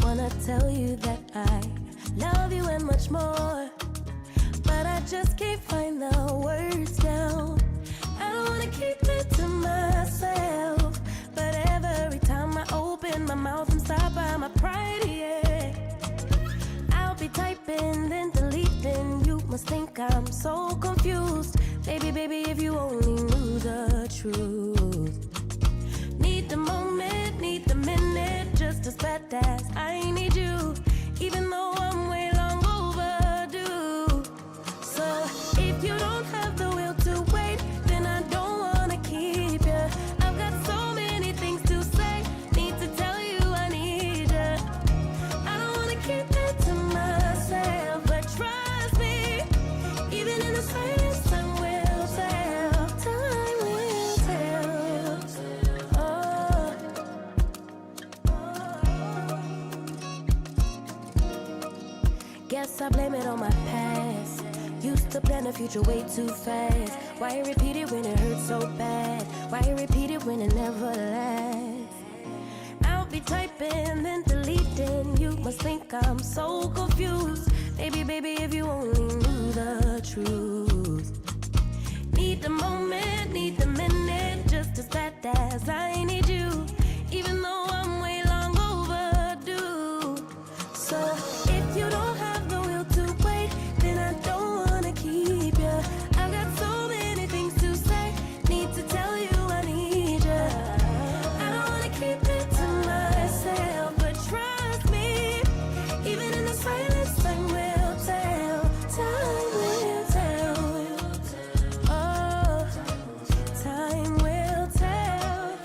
Wanna tell you that I love you and much more, but I just can't find the words now. I don't wanna keep it to myself, but every time I open my mouth I'm stopped by my pride, yeah. I'll be typing then deleting, you must think I'm so confused. Baby, baby, if you only knew the truth. Need the moment, need the minute, just as bad as I need you, even though I'm way long overdue. So if you don't have the will to wait, then I don't wanna keep you. I've got so many things to say, need to tell you I need you. I don't wanna keep it to myself, but trust me, even in the silence time will tell, time will tell. Guess I blame it on my past. Used to plan the future way too fast. Why repeat it when it hurts so bad? Why repeat it when it never lasts? I'll be typing then deleting, you must think I'm so confused. Baby, baby, if you only knew the truth. Need the moment, need the minute, just as bad as I need you, even though I'm way long overdue. So if you don't have the will to wait, then I don't wanna keep you. I've got so many things to say, need to tell you I need you. I don't wanna keep it to myself, but trust me, even in the silence time will tell, time will tell. Oh, time will tell.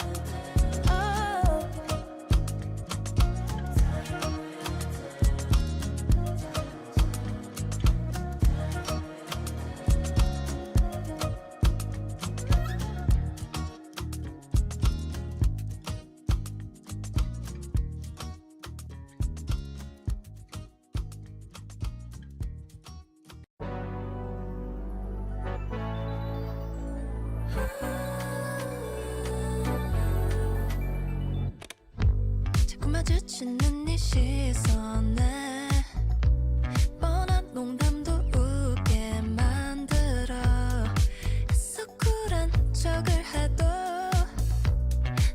Oh, 자꾸 마주치는 네 시선에 뻔한 농담도 웃게 만들어. 애써 쿨한 척을 해도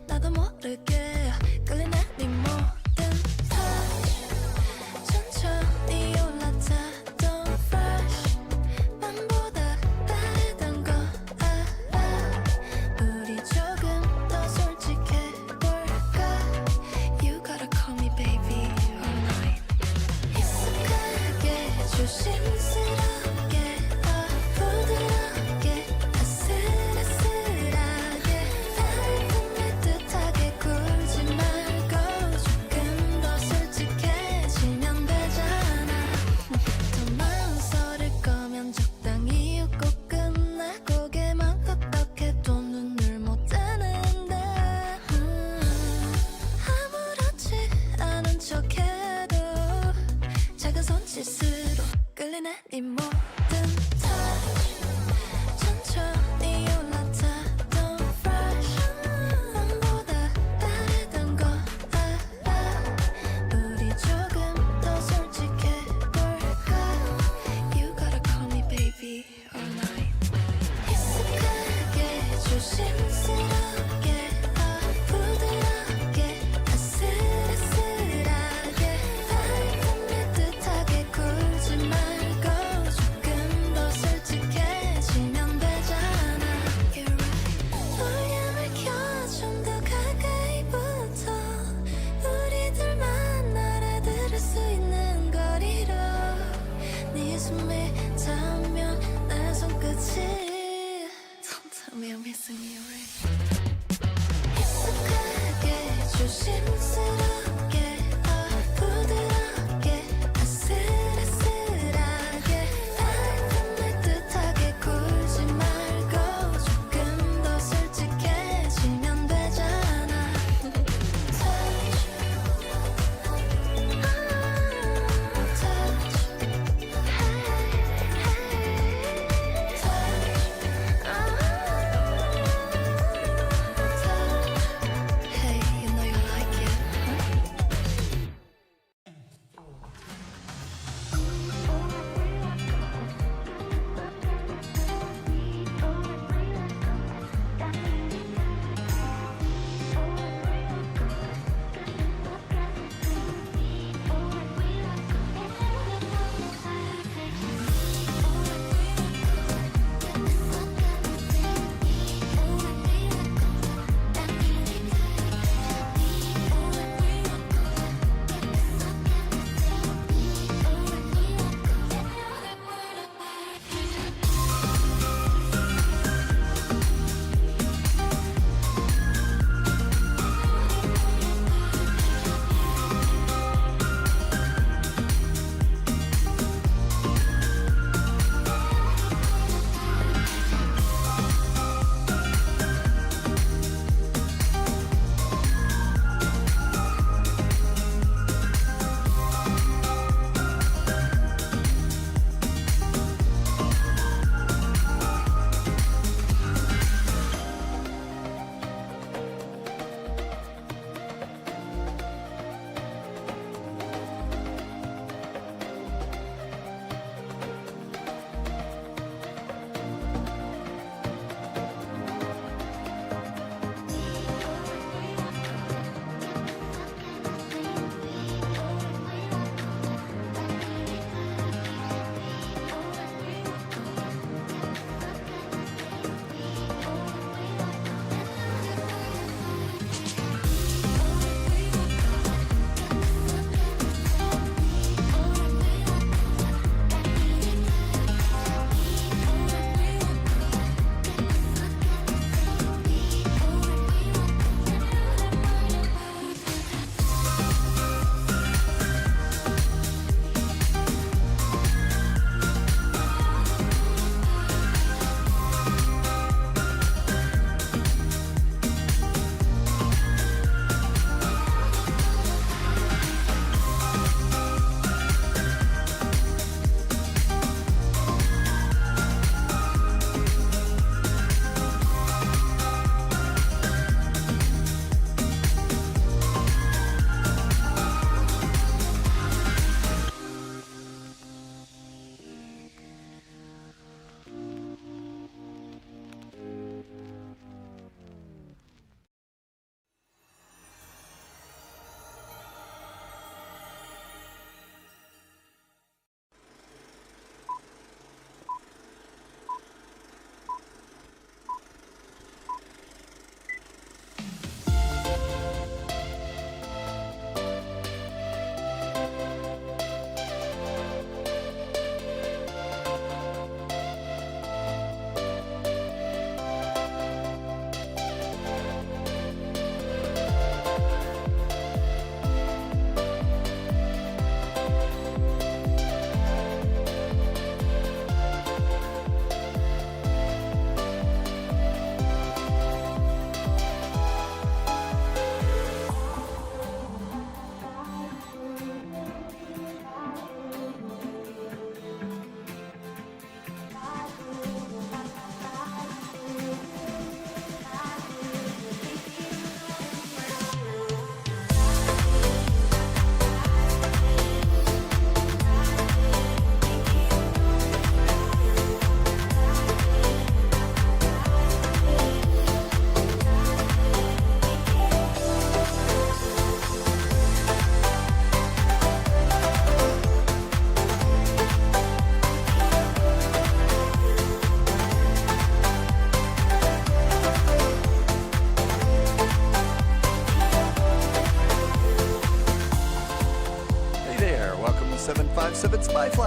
나도 모르게 끌리는 네 모든 touch. 천천히 올라타 don't rush. 맘보다 다르던 거 알아. 우리 조금 더 솔직해볼까? You gotta call me baby all night. 익숙하게 조심스럽게 부드럽게 아슬아슬하게 나를 끝낼 듯하게 굴지 말고 조금 더 솔직해지면 되잖아. 더 망설일 거면 적당히 웃고 끝내. 고개만 끄덕해도 눈을 못 뜨는데 아무렇지 않은 척해도 작은 손짓으로 끌리는 네 모든 touch. 천천히 올라타 don't rush. 맘보다 다르던 거 알아. 우리 조금 더 솔직해볼까? You gotta call me baby all night. 익숙하게 조심스럽게 부드럽게 아슬아슬하게 나를 끝낼 듯하게 굴지 말고 조금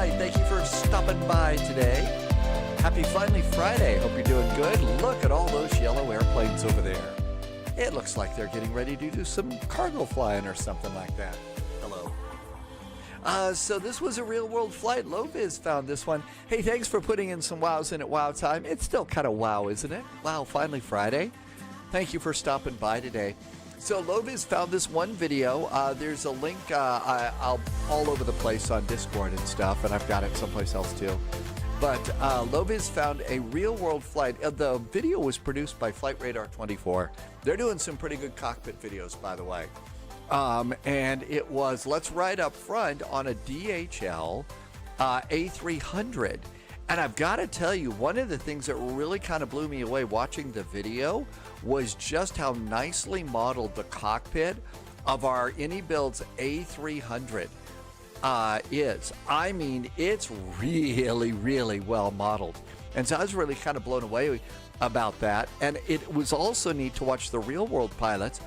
right, thank you for stopping by today. Happy finally Friday. Hope you're doing good. Look at all those yellow airplanes over there. It looks like they're getting ready to do some cargo flying or something like that. Hello. So this was a real world flight. Loviz found this one. Hey, thanks for putting in some wows in at wow time. It's still kind of wow, isn't it? Wow, finally Friday. Thank you for stopping by today. So Loviz found this one video. There's a link I'll all over the place on Discord and stuff, and I've got it someplace else too. But Loviz found a real-world flight. The video was produced by FlightRadar 24. They're doing some pretty good cockpit videos, by the way. And it was, let's ride up front on a DHL A300. And I've got to tell you, one of the things that really kind of blew me away watching the video was just how nicely modeled the cockpit of our AnyBuild's A300 is. I mean, it's really, really well modeled. And so I was really kind of blown away about that. And it was also neat to watch the real world pilots,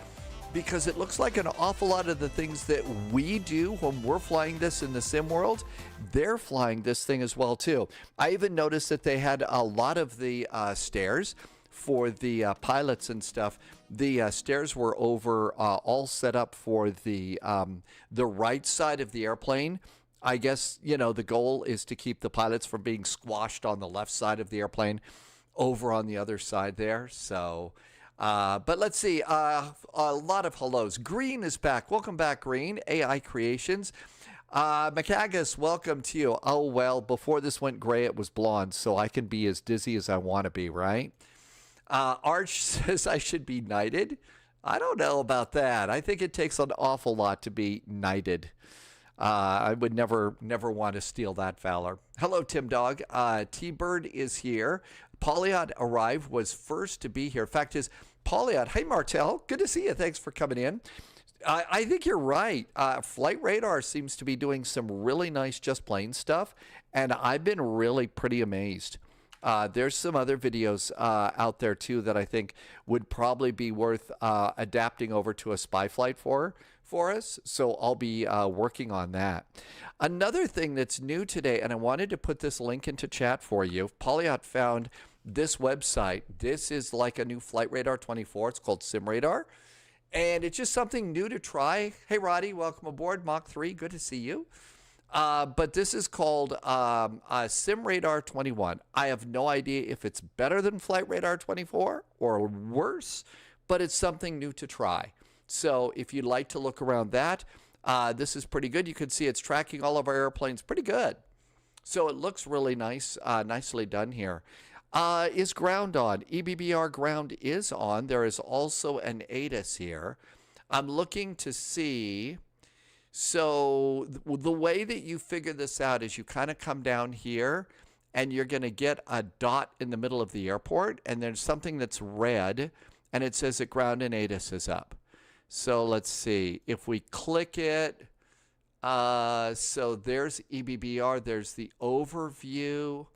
because it looks like an awful lot of the things that we do when we're flying this in the sim world, they're flying this thing as well too. I even noticed that they had a lot of the stairs for the pilots and stuff. The stairs were over all set up for the right side of the airplane. I guess, you know, the goal is to keep the pilots from being squashed on the left side of the airplane over on the other side there. So but let's see, a lot of hellos. Green is back. Welcome back, Green. AI Creations. Macagus, welcome to you. Oh, well, before this went gray, it was blonde, so I can be as dizzy as I want to be, right? Arch says I should be knighted. I don't know about that. I think it takes an awful lot to be knighted. I would never want to steal that valor. Hello, Tim Dog. T-Bird is here. Polyot arrived, was first to be here. Fact is, Polyot, hey, Martel, good to see you. Thanks for coming in. I think you're right. Flight Radar seems to be doing some really nice Just Plain stuff, and I've been really pretty amazed. There's some other videos out there, too, that I think would probably be worth adapting over to a spy flight for us. So I'll be working on that. Another thing that's new today, and I wanted to put this link into chat for you. Polyot found this website. This is like a new Flight Radar 24. It's called SimRadar. And it's just something new to try. Hey, Roddy, welcome aboard. Mach 3, good to see you. But this is called SimRadar 21. I have no idea if it's better than Flight Radar 24 or worse, but it's something new to try. So if you'd like to look around that, this is pretty good. You can see it's tracking all of our airplanes pretty good. So it looks really nice, nicely done here. Is ground on? EBBR ground is on. There is also an ATIS here. I'm looking to see. So the way that you figure this out is you kind of come down here and you're going to get a dot in the middle of the airport, and there's something that's red and it says that ground and ATIS is up. So let's see if we click it. So there's EBBR. There's the overview.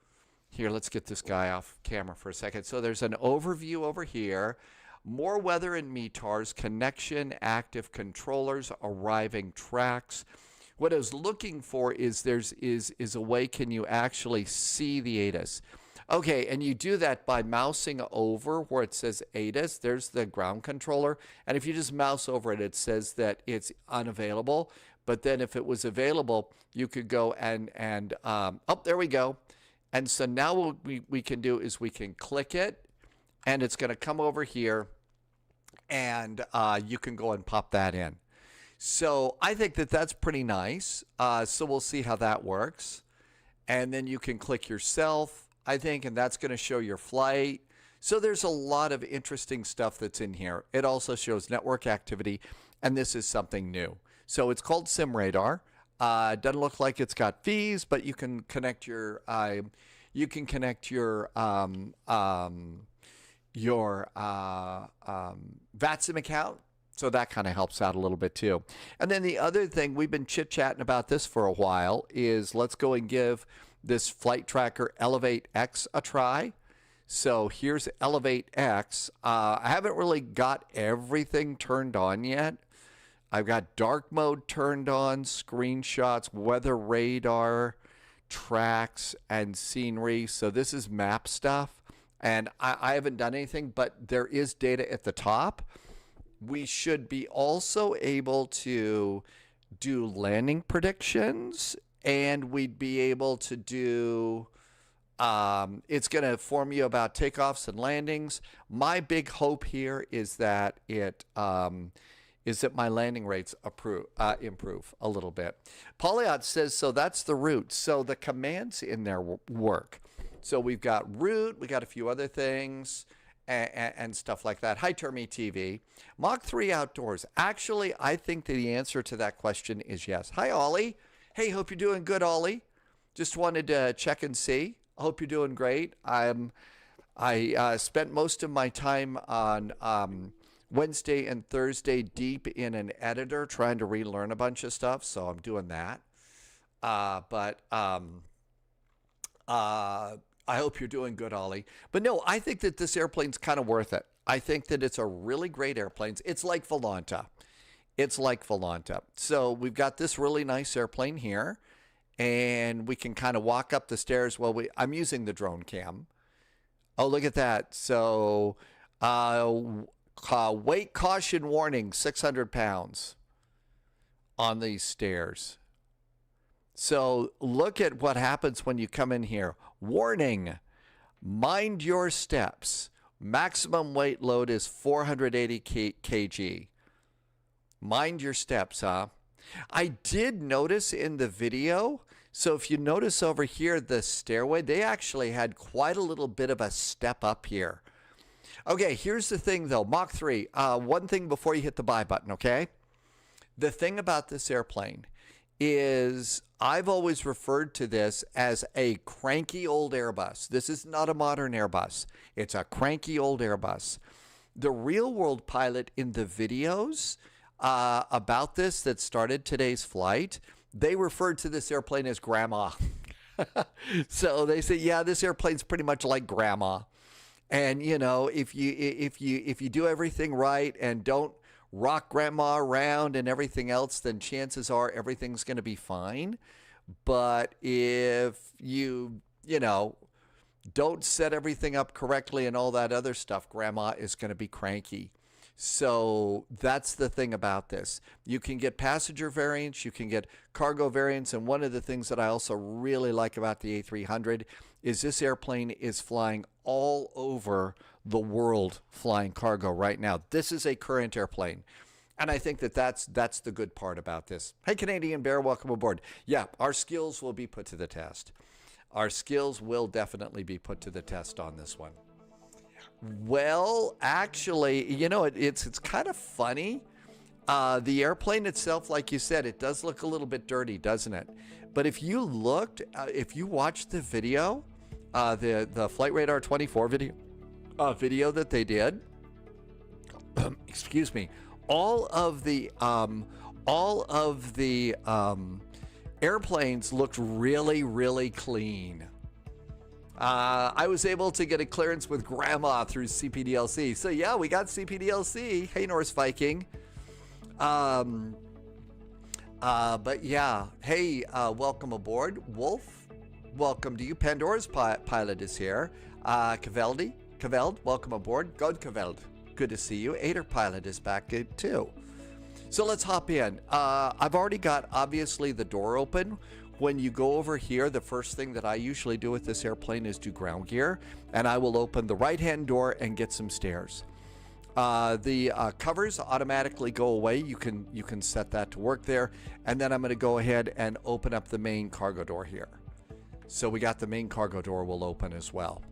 Here, let's get this guy off camera for a second. So there's an overview over here. More weather and METARs, connection, active controllers, arriving tracks. What I was looking for is is a way can you actually see the ATIS. Okay, and you do that by mousing over where it says ATIS. There's the ground controller. And if you just mouse over it, it says that it's unavailable. But then if it was available, you could go and oh, there we go. And so now what we can do is we can click it, and it's going to come over here, and you can go and pop that in. So I think that that's pretty nice. So we'll see how that works. And then you can click yourself, I think, and that's going to show your flight. So there's a lot of interesting stuff that's in here. It also shows network activity, and this is something new. So it's called SimRadar. Doesn't look like it's got fees, but you can connect your VATSIM account, so that kind of helps out a little bit too. And then the other thing, we've been chit-chatting about this for a while, is let's go and give this flight tracker Elevate X a try. So here's Elevate X. I haven't really got everything turned on yet. I've got dark mode turned on, screenshots, weather radar tracks and scenery. So this is map stuff. And I haven't done anything, but there is data at the top. We should be also able to do landing predictions, and we'd be able to do, it's going to inform you about takeoffs and landings. My big hope here is that my landing rates improve a little bit. Polyot says, so that's the route. So the commands in there work. So we've got route, we got a few other things, and stuff like that. Hi, Termy TV. Mach 3 outdoors. Actually, I think that the answer to that question is yes. Hi, Ollie. Hey, hope you're doing good, Ollie. Just wanted to check and see. I hope you're doing great. I spent most of my time on Wednesday and Thursday deep in an editor trying to relearn a bunch of stuff, so I'm doing that. I hope you're doing good, Ollie. But no, I think that this airplane's kind of worth it. I think that it's a really great airplane. It's like Volanta. It's like Volanta. So we've got this really nice airplane here, and we can kind of walk up the stairs. Well, I'm using the drone cam. Oh, look at that. So weight caution warning, 600 pounds on these stairs. So look at what happens when you come in here. Warning, mind your steps. Maximum weight load is 480 kg. Mind your steps, huh? I did notice in the video, so if you notice over here, the stairway, they actually had quite a little bit of a step up here. Okay, here's the thing though, Mach 3. One thing before you hit the buy button, okay? The thing about this airplane is I've always referred to this as a cranky old Airbus. This is not a modern Airbus. It's a cranky old Airbus. The real world pilot in the videos about this that started today's flight, they referred to this airplane as Grandma. So they say, yeah, this airplane's pretty much like Grandma. And you know, if you do everything right and don't rock Grandma around and everything else, then chances are everything's going to be fine. But if you don't set everything up correctly and all that other stuff, Grandma is going to be cranky. So that's the thing about this. You can get passenger variants, you can get cargo variants, and one of the things that I also really like about the A300 is this airplane is flying all over the world flying cargo right now. This is a current airplane. And I think that that's the good part about this. Hey, Canadian Bear, welcome aboard. Yeah, our skills will be put to the test. Our skills will definitely be put to the test on this one. Well, actually, you know, it's kind of funny. The airplane itself, like you said, it does look a little bit dirty, doesn't it? But if you looked, if you watched the video, the Flight Radar 24 video that they did, excuse me, all of the airplanes looked really, really clean. I was able to get a clearance with Grandma through CPDLC. So yeah, we got CPDLC. Hey, Norse Viking. But yeah, hey, welcome aboard. Wolf, welcome to you. Pandora's pilot is here. Kaveld, welcome aboard. God Kaveld, good to see you. Ader pilot is back too. So let's hop in. I've already got, obviously, the door open. When you go over here, the first thing that I usually do with this airplane is do ground gear, and I will open the right-hand door and get some stairs. The covers automatically go away. You can set that to work there, and then I'm going to go ahead and open up the main cargo door here. So we got the main cargo door will open as well.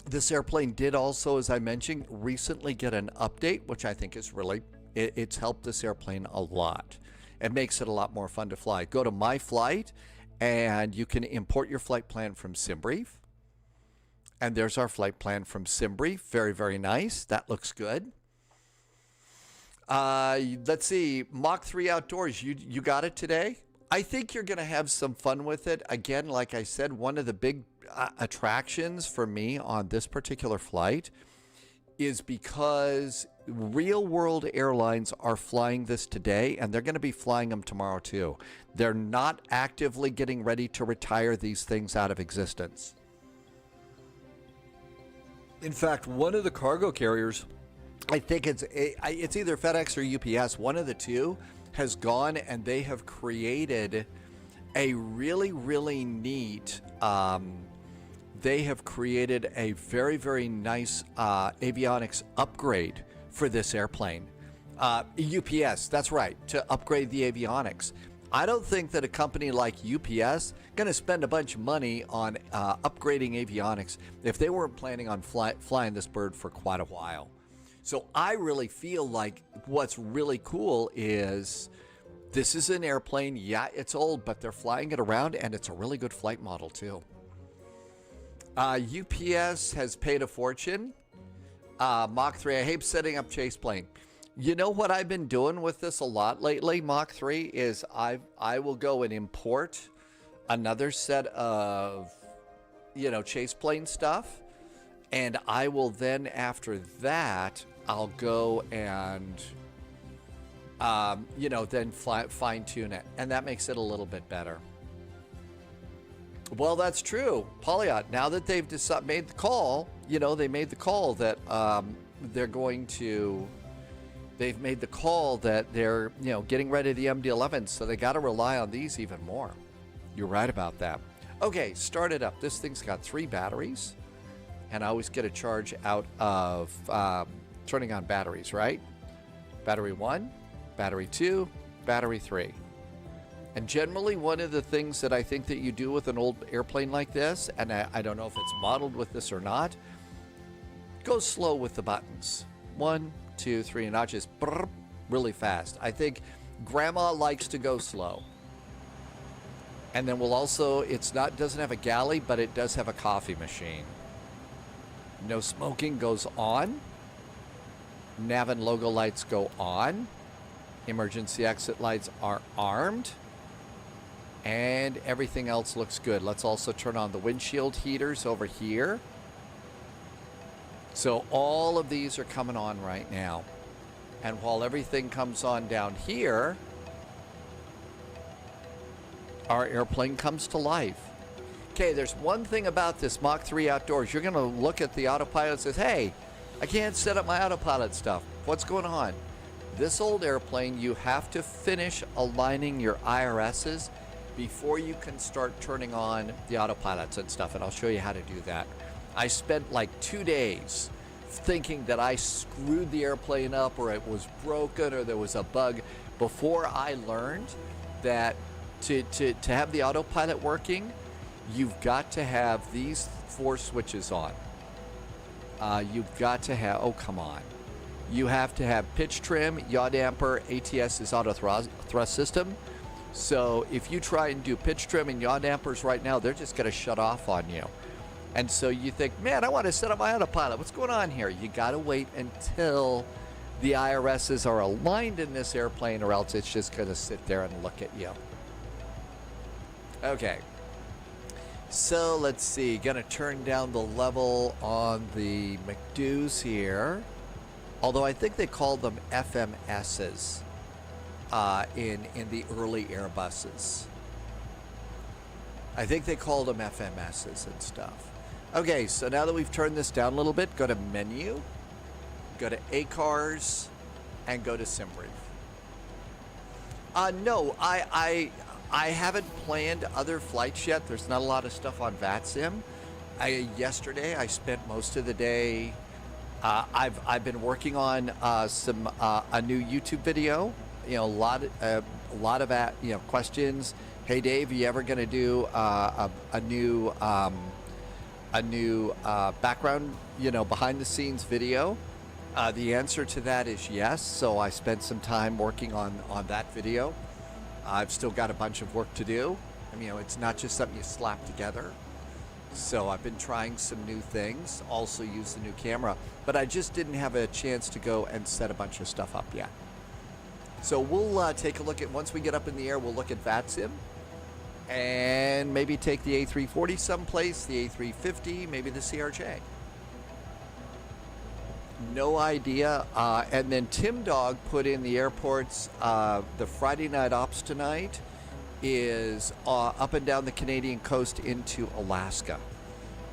This airplane did also, as I mentioned, recently get an update, which I think is really, it's helped this airplane a lot. It makes it a lot more fun to fly. Go to My Flight, and you can import your flight plan from SimBrief. And there's our flight plan from SimBrief. Very, very nice. That looks good. Let's see. Mach 3 Outdoors. You got it today? I think you're going to have some fun with it. Again, like I said, one of the big attractions for me on this particular flight is because real world airlines are flying this today, and they're going to be flying them tomorrow too. They're not actively getting ready to retire these things out of existence. In fact, one of the cargo carriers, I think it's either FedEx or UPS, one of the two, has gone and they have created a really, really neat, they have created a very, very nice avionics upgrade for this airplane. UPS, that's right, to upgrade the avionics. I don't think that a company like UPS going to spend a bunch of money on upgrading avionics if they weren't planning on flying this bird for quite a while. So I really feel like what's really cool is this is an airplane. Yeah, it's old, but they're flying it around, and it's a really good flight model too. UPS has paid a fortune. Mach 3, I hate setting up chase plane. You know what I've been doing with this a lot lately, Mach 3, is I will go and import another set of, chase plane stuff. And I will then, after that, I'll go and, then fine tune it. And that makes it a little bit better. Well, that's true. Polyot, now that they've made the call, they made the call that they've made the call that they're, getting rid of the MD-11, so they got to rely on these even more. You're right about that. Okay, start it up. This thing's got 3 batteries, and I always get a charge out of turning on batteries, right? Battery 1, battery 2, battery 3. And generally, one of the things that I think that you do with an old airplane like this, and I don't know if it's modeled with this or not, go slow with the buttons. 1, 2, 3, and not just brrr, really fast. I think Grandma likes to go slow. And then we'll also, doesn't have a galley, but it does have a coffee machine. No smoking goes on. Nav and logo lights go on. Emergency exit lights are armed. And everything else looks good. Let's also turn on the windshield heaters over here. So all of these are coming on right now. And while everything comes on down here, our airplane comes to life. Okay, there's one thing about this Mach 3 outdoors. You're going to look at the autopilot and says, hey, I can't set up my autopilot stuff. What's going on? This old airplane, you have to finish aligning your IRSs before you can start turning on the autopilots and stuff, and I'll show you how to do that. I spent like 2 days thinking that I screwed the airplane up or it was broken or there was a bug before I learned that to have the autopilot working, you've got to have these 4 switches on. You've got to have, oh come on. You have to have pitch trim, yaw damper, ATS's auto thrust system. So if you try and do pitch trim and yaw dampers right now, they're just going to shut off on you. And so you think, man, I want to set up my autopilot. What's going on here? You got to wait until the IRSs are aligned in this airplane, or else it's just going to sit there and look at you. Okay. So let's see. Going to turn down the level on the McDoos here. Although I think they called them FMSs in the early Airbuses. I think they called them FMSs and stuff. Okay, so now that we've turned this down a little bit, go to Menu, go to ACARS, and go to SimBrief. No, I haven't planned other flights yet. There's not a lot of stuff on VATSIM. Yesterday, I spent most of the day. I've been working on a new YouTube video. A lot of questions. Hey Dave, are you ever going to do a new background, behind the scenes video? The answer to that is yes. So I spent some time working on that video. I've still got a bunch of work to do. It's not just something you slap together. So I've been trying some new things, also use the new camera, but I just didn't have a chance to go and set a bunch of stuff up yet. So we'll take a look at, once we get up in the air, we'll look at VATSIM and maybe take the A340 someplace, the A350, maybe the CRJ. No idea. And then Tim Dog put in the airports. The Friday night ops tonight is up and down the Canadian coast into Alaska.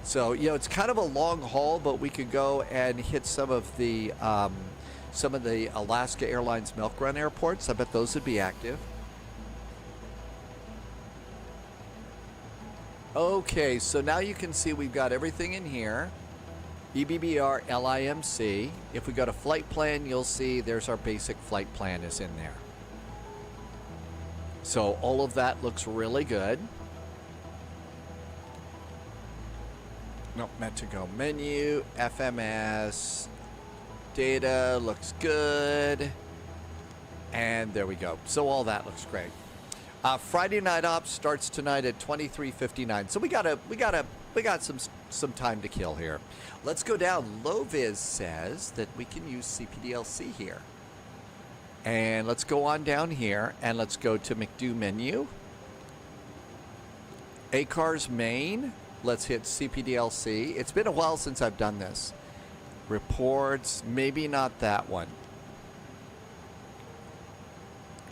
So, you know, it's kind of a long haul, but we could go and hit some of the Alaska Airlines Milk Run airports. I bet those would be active. Okay, so now you can see we've got everything in here. EBBR, LIMC. If we go to flight plan, you'll see there's our basic flight plan is in there. So all of that looks really good. Nope, meant to go menu, FMS, data looks good. And there we go. So all that looks great. Friday night ops starts tonight at 23:59. So we got some time to kill here. Let's go down. Loviz says that we can use CPDLC here. And let's go on down here and let's go to McDo menu. ACARS main. Let's hit CPDLC. It's been a while since I've done this. Reports, maybe not that one.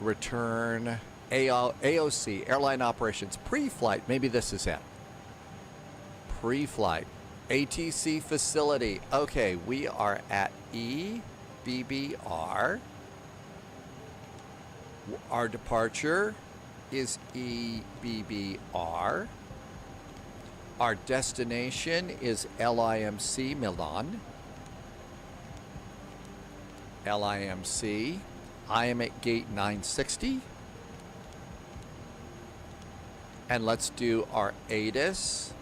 Return. AOC, airline operations, pre-flight. Maybe this is it. Pre-flight. ATC facility. Okay, we are at EBBR. Our departure is EBBR. Our destination is LIMC Milan. LIMC. I am at gate 960. And let's do our ATIS.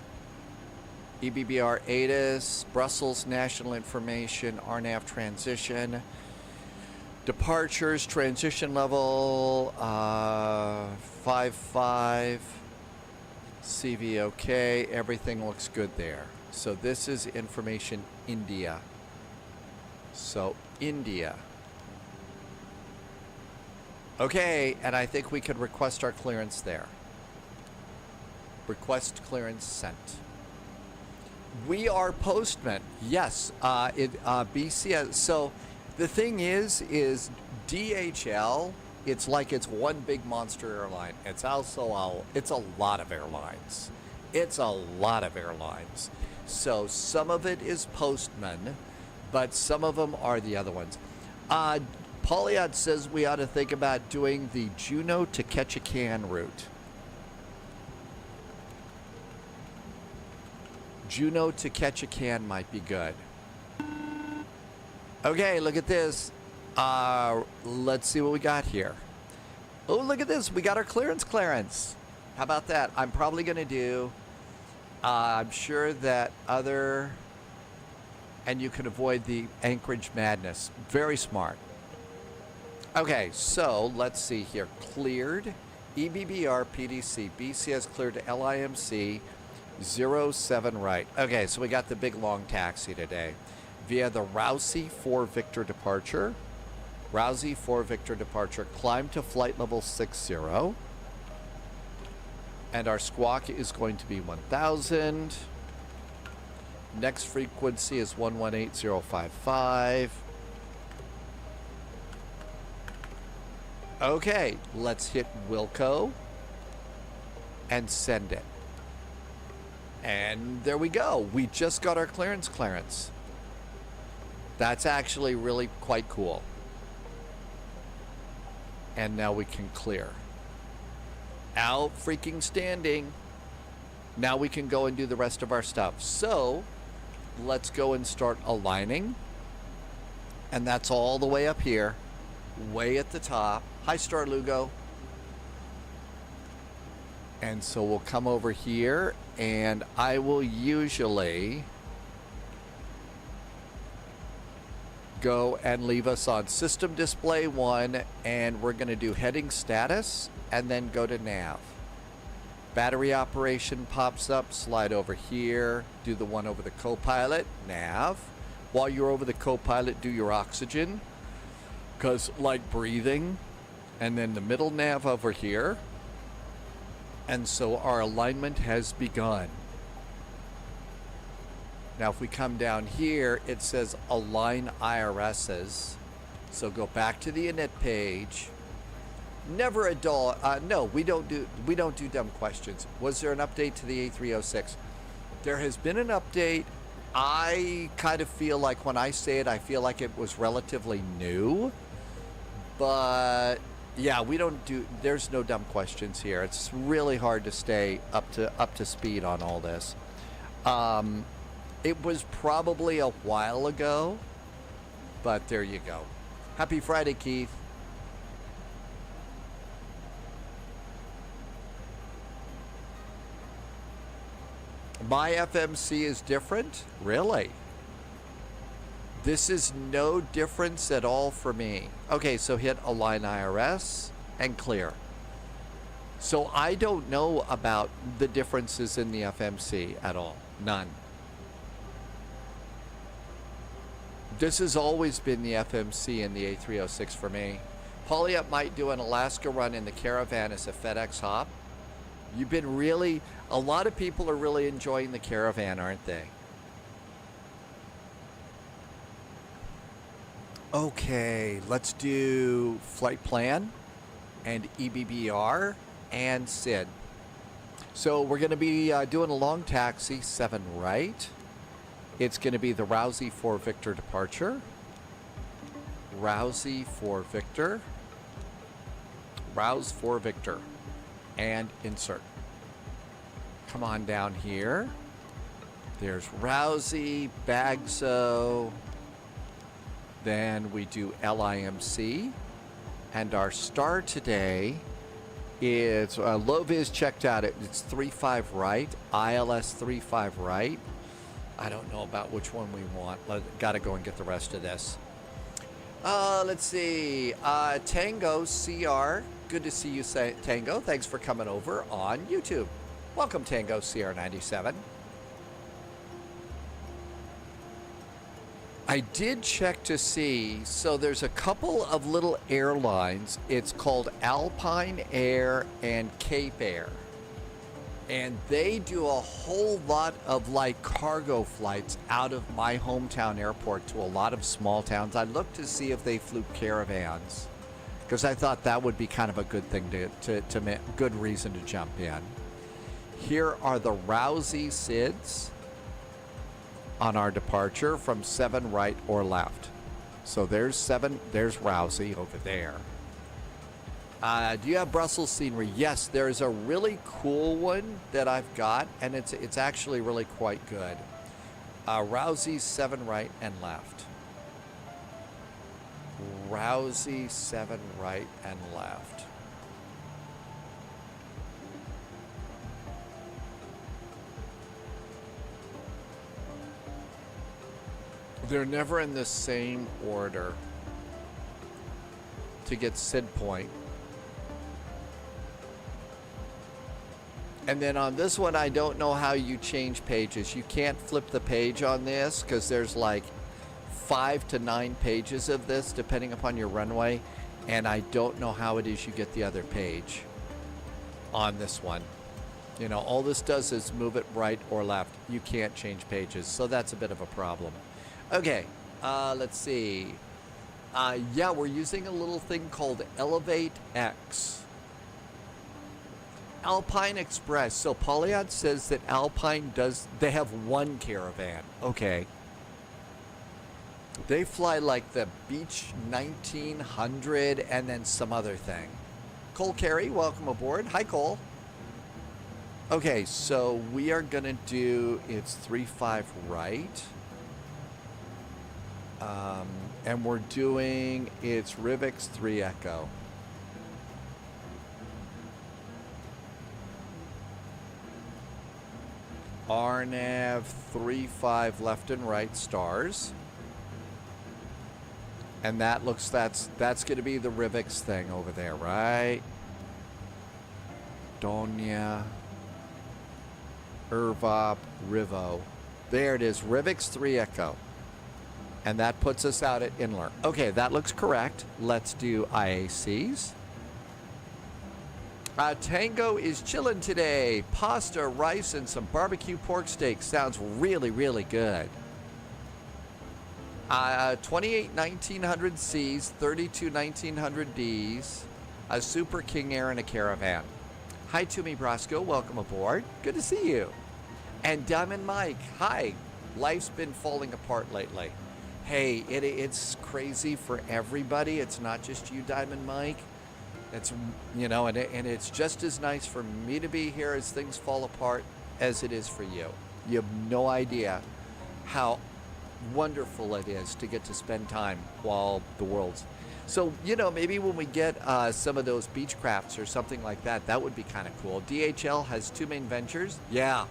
EBBR ATIS, Brussels National Information, RNAV transition. Departures, transition level, 55. CV okay, everything looks good there. So this is information India. So India. Okay, and I think we could request our clearance there. Request clearance sent. We are postman. Yes, BCS. So the thing is DHL, it's like it's one big monster airline. It's also it's a lot of airlines. It's a lot of airlines. So some of it is postman, but some of them are the other ones. Polyad says we ought to think about doing the Juneau to Ketchikan route. Juneau to Ketchikan might be good. Okay, look at this. Let's see what we got here. Oh, look at this. We got our clearance. How about that? I'm probably going to do, I'm sure that other, and you can avoid the Anchorage madness. Very smart. Okay, so let's see here. Cleared. EBBR PDC. BCS cleared to LIMC. 07 right. Okay, so we got the big long taxi today via the Rousey 4 Victor departure. Rousey 4 Victor departure. Climb to flight level 60. And our squawk is going to be 1000. Next frequency is 118055. Okay, let's hit Wilco and send it. And there we go. We just got our clearance. That's actually really quite cool. And now we can clear. Out freaking standing. Now we can go and do the rest of our stuff. So let's go and start aligning. And that's all the way up here. Way at the top. Hi, Star Lugo. And so we'll come over here, and I will usually go and leave us on system display 1, and we're going to do heading status and then go to nav. Battery operation pops up, slide over here, do the one over the co-pilot, nav. While you're over the co-pilot, do your oxygen, because like breathing, and then the middle nav over here. And so our alignment has begun. Now, if we come down here, it says align IRSs. So go back to the init page. Never a dull. No, we don't do dumb questions. Was there an update to the A306? There has been an update. I kind of feel like when I say it, I feel like it was relatively new. But yeah, we don't do. There's no dumb questions here. It's really hard to stay up to speed on all this. It was probably a while ago, but there you go. Happy Friday, Keith. My FMC is different? Really? This is no difference at all for me. Okay, so hit Align IRS and clear. So I don't know about the differences in the FMC at all. None. This has always been the FMC in the A306 for me. Polyup might do an Alaska run in the Caravan as a FedEx hop. You've been really, a lot of people are really enjoying the Caravan, aren't they? Okay, let's do flight plan and EBBR and SID. So we're going to be doing a long taxi, 7 right. It's going to be the Rousey for Victor departure. Rousey for Victor. Rouse for Victor. And insert. Come on down here. There's Rousey, Bagso. Then we do LIMC. And our star today is, Loviz checked out, it's 35 right, ILS 35 right. I don't know about which one we want. Gotta go and get the rest of this. Let's see. Tango CR. Good to see you, Tango. Thanks for coming over on YouTube. Welcome, Tango CR97. I did check to see, so there's a couple of little airlines. It's called Alpine Air and Cape Air. And they do a whole lot of like cargo flights out of my hometown airport to a lot of small towns. I looked to see if they flew Caravans because I thought that would be kind of a good thing to make, good reason to jump in. Here are the Rousey SIDs on our departure from 7 right or left. So there's 7, there's Rousey over there. Do you have Brussels scenery? Yes, there's a really cool one that I've got, and it's actually really quite good. Rousey 7 right and left. Rousey 7 right and left. They're never in the same order to get SID point. And then on this one, I don't know how you change pages. You can't flip the page on this because there's like 5 to 9 pages of this depending upon your runway. And I don't know how it is you get the other page on this one. You know, all this does is move it right or left. You can't change pages. So that's a bit of a problem. Okay, let's see. Yeah, we're using a little thing called Elevate X. Alpine Express. So Polyad says that Alpine does, they have one Caravan. Okay. They fly like the Beach 1900 and then some other thing. Cole Carey, welcome aboard. Hi, Cole. Okay, so we are going to do, it's 3-5 right. And we're doing, it's Rivix 3 Echo. RNAV 3-5 left and right stars. And that looks, that's going to be the Rivix thing over there, right? Donia, Irvop, Rivo. There it is, Rivix 3 Echo. And that puts us out at Inler. Okay, that looks correct. Let's do IACs. Tango is chilling today. Pasta, rice, and some barbecue pork steak. Sounds really, really good. 28 1900Cs, 32 1900Ds, a Super King Air, and a Caravan. Hi, Toomey Brosco. Welcome aboard. Good to see you. And Diamond Mike. Hi. Life's been falling apart lately. Hey, it's crazy for everybody. It's not just you, Diamond Mike. It's, you know, and it's just as nice for me to be here as things fall apart as it is for you. You have no idea how wonderful it is to get to spend time while the world's... So, you know, maybe when we get some of those Beechcrafts or something like that, that would be kind of cool. DHL has 2 main ventures. Yeah.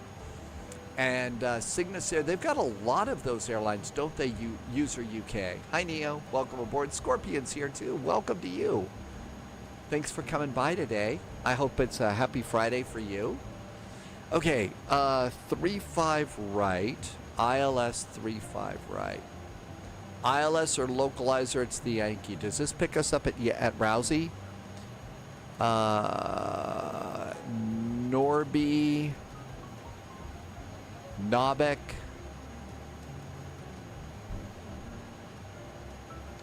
And Cygnus Air, they've got a lot of those airlines, don't they, User UK? Hi, Neo. Welcome aboard. Scorpion's here, too. Welcome to you. Thanks for coming by today. I hope it's a happy Friday for you. Okay, 3-5 right. ILS 3-5 right. ILS or localizer, it's the Yankee. Does this pick us up at Rousey? Norby. Nobek.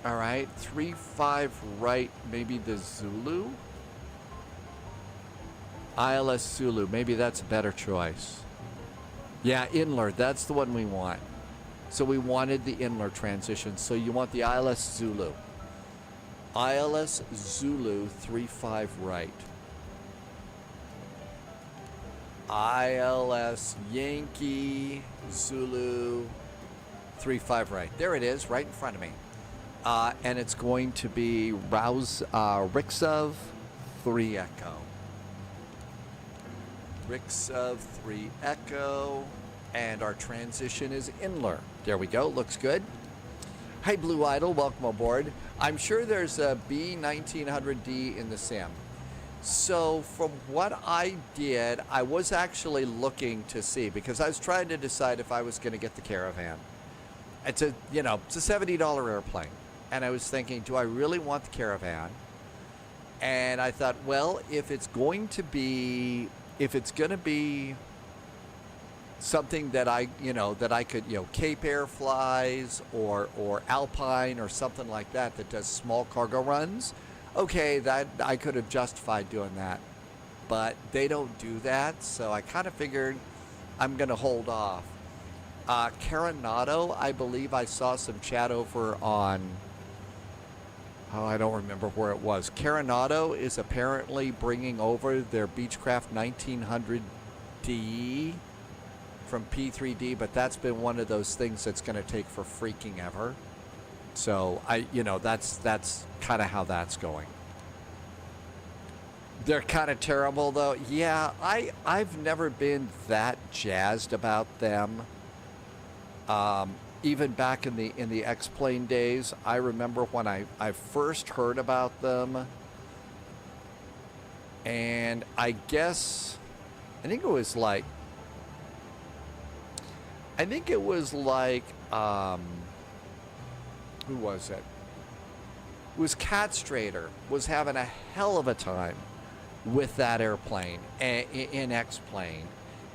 All right, 3-5 right, maybe the Zulu. ILS Zulu, maybe that's a better choice. Yeah, Inler, that's the one we want. So we wanted the Inler transition. So you want the ILS Zulu. ILS Zulu 3-5 right. ILS Yankee Zulu 3-5 right. There it is, right in front of me. And it's going to be Rixov 3 Echo. Rixov 3 Echo. And our transition is Inler. There we go. Looks good. Hi, Blue Idol. Welcome aboard. I'm sure there's a B1900D in the sim. So from what I did, I was actually looking to see, because I was trying to decide if I was going to get the Caravan. It's a, you know, it's a $70 airplane. And I was thinking, do I really want the Caravan? And I thought, well, if it's going to be something that I could, Cape Air flies or Alpine or something like that does small cargo runs, okay, that I could have justified doing that. But they don't do that, so I kind of figured I'm going to hold off. Carenado, I believe I saw some chat over on, I don't remember where it was. Carenado is apparently bringing over their Beechcraft 1900D from P3D, but that's been one of those things that's going to take for freaking ever. So that's kind of how that's going. They're kind of terrible though. Yeah, I've never been that jazzed about them. Even back in the X-Plane days, I remember when I first heard about them, and I think it was like who was it? It was Cat Strader was having a hell of a time with that airplane in X-Plane,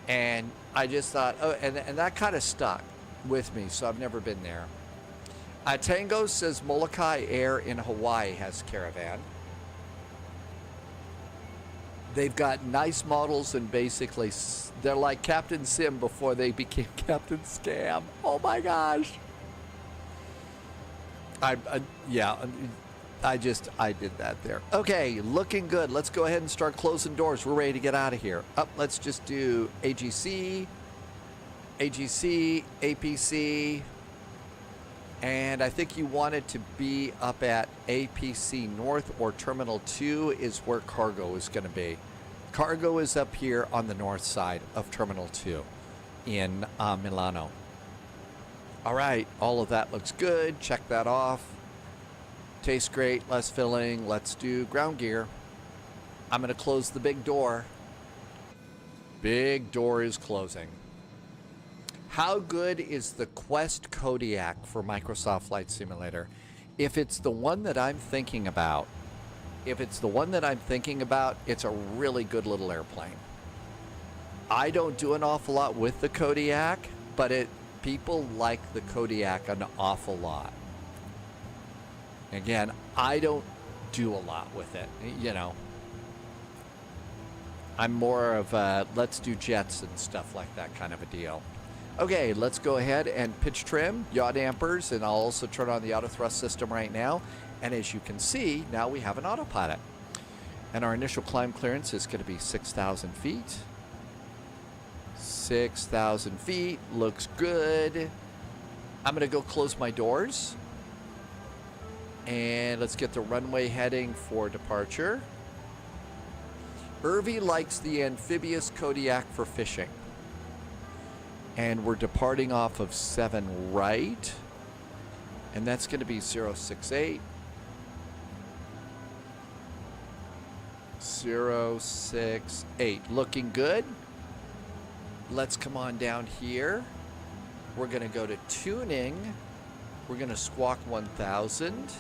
and I just thought, oh, and that kind of stuck with me, so I've never been there. Tango says Molokai Air in Hawaii has Caravan. They've got nice models, and basically they're like Captain Sim before they became Captain Scam. Oh my gosh. I did that there. Okay, looking good. Let's go ahead and start closing doors. We're ready to get out of here. Let's just do AGC, APC, and I think you want it to be up at APC North, or Terminal 2 is where cargo is going to be. Cargo is up here on the north side of Terminal 2 in Milano. All right, all of that looks good. Check that off. Tastes great, less filling. Let's do ground gear. I'm going to close the big door. Big door is closing. How good is the Quest Kodiak for Microsoft Flight Simulator? If it's the one that I'm thinking about, if it's the one that I'm thinking about, it's a really good little airplane. I don't do an awful lot with the Kodiak, but people like the Kodiak an awful lot. Again, I don't do a lot with it, you know. I'm more of a let's do jets and stuff like that kind of a deal. Okay, let's go ahead and pitch trim, yaw dampers, and I'll also turn on the auto thrust system right now. And as you can see, now we have an autopilot. And our initial climb clearance is going to be 6,000 feet. 6,000 feet, looks good. I'm going to go close my doors. And let's get the runway heading for departure. Irvi likes the amphibious Kodiak for fishing. And we're departing off of 7 right. And that's going to be 068. 068. Looking good. Let's come on down here. We're going to go to tuning. We're going to squawk 1000.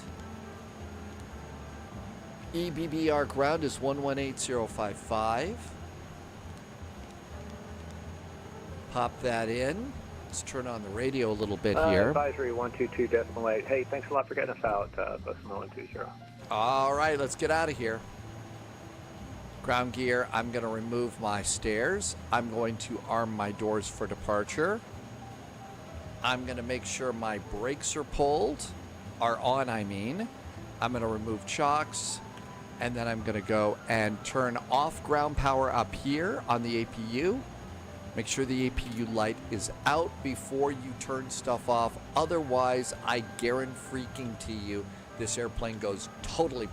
EBBR ground is 118055. Pop that in. Let's turn on the radio a little bit here. Advisory 122.8. Hey, thanks a lot for getting us out, bus 120. All right, let's get out of here. Ground gear, I'm going to remove my stairs. I'm going to arm my doors for departure. I'm going to make sure my brakes are on, I mean. I'm going to remove chocks, and then I'm going to go and turn off ground power up here on the APU. Make sure the APU light is out before you turn stuff off. Otherwise, I guarantee you, this airplane goes totally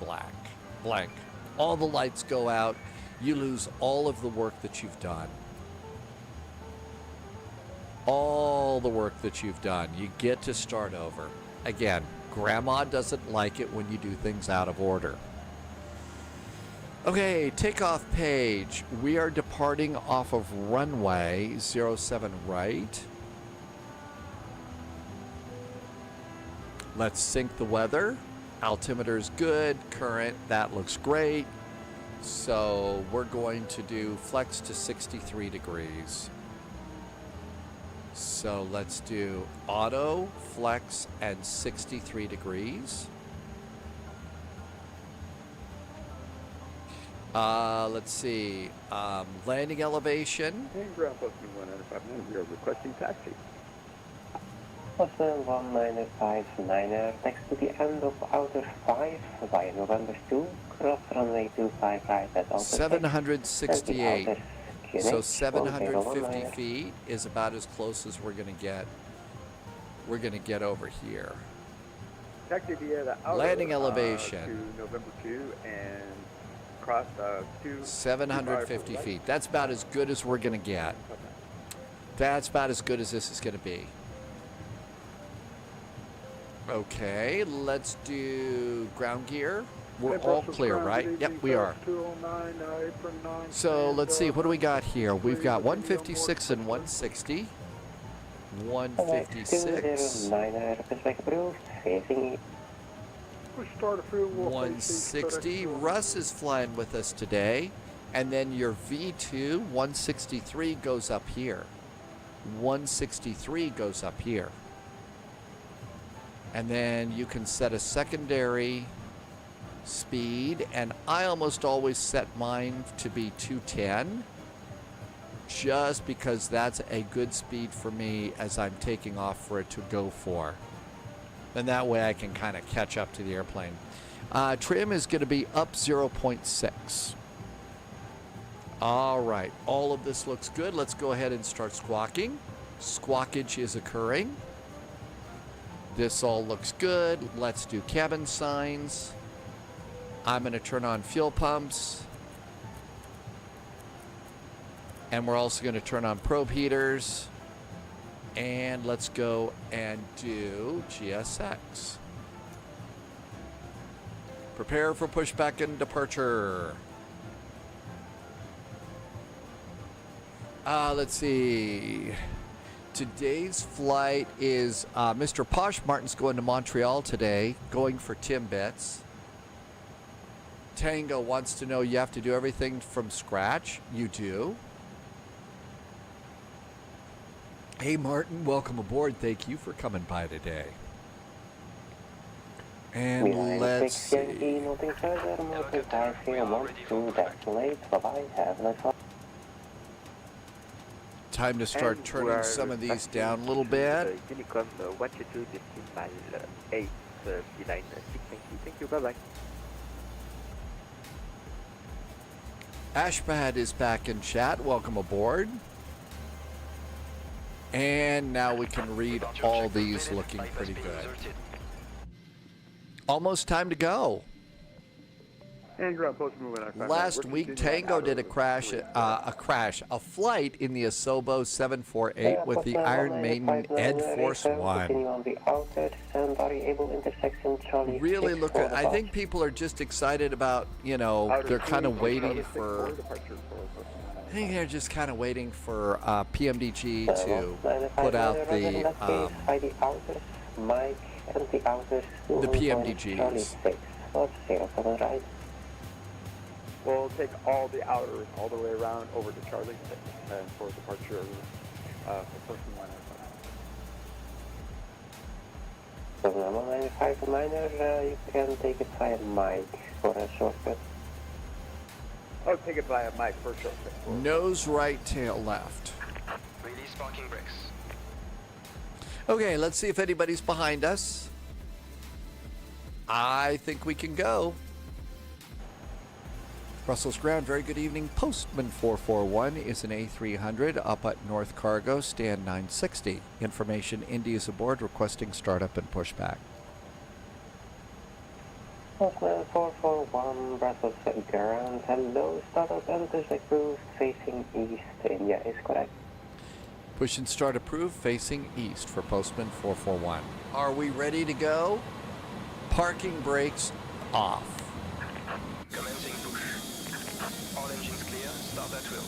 blank. All the lights go out. You lose all of the work that you've done. All the work that you've done. You get to start over. Again, Grandma doesn't like it when you do things out of order. Okay, takeoff page. We are departing off of runway 07 right. Let's sync the weather. Altimeter is good. Current, that looks great. So we're going to do flex to 63 degrees. So let's do auto, flex, and 63 degrees. Let's see. Landing elevation. And ground post 195, we are requesting taxi. Hotel 1959, next to the end of outer 5 via November 2, cross runway 25 right at outer 768. So 750 1019. feet is about as close as we're going to get. We're going to get over here. Taxi via the outer, Landing elevation. to November 2 and cross 2. 750 feet. That's about as good as we're going to get. That's about as good as this is going to be. Okay, let's do ground gear. We're all clear, right? Yep, we are. So let's see, what do we got here? We've got 156 and 160. 156. 160. Russ is flying with us today. And then your V2, 163 goes up here. 163 goes up here. And then you can set a secondary speed, and I almost always set mine to be 210 just because that's a good speed for me as I'm taking off for it to go for. And that way I can kind of catch up to the airplane. Trim is going to be up 0.6. All right, all of this looks good. Let's go ahead and start squawking. Squawkage is occurring. This all looks good. Let's do cabin signs. I'm going to turn on fuel pumps. And we're also going to turn on probe heaters. And let's go and do GSX. Prepare for pushback and departure. Let's see. Today's flight is Mr. Posh Martin's going to Montreal today, going for Timbits. Tango wants to know, you have to do everything from scratch. You do. Hey, Martin, welcome aboard. Thank you for coming by today. And Milano let's 6 see. Yankee, nothing further, motor taxi, 1-2, desolate, bye-bye, have a nice one. Time to start And turning we're some of these passing down a little to bit. Unicom 122 decimal 839. Thank you. Bye-bye. Ashbad is back in chat. Welcome aboard. And now we can read all these looking pretty good. Almost time to go. And ground post movement. I Last week, Tango did a flight in the Asobo 748 with the Iron Maiden Ed Force One. Really look at, I think people are just excited about, you know, they're kind of waiting for, I think they're just kind of waiting for PMDG to put out the PMDGs. We'll take all the outers all the way around over to Charlie 6 for departure for person 1. So number 95 minor, you can take it via mic for a shortcut. Oh, take it via mic for shortcut. Nose right, tail left. Release parking brakes. Okay, let's see if anybody's behind us. I think we can go. Russell's Ground, very good evening. Postman 441 is an A300 up at North Cargo, stand 960. Information, Indy is aboard, requesting startup and pushback. Postman 441, Brussels Ground, hello, startup and approved, facing east, India is correct. Push and start approved, facing east for Postman 441. Are we ready to go? Parking brakes off. Commencing push. All engines clear. Start at will.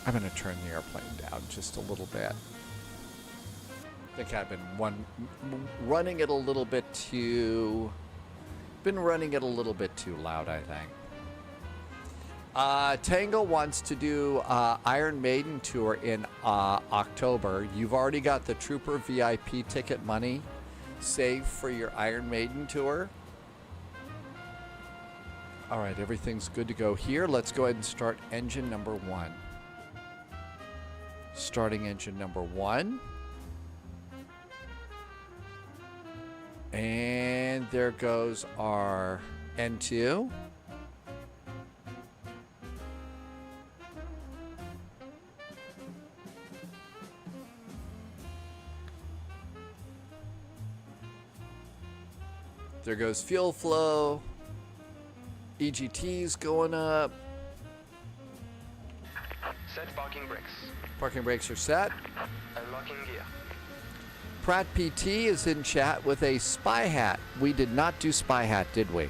I'm going to turn the airplane down just a little bit. I think I've been running it a little bit too loud, I think. Tango wants to do Iron Maiden tour in October. You've already got the Trooper VIP ticket money saved for your Iron Maiden tour. All right, everything's good to go here. Let's go ahead and start engine number 1. Starting engine number 1. And there goes our N2. There goes fuel flow. EGT's going up. Set parking brakes. Parking brakes are set. Unlocking gear. Pratt PT is in chat with a spy hat. We did not do spy hat, did we?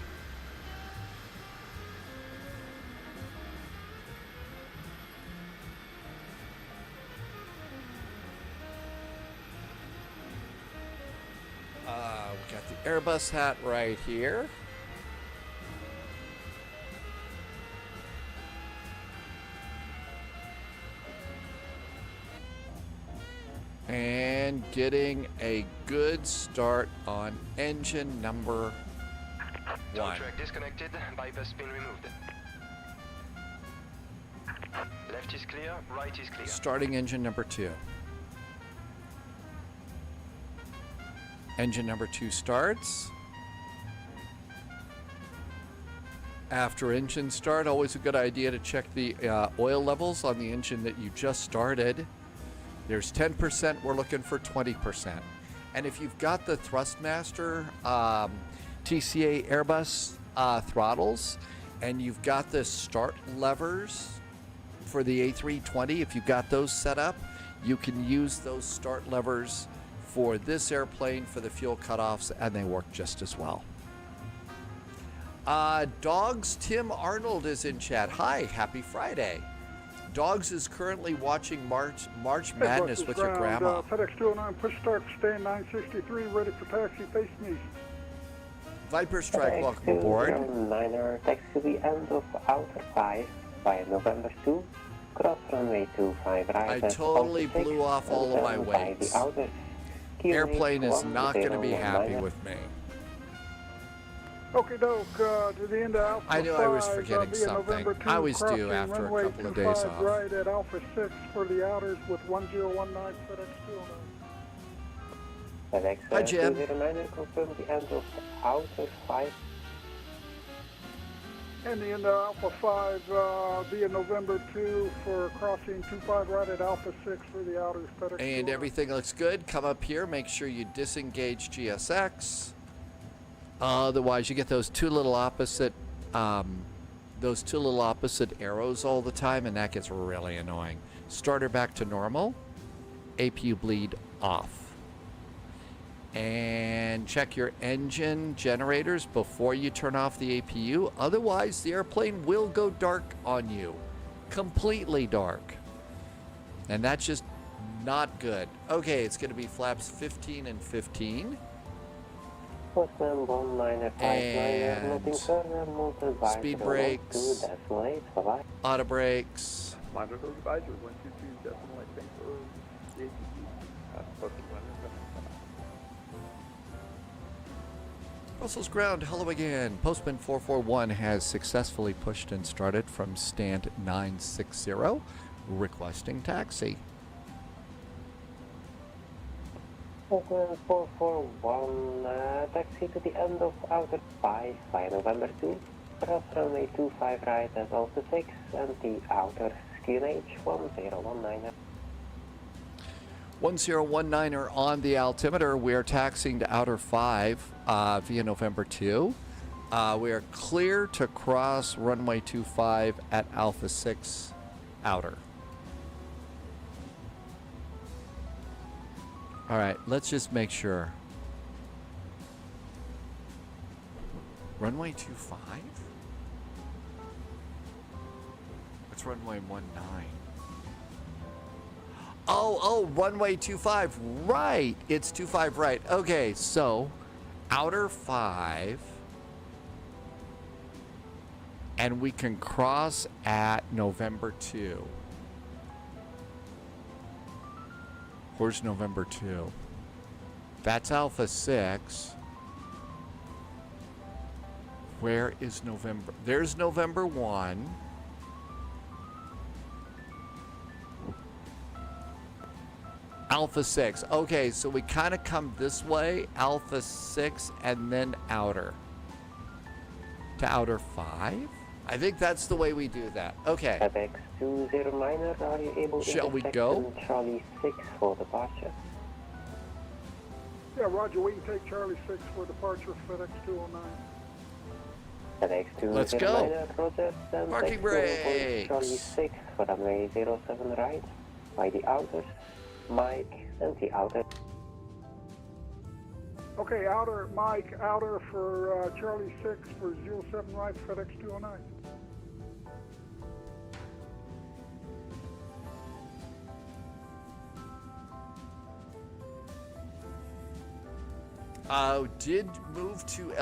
We got the Airbus hat right here. And getting a good start on engine number 1. Track disconnected. Bypass pin removed. Left is clear. Right is clear. Starting engine number 2. Engine number 2 starts. After engine start, always a good idea to check the oil levels on the engine that you just started. There's 10%, we're looking for 20%. And if you've got the Thrustmaster TCA Airbus throttles, and you've got the start levers for the A320, if you've got those set up, you can use those start levers for this airplane for the fuel cutoffs, and they work just as well. Dogs Tim Arnold is in chat. Hi, happy Friday. Dogs is currently watching March Madness with your grandma. FedEx 209, push start, stand 963, ready for taxi, face me. Viper Strike, welcome aboard. 209er, taxi to the end of outer 5 via November 2, cross runway 25 right. I totally blew off all of my wings. Airplane is not going to be happy with me. Okay, doke, to the end of Alpha I knew I was 5, forgetting something. November 2, I always do crossing after a runway couple of days 25 off. right at Alpha 6 for the outers with 1019 FedEx 209. FedEx Hi, Jim. 209er, confirm the end of outer 5. And the end of Alpha 5 via November 2 for crossing 25 right at Alpha 6 for the outers FedEx 209. And everything looks good. Come up here. Make sure you disengage GSX. Otherwise, you get those two little opposite arrows all the time, and that gets really annoying. Starter back to normal. APU bleed off. And check your engine generators before you turn off the APU. Otherwise, the airplane will go dark on you. Completely dark. And that's just not good. Okay, it's going to be flaps 15 and 15. Postman 1959er, nothing further, move advisor Speed brakes. 12.8, bye-bye. Auto brakes. Monitor advisor 122 decimal 8, thanks for the ATC. Posted Russell's ground, hello again. Postman 441 has successfully pushed and started from stand 960, requesting taxi. Postman 441, taxi to the end of outer 5 via November 2, cross runway 25 right at Alpha 6, and the outer QNH 1019er. 1019er on the altimeter. We're taxiing to outer 5 via November 2. We are clear to cross runway 25 at Alpha 6 outer. All right, let's just make sure. Runway 25? It's runway 19. Oh, runway 25. Right. It's 25 right. Okay, so outer 5. And we can cross at November 2. Where's November 2? That's Alpha 6. Where is November? There's November 1. Alpha 6. Okay, so we kind of come this way, Alpha 6, and then outer. To outer 5? I think that's the way we do that. Okay. FedEx 209er, are you able to Shall we go? Charlie 6 for departure? Yeah, Roger, we can take Charlie 6 for departure, FedEx 209. FedEx 209er, Let's go. Roger, and Parking Charlie brakes. 6 for runway 07 right, by the outers, Mike, and the outer. Okay, outer, Mike, outer for Charlie 6 for 07 right, FedEx 209. Did move to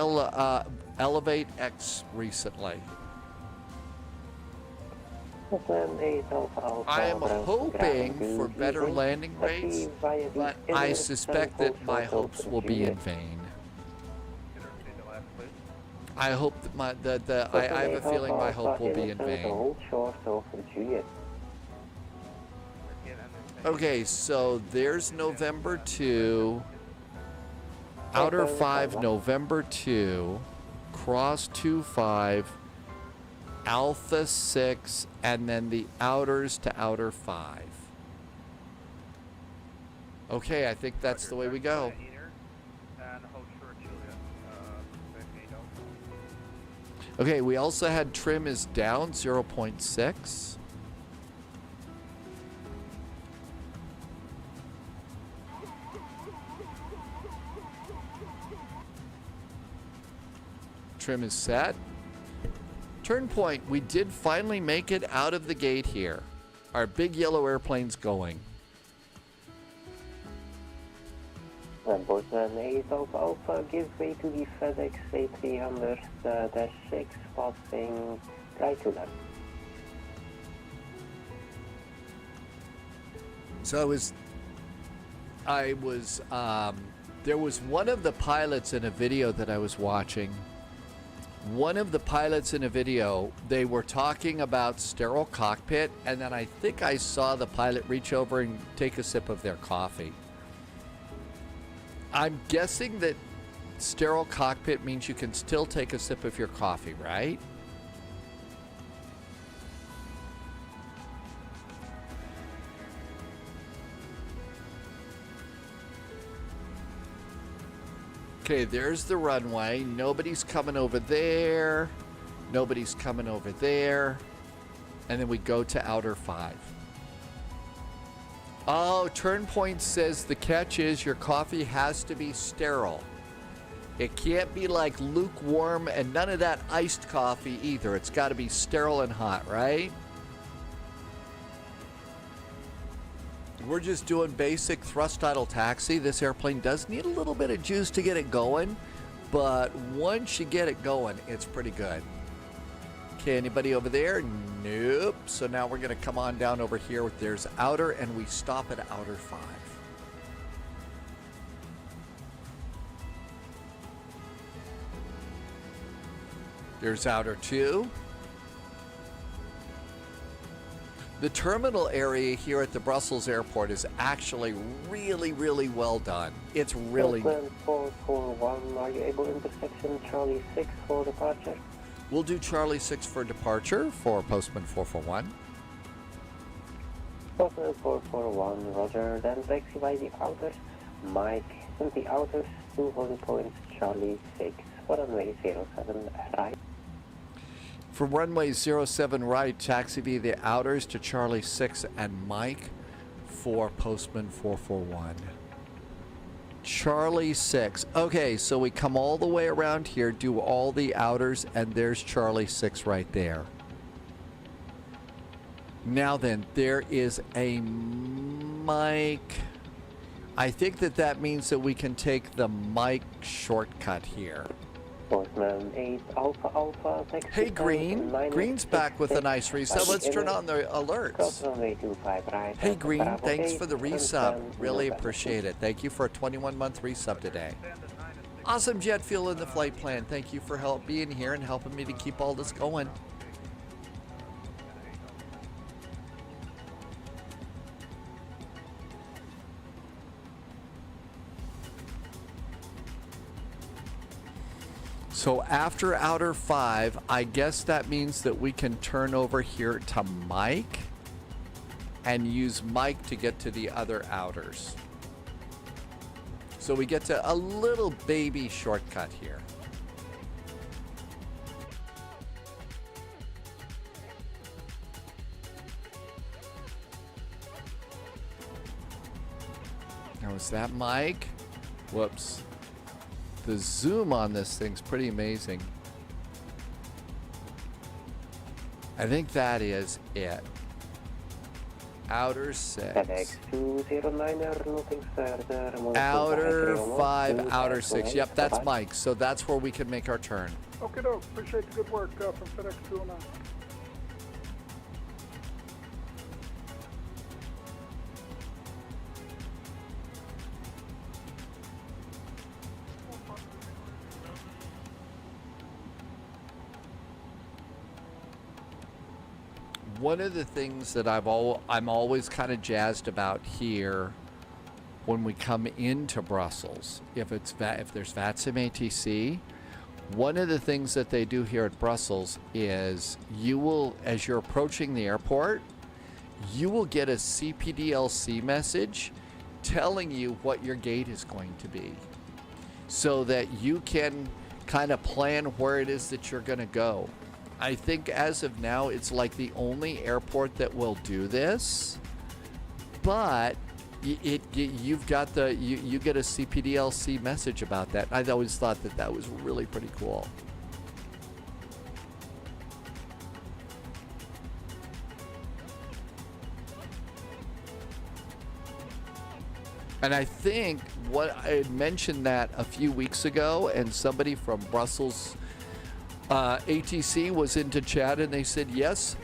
Elevate X recently. I am hoping for better landing rates, but I suspect that my hopes will be in vain. I hope that I have a feeling my hope will be in vain. Okay, so there's November 2, outer 5, November 2, cross 25, Alpha 6, and then the outers to outer 5. Okay, I think that's the way we go. Okay, we also had trim is down 0.6. Trim is set. Turn point, we did finally make it out of the gate here. Our big yellow airplane's going. And Postman 8 Alpha gives way to the FedEx A300-6 passing right to left. So there was one of the pilots in a video that I was watching. One of the pilots in a video, they were talking about sterile cockpit, and then I think I saw the pilot reach over and take a sip of their coffee. I'm guessing that sterile cockpit means you can still take a sip of your coffee, right? Okay, there's the runway. Nobody's coming over there. Nobody's coming over there. And then we go to outer 5. Oh, Turn Point says the catch is your coffee has to be sterile. It can't be like lukewarm and none of that iced coffee either. It's got to be sterile and hot, right? We're just doing basic thrust idle taxi. This airplane does need a little bit of juice to get it going, but once you get it going, it's pretty good. Okay, anybody over there? Nope. So now we're going to come on down over here. There's outer, and we stop at outer 5. There's outer 2. The terminal area here at the Brussels airport is actually really, really well done. It's really... Postman 441, are you able intersection Charlie 6 for departure? We'll do Charlie 6 for departure for Postman 441. Postman 441, roger, then taxi by the outer. Mike, in the outer, 2 holding points, Charlie 6, for runway 07, right. From runway 07 right, taxi via the outers to Charlie 6 and Mike for Postman 441. Charlie 6. Okay, so we come all the way around here, do all the outers, and there's Charlie 6 right there. Now then, there is a Mike. I think that means that we can take the Mike shortcut here. Postman 8 Alpha Alpha, taxi. Hey, Green. Green's back with a nice resub. Let's turn on the alerts. Runway 25 right. Hey, Green, thanks for the resub. Really appreciate it. Thank you for a 21-month resub today. Awesome jet fuel in the flight plan. Thank you for being here and helping me to keep all this going. So after outer 5, I guess that means that we can turn over here to Mike and use Mike to get to the other outers. So we get to a little baby shortcut here. Now is that Mike? Whoops. The zoom on this thing's pretty amazing. I think that is it. Outer 6. FedEx 209er, looking further. Outer 5, outer 6. Yep, that's Mike. So that's where we can make our turn. Okay, doke. Appreciate the good work from FedEx 209. One of the things that I'm always kind of jazzed about here when we come into Brussels, if there's VATSIM ATC, one of the things that they do here at Brussels is you will, as you're approaching the airport, you will get a CPDLC message telling you what your gate is going to be so that you can kind of plan where it is that you're going to go. I think as of now, it's like the only airport that will do this, but you get a CPDLC message about that. I always thought that was really pretty cool. And I think what I had mentioned that a few weeks ago, and somebody from Brussels ATC was into chat, and they said, yes,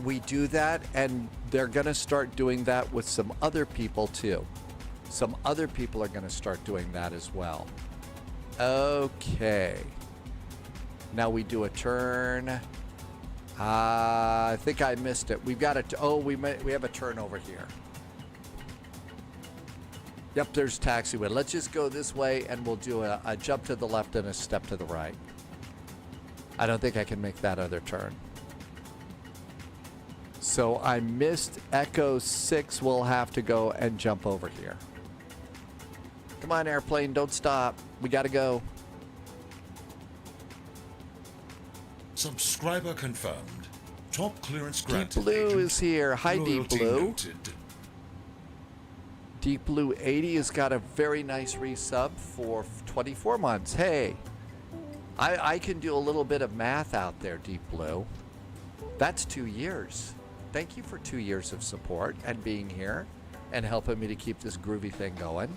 we do that, and they're going to start doing that with some other people too. Some other people are going to start doing that as well. Okay. Now we do a turn. I think I missed it. We've got a, we have a turn over here. Yep, there's taxiway. Let's just go this way, and we'll do a jump to the left and a step to the right. I don't think I can make that other turn. So I missed Echo 6. We'll have to go and jump over here. Come on, airplane, don't stop. We gotta go. Subscriber confirmed. Top clearance Deep granted. Blue agent. is here. Hi, Deep Loyalty Blue. noted. Deep Blue 80 has got a very nice resub for 24 months. Hey, I can do a little bit of math out there, Deep Blue. That's 2 years. Thank you for 2 years of support and being here and helping me to keep this groovy thing going.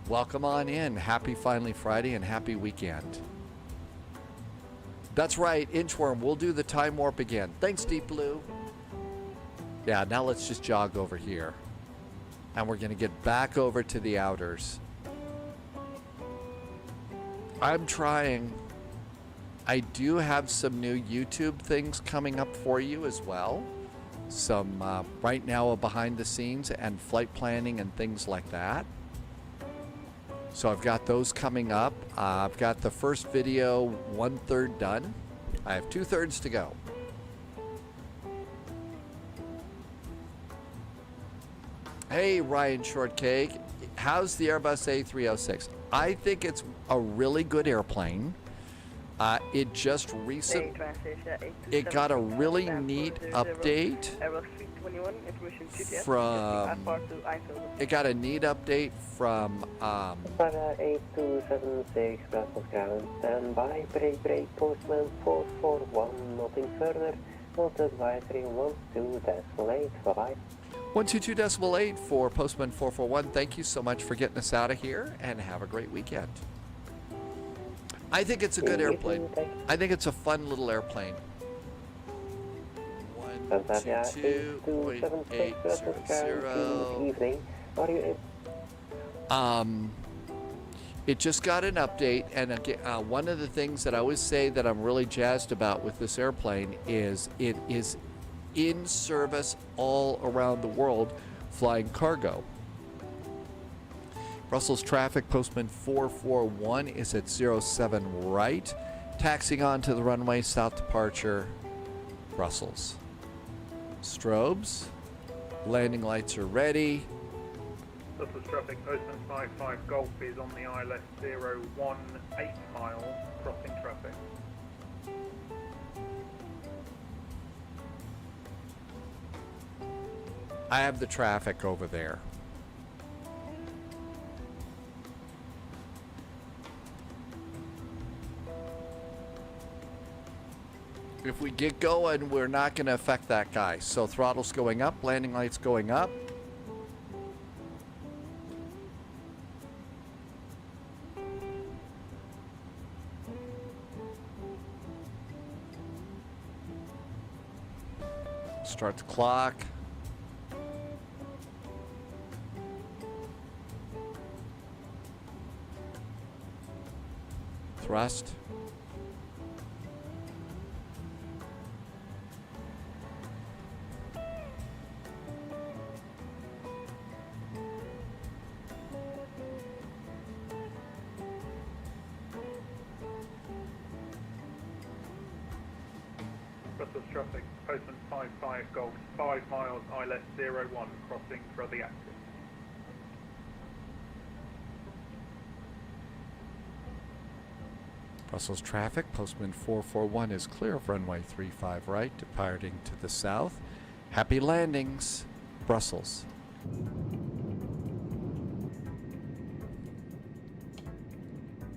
Welcome on in. Happy Finally Friday and happy weekend. That's right, Inchworm. We'll do the time warp again. Thanks, Deep Blue. Yeah, now let's just jog over here. And we're going to get back over to the outers. I'm trying. I do have some new YouTube things coming up for you as well. Some, right now, behind the scenes and flight planning and things like that. So I've got those coming up. I've got the first video 1/3 done. I have 2/3 to go. Hey, Ryan Shortcake. How's the Airbus A306? I think it's a really good airplane. It just it got a really neat update from, it got a neat update from, 8276, Brussels ground, standby, break, postman 441, nothing further, not advisory 12.8, bye-bye. 122.8 for Postman 441. Thank you so much for getting us out of here, and have a great weekend. I think it's a good airplane. I think it's a fun little airplane. 122.800. It just got an update, and again, one of the things that I always say that I'm really jazzed about with this airplane is it is in service all around the world, flying cargo. Brussels traffic, Postman 441 is at 07 right, taxiing on to the runway, south departure, Brussels. Strobes, landing lights are ready. Brussels traffic, Postman 55 Golf is on the ILS 018 miles, crossing traffic. I have the traffic over there. If we get going, we're not going to affect that guy. So throttle's going up, landing lights going up. Start the clock. Thrust. Brussels traffic, Postman 55 Golf, 5 miles, ILS 01, crossing for the axis. Brussels traffic, Postman 441 is clear of runway 35 right, departing to the south. Happy landings, Brussels.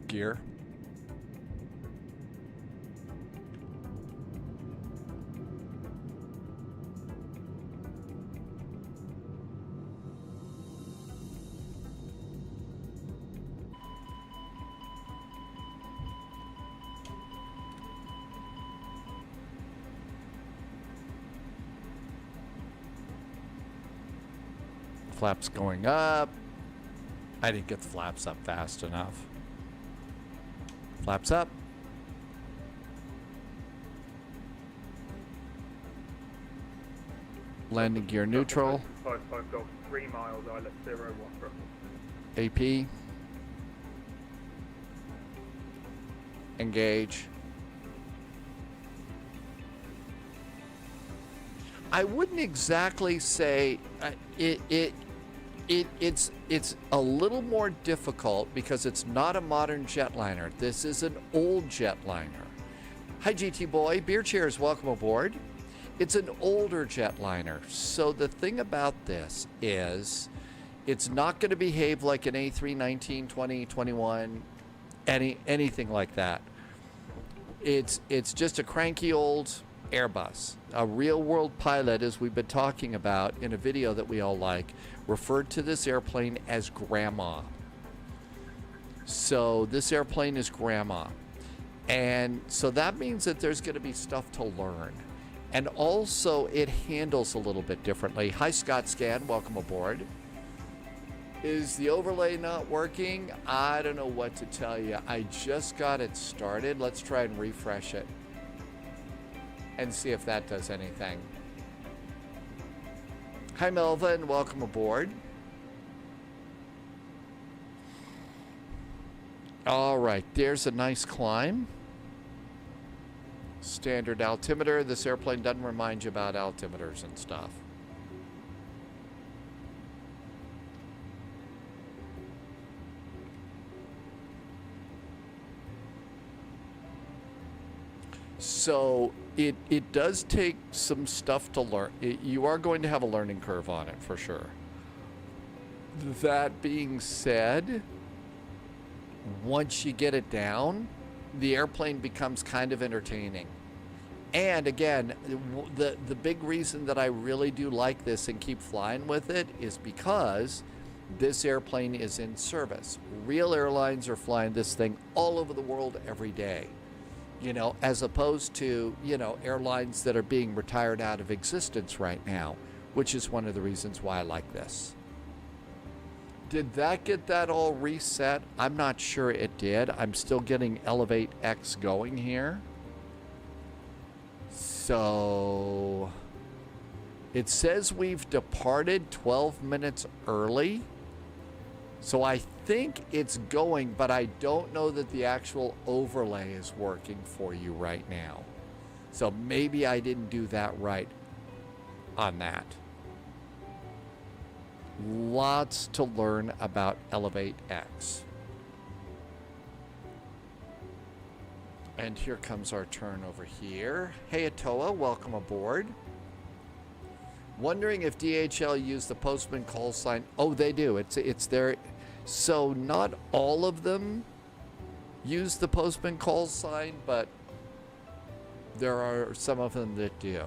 Gear. Flaps going up. I didn't get the flaps up fast enough. Flaps up. Landing gear neutral. 55 Golf, 3 miles, islet 01 roughly. AP. Engage. I wouldn't exactly say it's a little more difficult because it's not a modern jetliner. This is an old jetliner. Hi GT Boy, Beer Cheers, welcome aboard. It's an older jetliner. So the thing about this is it's not going to behave like an A3 19, 20, 21, anything like that. It's just a cranky old Airbus. A real-world pilot, as we've been talking about in a video that we all like, referred to this airplane as Grandma. So this airplane is Grandma. And so that means that there's going to be stuff to learn. And also it handles a little bit differently. Hi Scott Scan, welcome aboard. Is the overlay not working? I don't know what to tell you. I just got it started. Let's try and refresh it and see if that does anything. Hi Melvin, welcome aboard. All right, there's a nice climb. Standard altimeter. This airplane doesn't remind you about altimeters and stuff. So it does take some stuff to learn. You are going to have a learning curve on it for sure. That being said, once you get it down, the airplane becomes kind of entertaining. And again, the big reason that I really do like this and keep flying with it is because this airplane is in service. Real airlines are flying this thing all over the world every day. You know, as opposed to, you know, airlines that are being retired out of existence right now, which is one of the reasons why I like this. Did that get that all reset? I'm not sure it did. I'm still getting Elevate X going here. So it says we've departed 12 minutes early. So I think it's going, but I don't know that the actual overlay is working for you right now. So maybe I didn't do that right on that. Lots to learn about Elevate X. And here comes our turn over here. Hey Atoa, welcome aboard. Wondering if DHL used the postman call sign. Oh, they do. It's there. So not all of them use the postman call sign, but there are some of them that do.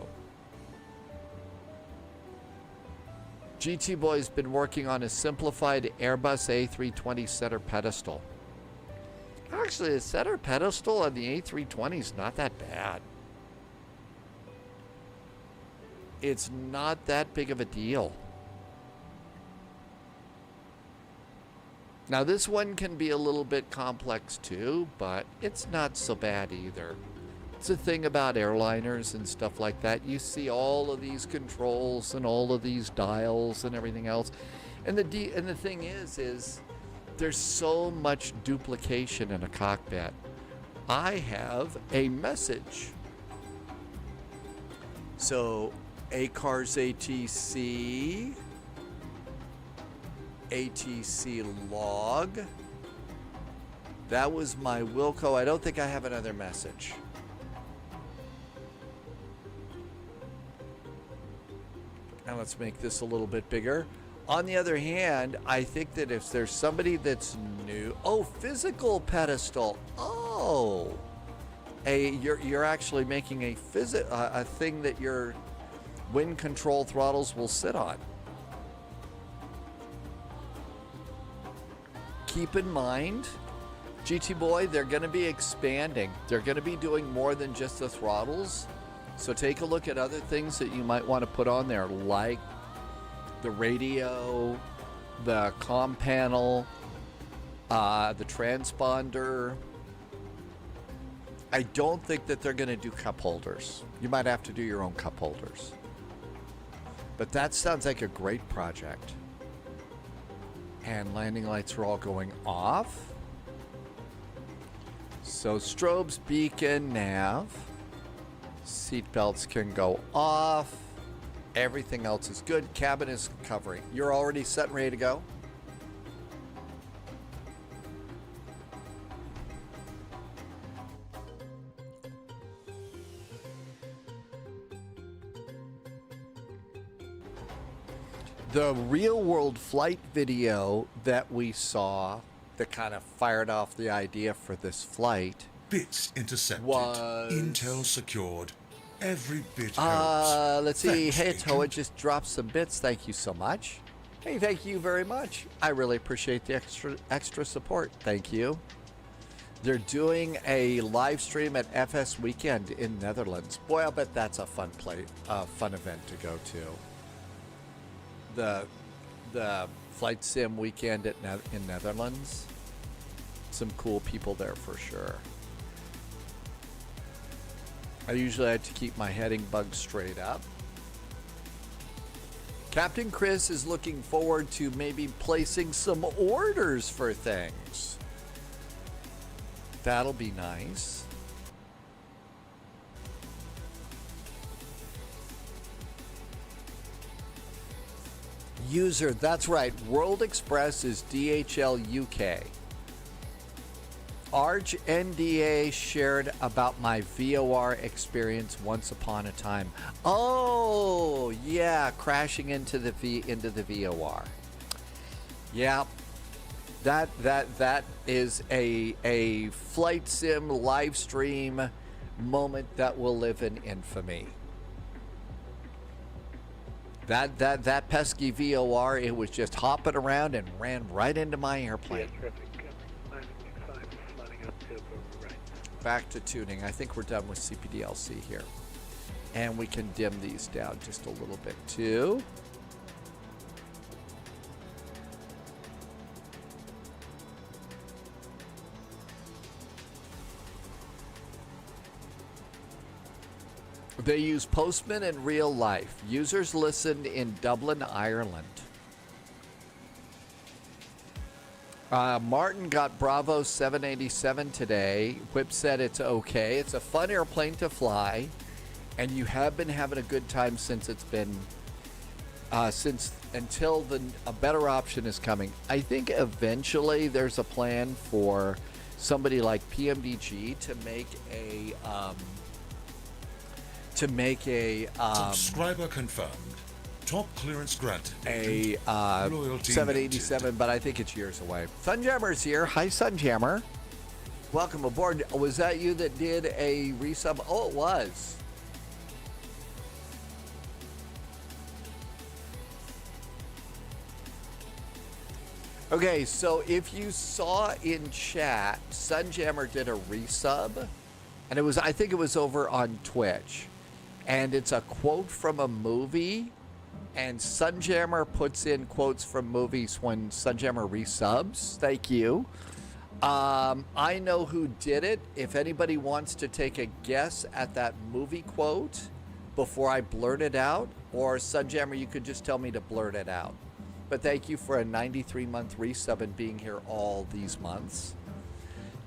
GT Boy's been working on a simplified Airbus A320 center pedestal. Actually, the center pedestal on the A320 is not that bad. It's not that big of a deal. Now this one can be a little bit complex too, but it's not so bad either. It's a thing about airliners and stuff like that. You see all of these controls and all of these dials and everything else. And the thing is there's so much duplication in a cockpit. I have a message. So ACARS ATC log. That was my Wilco. I don't think I have another message. And let's make this a little bit bigger. On the other hand, I think that if there's somebody that's new, oh, physical pedestal. Oh, you're actually making a thing that your wind control throttles will sit on. Keep in mind, GT Boy, they're going to be expanding. They're going to be doing more than just the throttles. So take a look at other things that you might want to put on there, like the radio, the comm panel, the transponder. I don't think that they're going to do cup holders. You might have to do your own cup holders. But that sounds like a great project. And landing lights are all going off. So strobes, beacon, nav. Seatbelts can go off. Everything else is good. Cabin is covering. You're already set and ready to go? The real world flight video that we saw that kind of fired off the idea for this flight Bits intercepted. was... Intel secured. Every bit helps. Let's see. Thanks, Hey, Agent. Toa just dropped some bits. Thank you so much. Hey, thank you very much. I really appreciate the extra support. Thank you. They're doing a live stream at FS Weekend in Netherlands. Boy, I'll bet that's a fun event to go to. The flight sim weekend in Netherlands. Some cool people there for sure. I usually like to keep my heading bug straight up. Captain Chris is looking forward to maybe placing some orders for things. That'll be nice. User, that's right. World Express is DHL UK. Arj NDA shared about my VOR experience once upon a time. Oh, yeah, crashing into the VOR. Yeah, that is a flight sim live stream moment that will live in infamy. That pesky VOR, it was just hopping around and ran right into my airplane. Back to tuning. I think we're done with CPDLC here. And we can dim these down just a little bit too. They use Postman in real life. Users listened in Dublin, Ireland. Martin got Bravo 787 today. Whip said it's okay. It's a fun airplane to fly, and you have been having a good time since it's been until a better option is coming. I think eventually there's a plan for somebody like PMDG to make a Subscriber confirmed. Top clearance granted. A Loyalty 787, noted. but I think it's years away. Sunjammer's here. Hi, Sunjammer. Welcome aboard. Was that you that did a resub? Oh, it was. Okay, so if you saw in chat, Sunjammer did a resub, and I think it was over on Twitch, and it's a quote from a movie. And Sunjammer puts in quotes from movies when Sunjammer resubs. Thank you. I know who did it. If anybody wants to take a guess at that movie quote before I blurt it out, or Sunjammer, you could just tell me to blurt it out. But thank you for a 93-month resub and being here all these months.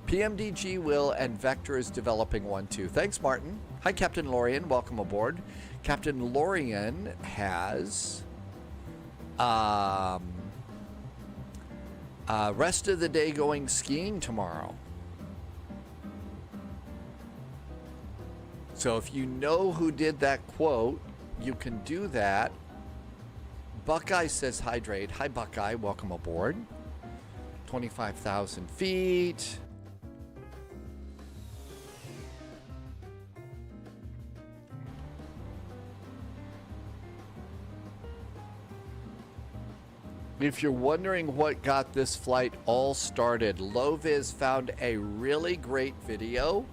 PMDG will, and Vector is developing one too. Thanks, Martin. Hi, Captain Lorian. Welcome aboard. Captain Lorian has rest of the day going skiing tomorrow. So if you know who did that quote, you can do that. Buckeye says hydrate. Hi, Buckeye. Welcome aboard. 25,000 feet. If you're wondering what got this flight all started, Loviz found a really great video.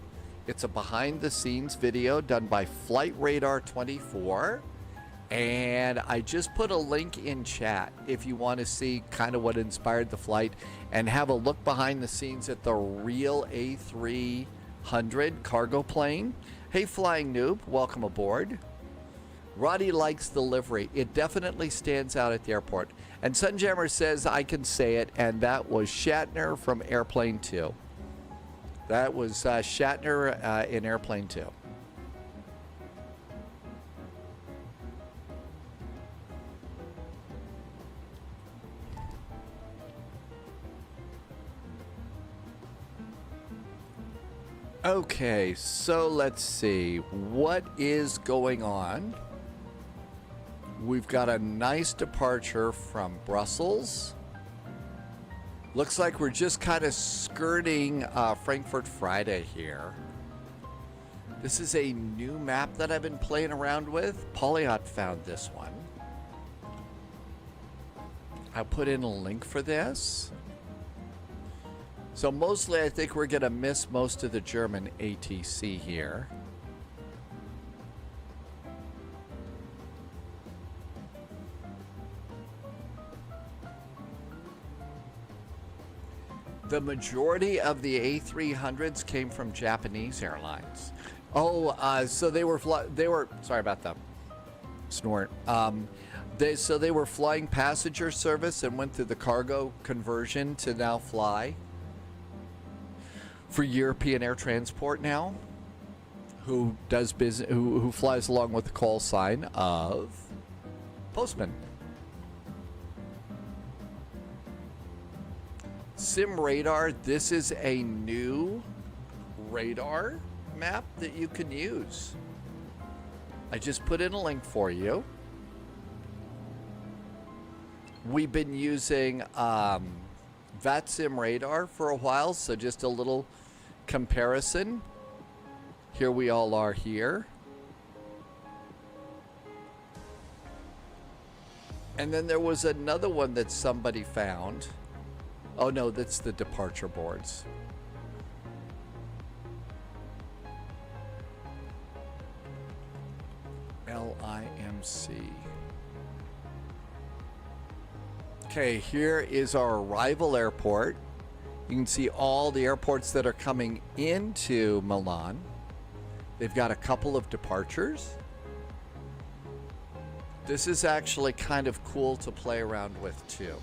It's a behind the scenes video done by Flight Radar 24. And I just put a link in chat if you want to see kind of what inspired the flight and have a look behind the scenes at the real A300 cargo plane. Hey, Flying Noob, welcome aboard. Roddy likes the livery. It definitely stands out at the airport. And Sunjammer says I can say it, and that was Shatner from Airplane 2. That was Shatner in Airplane 2. Okay, so let's see. What is going on? We've got a nice departure from Brussels. Looks like we're just kind of skirting Frankfurt Friday here. This is a new map that I've been playing around with. Polyot found this one. I'll put in a link for this. So mostly I think we're going to miss most of the German ATC here. The majority of the A300s came from Japanese airlines. Oh, so they were sorry about that snort. They were flying passenger service and went through the cargo conversion to now fly for European Air Transport now, who does business, who flies along with the call sign of Postman. Sim Radar, this is a new radar map that you can use. I just put in a link for you. We've been using VATSIM Radar for a while, so just a little comparison. Here we all are here. And then there was another one that somebody found. Oh no, that's the departure boards. LIMC. Okay, here is our arrival airport. You can see all the airports that are coming into Milan. They've got a couple of departures. This is actually kind of cool to play around with too.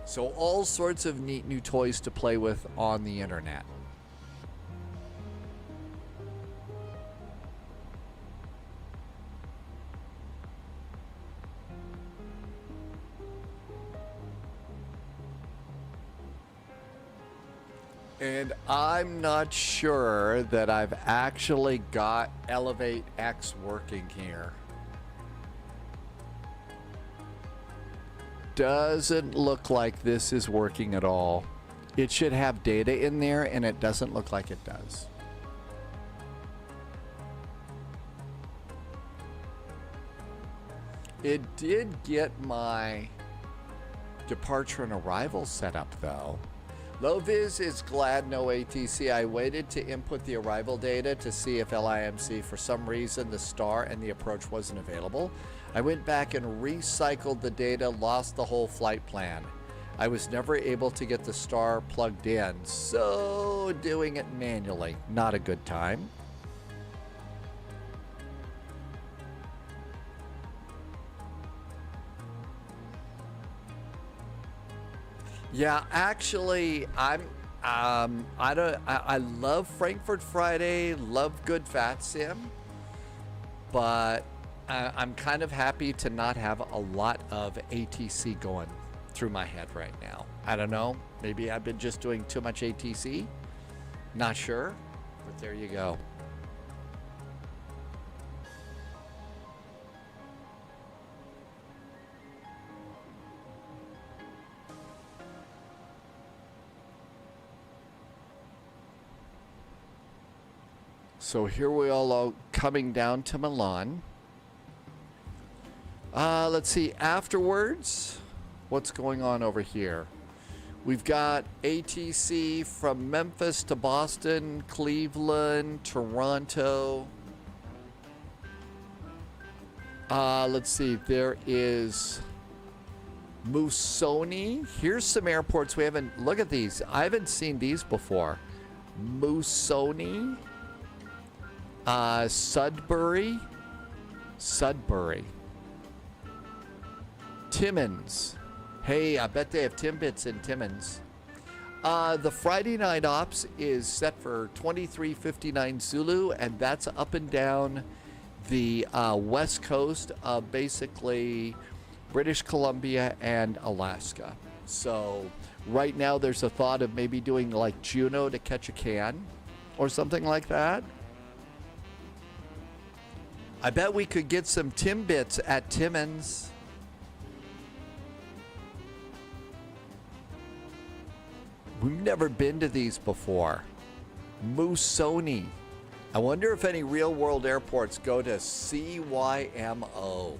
So all sorts of neat new toys to play with on the internet. And I'm not sure that I've actually got Elevate X working here. Doesn't look like this is working at all. It should have data in there, and it doesn't look like it does. It did get my departure and arrival set up, though. Loviz is glad no ATC. I waited to input the arrival data to see if LIMC, for some reason, the star and the approach wasn't available. I went back and recycled the data, lost the whole flight plan. I was never able to get the star plugged in, so doing it manually, not a good time. Yeah, actually, I love Frankfurt Friday, love good VATSIM, but I'm kind of happy to not have a lot of ATC going through my head right now. I don't know, maybe I've been just doing too much ATC, not sure, but there you go. So here we all are coming down to Milan. Let's see, afterwards, what's going on over here? We've got ATC from Memphis to Boston, Cleveland, Toronto. Let's see. There is Musoni. Here's some airports we haven't. Look at these. I haven't seen these before. Musoni. Sudbury. Timmins. Hey, I bet they have Timbits in Timmins. The Friday night ops is set for 23:59 Zulu, and that's up and down the west coast of basically British Columbia and Alaska. So right now there's a thought of maybe doing like Juneau to catch a can or something like that. I bet we could get some Timbits at Timmins. We've never been to these before. Musoni. I wonder if any real world airports go to CYMO.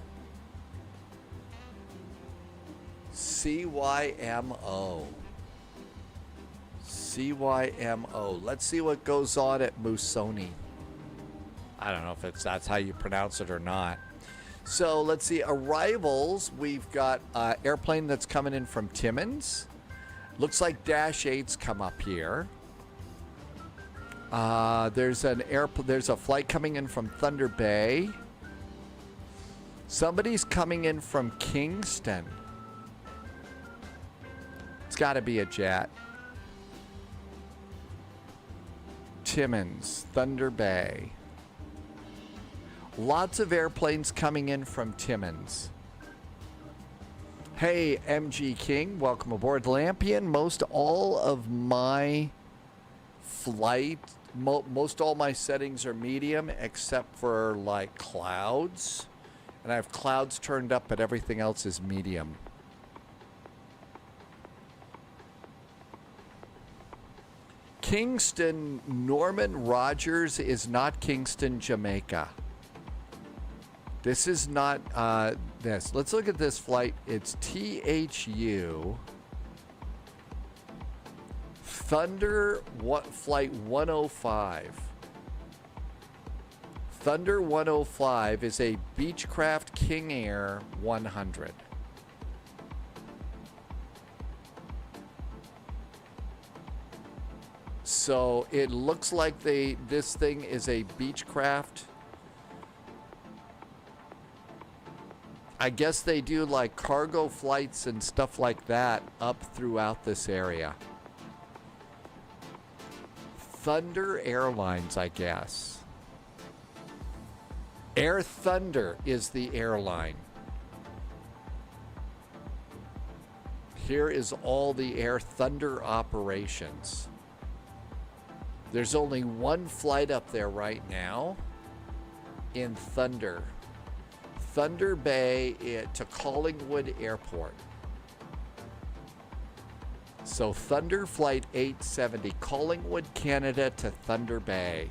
CYMO. CYMO. Let's see what goes on at Musoni. I don't know if that's how you pronounce it or not. So let's see. Arrivals. We've got an airplane that's coming in from Timmins. Looks like Dash 8s come up here. There's a flight coming in from Thunder Bay. Somebody's coming in from Kingston. It's got to be a jet. Timmins, Thunder Bay. Lots of airplanes coming in from Timmins. Hey, MG King, welcome aboard. Lampion, most all of my settings are medium except for like clouds. And I have clouds turned up, but everything else is medium. Kingston, Norman Rogers is not Kingston, Jamaica. This is not this. Let's look at this flight. It's THU Thunder Flight 105. Thunder 105 is a Beechcraft King Air 100. So it looks like this thing is a Beechcraft. I guess they do like cargo flights and stuff like that up throughout this area. Thunder Airlines, I guess. Air Thunder is the airline. Here is all the Air Thunder operations. There's only one flight up there right now in Thunder. Thunder Bay to Collingwood Airport. So Thunder Flight 870, Collingwood, Canada to Thunder Bay.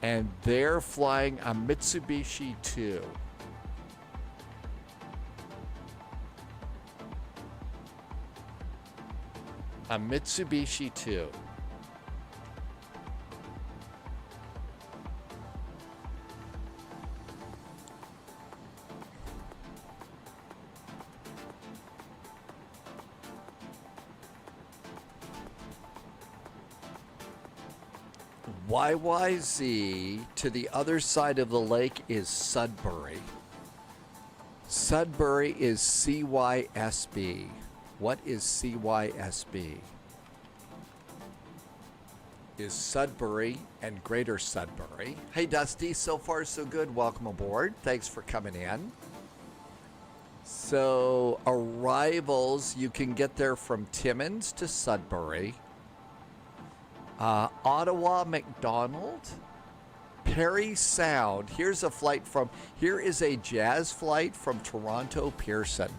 And they're flying a Mitsubishi 2. A Mitsubishi 2. YYZ to the other side of the lake is Sudbury. Sudbury is CYSB. What is CYSB? Is Sudbury and Greater Sudbury. Hey Dusty, so far so good. Welcome aboard. Thanks for coming in. So arrivals, you can get there from Timmins to Sudbury. Ottawa McDonald, Perry Sound. Here is a Jazz flight from Toronto Pearson.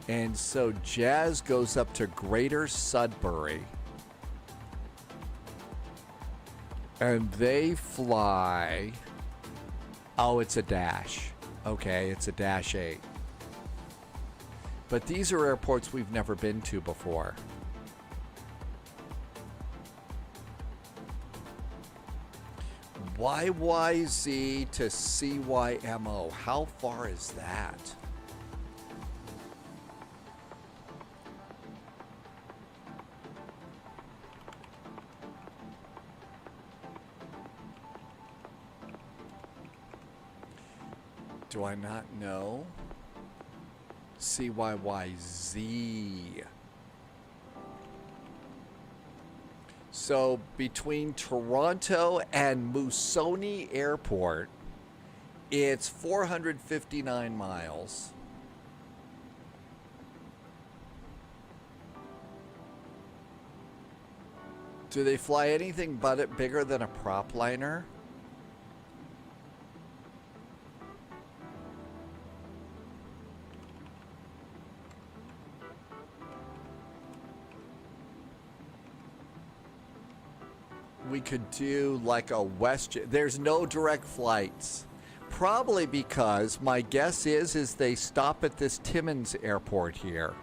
And so Jazz goes up to Greater Sudbury. And they fly, it's a Dash. Okay, it's a Dash 8. But these are airports we've never been to before. YYZ to CYMO. How far is that? Do I not know? CYYZ. So between Toronto and Musoni Airport, it's 459 miles. Do they fly anything but it bigger than a prop liner? We could do like a West. There's no direct flights. Probably because my guess is they stop at this Timmins airport here.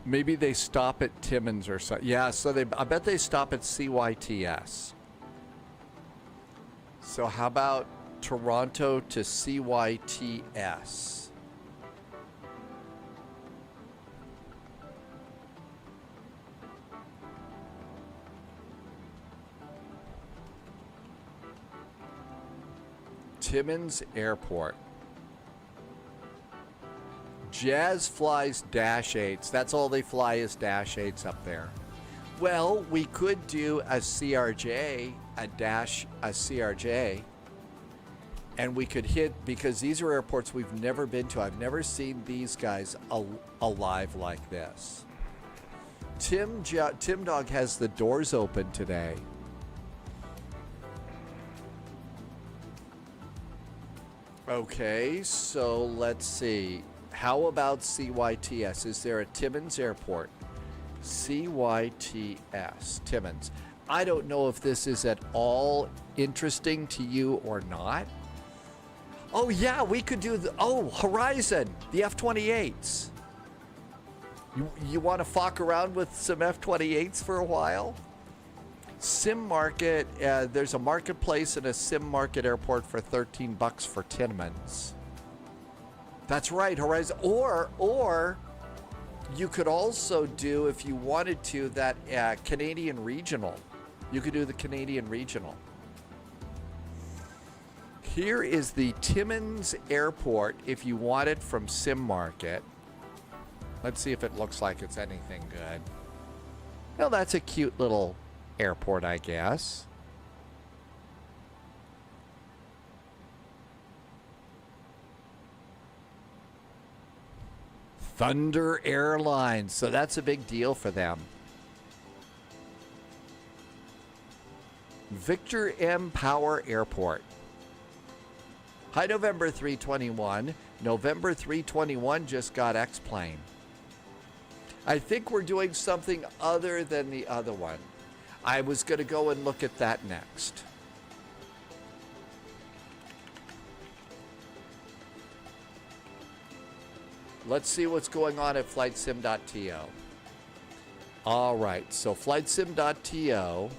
Maybe they stop at Timmins or something. Yeah, so I bet they stop at CYTS. So how about Toronto to CYTS? Timmins Airport. Jazz flies Dash 8s. That's all they fly is Dash 8s up there. Well, we could do a CRJ, a CRJ, and we could hit, because these are airports we've never been to. I've never seen these guys alive like this. Tim Dog has the doors open today. Okay, so let's see. How about CYTS? Is there a Timmins Airport? CYTS, Timmins. I don't know if this is at all interesting to you or not. Oh yeah, we could do Horizon, the F-28s. You want to fuck around with some F-28s for a while? Sim Market, there's a marketplace and a Sim Market airport for $13 for Timmins. That's right, Horizon. Or you could also do, if you wanted to, that Canadian Regional. You could do the Canadian Regional. Here is the Timmins Airport if you want it from Sim Market. Let's see if it looks like it's anything good. Well, that's a cute little airport, I guess. Thunder Airlines. So that's a big deal for them. Victor M. Power Airport. Hi, November 321. November 321 just got X-Plane. I think we're doing something other than the other one. I was going to go and look at that next. Let's see what's going on at flightsim.to. All right, so flightsim.to.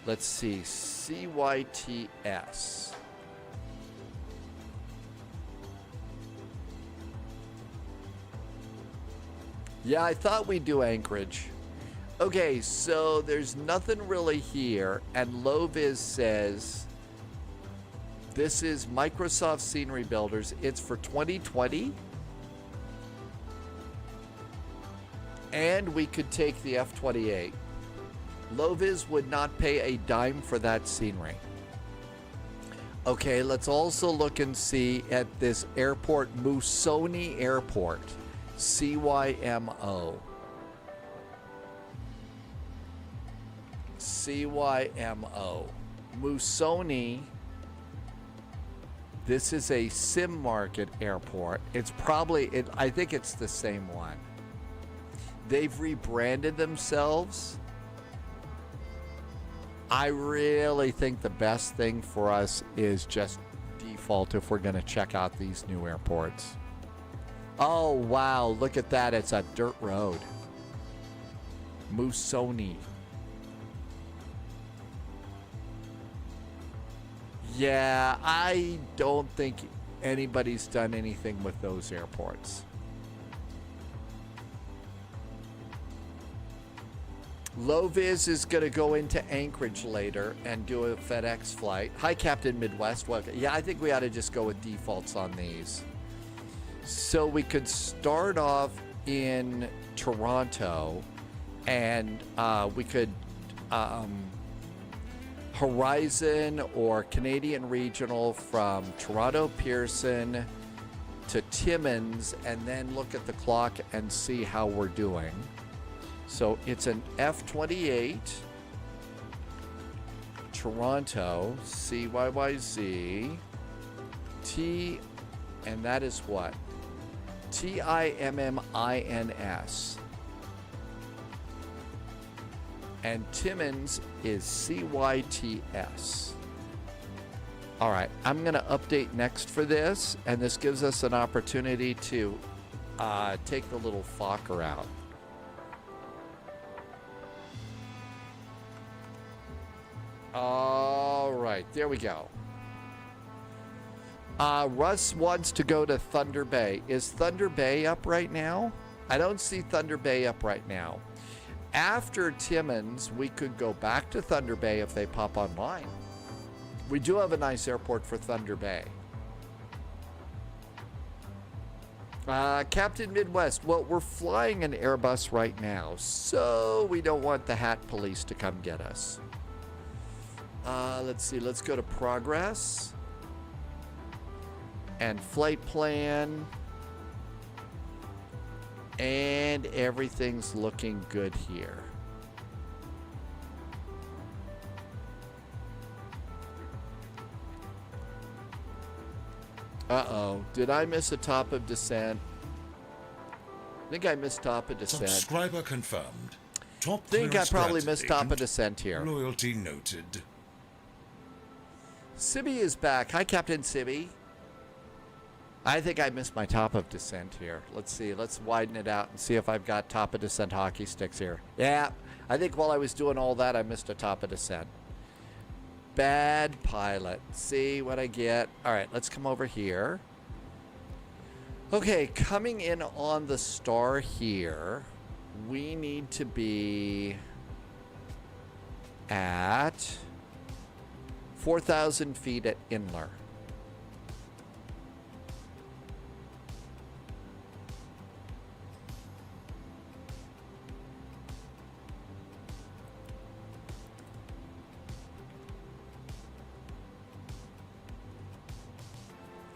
Let's see, CYTS. Yeah, I thought we'd do Anchorage. Okay, so there's nothing really here, and Loviz says this is Microsoft Scenery Builders. It's for 2020, and we could take the F-28. Loviz would not pay a dime for that scenery. Okay, let's also look and see at this airport, Musoni Airport, CYMO. CYMO. Musoni. This is a Sim Market airport. It's probably, I think it's the same one. They've rebranded themselves. I really think the best thing for us is just default if we're going to check out these new airports. Oh, wow. Look at that. It's a dirt road. Musoni. Yeah, I don't think anybody's done anything with those airports. Loviz is going to go into Anchorage later and do a FedEx flight. Hi, Captain Midwest. Welcome. Yeah, I think we ought to just go with defaults on these. So we could start off in Toronto, and we could Horizon or Canadian Regional from Toronto Pearson to Timmins, and then look at the clock and see how we're doing. So it's an F-28, Toronto, CYYZ, T, and that is what? TIMMINS. And Timmins is CYTS. All right, I'm going to update next for this, and this gives us an opportunity to take the little Fokker out. All right, there we go. Russ wants to go to Thunder Bay. Is Thunder Bay up right now? I don't see Thunder Bay up right now. After Timmins, we could go back to Thunder Bay if they pop online. We do have a nice airport for Thunder Bay. Captain Midwest, well, we're flying an Airbus right now, so we don't want the hat police to come get us. Let's see, let's go to progress and flight plan, and everything's looking good here. Uh-oh, did I miss a top of descent? I think I missed top of descent. Subscriber confirmed. Top I think I probably missed top of descent here. Loyalty noted. Sibby is back. Hi, Captain Sibby. I think I missed my top of descent here. Let's see. Let's widen it out and see if I've got top of descent hockey sticks here. Yeah, I think while I was doing all that, I missed a top of descent. Bad pilot. See what I get. All right, let's come over here. Okay, coming in on the star here, we need to be at 4,000 feet at Inler.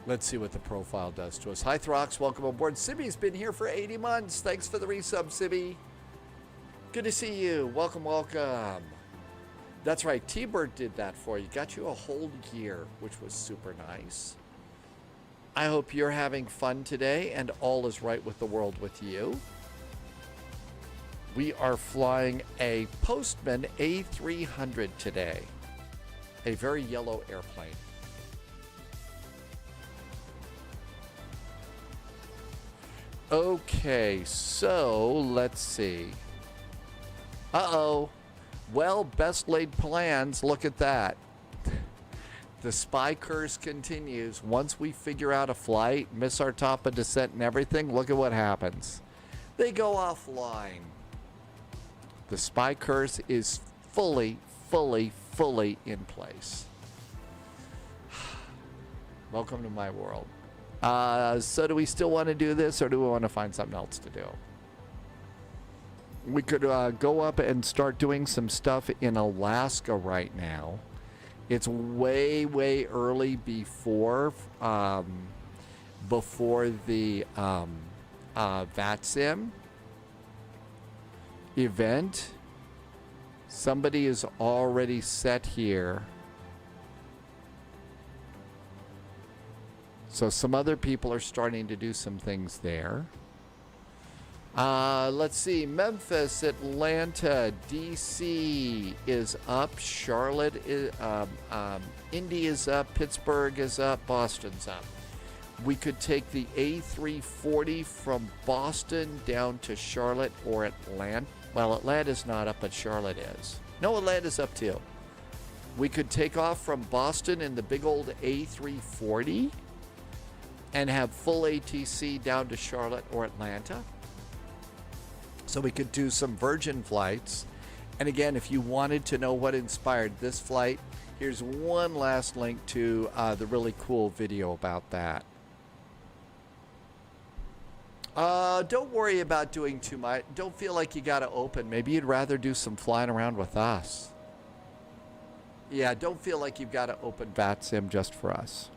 Let's see what the profile does to us. Hi, Throx. Welcome aboard. Sibby's been here for 80 months. Thanks for the resub, Sibby. Good to see you. Welcome, welcome. That's right. T-Bird did that for you. Got you a whole year, which was super nice. I hope you're having fun today and all is right with the world with you. We are flying a Postman A300 today. A very yellow airplane. Okay, so let's see. Uh-oh. Well, best laid plans. Look at that. The spy curse continues. Once we figure out a flight, miss our top of descent and everything, look at what happens. They go offline. The spy curse is fully in place. Welcome to my world. So do we still want to do this, or do we want to find something else to do? We could go up and start doing some stuff in Alaska right now. It's way early before the VATSIM event. Somebody is already set here. So some other people are starting to do some things there. Let's see. Memphis, Atlanta, DC is up. Charlotte is Indy is up. Pittsburgh is up. Boston's up. We could take the A340 from Boston down to Charlotte or Atlanta. Well, Atlanta's not up, but Charlotte is. No, Atlanta's up too. We could take off from Boston in the big old A340 and have full ATC down to Charlotte or Atlanta. So we could do some Virgin flights. And again, if you wanted to know what inspired this flight, here's one last link to the really cool video about that. Don't worry about doing too much. Don't feel like you got to open. Maybe you'd rather do some flying around with us. Yeah, don't feel like you've got to open VATSIM just for us.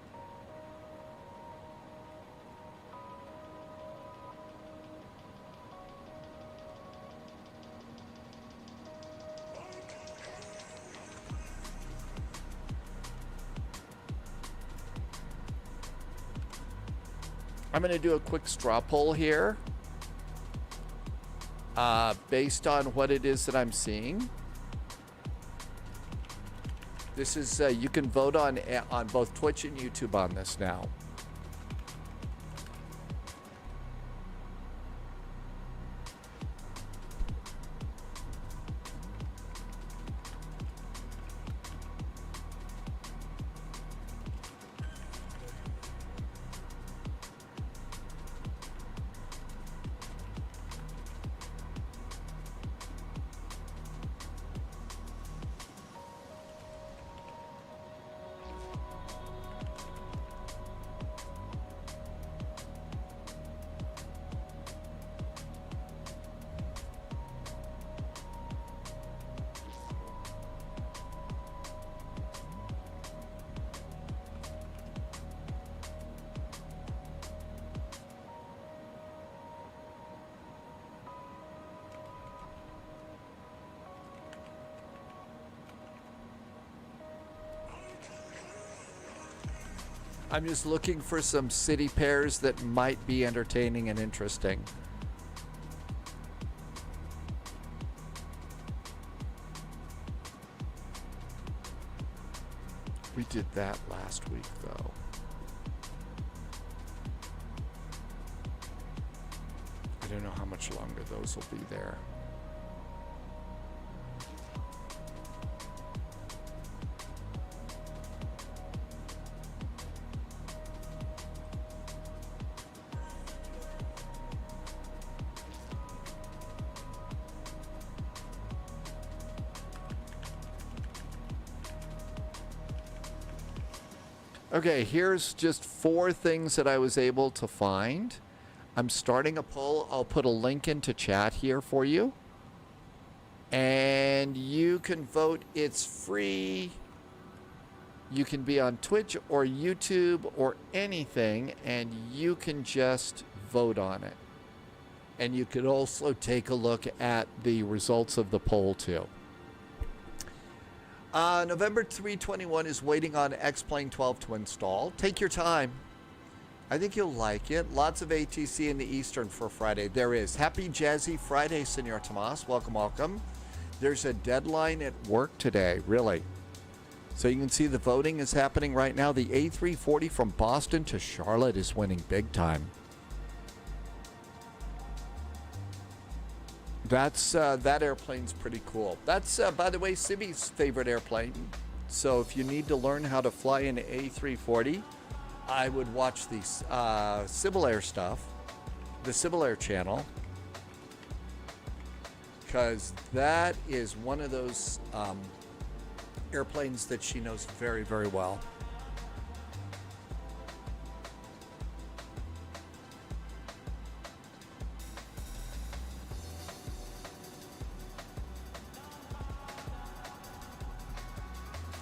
I'm going to do a quick straw poll here based on what it is that I'm seeing. This is, you can vote on both Twitch and YouTube on this now. I'm just looking for some city pairs that might be entertaining and interesting. We did that last week, though. I don't know how much longer those will be there. Okay, here's just 4 things that I was able to find. I'm starting a poll. I'll put a link into chat here for you. And you can vote. It's free. You can be on Twitch or YouTube or anything, and you can just vote on it. And you could also take a look at the results of the poll too. November 321 is waiting on X-Plane 12 to install. Take your time. I think you'll like it. Lots of ATC in the Eastern for Friday. There is. Happy Jazzy Friday, Senor Tomas. Welcome, welcome. There's a deadline at work today, really. So you can see the voting is happening right now. The A340 from Boston to Charlotte is winning big time. That's that airplane's pretty cool. That's, by the way, Sibby's favorite airplane. So if you need to learn how to fly an A340, I would watch the Civil Air stuff, the Civil Air channel, because that is one of those airplanes that she knows very, very well.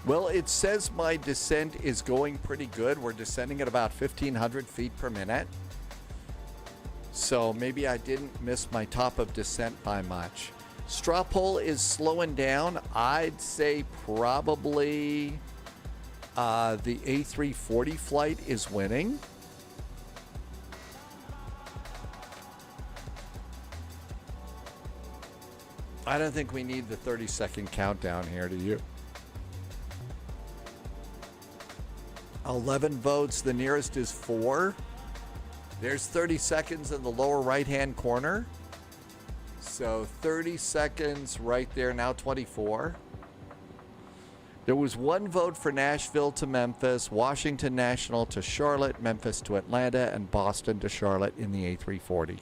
Well, it says my descent is going pretty good. We're descending at about 1,500 feet per minute. So maybe I didn't miss my top of descent by much. Straw poll is slowing down. I'd say probably the A340 flight is winning. I don't think we need the 30-second countdown here, do you? 11 votes. The nearest is 4. There's 30 seconds in the lower right-hand corner. So 30 seconds right there, now 24. There was one vote for Nashville to Memphis, Washington National to Charlotte, Memphis to Atlanta, and Boston to Charlotte in the A340.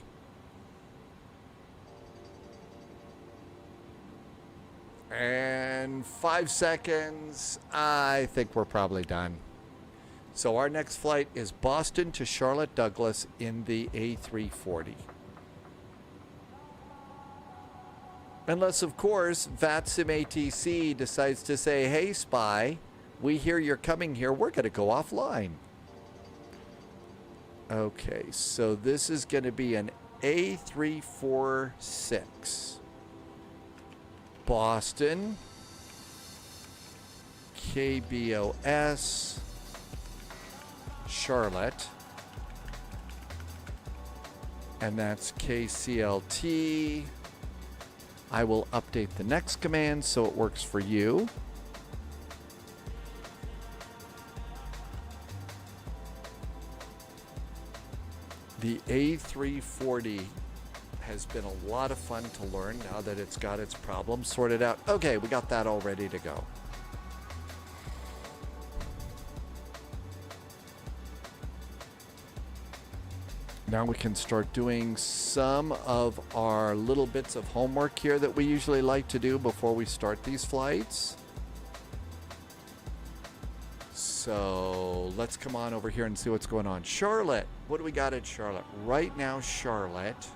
And 5 seconds, I think we're probably done. So our next flight is Boston to Charlotte Douglas in the A340. Unless, of course, VATSIM ATC decides to say, hey, spy, we hear you're coming here. We're going to go offline. Okay, so this is going to be an A346. Boston. KBOS. Charlotte. And that's KCLT. I will update the next command so it works for you. The A340 has been a lot of fun to learn now that it's got its problems sorted out. Okay, we got that all ready to go. Now we can start doing some of our little bits of homework here that we usually like to do before we start these flights. So let's come on over here and see what's going on. Charlotte, what do we got at Charlotte? Right now, Charlotte.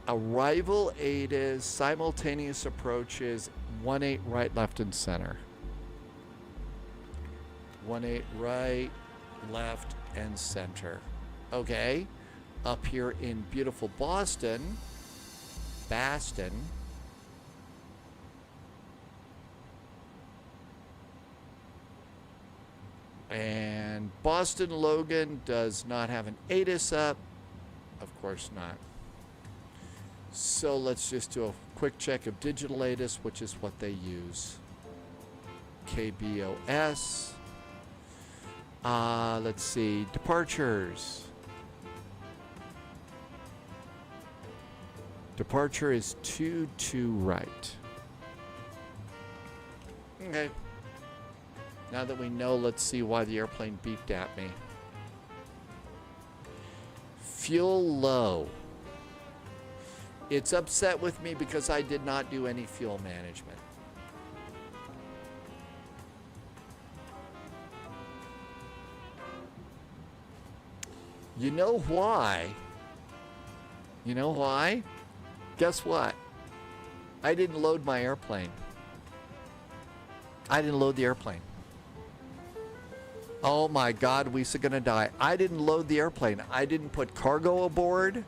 Arrival ADAs, simultaneous approaches, 18 right, left, and center. 18 right, left, and center. Okay, up here in beautiful Boston, and Boston Logan does not have an ATIS up, of course not. So let's just do a quick check of digital ATIS, which is what they use. KBOS. Let's see, departures. Departure is 22 right. Okay. Now that we know, let's see why the airplane beeped at me. Fuel low. It's upset with me because I did not do any fuel management. You know why? You know why? Guess what? I didn't load my airplane. I didn't load the airplane. Oh my God, we're gonna die. I didn't load the airplane. I didn't put cargo aboard.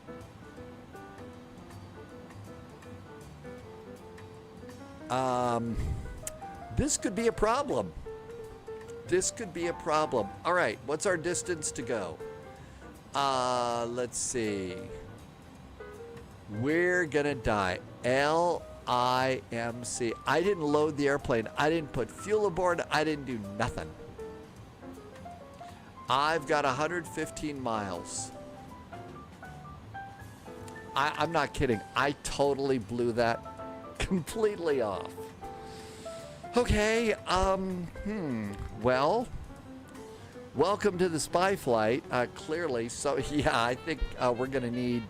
This could be a problem. This could be a problem. All right, what's our distance to go? Let's see. We're gonna die. LIMC. I didn't load the airplane. I didn't put fuel aboard. I didn't do nothing. I've got 115 miles. I'm not kidding. I totally blew that completely off. Okay, well, welcome to the spy flight, clearly. So, yeah, I think we're going to need,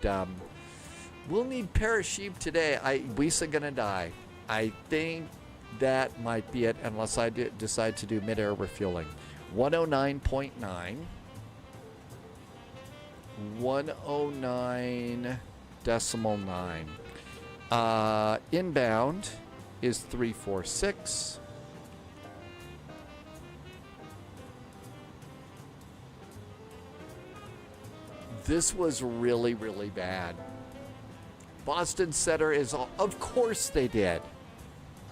we'll need parachute today. We're going to die. I think that might be it, unless I decide to do mid-air refueling. 109.9. 109.9. Inbound is 346. This was really, really bad. Boston Center is all, of course they did.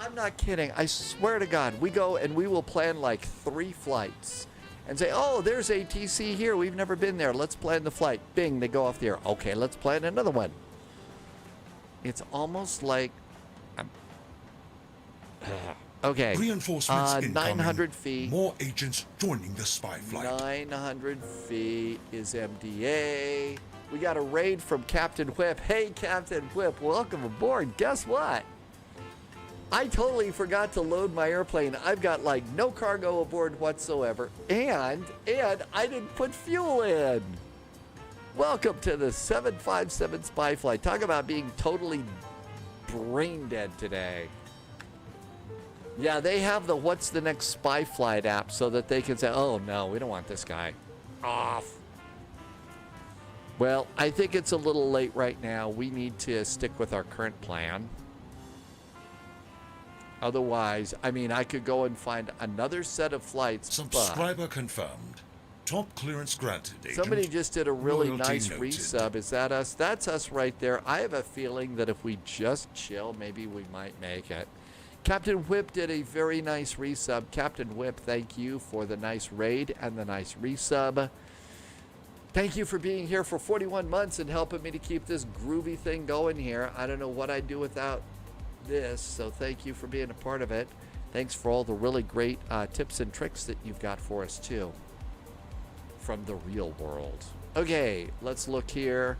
I'm not kidding. I swear to God, we go and we will plan like 3 flights and say, oh, there's ATC here. We've never been there. Let's plan the flight. Bing, they go off the air. Okay, let's plan another one. It's almost like Okay. Reinforcements incoming. 900 feet. More agents joining the spy flight. 900 feet is MDA. We got a raid from Captain Whip. Hey, Captain Whip, welcome aboard. Guess what? I totally forgot to load my airplane. I've got like no cargo aboard whatsoever. And I didn't put fuel in. Welcome to the 757 Spy Flight. Talk about being totally brain dead today. Yeah, they have the What's the Next Spy Flight app so that they can say, oh no, we don't want this guy. Off. Well, I think it's a little late right now. We need to stick with our current plan. Otherwise, I mean, I could go and find another set of flights. Subscriber confirmed. Top clearance granted. Agent. Somebody just did a really Loyalty nice noted. resub. Is that us? That's us right there. I have a feeling that if we just chill, maybe we might make it. Captain Whip did a very nice resub. Captain Whip, thank you for the nice raid and the nice resub. Thank you for being here for 41 months and helping me to keep this groovy thing going here. I don't know what I'd do without this, so thank you for being a part of it. Thanks for all the really great tips and tricks that you've got for us, too, from the real world. Okay, let's look here.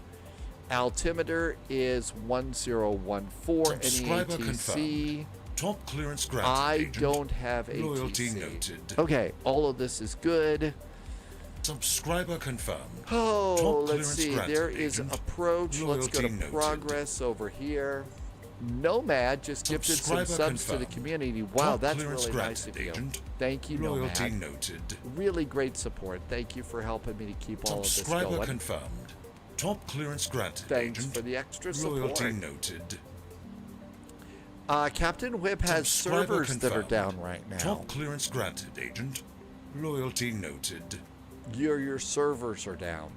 Altimeter is 1014 Subscriber NEATC. confirmed. Top clearance granted. I agent. don't have Loyalty ATC. noted. Okay, all of this is good. Subscriber confirmed. Oh, Top let's clearance see. granted, There is agent. approach. Let's go to Loyalty noted. progress over here. Nomad just gifted some Subscriber subs to the confirmed. community. Wow, Top that's clearance really nice of granted, you. agent. Thank you, Loyalty Nomad. noted. Really great support. Thank you for helping me to keep all of this Subscriber going. confirmed. Top clearance granted. Thanks agent. for the extra support. Loyalty noted. Captain Whip has Subscriber servers that are confirmed. down right now. Top clearance granted, agent. Loyalty noted. Your servers are down.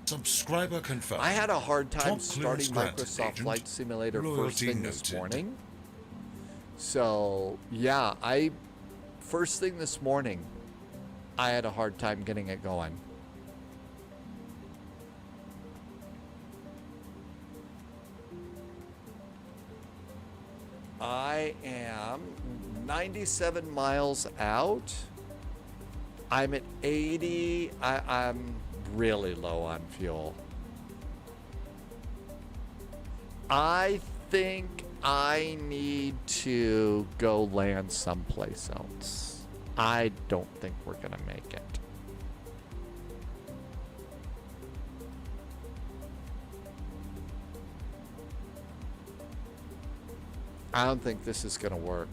Subscriber confirmed. I had a hard time Top clearance starting granted, Microsoft agent. Flight Simulator first Loyalty thing this noted. morning. So, yeah, first thing this morning, I had a hard time getting it going. I am 97 miles out. I'm at 80. I'm really low on fuel. I think I need to go land someplace else. I don't think we're going to make it. I don't think this is going to work.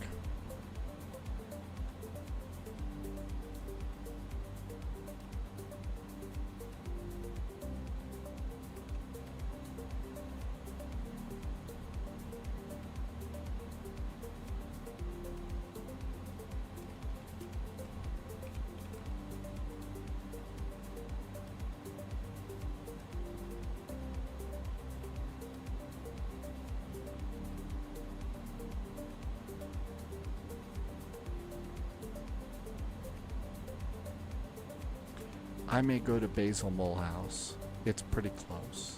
I may go to Basil Mole House. It's pretty close.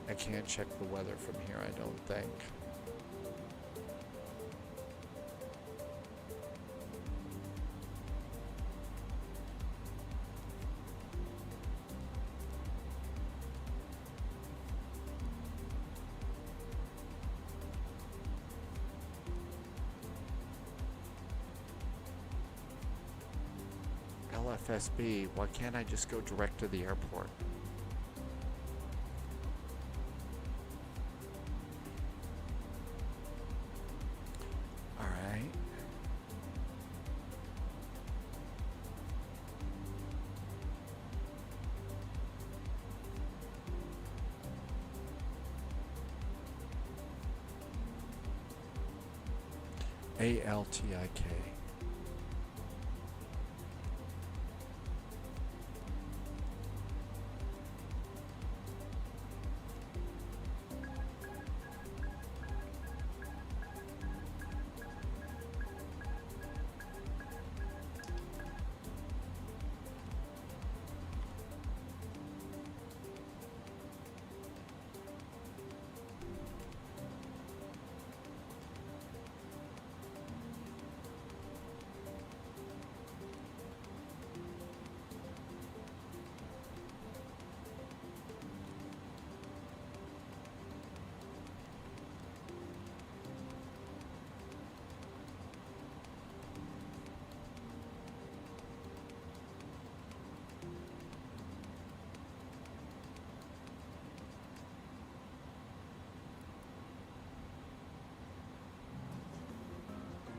I can't check the weather from here, I don't think. LFSB, why can't I just go direct to the airport? All right. ALTIK.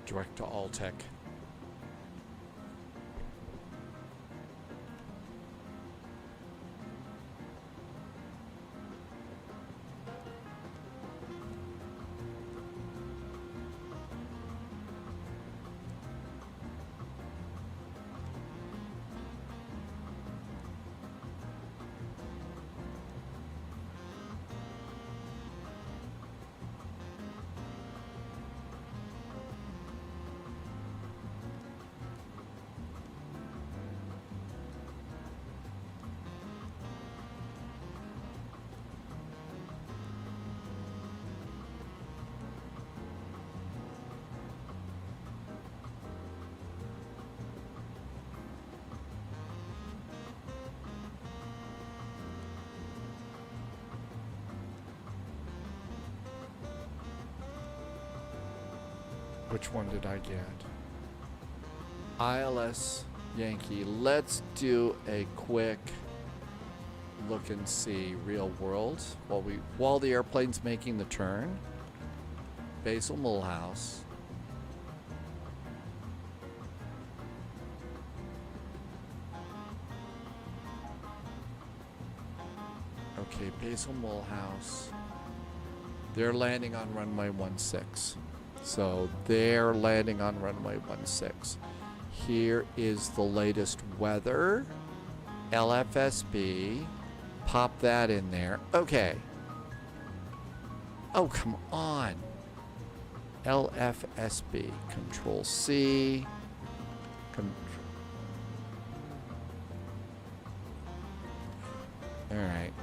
Direct to all tech. Which one did I get? ILS Yankee. Let's do a quick look and see real world while the airplane's making the turn. Basil Mulhouse. Okay, Basil Mulhouse. They're landing on runway 16. So they're landing on runway 16. Here is the latest weather. LFSB. Pop that in there. Okay. Oh, come on. LFSB. Control C. All right.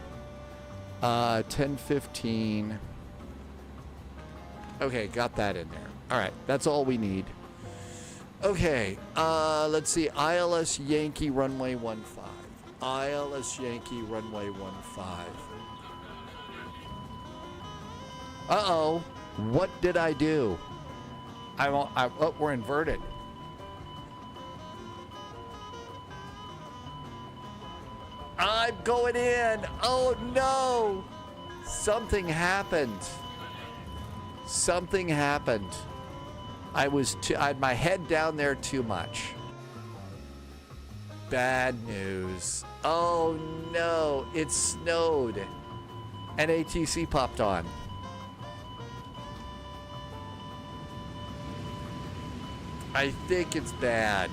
10:15. Okay, got that in there. All right, that's all we need. Okay, let's see. ILS Yankee runway 15. ILS Yankee runway 15. Uh-oh. What did I do? Oh, we're inverted. I'm going in. Oh, no. Something happened. Something happened. I had my head down there too much. Bad news. Oh no, it snowed. And ATC popped on. I think it's bad.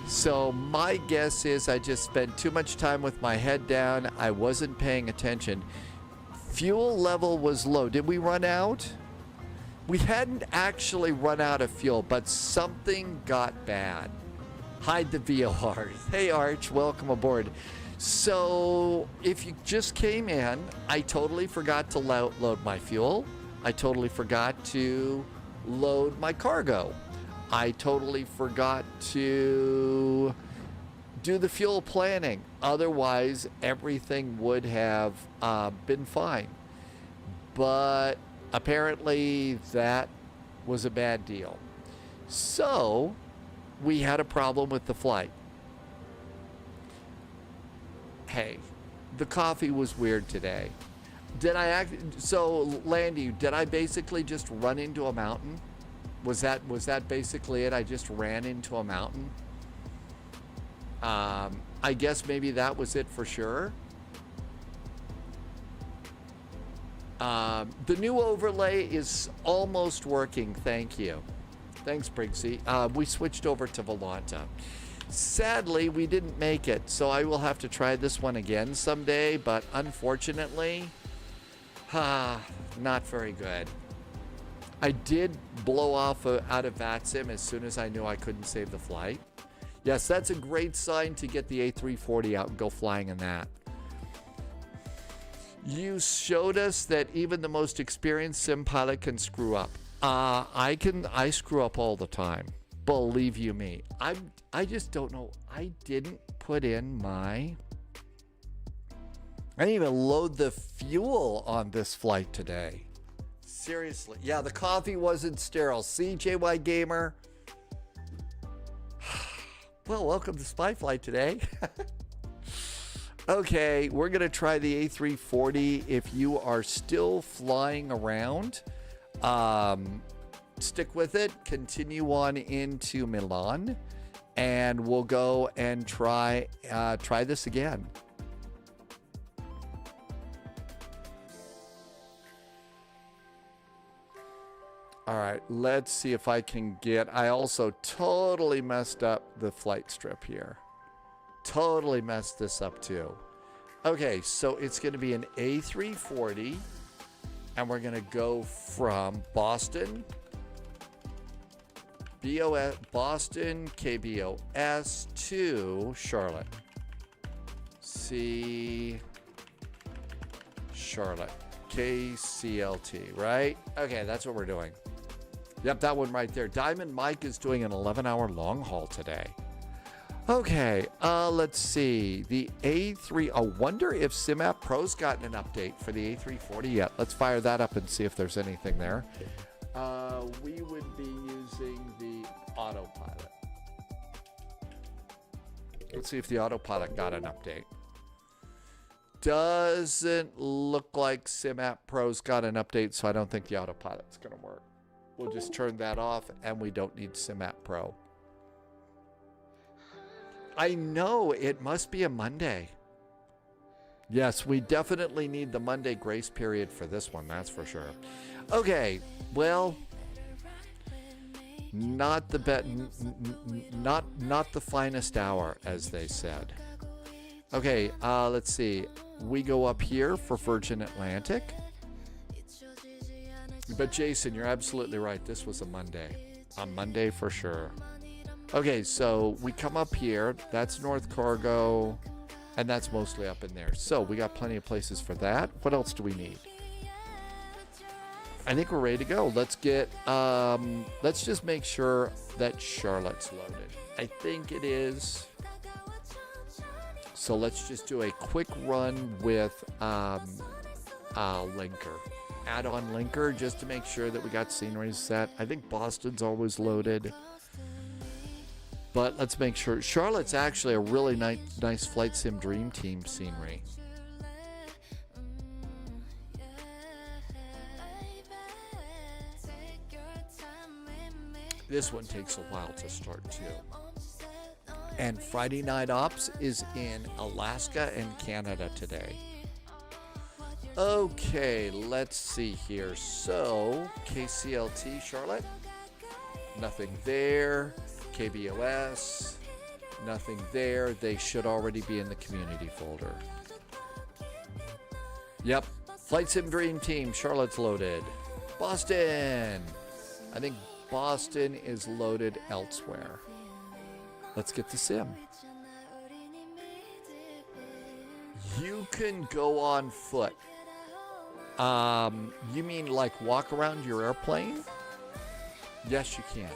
So my guess is I just spent too much time with my head down. I wasn't paying attention. Fuel level was low. Did we run out? We hadn't actually run out of fuel, but something got bad. Hide the VOR. Hey, Arch, welcome aboard. So if you just came in, I totally forgot to load my fuel. I totally forgot to load my cargo. I totally forgot to do the fuel planning. Otherwise, everything would have been fine. But apparently, that was a bad deal. So, we had a problem with the flight. Hey, the coffee was weird today. So, Landy, did I basically just run into a mountain? Was that basically it? I just ran into a mountain? I guess maybe that was it for sure. The new overlay is almost working. Thank you. Thanks, Briggsy. We switched over to Volanta. Sadly, we didn't make it, so I will have to try this one again someday, but unfortunately, not very good. I did blow off out of VATSIM as soon as I knew I couldn't save the flight. Yes, that's a great sign to get the A340 out and go flying in that. You showed us that even the most experienced sim pilot can screw up. I screw up all the time. Believe you me. I just don't know. I didn't put in I didn't even load the fuel on this flight today. Seriously. Yeah, the coffee wasn't sterile. See, JY Gamer? Well, welcome to Spy Flight today. Okay, we're going to try the A340. If you are still flying around, stick with it. Continue on into Milan, and we'll go and try this again. All right, let's see if I can get... I also totally messed up the flight strip here. Totally messed this up too. Okay, so it's going to be an A340, and we're going to go from Boston, Boston, KBOS to Charlotte. Charlotte, KCLT, right? Okay, that's what we're doing. Yep, that one right there. Diamond Mike is doing an 11-hour long haul today. Okay, let's see. The A3, I wonder if SimApp Pro's gotten an update for the A340 yet. Let's fire that up and see if there's anything there. We would be using the autopilot. Let's see if the autopilot got an update. Doesn't look like SimApp Pro's got an update, so I don't think the autopilot's going to work. We'll just turn that off, and we don't need SimApp Pro. I know, it must be a Monday. Yes, we definitely need the Monday grace period for this one, that's for sure. Okay, well, not the not the finest hour, as they said. Okay, let's see. We go up here for Virgin Atlantic. But Jason, you're absolutely right. This was a Monday. A Monday for sure. Okay, so we come up here. That's North Cargo. And that's mostly up in there. So we got plenty of places for that. What else do we need? I think we're ready to go. Let's get, let's just make sure that Charlotte's loaded. I think it is. So let's just do a quick run with linker. Add-on linker just to make sure that we got scenery set. I think Boston's always loaded. But let's make sure. Charlotte's actually a really nice Flight Sim Dream Team scenery. This one takes a while to start too. And Friday Night Ops is in Alaska and Canada today. Okay, let's see here. So, KCLT, Charlotte. Nothing there. KBOS. Nothing there. They should already be in the community folder. Yep. Flight Sim Dream Team, Charlotte's loaded. Boston. I think Boston is loaded elsewhere. Let's get the sim. You can go on foot. You mean like walk around your airplane? Yes, you can.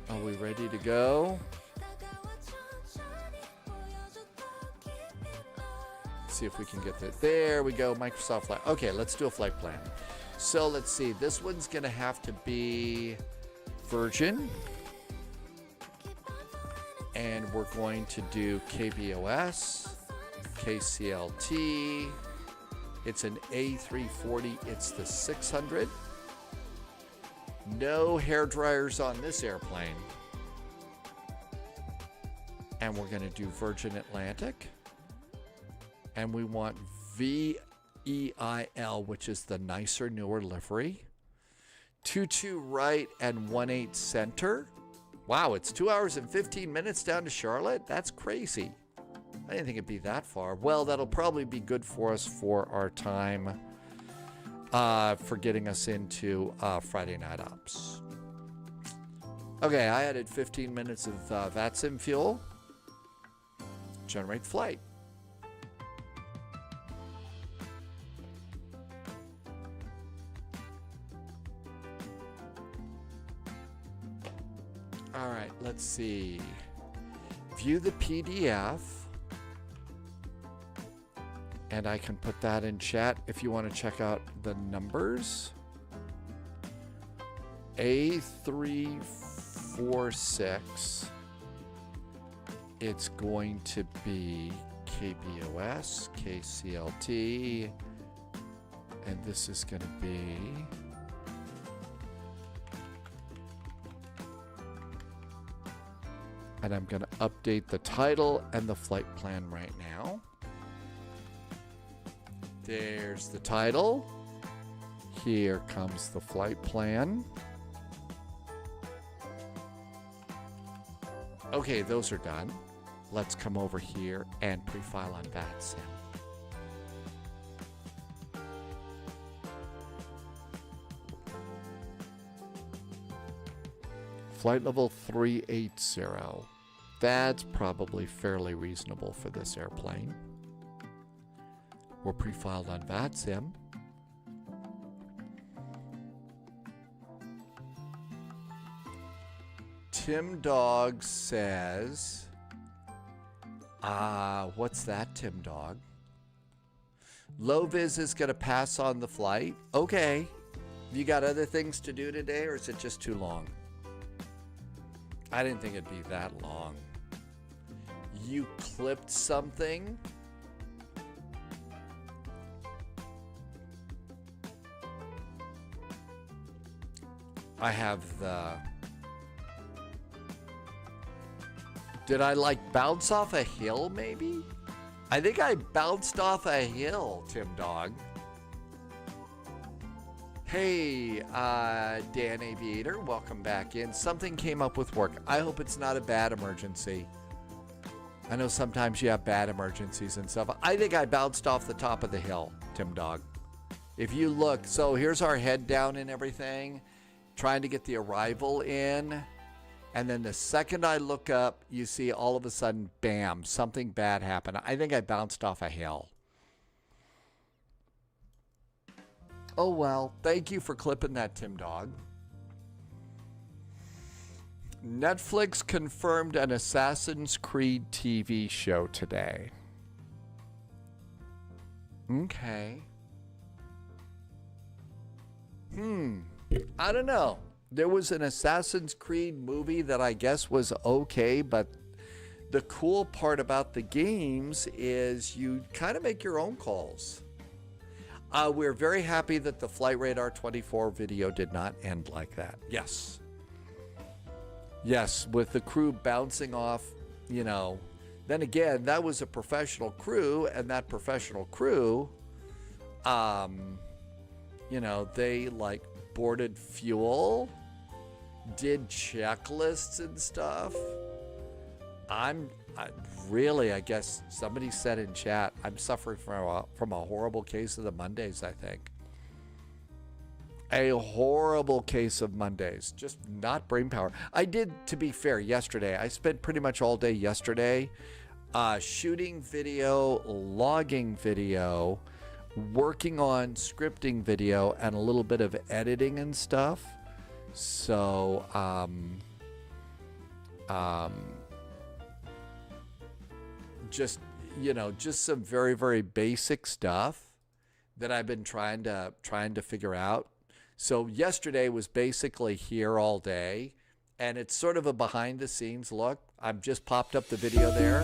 Are we ready to go? See if we can get there. There we go, Microsoft Flight. Okay, let's do a flight plan. So let's see. This one's going to have to be Virgin. And we're going to do KBOS, KCLT. It's an A340. It's the 600. No hair dryers on this airplane. And we're going to do Virgin Atlantic. And we want VEIL, which is the nicer, newer livery. 22 right and 18 center. Wow, it's 2 hours and 15 minutes down to Charlotte? That's crazy. I didn't think it'd be that far. Well, that'll probably be good for us for our time for getting us into Friday Night Ops. Okay, I added 15 minutes of VATSIM fuel. Generate flight. All right, let's see. View the PDF. And I can put that in chat if you want to check out the numbers. A346. It's going to be KBOS, KCLT, And this is going to be... And I'm going to update the title and the flight plan right now. There's the title. Here comes the flight plan. Okay, those are done. Let's come over here and pre-file on VATSIM. Flight level 380. That's probably fairly reasonable for this airplane. We're pre-filed on VATSIM. Tim Dog says, what's that, Tim Dog? Low vis is going to pass on the flight. Okay. You got other things to do today, or is it just too long? I didn't think it'd be that long. You clipped something? I have the... Did I like bounce off a hill maybe? I think I bounced off a hill, Tim Dog. Hey, Dan Aviator, welcome back in. Something came up with work. I hope it's not a bad emergency. I know sometimes you have bad emergencies and stuff. I think I bounced off the top of the hill, Tim Dog. If you look, so here's our head down and everything, trying to get the arrival in. And then the second I look up, you see all of a sudden, bam, something bad happened. I think I bounced off a hill. Oh, well, thank you for clipping that, Tim Dog. Netflix confirmed an Assassin's Creed TV show today. Okay. I don't know. There was an Assassin's Creed movie that I guess was okay, but the cool part about the games is you kind of make your own calls. We're very happy that the Flight Radar 24 video did not end like that. Yes. Yes, with the crew bouncing off, you know. Then again, that was a professional crew, and that professional crew, you know, they like boarded fuel, did checklists and stuff. I guess somebody said in chat, I'm suffering from a horrible case of the Mondays, I think. A horrible case of Mondays, just not brain power. I did, to be fair, yesterday. I spent pretty much all day yesterday shooting video, logging video, working on scripting video, and a little bit of editing and stuff. So, just, you know, just some very, very basic stuff that I've been trying to figure out. So yesterday was basically here all day, and it's sort of a behind the scenes look. I've just popped up the video there.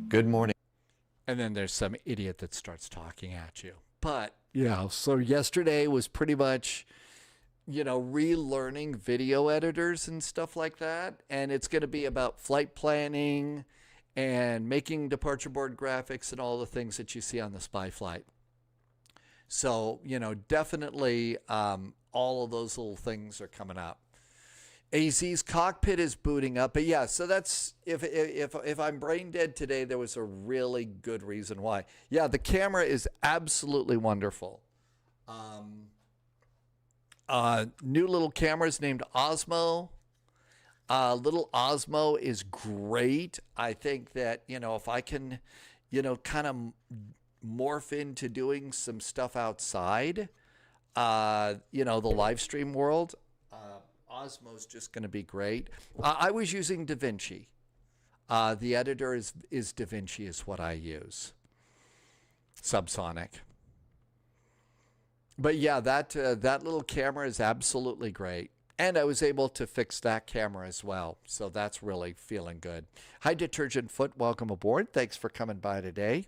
Good morning. And then there's some idiot that starts talking at you. But, yeah, so yesterday was pretty much, you know, relearning video editors and stuff like that. And it's going to be about flight planning and making departure board graphics and all the things that you see on the spy flight. So, you know, definitely all of those little things are coming up. AZ's cockpit is booting up. But yeah, so that's, if I'm brain dead today, there was a really good reason why. Yeah, the camera is absolutely wonderful. New little cameras named Osmo. Little Osmo is great. I think that, you know, if I can, you know, kind of morph into doing some stuff outside, you know, the live stream world, Osmo's just going to be great. I was using DaVinci. The editor is DaVinci is what I use. Subsonic. But yeah, that little camera is absolutely great. And I was able to fix that camera as well. So that's really feeling good. Hi, Detergent Foot. Welcome aboard. Thanks for coming by today.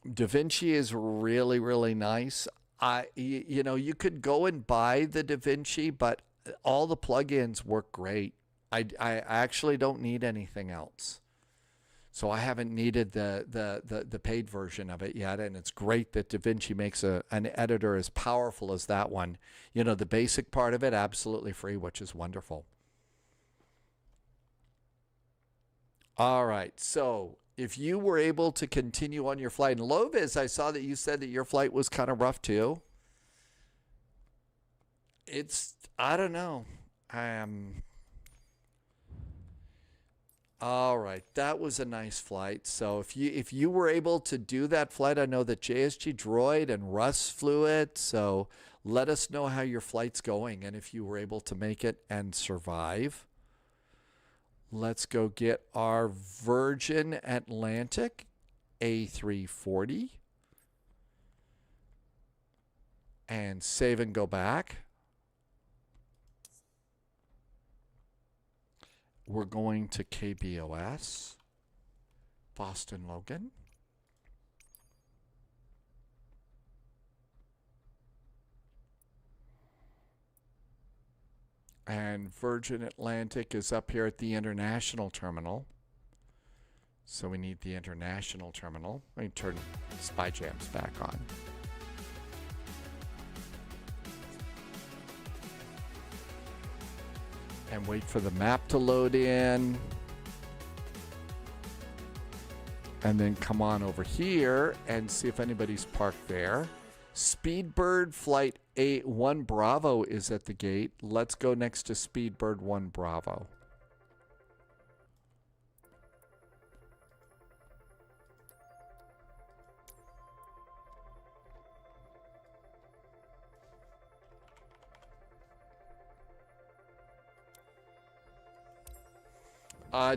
DaVinci is really, really nice. You know, you could go and buy the DaVinci, but all the plugins work great. I actually don't need anything else. So I haven't needed the paid version of it yet, and it's great that DaVinci makes an editor as powerful as that one. You know, the basic part of it, absolutely free, which is wonderful. All right, so if you were able to continue on your flight, and Lovis, I saw that you said that your flight was kind of rough too. I don't know. All right, that was a nice flight. So if you were able to do that flight, I know that JSG Droid and Russ flew it. So let us know how your flight's going and if you were able to make it and survive. Let's go get our Virgin Atlantic A340 and save and go back. We're going to KBOS, Boston Logan. And Virgin Atlantic is up here at the international terminal. So we need the international terminal. Let me turn Spy Jams back on. And wait for the map to load in. And then come on over here and see if anybody's parked there. Speedbird Flight 1 Bravo is at the gate. Let's go next to Speedbird 1 Bravo.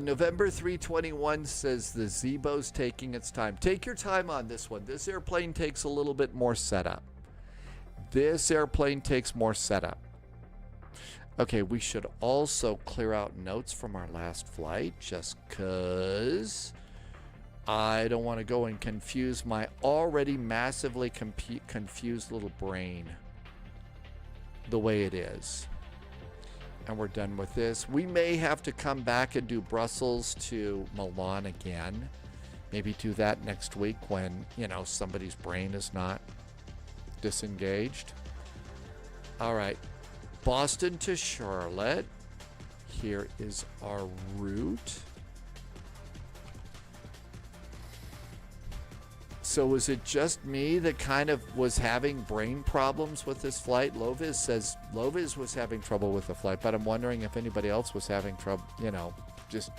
November 321 says the Zebo's taking its time. Take your time on this one. This airplane takes a little bit more setup. This airplane takes more setup. Okay, we should also clear out notes from our last flight just because I don't want to go and confuse my already massively confused little brain the way it is. And we're done with this. We may have to come back and do Brussels to Milan again. Maybe do that next week when, you know, somebody's brain is not disengaged. All right. Boston to Charlotte. Here is our route. So was it just me that kind of was having brain problems with this flight? Lovis says Lovis was having trouble with the flight, but I'm wondering if anybody else was having trouble, you know, just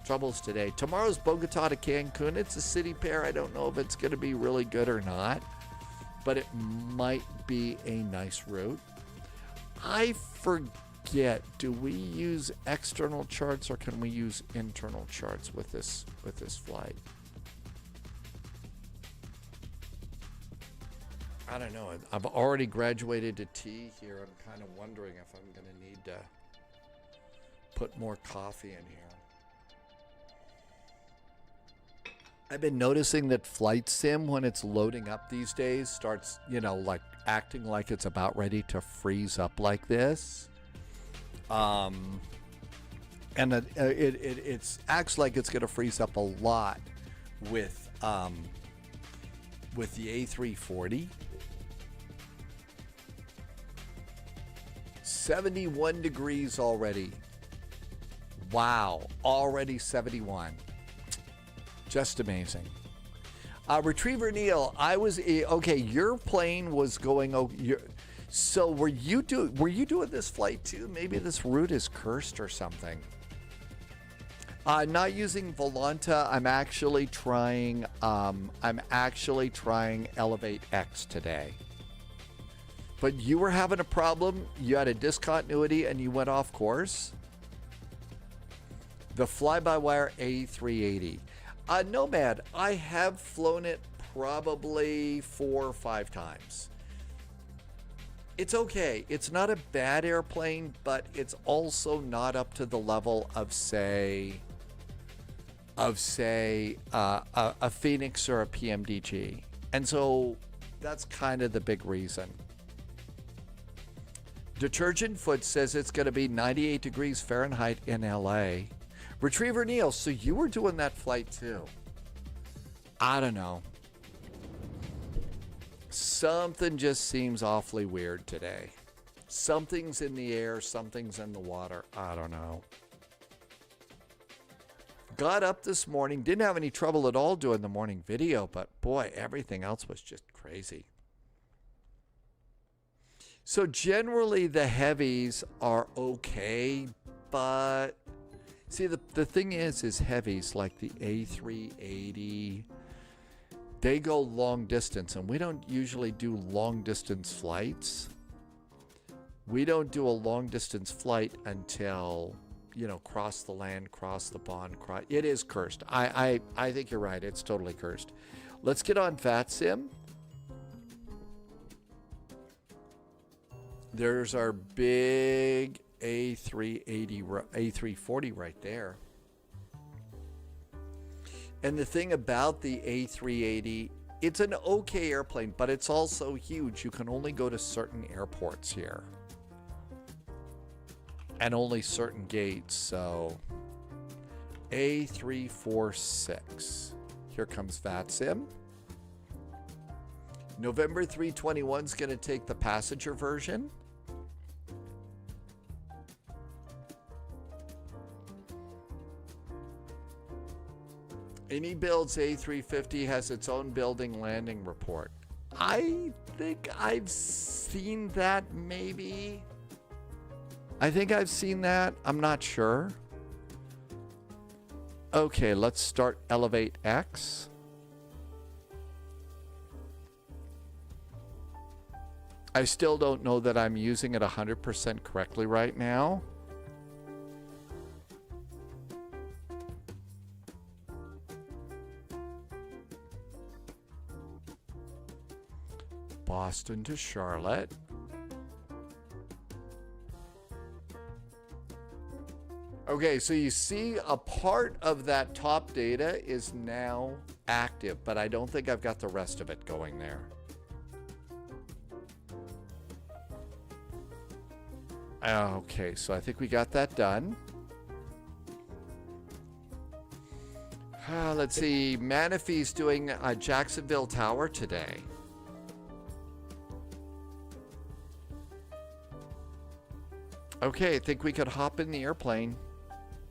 troubles today. Tomorrow's Bogota to Cancun. It's a city pair. I don't know if it's going to be really good or not, but it might be a nice route. I forget, do we use external charts or can we use internal charts with this flight? I don't know. I've already graduated to T here. I'm kind of wondering if I'm going to need to put more coffee in here. I've been noticing that Flight Sim, when it's loading up these days, starts, you know, like acting like it's about ready to freeze up like this. And it acts like it's going to freeze up a lot with the A340. 71 degrees already. Wow, already 71. Just amazing. Retriever Neil, I was okay. Your plane was going. So were you doing this flight too? Maybe this route is cursed or something. Not using Volanta. I'm actually trying Elevate X today. But you were having a problem. You had a discontinuity and you went off course. The fly-by-wire A380. Nomad, I have flown it probably 4 or 5 times. It's okay. It's not a bad airplane, but it's also not up to the level of say a Phoenix or a PMDG. And so that's kind of the big reason. Detergent Foot says it's going to be 98 degrees Fahrenheit in LA. Retriever Neil, so you were doing that flight too. I don't know. Something just seems awfully weird today. Something's in the air, something's in the water. I don't know. Got up this morning, didn't have any trouble at all doing the morning video, but boy, everything else was just crazy. So generally the heavies are okay, but see, the thing is heavies like the A380, they go long distance, and we don't usually do long distance flights. We don't do a long distance flight until, you know, cross the land, cross the pond. It is cursed. I think you're right. It's totally cursed. Let's get on VATSIM. There's our big A340 right there. And the thing about the A380, it's an okay airplane, but it's also huge. You can only go to certain airports here. And only certain gates, so A346. Here comes VATSIM. November 321 is going to take the passenger version. Any builds A350 has its own building landing report. I think I've seen that, maybe. I think I've seen that. I'm not sure. Okay, let's start Elevate X. I still don't know that I'm using it 100% correctly right now. Boston to Charlotte. Okay, so you see a part of that top data is now active, but I don't think I've got the rest of it going there. Okay, so I think we got that done. Let's see, Manafee's doing Jacksonville Tower today. Okay, I think we could hop in the airplane.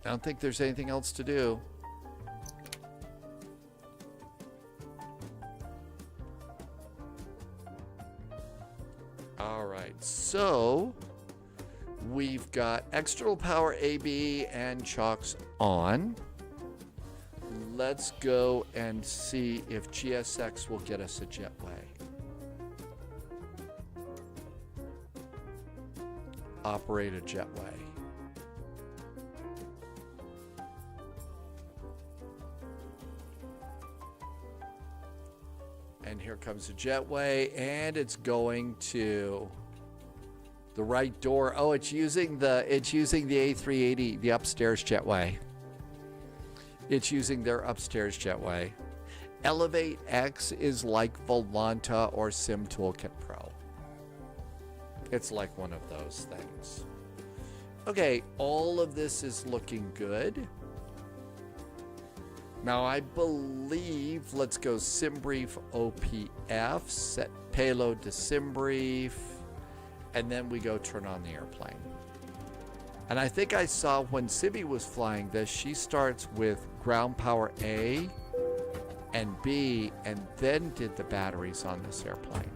I don't think there's anything else to do. All right, so we've got external power AB and chocks on. Let's go and see if GSX will get us a jetway. Operate a jetway. And here comes the jetway, and it's going to the right door. Oh, it's using the A380, the upstairs jetway. It's using their upstairs jetway. Elevate X is like Volanta or Sim Toolkit Pro. It's like one of those things. Okay, all of this is looking good. Now I believe, let's go SimBrief OPF, set payload to SimBrief, and then we go turn on the airplane. And I think I saw when Sibby was flying this, she starts with ground power A and B, and then did the batteries on this airplane.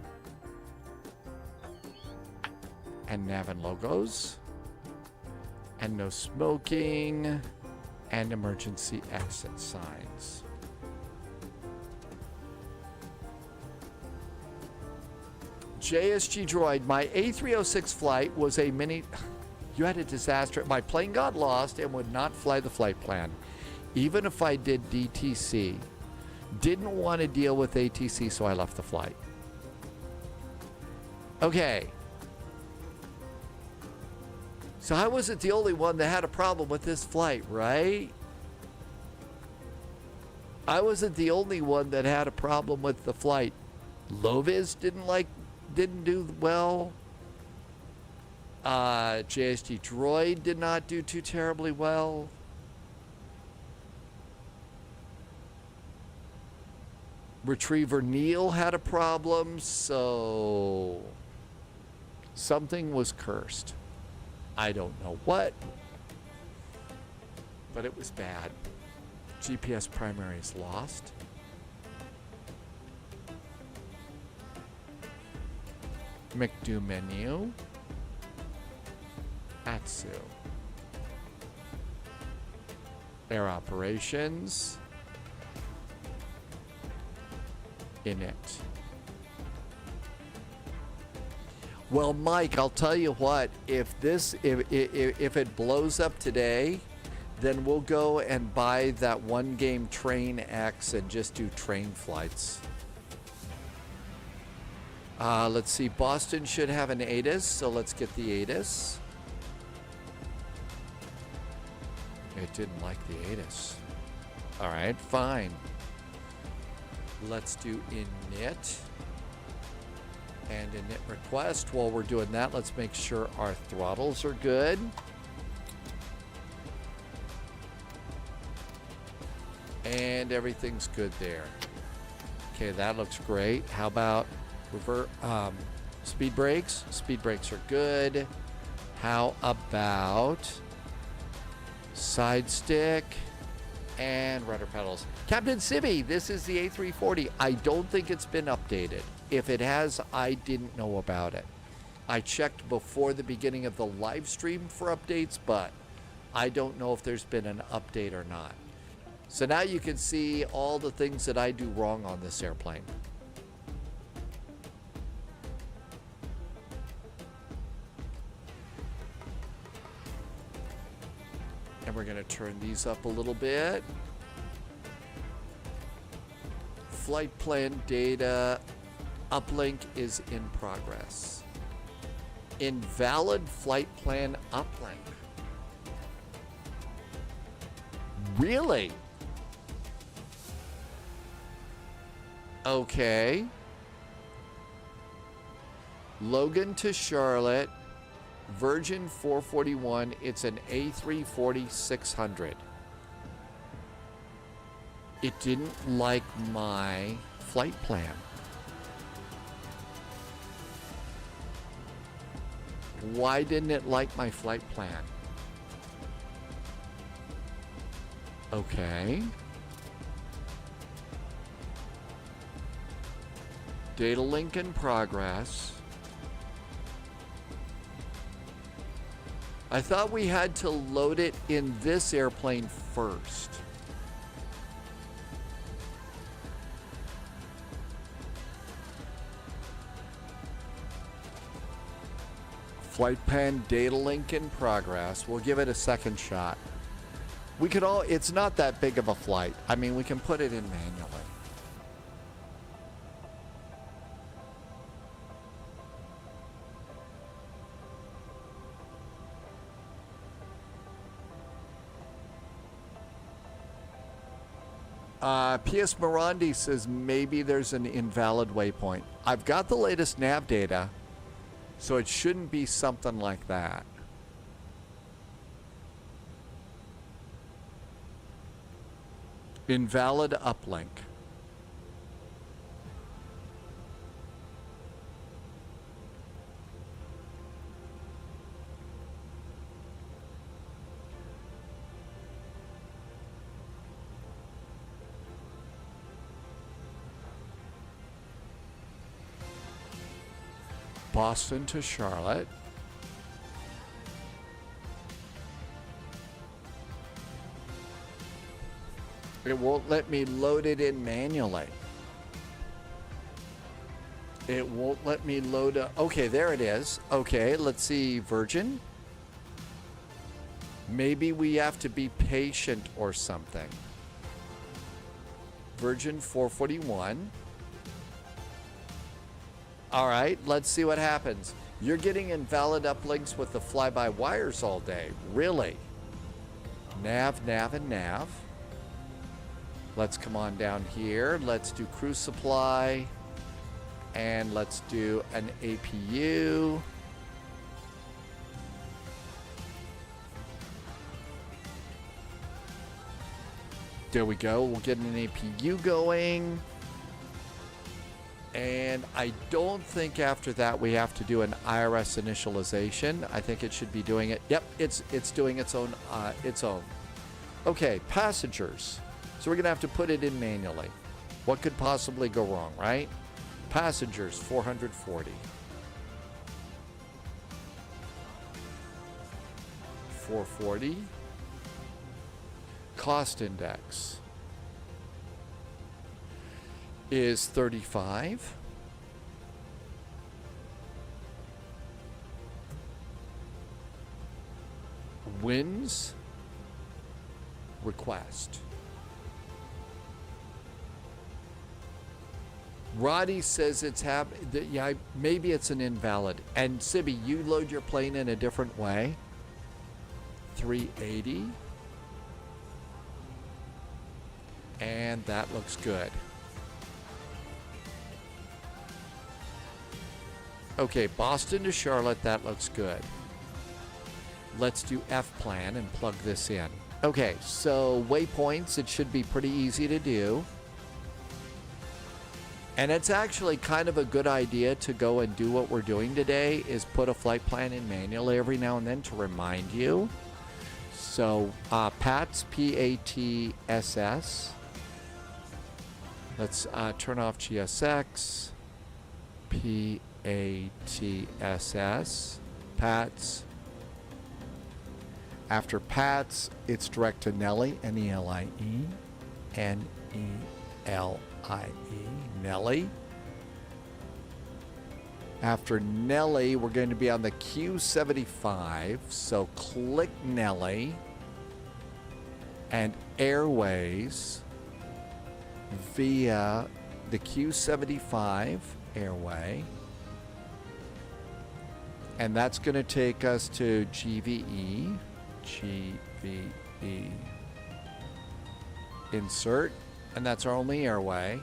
And nav and logos, and no smoking, and emergency exit signs. JSG Droid, my A306 flight was a mini... You had a disaster. My plane got lost and would not fly the flight plan. Even if I did DTC. Didn't want to deal with ATC, so I left the flight. Okay. So I wasn't the only one that had a problem with this flight, right? I wasn't the only one that had a problem with the flight. Lovis didn't do well. JSG Droid did not do too terribly well. Retriever Neil had a problem, so something was cursed. I don't know what, but it was bad. GPS primary is lost. McDo menu. Atsu. Air operations. Init. Well, Mike, I'll tell you what, if it blows up today, then we'll go and buy that one game Train X and just do train flights. Let's see, Boston should have an ATIS, so let's get the ATIS. It didn't like the ATIS. All right, fine. Let's do init. And init request. While we're doing that, let's make sure our throttles are good. And everything's good there. Okay, that looks great. How about speed brakes? Speed brakes are good. How about side stick and rudder pedals? Captain Sibby, this is the A340. I don't think it's been updated. If it has, I didn't know about it. I checked before the beginning of the live stream for updates, but I don't know if there's been an update or not. So now you can see all the things that I do wrong on this airplane. And we're going to turn these up a little bit. Flight plan data uplink is in progress. Invalid flight plan uplink. Really? Okay. Logan to Charlotte. Virgin 441. It's an A340-600. It didn't like my flight plan. Why didn't it like my flight plan? Okay. Data link in progress. I thought we had to load it in this airplane first. Flight plan data link in progress. We'll give it a second shot. We could all, it's not that big of a flight. I mean, we can put it in manually. P.S. Morandi says maybe there's an invalid waypoint. I've got the latest nav data, so it shouldn't be something like that. Invalid uplink. Boston to Charlotte. It won't let me load it in manually. It won't let me load a... Okay, there it is. Okay, let's see. Virgin. Maybe we have to be patient or something. Virgin 441. All right, let's see what happens. You're getting invalid uplinks with the fly-by-wires all day. Really? Nav, nav, and nav. Let's come on down here. Let's do crew supply. And let's do an APU. There we go. We'll get an APU going. And I don't think after that we have to do an IRS initialization. I think it should be doing it. Yep, it's doing its own. Okay, passengers. So we're gonna have to put it in manually. What could possibly go wrong, right? Passengers 440. 440. Cost index is 35. Wins request. Roddy says it's yeah, maybe it's an invalid. And Sibby, you load your plane in a different way. 380. And that looks good. Okay, Boston to Charlotte, that looks good. Let's do F-plan and plug this in. Okay, so waypoints, it should be pretty easy to do. And it's actually kind of a good idea to go and do what we're doing today, is put a flight plan in manually every now and then to remind you. So, PATS, P-A-T-S-S. Let's turn off GSX. P-A-T-S-S. PATS. After PATS, it's direct to Nelly, N-E-L-I-E. N-E-L-I-E. Nelly. After Nelly, we're going to be on the Q75. So click Nelly and Airways via the Q75 airway. And that's going to take us to GVE. GVE. Insert. And that's our only airway.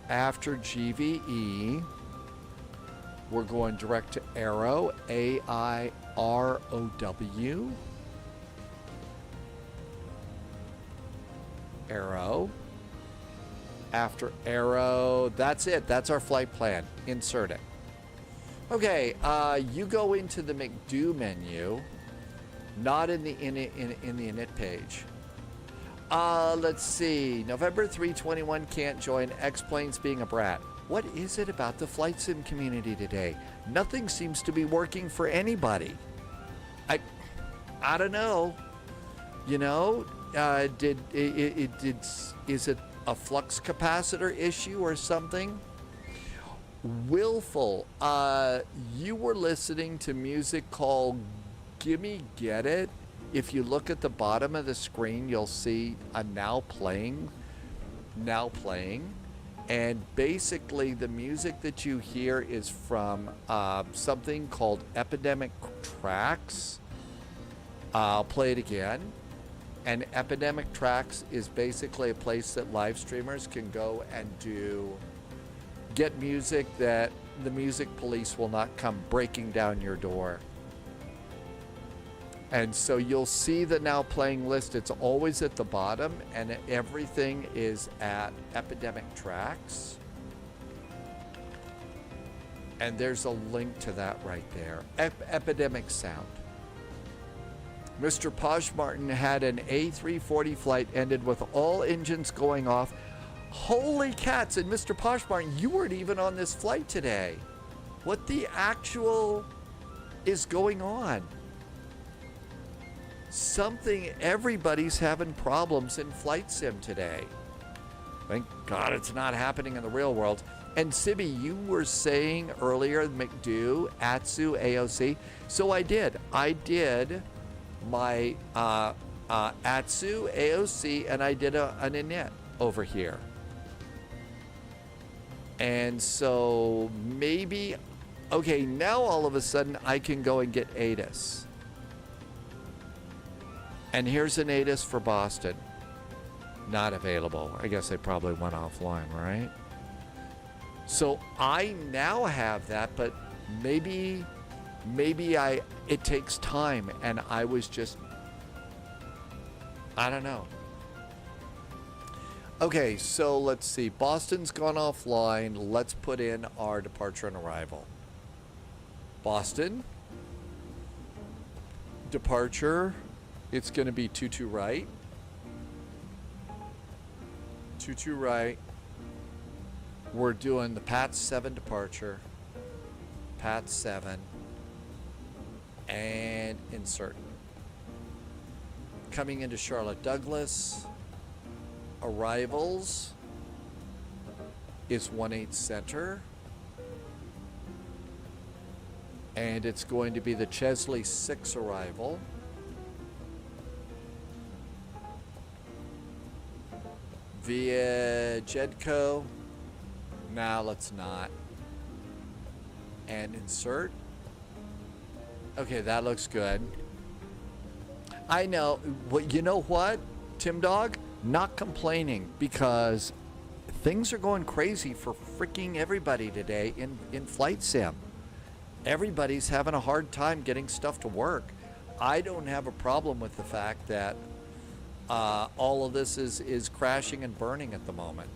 After GVE, we're going direct to Aero, A-I-R-O-W. Aero. After Aero, that's it. That's our flight plan. Insert it. Okay, you go into the McDo menu, not in the init page. Let's see. November 321 can't join. X-Planes being a brat. What is it about the flight sim community today? Nothing seems to be working for anybody. I don't know. You know, is it a flux capacitor issue or something? Willful, you were listening to music called Gimme Get It. If you look at the bottom of the screen, you'll see a now playing. And basically the music that you hear is from something called Epidemic Tracks. I'll play it again. And Epidemic Tracks is basically a place that live streamers can go and get music that the music police will not come breaking down your door. And so you'll see the now playing list. It's always at the bottom, and everything is at Epidemic Tracks. And there's a link to that right there. Epidemic Sound. Mr. Poshmartin had an A340 flight ended with all engines going off. Holy cats, and Mr. Poshmartin, you weren't even on this flight today. What the actual is going on? Everybody's having problems in flight sim today. Thank God it's not happening in the real world. And Sibby, you were saying earlier, McDo, ASUS, AOC. So I did my ASUS, AOC, and I did an init over here. And so maybe, okay, now all of a sudden I can go and get ATIS. And here's an ATIS for Boston. Not available. I guess they probably went offline, right? So I now have that, but maybe it takes time, and I was just, I don't know. Okay, so let's see. Boston's gone offline. Let's put in our departure and arrival. Boston. Departure. It's going to be 22 right. 22 right. We're doing the PAT 7 departure. PAT 7. And insert. Coming into Charlotte Douglas. Arrivals is 18 Center. And it's going to be the Chesley 6 arrival. Via Jedco. Now let's not. And insert. Okay, that looks good. I know. Well, you know what, Tim Dog? Not complaining, because things are going crazy for freaking everybody today in flight sim. Everybody's having a hard time getting stuff to work. I don't have a problem with the fact that all of this is crashing and burning at the moment.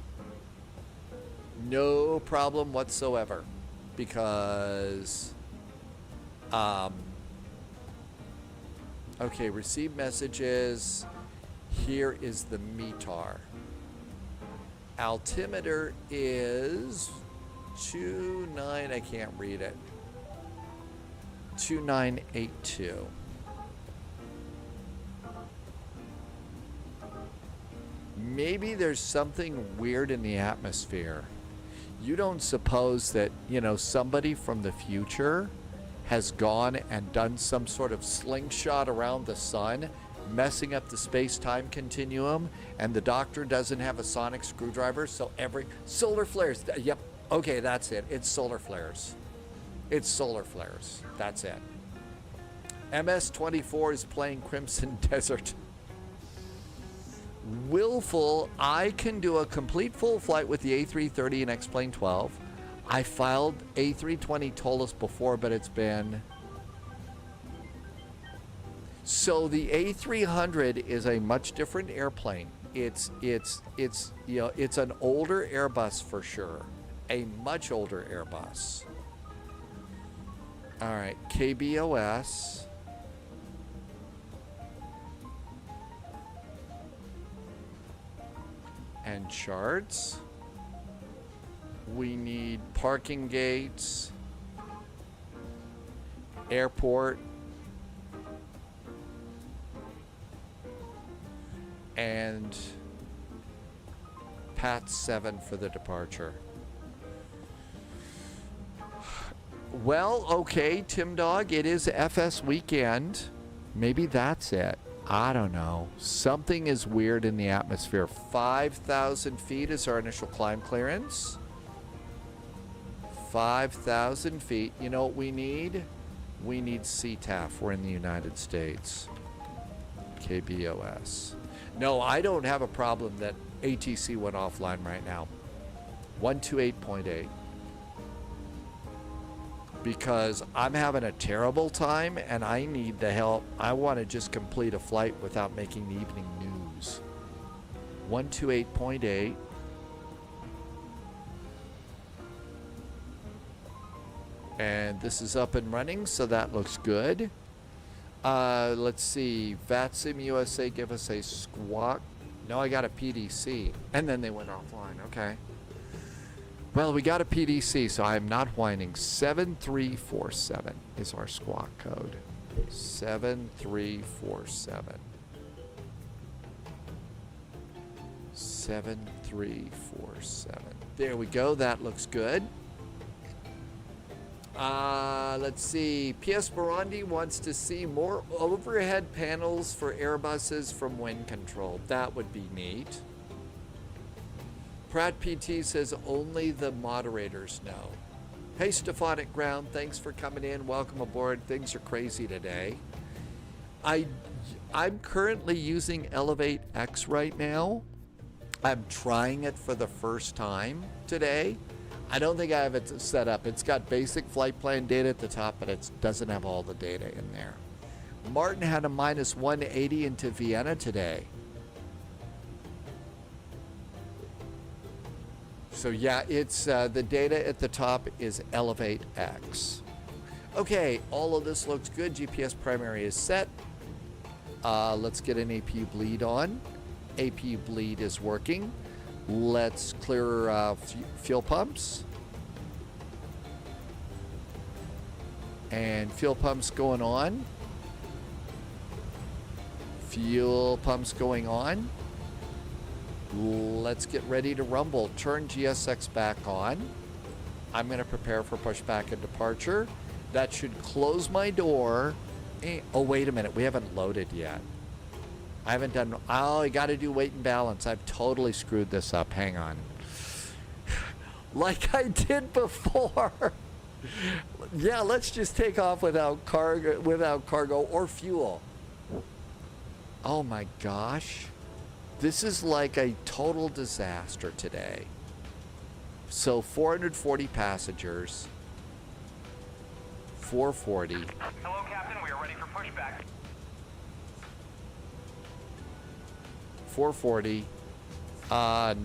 No problem whatsoever, because okay, receive messages. Here is the METAR. Altimeter is 29, I can't read it. 2982. Maybe there's something weird in the atmosphere. You don't suppose that, you know, somebody from the future has gone and done some sort of slingshot around the sun, messing up the space-time continuum, and the doctor doesn't have a sonic screwdriver, so every solar flares. Yep. Okay, that's it. It's solar flares. It's solar flares. That's it. MS-24 is playing Crimson Desert. Willful, I can do a complete full flight with the A330 and X-Plane 12. I filed A320 TOLUS before, but it's been... So the A300 is a much different airplane. It's you know, it's an older Airbus for sure. A much older Airbus. All right, KBOS. And charts. We need parking gates, airport, and PAT 7 for the departure. Well, okay, Tim Dog, it is FS weekend. Maybe that's it. I don't know. Something is weird in the atmosphere. 5,000 feet is our initial climb clearance. 5,000 feet. You know what we need? We need CTAF. We're in the United States. KBOS. No, I don't have a problem that ATC went offline right now. 128.8. because I'm having a terrible time and I need the help. I want to just complete a flight without making the evening news. 128.8. And this is up and running, so that looks good. Let's see. VATSIM USA give us a squawk. No, I got a PDC. And then they went offline. Okay. Well, we got a PDC, so I'm not whining. 7347 is our squawk code. 7347. 7347. There we go. That looks good. Let's see. PS Burundi wants to see more overhead panels for Airbuses from wind control. That would be neat. Pratt PT says only the moderators know. Hey, Stephanic Ground, thanks for coming in. Welcome aboard. Things are crazy today. I'm currently using Elevate X right now. I'm trying it for the first time today. I don't think I have it set up. It's got basic flight plan data at the top, but it doesn't have all the data in there. Martin had a minus 180 into Vienna today. So yeah, it's the data at the top is Elevate X. Okay, all of this looks good. GPS primary is set. Let's get an AP bleed on. AP bleed is working. Let's clear fuel pumps. And fuel pumps going on. Fuel pumps going on. Let's get ready to rumble. Turn GSX back on. I'm going to prepare for pushback and departure. That should close my door. Oh, wait a minute. We haven't loaded yet. I haven't done... Oh, I got to do weight and balance. I've totally screwed this up. Hang on. Like I did before. Yeah, let's just take off without cargo or fuel. Oh my gosh. This is like a total disaster today. So 440 passengers. 440. Hello, Captain. We are ready for pushback. 440.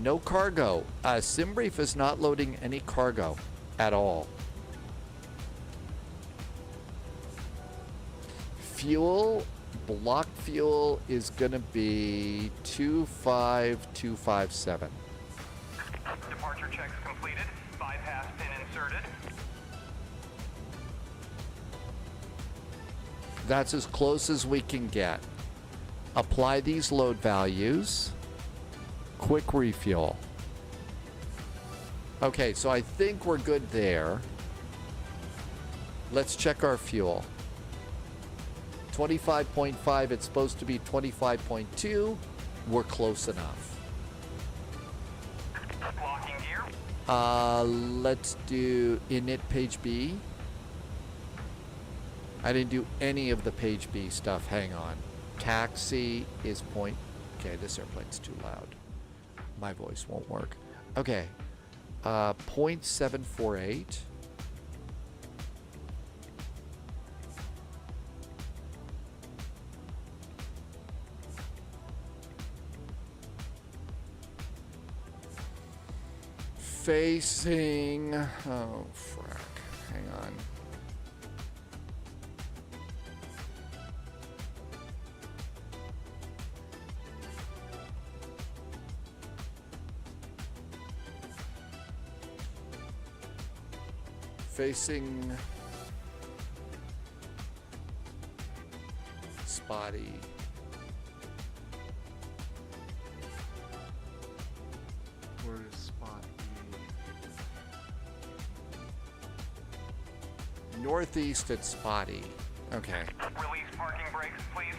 No cargo. Simbrief is not loading any cargo at all. Fuel, block fuel is going to be 25257. Departure checks completed. Bypass pin inserted. That's as close as we can get. Apply these load values. Quick refuel. Okay, so I think we're good there. Let's check our fuel. 25.5, it's supposed to be 25.2. We're close enough. Locking gear. Let's do init page B. I didn't do any of the page B stuff. Hang on. Taxi is point. Okay, this airplane's too loud. My voice won't work. Okay. 0.748. Facing, oh frack, hang on. Facing spotty. Where is spot E? Northeast at spotty. Okay. Release parking brakes, please.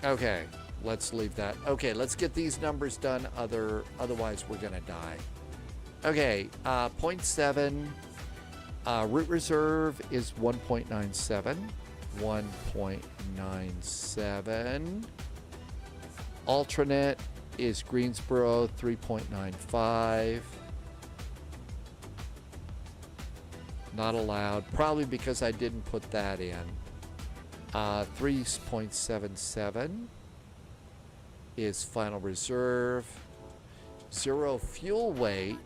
Okay, let's leave that. Okay, let's get these numbers done. Otherwise, we're gonna die. Okay, 0.7. Route reserve is 1.97. 1.97. Alternate is Greensboro 3.95. Not allowed. Probably because I didn't put that in. 3.77 is final reserve. 0 fuel weight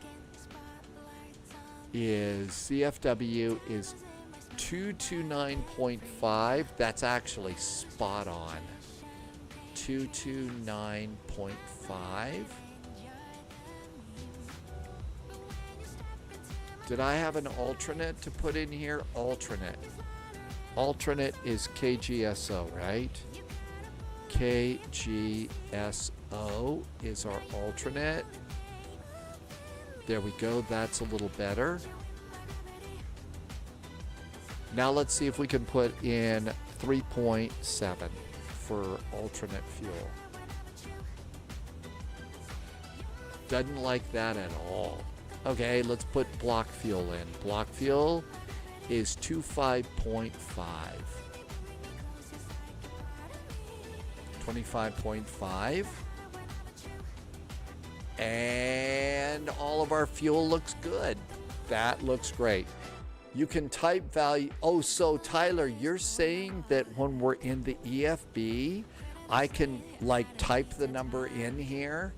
is CFW is 229.5. That's actually spot on. 229.5. Did I have an alternate to put in here? Alternate. Alternate is KGSO, right? KGSO is our alternate. There we go. That's a little better. Now let's see if we can put in 3.7 for alternate fuel. Doesn't like that at all. Okay, let's put block fuel in. Block fuel is 25.5. 25.5. And all of our fuel looks good. That looks great. You can type value. Oh, so Tyler, you're saying that when we're in the EFB, I can like type the number in here?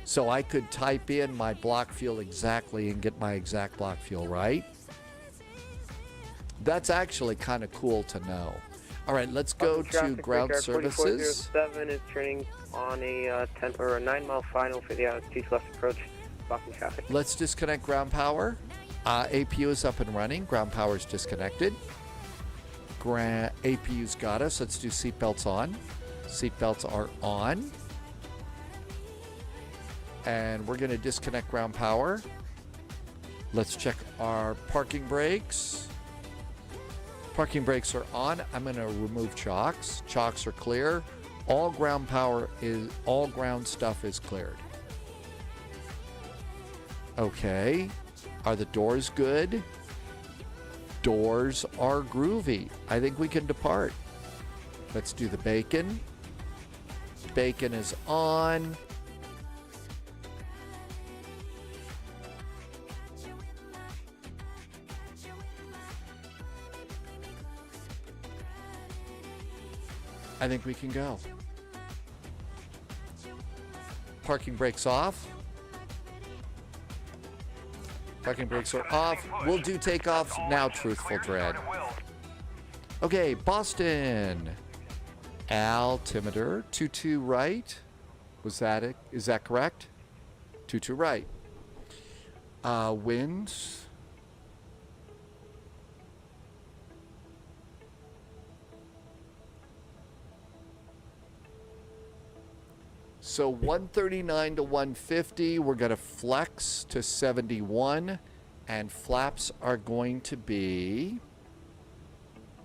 So I could type in my block fuel exactly and get my exact block fuel, right? That's actually kind of cool to know. All right, let's go to ground services. 4407 is turning on a 10 or a 9-mile final for the T2 left approach, blocking traffic. Let's disconnect ground power. APU is up and running. Ground power is disconnected. APU's got us. Let's do seatbelts on. Seatbelts are on. And we're going to disconnect ground power. Let's check our parking brakes. Parking brakes are on. I'm going to remove chocks. Chocks are clear. All ground stuff is cleared. Okay. Are the doors good? Doors are groovy. I think we can depart. Let's do the bacon. Bacon is on. I think we can go. Parking brakes off. Parking brakes are off. We'll do takeoff now, Truthful Dread. Okay, Boston. Altimeter, 22 right. Was that it? Is that correct? 22 right. Winds. So 139 to 150, we're going to flex to 71, and flaps are going to be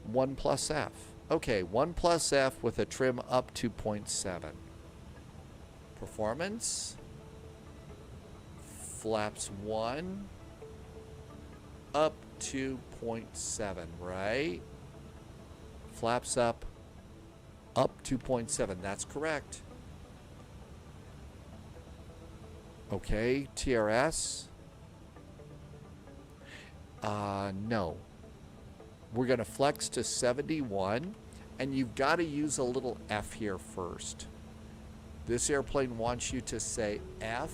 1 plus F. Okay, 1 plus F with a trim up 2.7. Performance. Flaps 1 up 2.7, right? Flaps up 2.7. That's correct. Okay, TRS. No. We're going to flex to 71, and you've got to use a little F here first. This airplane wants you to say F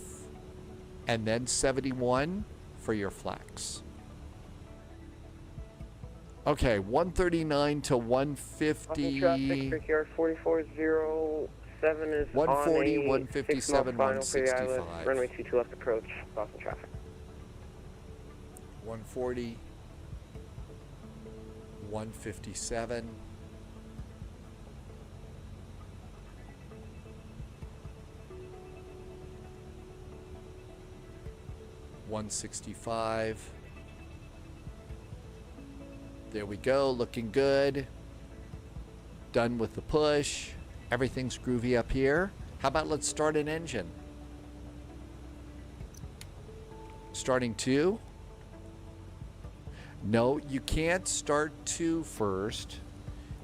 and then 71 for your flex. Okay, 139 to 150. Traffic, 4407 is 140, on a 157, 165. Runway 22 left approach, Boston traffic. 140, 157. $165. There we go, looking good. Done with the push. Everything's groovy up here. How about let's start an engine? Starting 2. No, you can't start 2 first.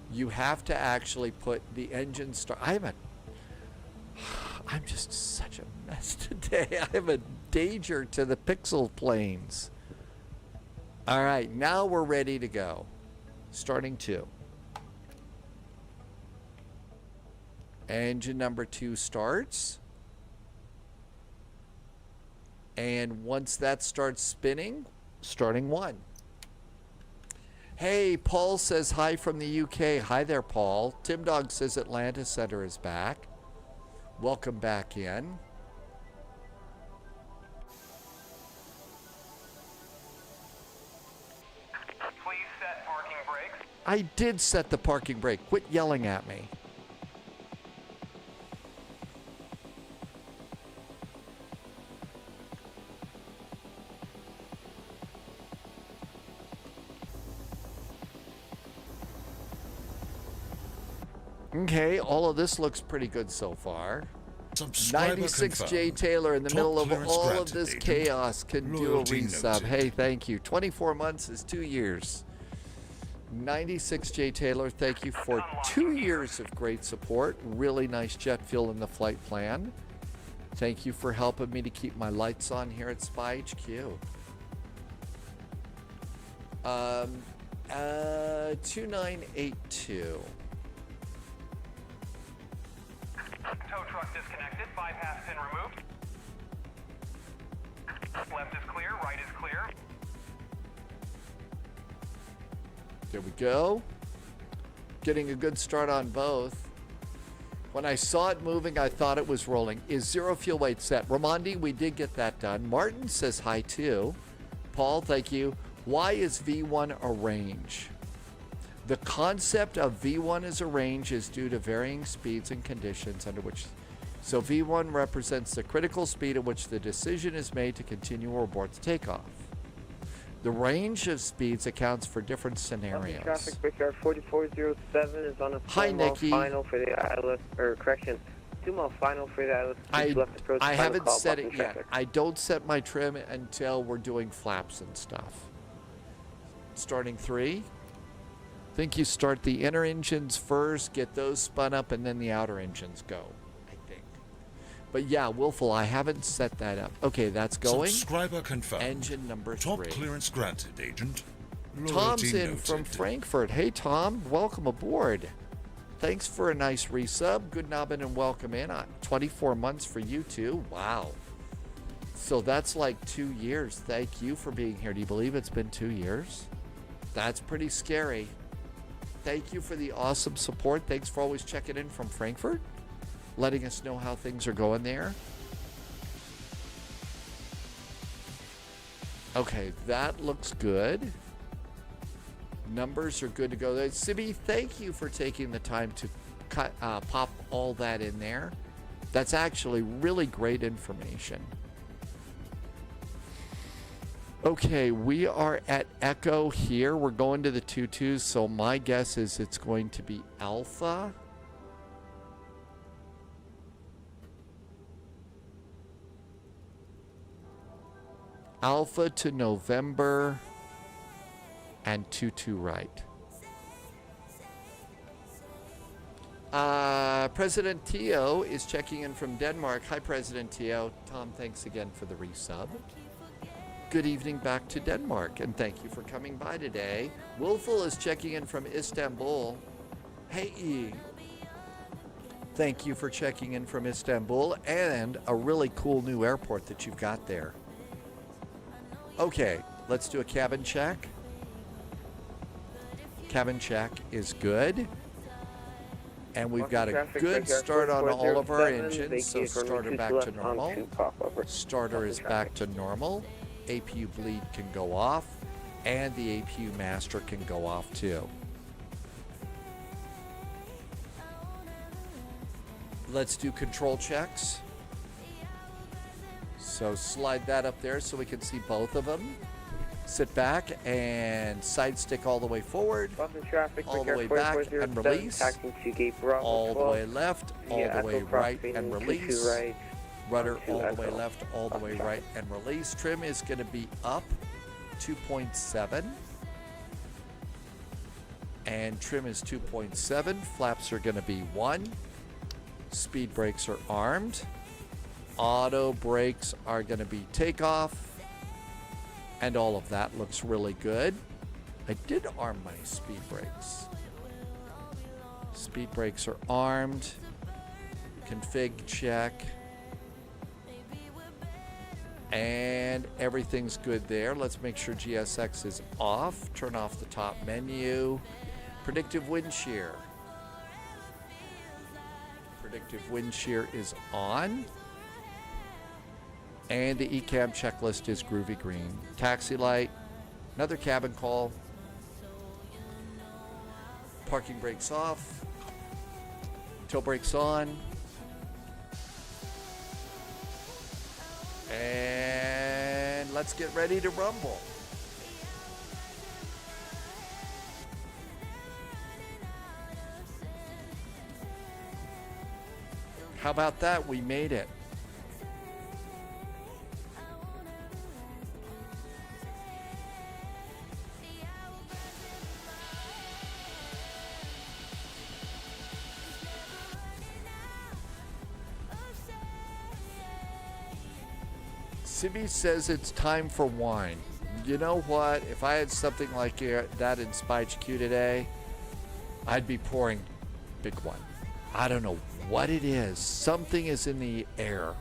You have to actually put the engine start. I'm just such a mess today. I'm a danger to the pixel planes. All right, now we're ready to go. Starting 2. Engine number 2 starts. And once that starts spinning, starting 1. Hey, Paul says hi from the UK. Hi there, Paul. Tim Dog says Atlanta Center is back. Welcome back in. Please set parking brakes. I did set the parking brake. Quit yelling at me. Okay, all of this looks pretty good so far. 96J Taylor in the middle of all of this chaos can do a resub. Hey, thank you. 24 months is 2 years. 96J Taylor, thank you for 2 years of great support. Really nice jet fuel in the flight plan. Thank you for helping me to keep my lights on here at Spy HQ. 2982. Tow truck disconnected. Bypass pin removed. Left is clear. Right is clear. There we go. Getting a good start on both. When I saw it moving, I thought it was rolling. Is 0 fuel weight set? Ramondi, we did get that done. Martin says hi too. Paul, thank you. Why is V1 a range? The concept of V1 as a range is due to varying speeds and conditions under which. So V1 represents the critical speed at which the decision is made to continue or abort the takeoff. The range of speeds accounts for different scenarios. Traffic Brickyard 4407 is on a 4-mile final for the ILS, or correction, 2-mile final for the ILS. I haven't set it yet. I don't set my trim until we're doing flaps and stuff. Starting 3. I think you start the inner engines first, get those spun up, and then the outer engines go, I think. But yeah, Willful, I haven't set that up. Okay, that's going. Subscriber confirmed. Engine number 3. Top clearance granted, Agent. Tom's in from Frankfurt. Hey, Tom, welcome aboard. Thanks for a nice resub. Good nobbing and welcome in. 24 months for you too. Wow. So that's like 2 years. Thank you for being here. Do you believe it's been 2 years? That's pretty scary. Thank you for the awesome support. Thanks for always checking in from Frankfurt, letting us know how things are going there. Okay, that looks good. Numbers are good to go. Sibby, thank you for taking the time to pop all that in there. That's actually really great information. Okay, we are at Echo here. We're going to the 2-2s, so my guess is it's going to be Alpha. Alpha to November and 2-2 right. President Tio is checking in from Denmark. Hi, President Tio. Tom, thanks again for the resub. Good evening back to Denmark, and thank you for coming by today. Willful is checking in from Istanbul. Hey, thank you for checking in from Istanbul, and a really cool new airport that you've got there. Okay, let's do a cabin check. Cabin check is good. And we've got a good start on all of our engines, so starter back to normal. Starter is back to normal. APU bleed can go off, and the APU master can go off too. Let's do control checks. So slide that up there so we can see both of them. Sit back and side stick all the way forward, all the way back and release, all the way left, all the way right and release. Rudder all the way left, all the way right, and release. Trim is going to be up 2.7. And trim is 2.7. Flaps are going to be 1. Speed brakes are armed. Auto brakes are going to be takeoff. And all of that looks really good. I did arm my speed brakes. Speed brakes are armed. Config check. And everything's good there. Let's make sure GSX is off. Turn off the top menu. Predictive wind shear. Predictive wind shear is on. And the ECAM checklist is groovy green. Taxi light. Another cabin call. Parking brakes off. Tow brakes on. And let's get ready to rumble. How about that? We made it. Sibby says it's time for wine. You know what? If I had something like that in SpyHQ today, I'd be pouring big one. I don't know what it is. Something is in the air.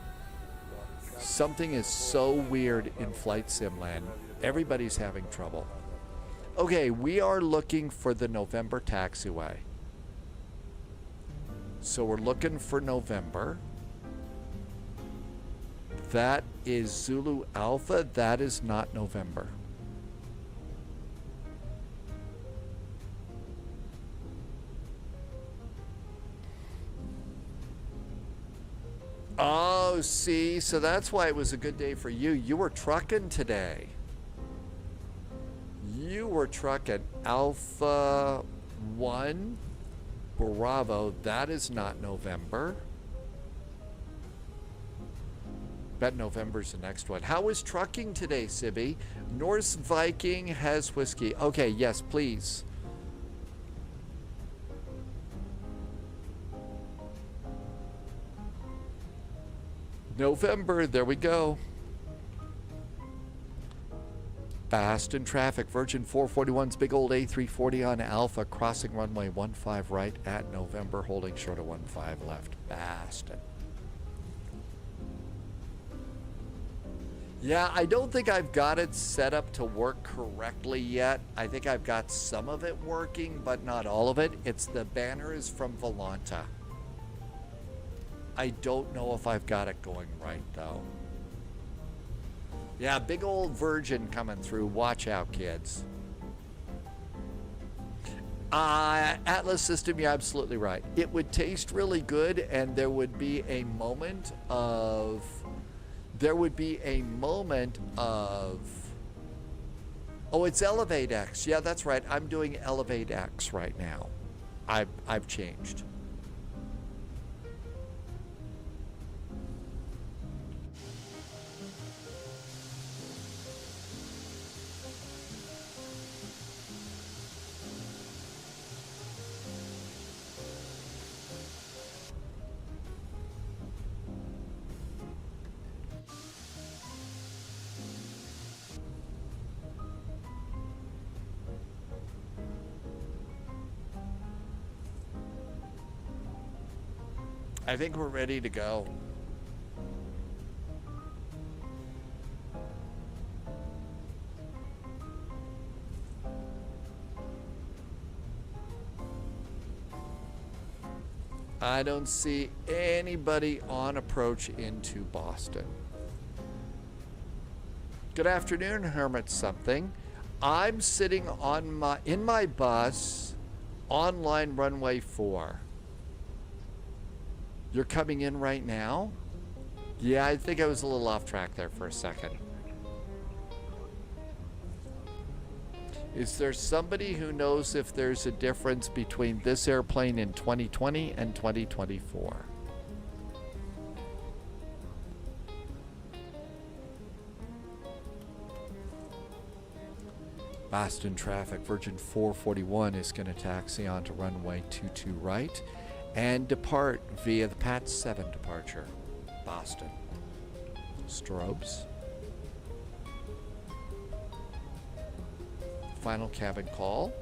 Something is so weird in Flight Sim land. Everybody's having trouble. Okay, we are looking for the November taxiway. So we're looking for November. That is Zulu Alpha. That is not November. Oh, see, so that's why it was a good day for you. You were trucking today. You were trucking Alpha 1 Bravo. That is not November. Bet November's the next one. How is trucking today, Sibby? Norse Viking has whiskey. Okay, yes, please. November, there we go. Fast in traffic. Virgin 441's big old A340 on Alpha, crossing runway 15 right at November, holding short of 15 left. Bastin. Yeah, I don't think I've got it set up to work correctly yet. I think I've got some of it working, but not all of it. It's the banner is from Volanta. I don't know if I've got it going right, though. Yeah, big old Virgin coming through. Watch out, kids. Atlas system, you're absolutely right. It would taste really good, and there would be a moment of... Oh, it's Elevate X. Yeah, that's right. I'm doing Elevate X right now. I've changed. I think we're ready to go. I don't see anybody on approach into Boston. Good afternoon, Hermit something. I'm sitting on in my bus on line runway 4. You're coming in right now? Yeah, I think I was a little off track there for a second. Is there somebody who knows if there's a difference between this airplane in 2020 and 2024? Boston traffic, Virgin 441 is going to taxi onto runway 22 right and depart via the PAT 7 departure, Boston. Strobes. final cabin call.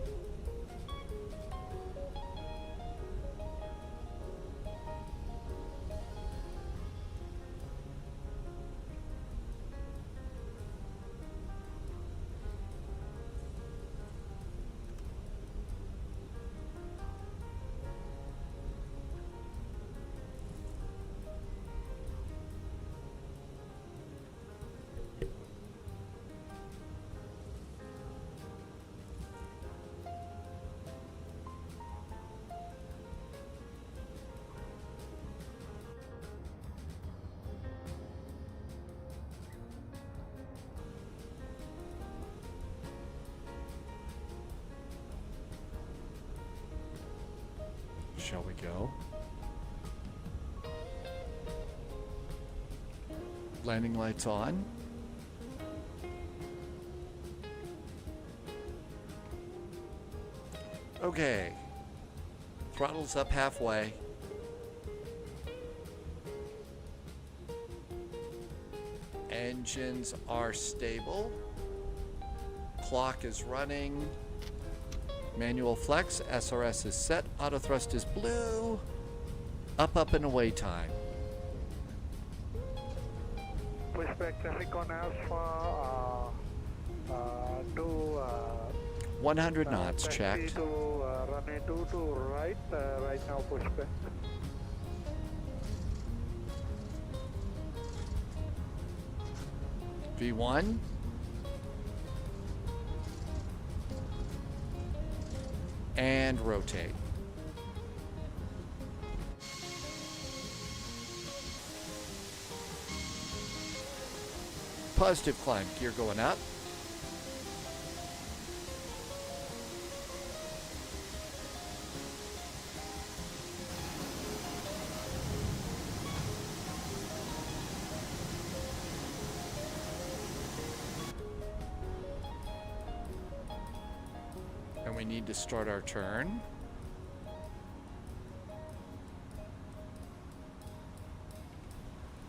Shall we go? Landing lights on. Okay. Throttle's up halfway. Engines are stable. Clock is running. Manual flex, SRS is set, auto thrust is blue. Up, up, and away time. Pushback traffic on Alpha to 100 knots taxi checked. to runway 2 to right, right now pushback. V1. And rotate. Positive climb, gear going up. And we need to start our turn.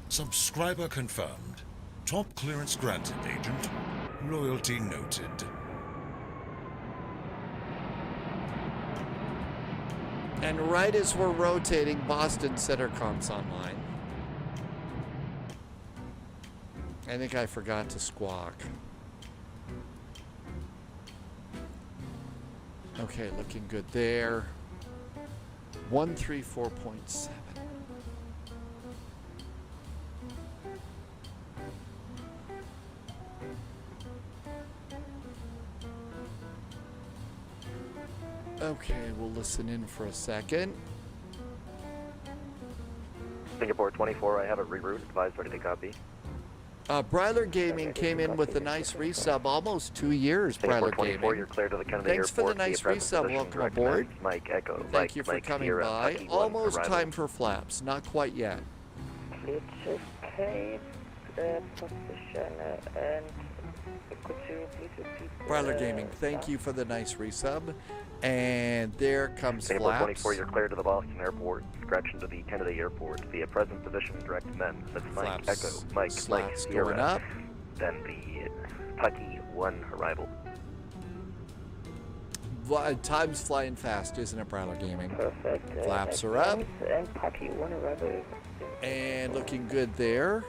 Subscriber confirmed. Top clearance granted, Agent. Loyalty noted. And right as we're rotating, Boston Center comes online. I think I forgot to squawk. Okay, looking good there. 134.7. Okay, we'll listen in for a second. Singapore 24, I have it reroute. Advise ready to copy. Bryler Gaming came in with a nice resub, almost 2 years, Singapore Bryler 24, Gaming. you're clear to the Kennedy Thanks for the Airport. nice Be at present resub. position, Welcome direct aboard. message, Mike Echo. Thank Mike, you for Mike, coming Sierra, by. Kentucky 1, Almost arrival. time for flaps. Not quite yet. It's okay. Position and could you please repeat? Bryler Gaming, thank you for the nice resub. And there comes Singapore flaps. 24, you're clear to the Boston Airport. Correction to the Kennedy Airport. Be at present position, direct men. That's Mike Flaps, Echo. Mike, slats Sierra. going up. Then the Kentucky 1 arrival. Time's flying fast, isn't it, Bryler Gaming? Perfect. Flaps are up. And Paki 1 arrival. And looking good there.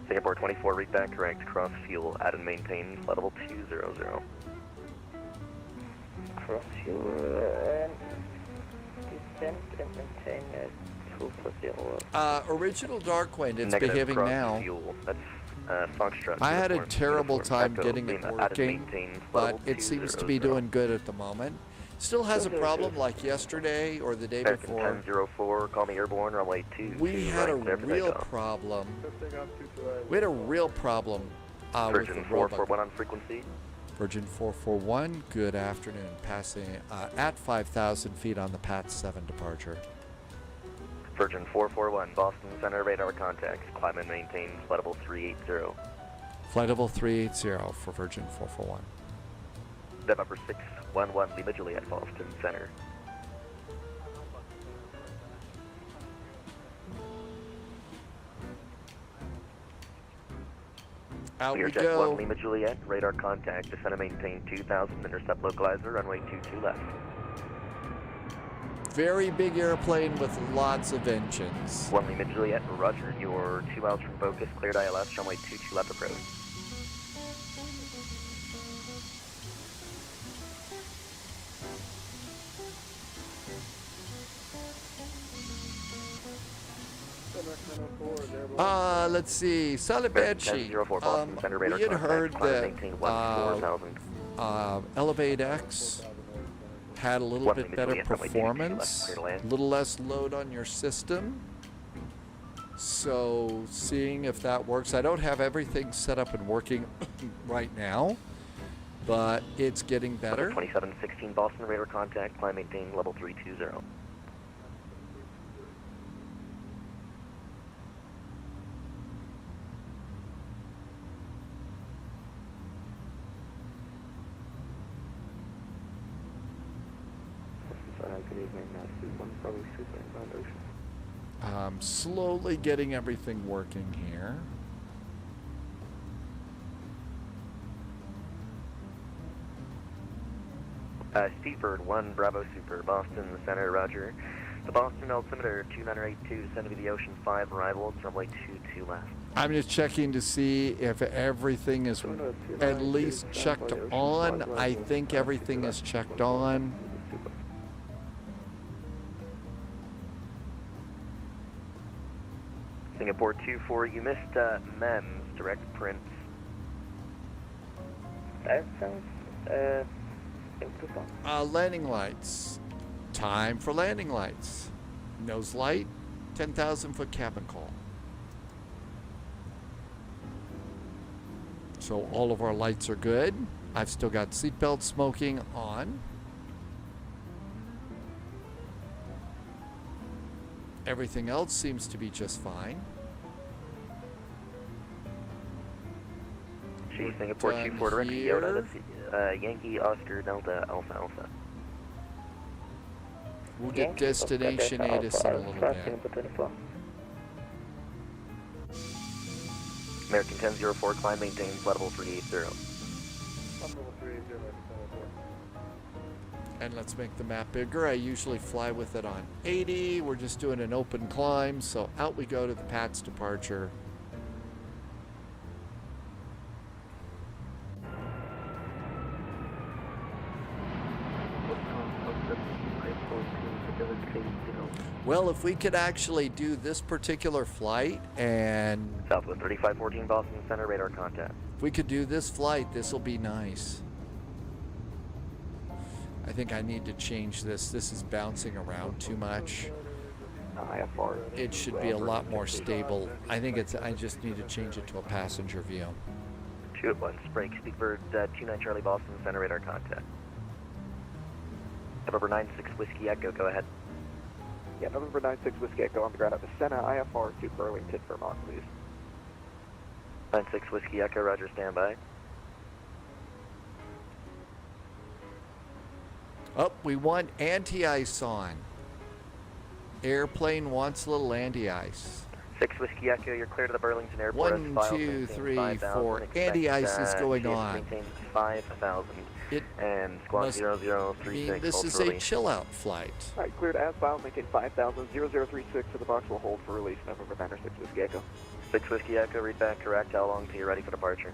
Singapore 24, read that correct. Cross fuel, add and maintain, level 200. Cross fuel and descent and maintain 240. Original Darkwind, it's Negative behaving cross now. Fuel. That's Foxtrot. I had a Uniform, terrible Uniform, time Echo, getting it Lima, add and working, maintain, but level it seems to be 200. doing good at the moment. Still has a problem like yesterday or the day American before. 1004, call me airborne, runway 2. We had a right, clear for real takeoff. problem. We had a real problem with Virgin the 441 robot. on frequency. Virgin 441, good afternoon. Passing at 5,000 feet on the PAT 7 departure. Virgin 441, Boston Center radar contacts. Climb and maintain, flight level 380. Flight level 380 for Virgin 441. November 611, Lima Juliet, Boston Center. Out Clear we check go. 1 Lima Juliet, radar contact, descend and maintain 2000, intercept localizer, runway 22 left. Very big airplane with lots of engines. 1 Lima Juliet, roger, you're 2 miles from focus, cleared ILS, runway 22 left approach. Let's see, Salibeci. 10-04 Boston, center radar We had contact, heard climb and that maintain 14,000. ElevateX had a little bit better performance, a little less load on your system. So seeing if that works. I don't have everything set up and working right now, but it's getting better. 2716 Boston, radar contact, climb maintain level 320. Good evening, Suit 1, probably super inbound ocean. Slowly getting everything working here. Seaford 1, Bravo Super, Boston, center, roger. The Boston altimeter 2982, descend to the ocean 5, arrival, it's runway 22 left. I'm just checking to see if everything is at least checked on. I think everything is checked on. Singapore 24, you missed MEMS, direct prints. That sounds, interesting. Landing lights. Time for landing lights. Nose light, 10,000 foot cabin call. So all of our lights are good. I've still got seatbelt smoking on. Everything else seems to be just fine. Singapore 24 direct Yoda, that's Yankee Oscar Delta Alpha Alpha. We'll get destination ATIS in a little bit. American 1004, climb maintains level 380. And let's make the map bigger. I usually fly with it on 80. We're just doing an open climb, so out we go to the PATS departure. Well, if we could actually do this particular flight and... Southwest 3514 Boston Center, radar contact. If we could do this flight, this will be nice. I think I need to change this. This is bouncing around too much. It should be a lot more stable. I think it's, I just need to change it to a passenger view. 2 at 1, break, Speedbird 29 Charlie Boston Center, radar contact. November 96 Whiskey Echo, go ahead. Yeah, November 96 Whiskey Echo on the ground at the Senna, IFR to Burlington, Vermont, please. 96 Whiskey Echo, roger, standby. Oh, we want anti-ice on. Airplane wants a little anti-ice. 6 Whiskey Echo, you're clear to the Burlington Airport. 1, 2, 3, 4. Anti-ice is going on. 5,000. It and squad 0036. This is a chill-out flight. All right, cleared as filed, maintain 5,000, 0036 to the box will hold for release, November 96 Whiskey Echo. 6 Whiskey Echo, read back correct. How long till you're ready for departure?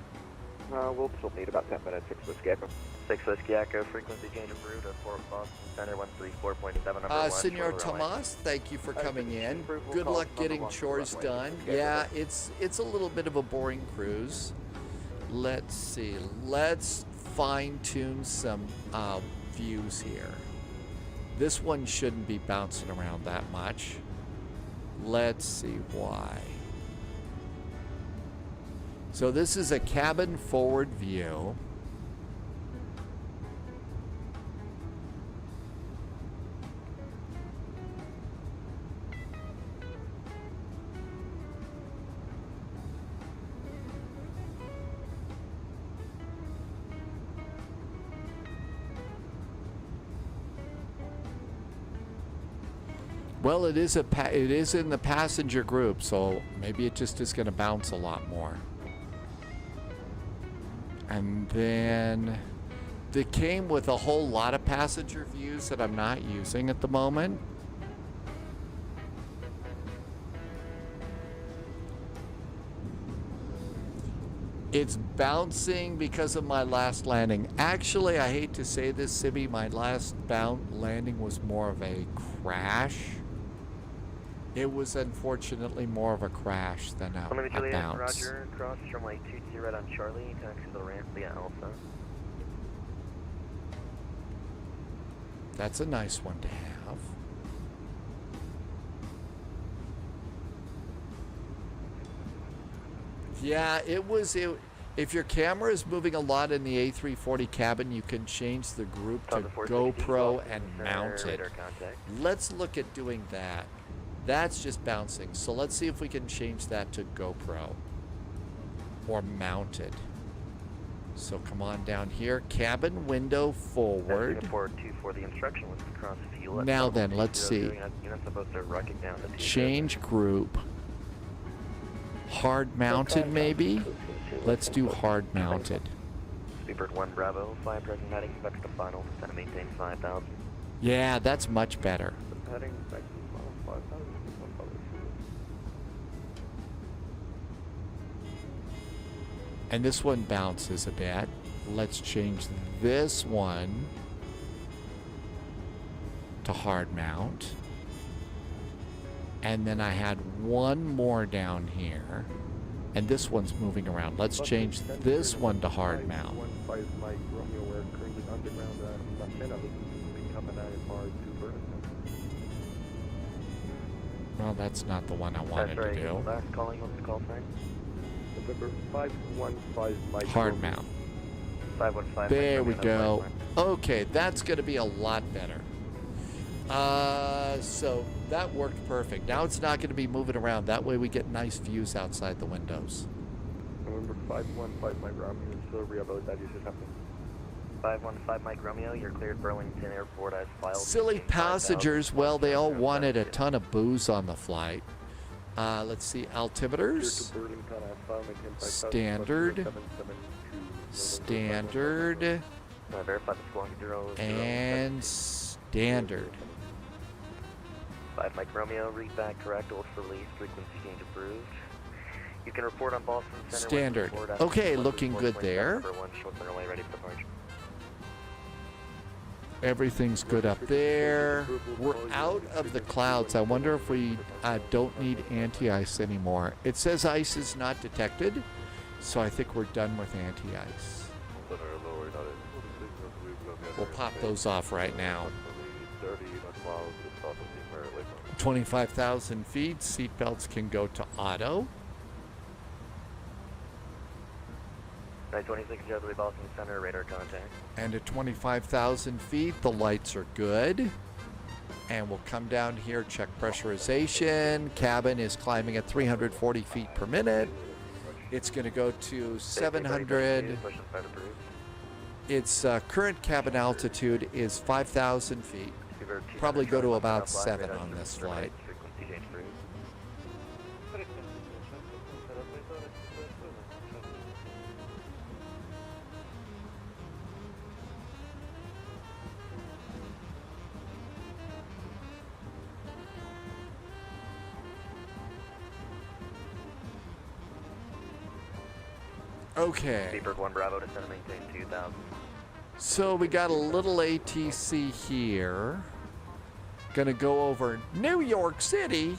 We'll still need about 10 minutes, 6 Whiskey Echo. 6 Whiskey Echo, frequency change of route of Fort Boston Center 134.7 number 1. Senor Tomas, thank you for coming in. Good luck getting chores done. Yeah, it's a little bit of a boring cruise. Let's see. Let's fine-tune some views here. This one shouldn't be bouncing around that much. Let's see why. So this is a cabin forward view. Well, it is in the passenger group, so maybe it just is going to bounce a lot more. And then they came with a whole lot of passenger views that I'm not using at the moment. It's bouncing because of my last landing. Actually, I hate to say this, Sibby, my last landing was more of a crash. It was unfortunately more of a crash than a bounce. Roger, cross runway 22 right on Charlie, taxi to the ramp via Alpha. That's a nice one to have. Yeah, if your camera is moving a lot in the A340 cabin, you can change the group to GoPro and mount it. Let's look at doing that. That's just bouncing. So let's see if we can change that to GoPro or mounted. So come on down here. Cabin window forward. The instruction was to cross fuel. Now then, let's see. Change group. Hard mounted maybe? Let's do hard mounted. Speedbird 1 Bravo, fly present heading back to final, descend and maintain 5,000. Yeah, that's much better. Heading back to 5,000. And this one bounces a bit. Let's change this one to hard mount. And then I had one more down here. And this one's moving around. Let's change this one to hard mount. Well, that's not the one I wanted to do. Last calling, what's the call sign? November 515 Mike. Hard mount. 515. There we go. Okay, that's going to be a lot better. So that worked perfect. Now it's not going to be moving around. That way we get nice views outside the windows. November 515 Mike Romeo, delivery about that usually happens. 515 Mike Romeo, you're cleared Burlington Airport as filed. Silly passengers, well, they all wanted a ton of booze on the flight. Let's see, altimeters. Standard. Standard. And standard. 5 Mike Romeo, read back correct, order for release, frequency change approved. You can report on Boston Center. Standard. Okay, looking good there. Ready for departure. Everything's good up there. We're out of the clouds. I wonder if we don't need anti-ice anymore. It says ice is not detected, so I think we're done with anti-ice. We'll pop those off right now. 25,000 feet. Seatbelts can go to auto. 926 Jetway Boston Center, radar contact. And at 25,000 feet, the lights are good. And we'll come down here, check pressurization. Cabin is climbing at 340 feet per minute. It's going to go to 700. Its current cabin altitude is 5,000 feet. Probably go to about 7 on this flight. Okay. Speedbird 1 Bravo, descend and maintain 2,000. So we got a little ATC here. Gonna go over New York City.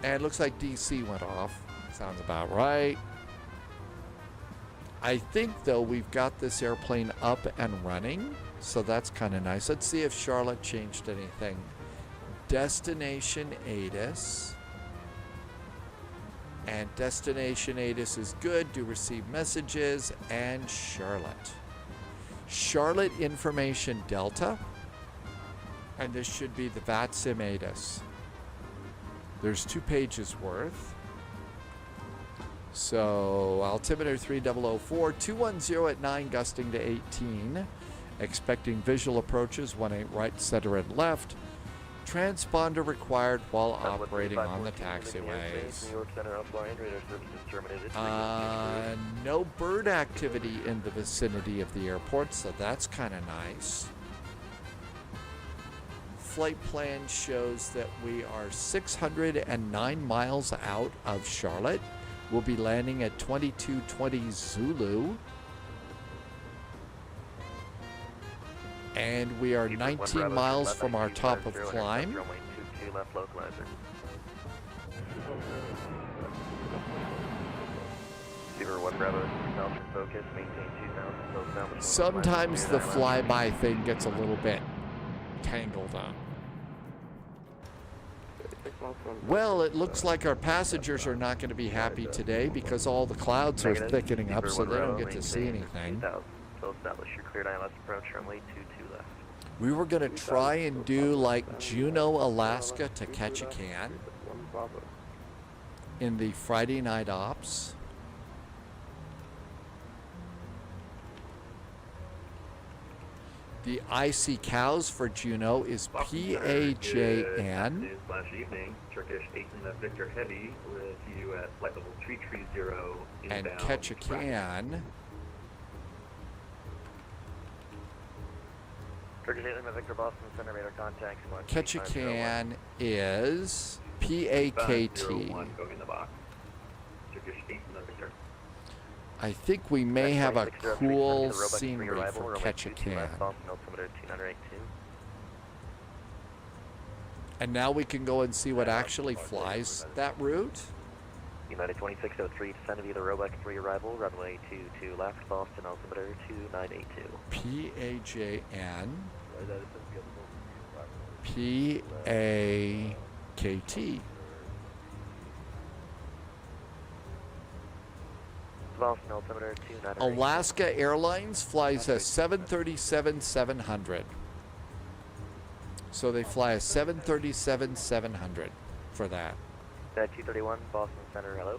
And it looks like DC went off. Sounds about right. I think, though, we've got this airplane up and running. So that's kind of nice. Let's see if Charlotte changed anything. Destination ATIS. And Destination ATIS is good. Do receive messages. And Charlotte. Charlotte Information Delta. And this should be the VATSIM ATIS. There's 2 pages worth. So altimeter 3004, 210 at 9, gusting to 18. Expecting visual approaches, 18 right, center, and left. Transponder required while Sunwood operating on the 3514 leaving the airspace, taxiways. New York Center offline, radar services terminated. No bird activity in the vicinity of the airport, so that's kind of nice. Flight plan shows that we are 609 miles out of Charlotte. We'll be landing at 2220 Zulu. And we are 19 miles from our top of climb. Runway 22 left localizer. Receiver 1 Bravo, south focus, maintain 2000 southbound. Sometimes the flyby thing gets a little bit tangled up. Well, it looks like our passengers are not going to be happy today because all the clouds are thickening up, so they don't get to see anything. So establish your cleared ILS approach, runway 22 left. We were going to try and do like Juneau, Alaska to Ketchikan in the Friday night ops. The IC cows for Juneau is PAJN. Evening, Turkish 18 Victor Heavy with you at flight level 330 And inbound. Ketchikan Turkish 18 Victor Boston Center radar contact. Ketchikan is PAKT. 501 going in the box. Turkish 18 Victor. I think we may have a cool Robux scenery arrival, for runway 22 Ketchikan. left, Boston altimeter 2982. And now we can go and see what actually flies that route. United 2603 descend via the Roebuck 3 arrival, runway 22 left, Boston altimeter 2982. PAJN. PAKT. Boston altimeter 2982. Alaska Airlines flies a 737-700. So they fly a 737-700 for that. 231, Boston Center, hello.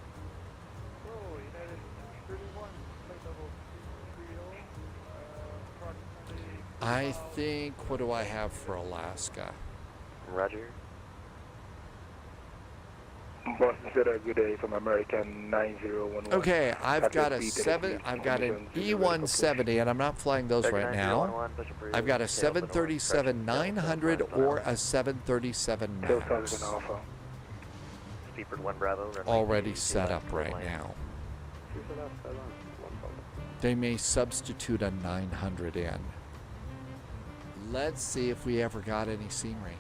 I think, what do I have for Alaska? Roger. Boston Center, good day from American 9011. Okay, I've got an E170, and I'm not flying those right now. I've got a 737-900 or a 737 MAX already set up right now. They may substitute a 900 in. Let's see if we ever got any scenery.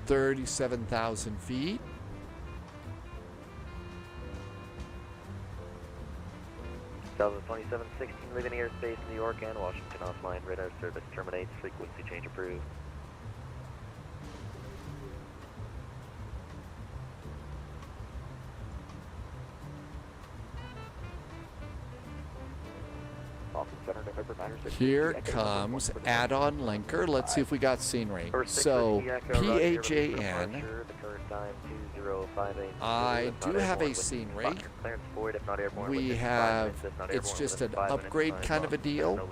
$37,000 feet. Delta 2716 leaving airspace, New York and Washington offline. Radar service terminates. Frequency change approved. Here comes add-on linker. Let's see if we got scenery. So PAJN. I do have a scenery. We have, it's just an upgrade kind of a deal.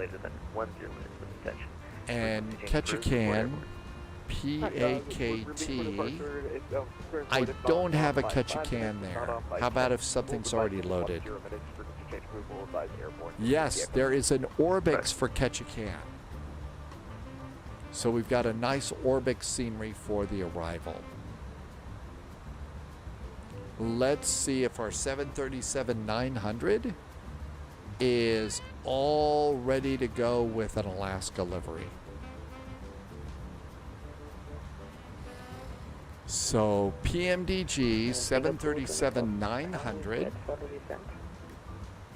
And Ketchikan, PAKT. I don't have a Ketchikan there. How about if something's already loaded? Yes, there is an Orbix for Ketchikan. So we've got a nice Orbix scenery for the arrival. Let's see if our 737-900 is all ready to go with an Alaska livery. So PMDG 737-900.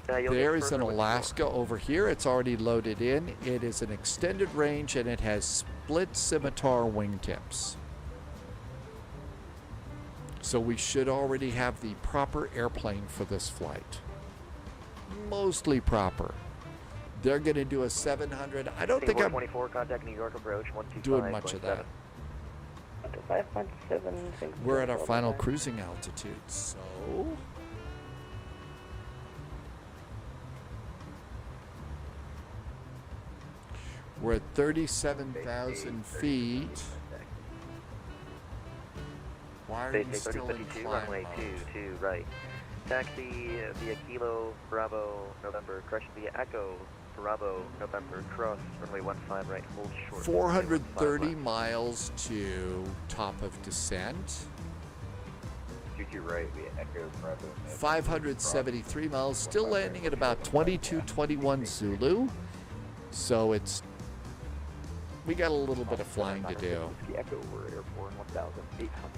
There is an Alaska over here. It's already loaded in. It is an extended range and it has split scimitar wingtips. So we should already have the proper airplane for this flight. Mostly proper. They're going to do a 700. I don't think I'm 24, contact New York approach, 125. doing much of that. 517. We're at our final cruising altitude, so we're at 37,000 feet. Why are you still in climb runway mode? 22, right. Taxi via Kilo, Bravo, November, correction via Echo, Bravo, November, cross, runway 15 right, hold short. 430 miles to top of descent. 22 right via Echo, Bravo. 573 miles, still landing at about 2221 Zulu. So it's, we got a little bit of flying to do.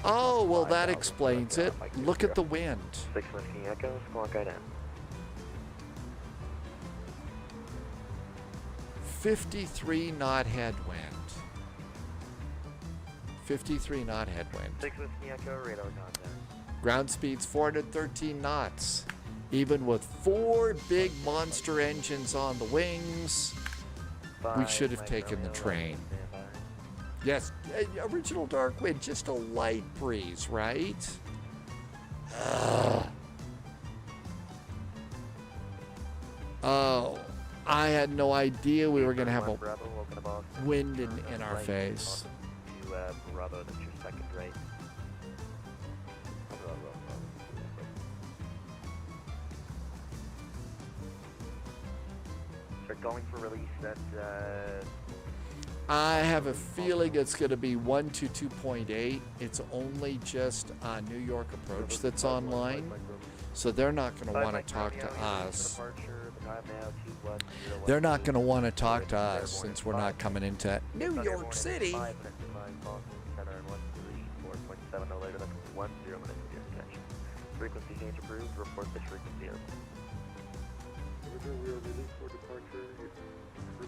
Oh, well, that explains it. Look at the wind. 6 Whiskey Echo, squawk I down. 53 knot headwind. 53 knot headwind. 6 Whiskey Echo, radar contact. Ground speed's 413 knots. Even with 4 big monster engines on the wings, we should have taken the train. Yes, original dark wind, just a light breeze, right? Oh, I had no idea we were going to have a wind in our face. Bravo, that's your second right. Start going for release at I have a feeling it's going to be 122.8. It's only just New York approach that's online, so they're not going to want to talk to us. They're not going to want to talk to us since we're not coming into New York City. Frequency change approved. Report this frequency airborne. We are released for departure. If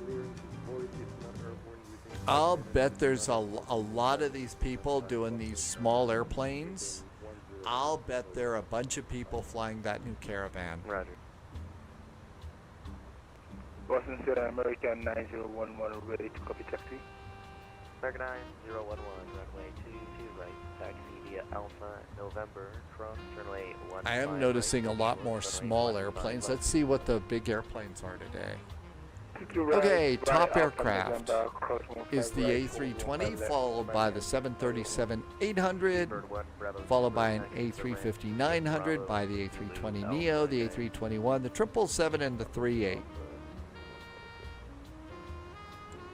clearance is void, if not airborne, I'll bet there's a lot of these people doing these small airplanes. I'll bet there are a bunch of people flying that new Caravan. Roger. Boston Sierra American 9011, ready to copy taxi. American 9011, runway 22 right, taxi via Alpha, November, cross, runway 15 I am noticing a lot more small airplanes. Let's see what the big airplanes are today. Okay, top aircraft is the A320, followed by the 737-800, followed by an A350-900, by the A320neo, the A321, the 777, and the 38.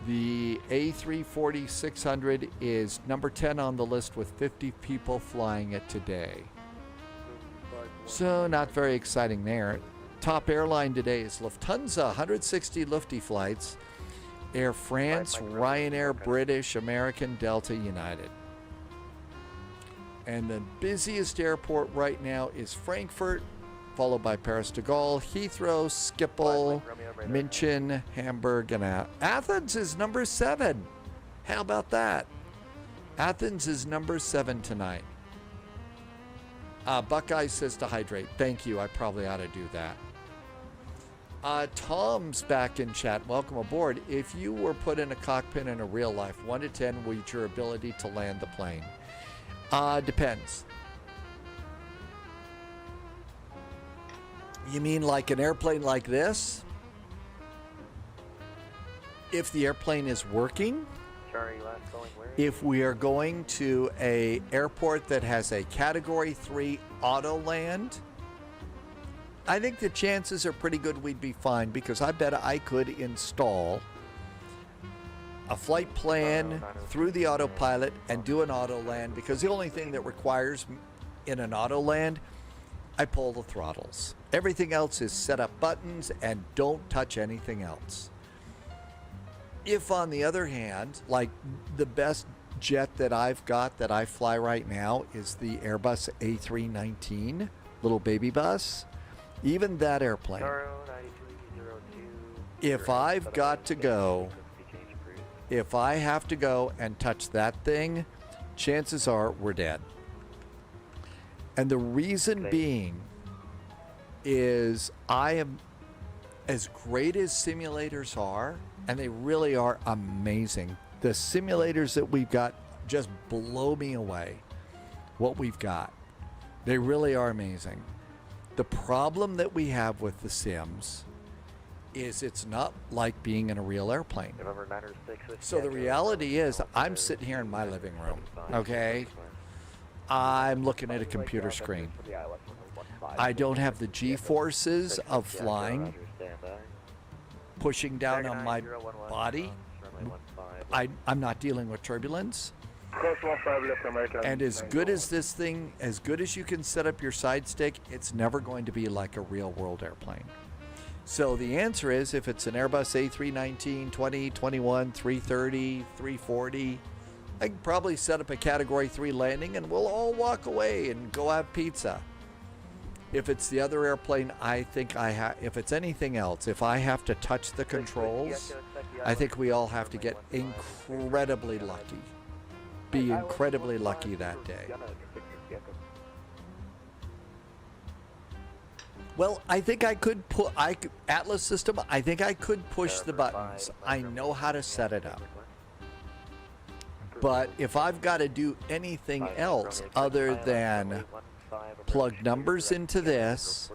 The A340-600 is number 10 on the list with 50 people flying it today. So not very exciting there. Top airline today is Lufthansa, 160 Lufty flights, Air France, Ryanair, British, American, Delta, United. And the busiest airport right now is Frankfurt, followed by Paris de Gaulle, Heathrow, Schiphol, München, Hamburg, and Athens is number 7. How about that? Athens is number 7 tonight. Buckeye says to hydrate. Thank you. I probably ought to do that. Tom's back in chat. Welcome aboard. If you were put in a cockpit in a real life, 1 to 10 would your ability to land the plane? Depends. You mean like an airplane like this? If the airplane is working? If we are going to a airport that has a Category 3 auto land, I think the chances are pretty good we'd be fine, because I bet I could install a flight plan through the autopilot and do an auto land, because the only thing that requires in an auto land, I pull the throttles. Everything else is set up buttons and don't touch anything else. If, on the other hand, like the best jet that I've got that I fly right now is the Airbus A319, little baby bus, even that airplane, if I've got to go, if I have to go and touch that thing, chances are we're dead. And the reason being is I am as great as simulators are, and they really are amazing, the simulators that we've got just blow me away. What we've got. They really are amazing. The problem that we have with the sims is it's not like being in a real airplane. So the reality is I'm sitting here in my living room, okay? I'm looking at a computer screen. I don't have the G-forces of flying pushing down on my body. I'm not dealing with turbulence. And as good as this thing, as good as you can set up your side stick, it's never going to be like a real world airplane. So the answer is, if it's an Airbus A319, 20, 21, 330, 340, I can probably set up a Category 3 landing and we'll all walk away and go have pizza. If it's the other airplane, I think if it's anything else, if I have to touch the controls, I think we all have to get incredibly lucky. Be incredibly lucky that day. Well, I think I could put Atlas system. I think I could push the buttons. I know how to set it up. But if I've got to do anything else other than plug numbers into this,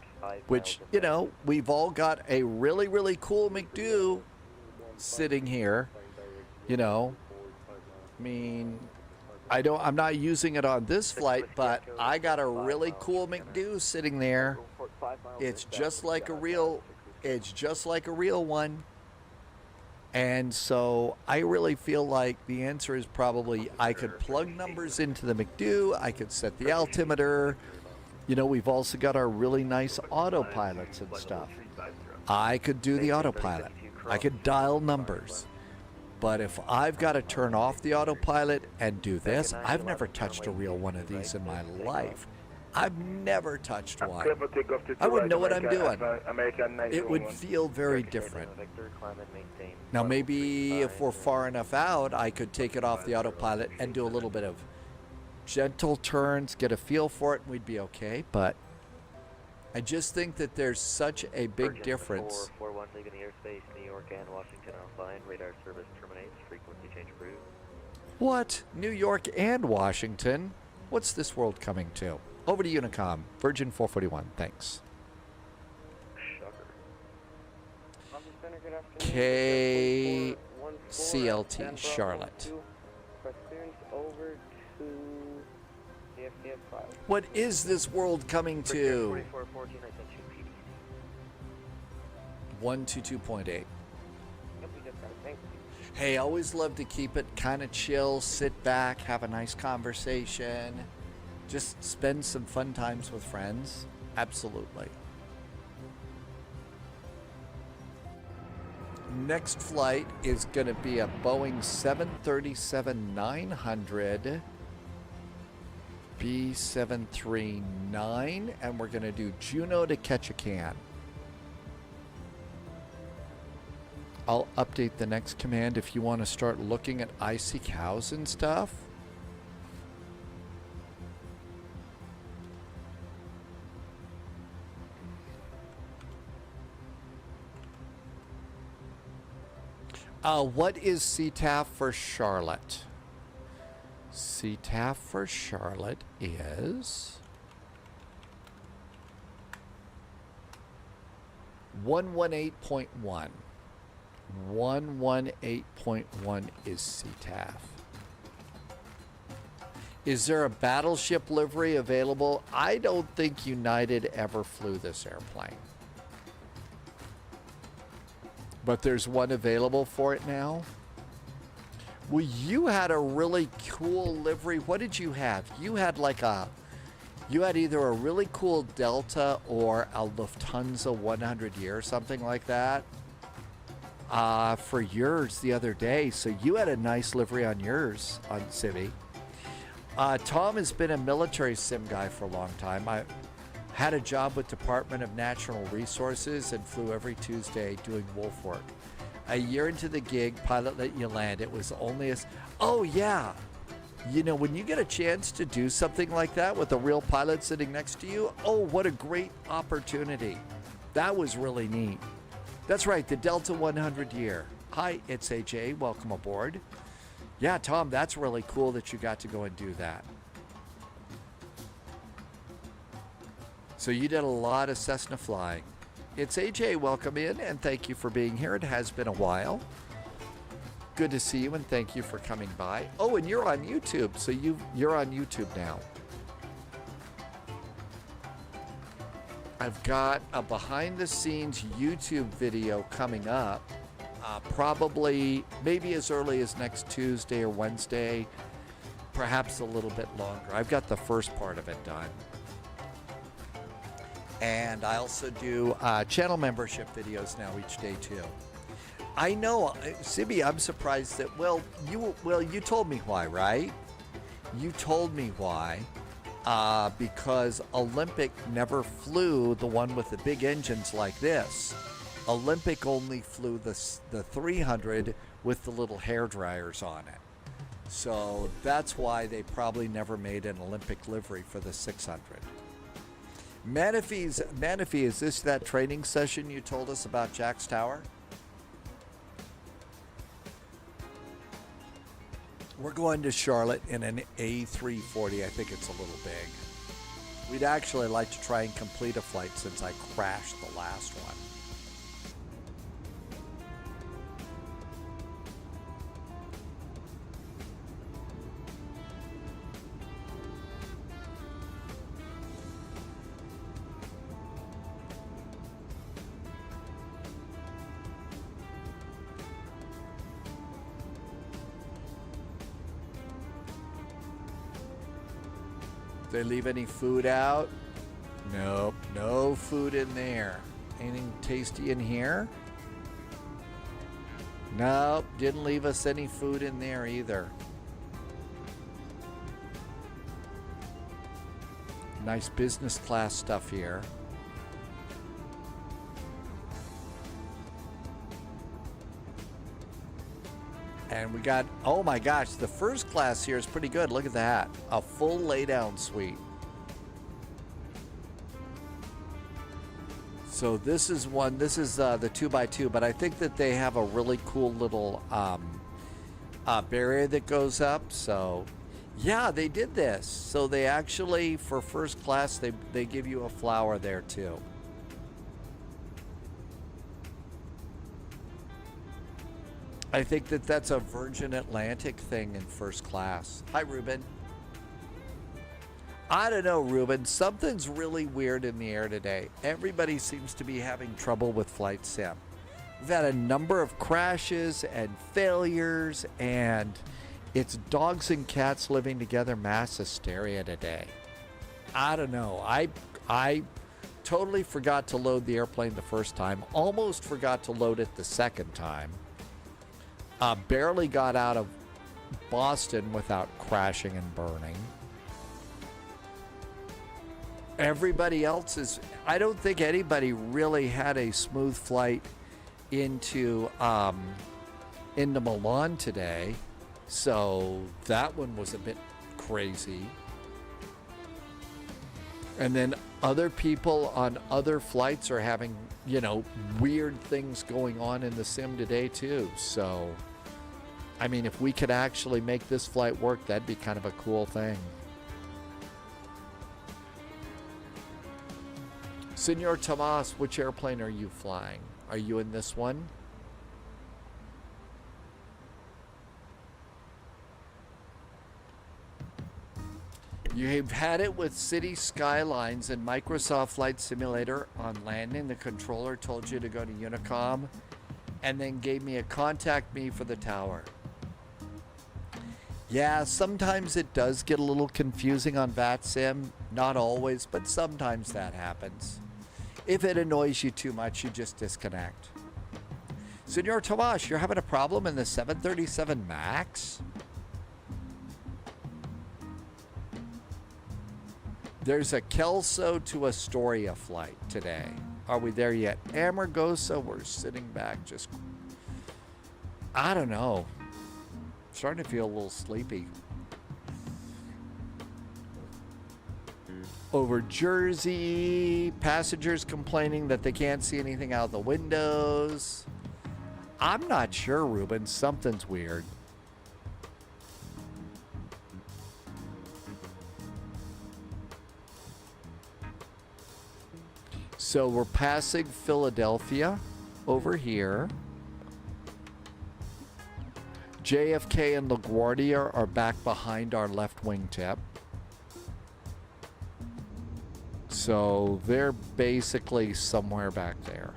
which, you know, we've all got a really, really cool McDo sitting here, you know, I mean, I'm not using it on this flight, but I got a really cool McDo sitting there. It's just like a real one. And so I really feel like the answer is probably I could plug numbers into the McDo, I could set the altimeter. You know, we've also got our really nice autopilots and stuff. I could do the autopilot. I could dial numbers. But if I've got to turn off the autopilot and do this, I've never touched a real one of these in my life. I've never touched one. I wouldn't know what I'm doing. It would feel very different. Now maybe if we're far enough out, I could take it off the autopilot and do a little bit of gentle turns, get a feel for it, and we'd be okay. But I just think that there's such a big difference. 441 leaving the airspace, New York and Washington offline. Radar service terminates. Frequency change approved. What? New York and Washington? What's this world coming to? Over to Unicom. Virgin 441. Thanks. KCLT, Charlotte. What is this world coming to? 122.8. Hey, I always love to keep it kind of chill, sit back, have a nice conversation, just spend some fun times with friends. Absolutely. Next flight is going to be a Boeing 737-900 B739, and we're going to do Juneau to Ketchikan. I'll update the next command if you want to start looking at icy cows and stuff. What is CTAF for Charlotte? CTAF for Charlotte is 118.1. 118.1 is CTAF. Is there a battleship livery available? I don't think United ever flew this airplane. But there's one available for it now. Well, you had a really cool livery. What did you have? You had you had either a really cool Delta or a Lufthansa 100 year, something like that. For yours the other day. So you had a nice livery on yours on Civi. Tom has been a military sim guy for a long time. I had a job with Department of Natural Resources and flew every Tuesday doing wolf work. A year into the gig, pilot let you land. It was only as, oh yeah. You know, when you get a chance to do something like that with a real pilot sitting next to you, oh, what a great opportunity. That was really neat. That's right, the Delta 100 year. Hi, it's AJ. Welcome aboard. Yeah, Tom, that's really cool that you got to go and do that. So you did a lot of Cessna flying. It's AJ. Welcome in, and thank you for being here. It has been a while. Good to see you, and thank you for coming by. Oh, and you're on YouTube, so you're on YouTube now. I've got a behind-the-scenes YouTube video coming up, probably maybe as early as next Tuesday or Wednesday, perhaps a little bit longer. I've got the first part of it done. And I also do channel membership videos now each day too. I know, Sibby, I'm surprised that, you told me why, right? You told me why. Because Olympic never flew the one with the big engines like this. Olympic only flew the 300 with the little hair dryers on it. So that's why they probably never made an Olympic livery for the 600. Manaphy, is this that training session you told us about Jack's Tower? We're going to Charlotte in an A340. I think it's a little big. We'd actually like to try and complete a flight since I crashed the last one. They leave any food out? Nope, no food in there. Anything tasty in here? Nope, didn't leave us any food in there either. Nice business class stuff here. And we got, oh my gosh, the first class here is pretty good. Look at that. A full lay-down suite. So this is one, this is the 2x2, but I think that they have a really cool little barrier that goes up. So yeah, they did this. So they actually, for first class, they give you a flower there too. I think that that's a Virgin Atlantic thing in first class. Hi, Ruben. I don't know, Ruben. Something's really weird in the air today. Everybody seems to be having trouble with Flight Sim. We've had a number of crashes and failures, and it's dogs and cats living together, mass hysteria today. I don't know. I totally forgot to load the airplane the first time. Almost forgot to load it the second time. Barely got out of Boston without crashing and burning. Everybody else is, I don't think anybody really had a smooth flight into Milan today. So that one was a bit crazy. And then other people on other flights are having, you know, weird things going on in the sim today too. So I mean, if we could actually make this flight work, that'd be kind of a cool thing. Senor Tomas, which airplane are you flying? Are you in this one? You've had it with City Skylines and Microsoft Flight Simulator on landing. The controller told you to go to Unicom and then gave me a contact me for the tower. Yeah, sometimes it does get a little confusing on VATSIM. Not always, but sometimes that happens. If it annoys you too much, you just disconnect. Senor Tomas, you're having a problem in the 737 MAX? There's a Kelso to Astoria flight today. Are we there yet? Amargosa, we're sitting back just... I don't know. Starting to feel a little sleepy. over Jersey. Passengers complaining that they can't see anything out the windows. I'm not sure, Ruben. Something's weird. So we're passing Philadelphia over here. JFK and LaGuardia are back behind our left wingtip. So they're basically somewhere back there.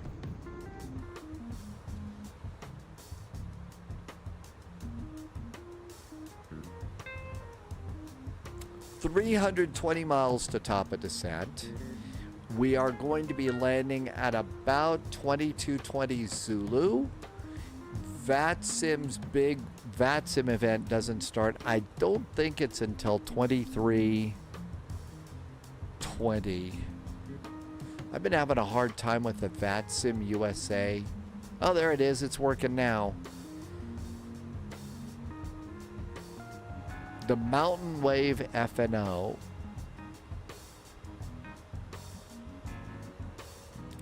$320 miles to top of descent. We are going to be landing at about 2220 Zulu. VATSIM's big VATSIM event doesn't start. I don't think it's until 2320. I've been having a hard time with the VATSIM USA. Oh, there it is. It's working now. The Mountain Wave FNO.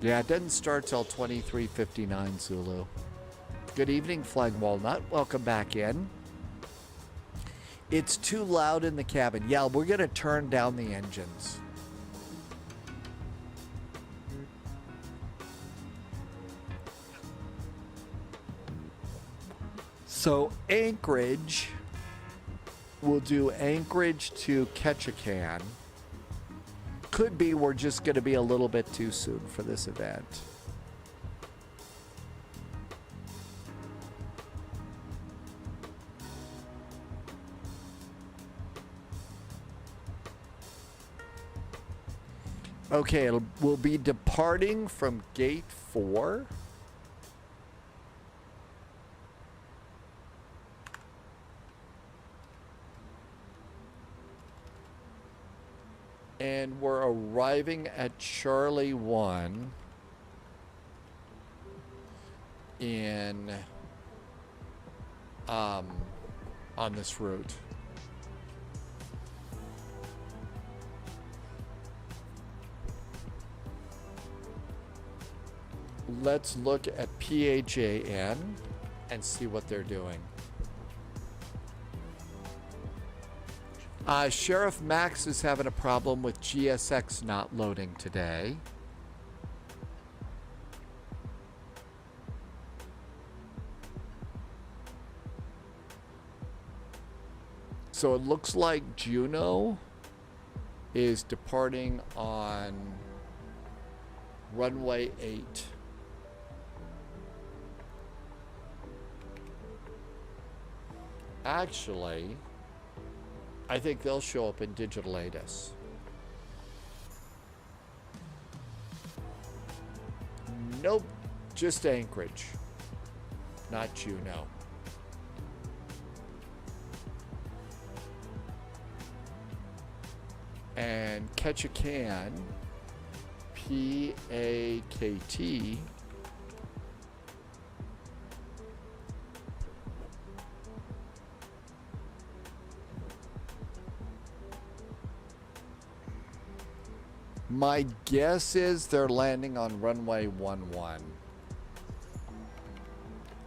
Yeah, it doesn't start till 23:59 Zulu. Good evening, Flying Walnut. Welcome back in. It's too loud in the cabin. Yeah, we're going to turn down the engines. So Anchorage, we'll do Anchorage to Ketchikan. Could be we're just going to be a little bit too soon for this event. Okay, we'll be departing from gate 4. And we're arriving at Charlie 1 in on this route. Let's look at PHAN and see what they're doing. Sheriff Max is having a problem with GSX not loading today. So it looks like Juno is departing on runway 8. Actually, I think they'll show up in Digital ATIS. Nope, just Anchorage, not Juno. And Ketchikan, PAKT, my guess is they're landing on runway 11.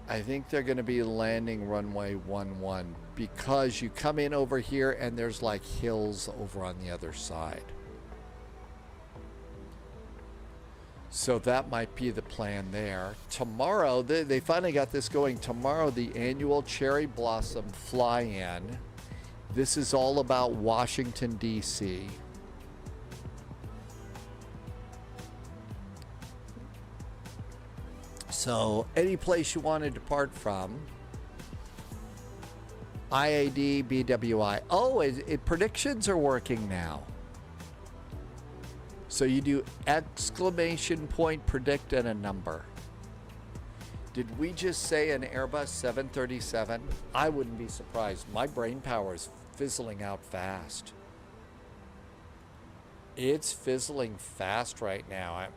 I think they're going to be landing runway 11 because you come in over here and there's like hills over on the other side. So that might be the plan there. Tomorrow, they finally got this going. Tomorrow, the annual Cherry Blossom Flyin. This is all about Washington, D.C. So any place you want to depart from, IAD, BWI. Oh, predictions are working now. So you do exclamation point predict and a number. Did we just say an Airbus 737? I wouldn't be surprised. My brain power is fizzling out fast. It's fizzling fast right now.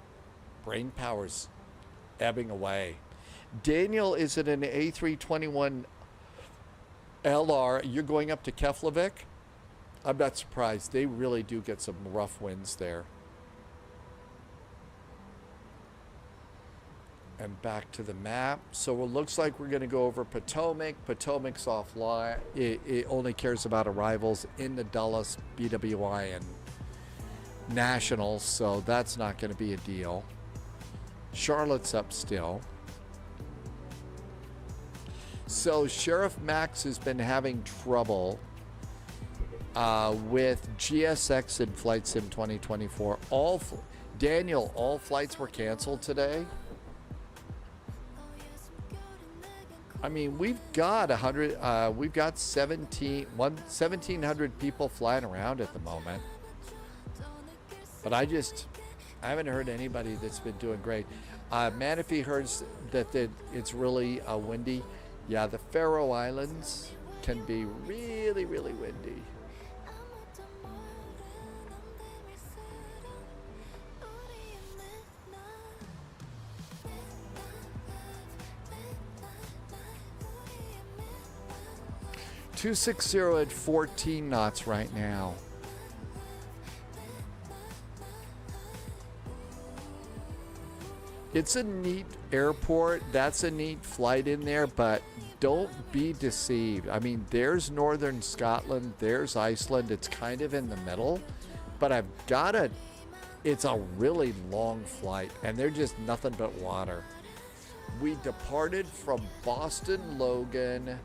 Brain power's ebbing away. Daniel, is it an A321 LR? You're going up to Keflavik? I'm not surprised. They really do get some rough winds there. And back to the map. So it looks like we're going to go over Potomac. Potomac's offline. It only cares about arrivals in the Dulles, BWI, and Nationals, so that's not going to be a deal. Charlotte's up still. So Sheriff Max has been having trouble with GSX and Flight Sim 2024. Daniel, all flights were canceled today. I mean, we've got 1,700 people flying around at the moment. But I haven't heard anybody that's been doing great. Manaphy hears that it's really windy. Yeah, the Faroe Islands can be really, really windy. .260 at 14 knots right now. It's a neat airport. That's a neat flight in there, but don't be deceived. I mean, there's northern Scotland, there's Iceland. It's kind of in the middle, but it's a really long flight, and they're just nothing but water. We departed from Boston Logan.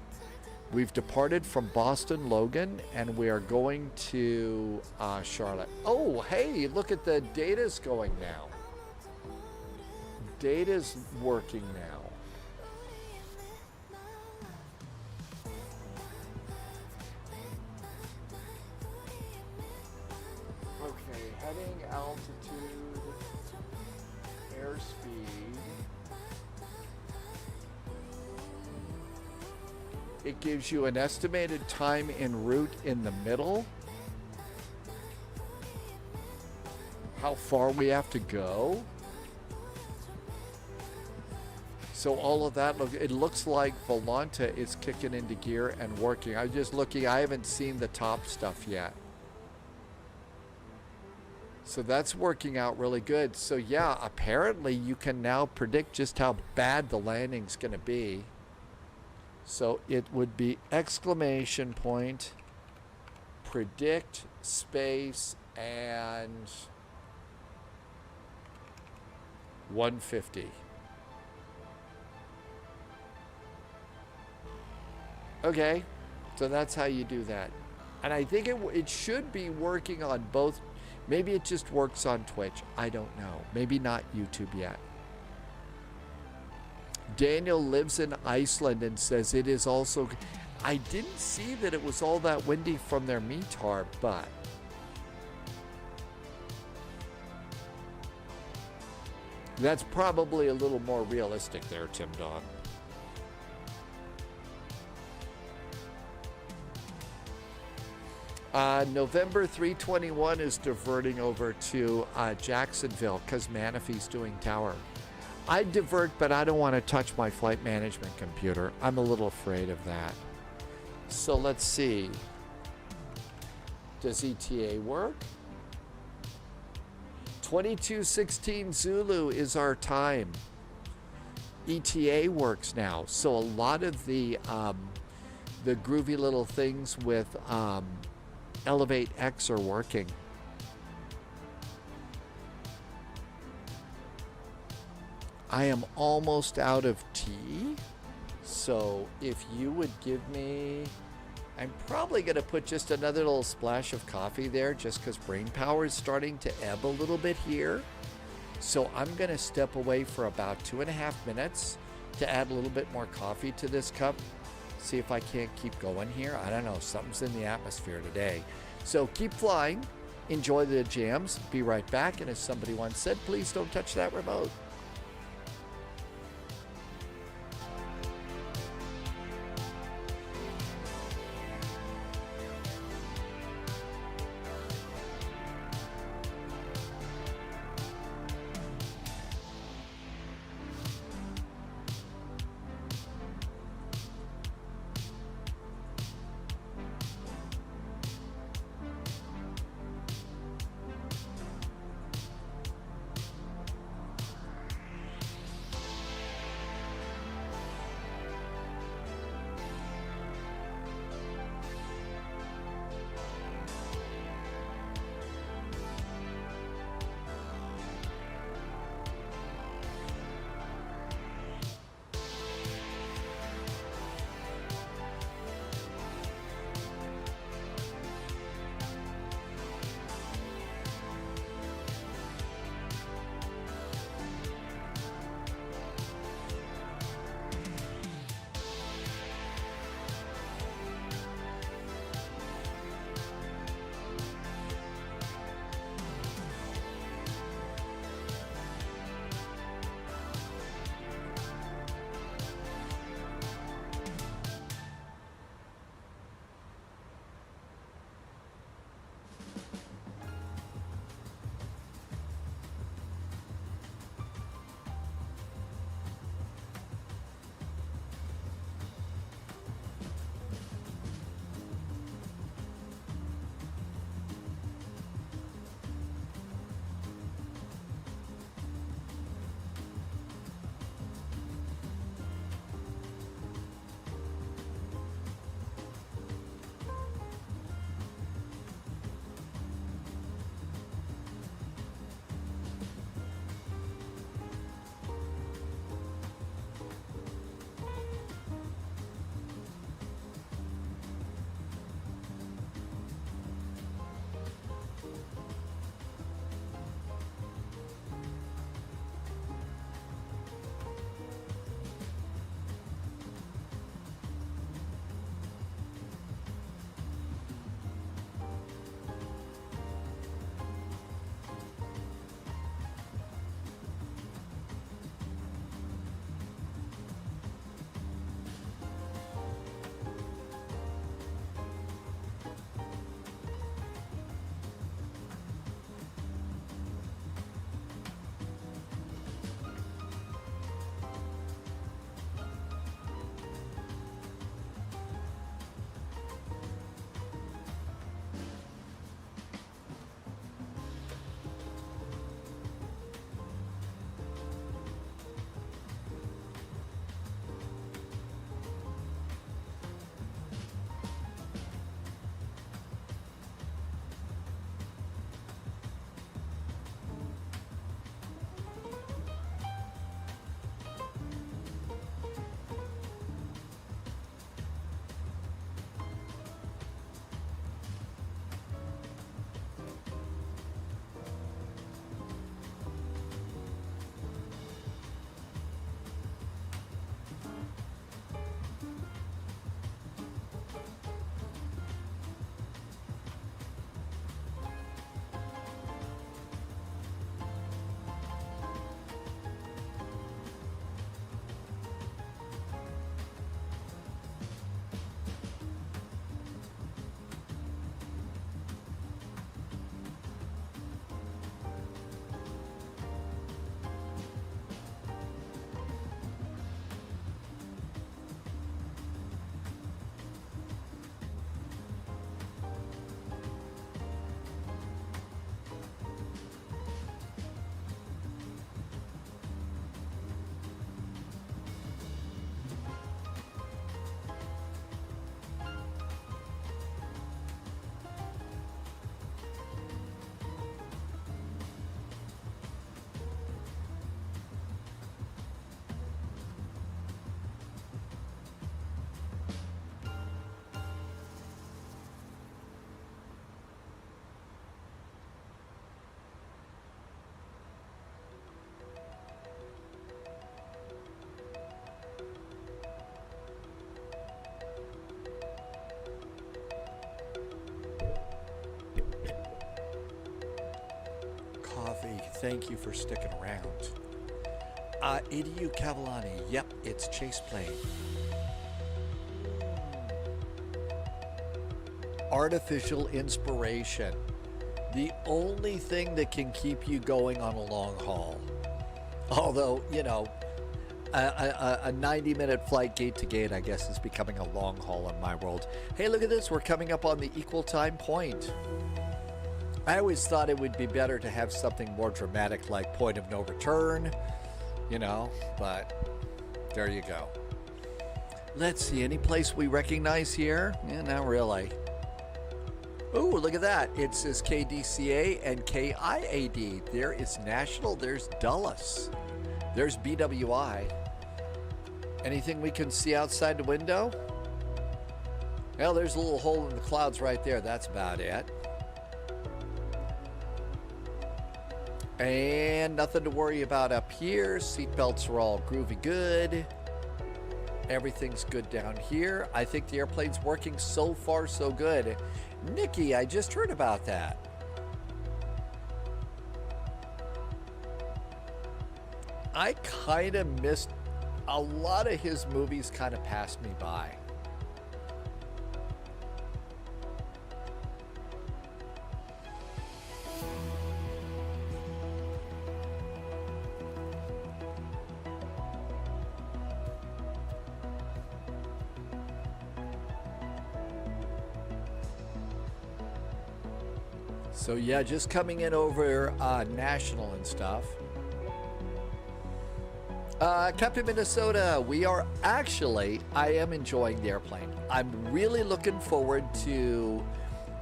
We've departed from Boston Logan, and we are going to Charlotte. Oh, hey, look at the data's going now. Data's working now. Okay, heading altitude, airspeed. It gives you an estimated time en route in the middle. How far we have to go. So all of that, it looks like Volanta is kicking into gear and working. I'm just looking, I haven't seen the top stuff yet. So that's working out really good. So yeah, apparently you can now predict just how bad the landing's gonna be. So it would be exclamation point, predict, space, and 150. Okay, so that's how you do that. And I think it should be working on both. Maybe it just works on Twitch. I don't know. Maybe not YouTube yet. Daniel lives in Iceland and says it is also... I didn't see that it was all that windy from their METAR, but... that's probably a little more realistic there, Tim Don. November 321 is diverting over to Jacksonville because Manaphy's doing tower. I'd divert, but I don't want to touch my flight management computer. I'm a little afraid of that. So let's see. Does ETA work? 2216 Zulu is our time. ETA works now. So a lot of the groovy little things with Elevate X are working. I am almost out of tea, so if you would give me, I'm probably going to put just another little splash of coffee there just because brain power is starting to ebb a little bit here. So I'm going to step away for about 2.5 minutes to add a little bit more coffee to this cup. See if I can't keep going here. I don't know, something's in the atmosphere today. So keep flying, enjoy the jams, be right back, and as somebody once said, please don't touch that remote. Coffee, thank you for sticking around. ADU Cavallani, yep, it's Chase Plane. Artificial inspiration. The only thing that can keep you going on a long haul. Although, you know, a 90-minute flight gate to gate, I guess, is becoming a long haul in my world. Hey, look at this. We're coming up on the equal time point. I always thought it would be better to have something more dramatic like point of no return, you know, but there you go. Let's see, any place we recognize here? Yeah, not really. Ooh, look at that. It says KDCA and KIAD. There is National, there's Dulles, there's BWI. Anything we can see outside the window? Well, there's a little hole in the clouds right there. That's about it. And nothing to worry about up here. Seatbelts are all groovy good. Everything's good down here. I think the airplane's working so far so good. Nikki, I just heard about that. I kind of missed a lot of his movies, kind of passed me by. So yeah, just coming in over National and stuff. Captain Minnesota, we are actually, I am enjoying the airplane. I'm really looking forward to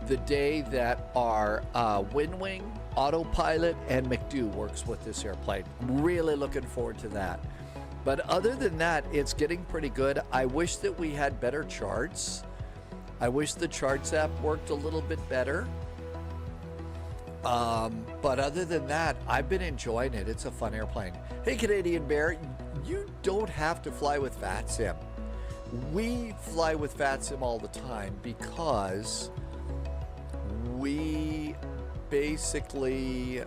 the day that our WinWing, Autopilot, and McDo works with this airplane. I'm really looking forward to that. But other than that, it's getting pretty good. I wish that we had better charts. I wish the charts app worked a little bit better. But other than that, I've been enjoying it. It's a fun airplane. Hey, Canadian Bear, you don't have to fly with VATSIM. We fly with VATSIM all the time because we basically,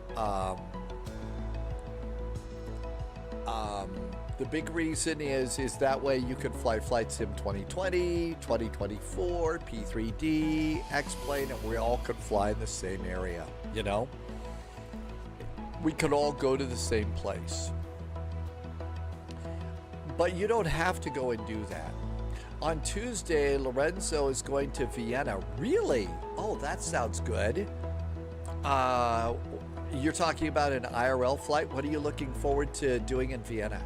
the big reason is that way you can fly Flight Sim 2020, 2024, P3D, X-Plane, and we all could fly in the same area, you know? We could all go to the same place. But you don't have to go and do that. On Tuesday, Lorenzo is going to Vienna. Really? Oh, that sounds good. You're talking about an IRL flight? What are you looking forward to doing in Vienna?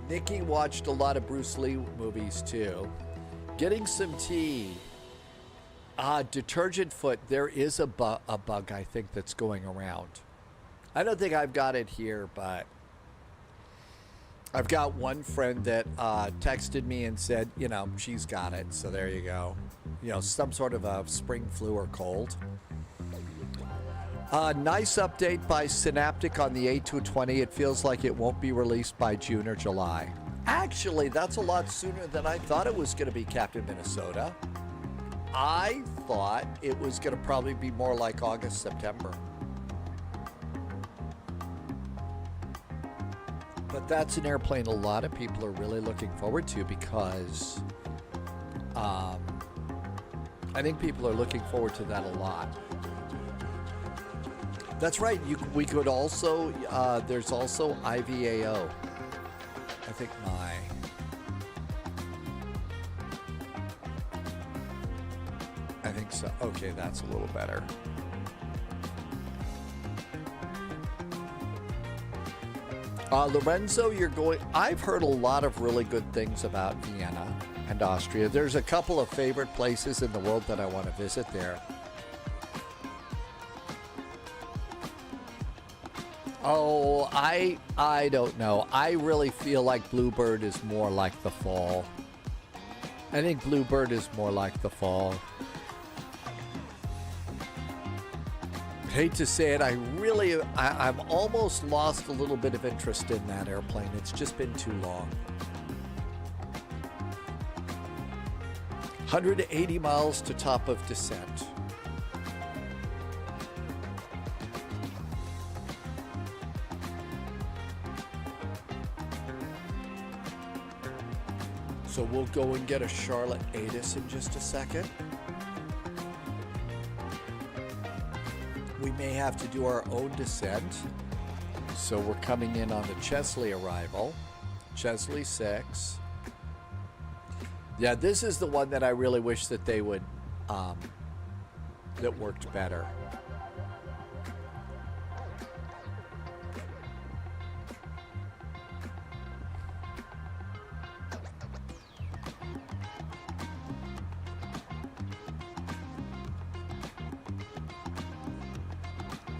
Nikki watched a lot of Bruce Lee movies too. Getting some tea. Detergent foot, there is a bug I think that's going around. I don't think I've got it here, but I've got one friend that texted me and said, you know, she's got it. So there you go. You know, some sort of a spring flu or cold. Nice update by Synaptic on the A220. It feels like it won't be released by June or July. Actually, that's a lot sooner than I thought it was going to be, Captain Minnesota. I thought it was going to probably be more like August, September. But that's an airplane a lot of people are really looking forward to because I think people are looking forward to that a lot. That's right. We could also, there's also IVAO. I think I think so. Okay, that's a little better. Lorenzo, you're going, I've heard a lot of really good things about Vienna and Austria. There's a couple of favorite places in the world that I want to visit there. Oh, I don't know. I really feel like Bluebird is more like the fall. I think Bluebird is more like the fall. Hate to say it, I've almost lost a little bit of interest in that airplane. It's just been too long. 180 miles to top of descent. So we'll go and get a Charlotte ATIS in just a second. We may have to do our own descent. So we're coming in on the Chesley arrival. Chesley 6. Yeah, this is the one that I really wish that they would, that worked better.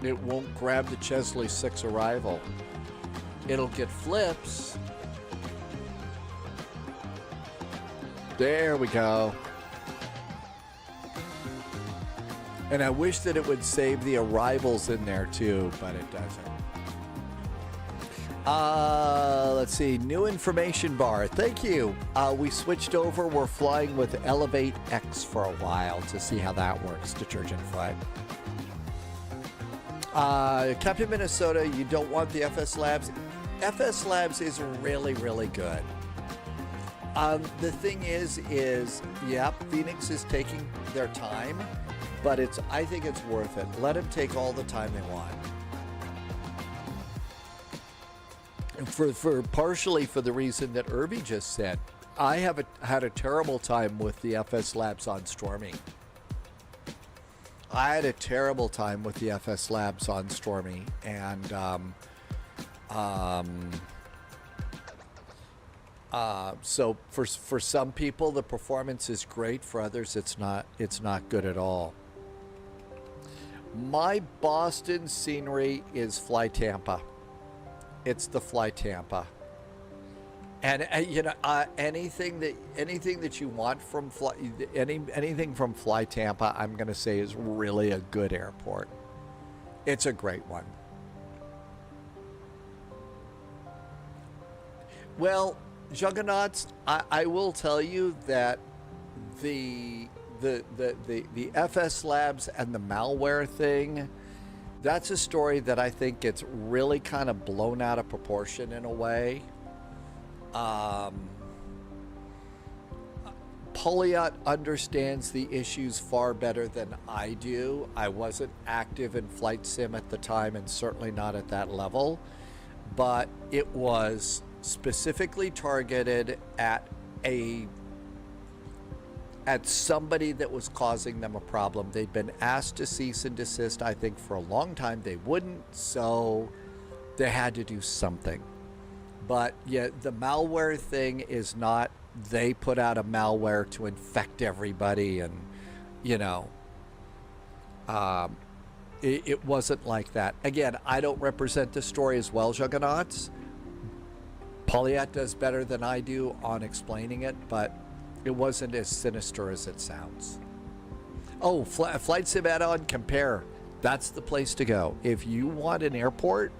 It won't grab the Chesley 6 arrival. It'll get flips. There we go. And I wish that it would save the arrivals in there too, but it doesn't. Let's see. New information bar. Thank you. We switched over. We're flying with Elevate X for a while to see how that works. Detergent Flight. Captain Minnesota, you don't want the FS Labs. FS Labs is really, really good. The thing is, yep, Phoenix is taking their time, but I think it's worth it. Let them take all the time they want. For partially for the reason that Irby just said, I have had a terrible time with the FS Labs on Stormy. I had a terrible time with the FS Labs on Stormy, and so for some people the performance is great. For others, it's not good at all. My Boston scenery is Fly Tampa. It's the Fly Tampa. And you know, anything that you want from anything from Fly Tampa, I'm going to say is really a good airport. It's a great one. Well, Juggernauts, I will tell you that the FS Labs and the malware thing, that's a story that I think gets really kind of blown out of proportion in a way. Pouliot understands the issues far better than I do. I wasn't active in flight sim at the time, and certainly not at that level, but it was specifically targeted at somebody that was causing them a problem. They'd been asked to cease and desist, I think, for a long time. They wouldn't, so they had to do something. But yeah, the malware thing is not, they put out a malware to infect everybody, and, you know, it wasn't like that. Again, I don't represent the story as well, Juggernauts. Pouliot does better than I do on explaining it, but it wasn't as sinister as it sounds. Oh, Flight Sim Add-on Compare. That's the place to go. If you want an airport,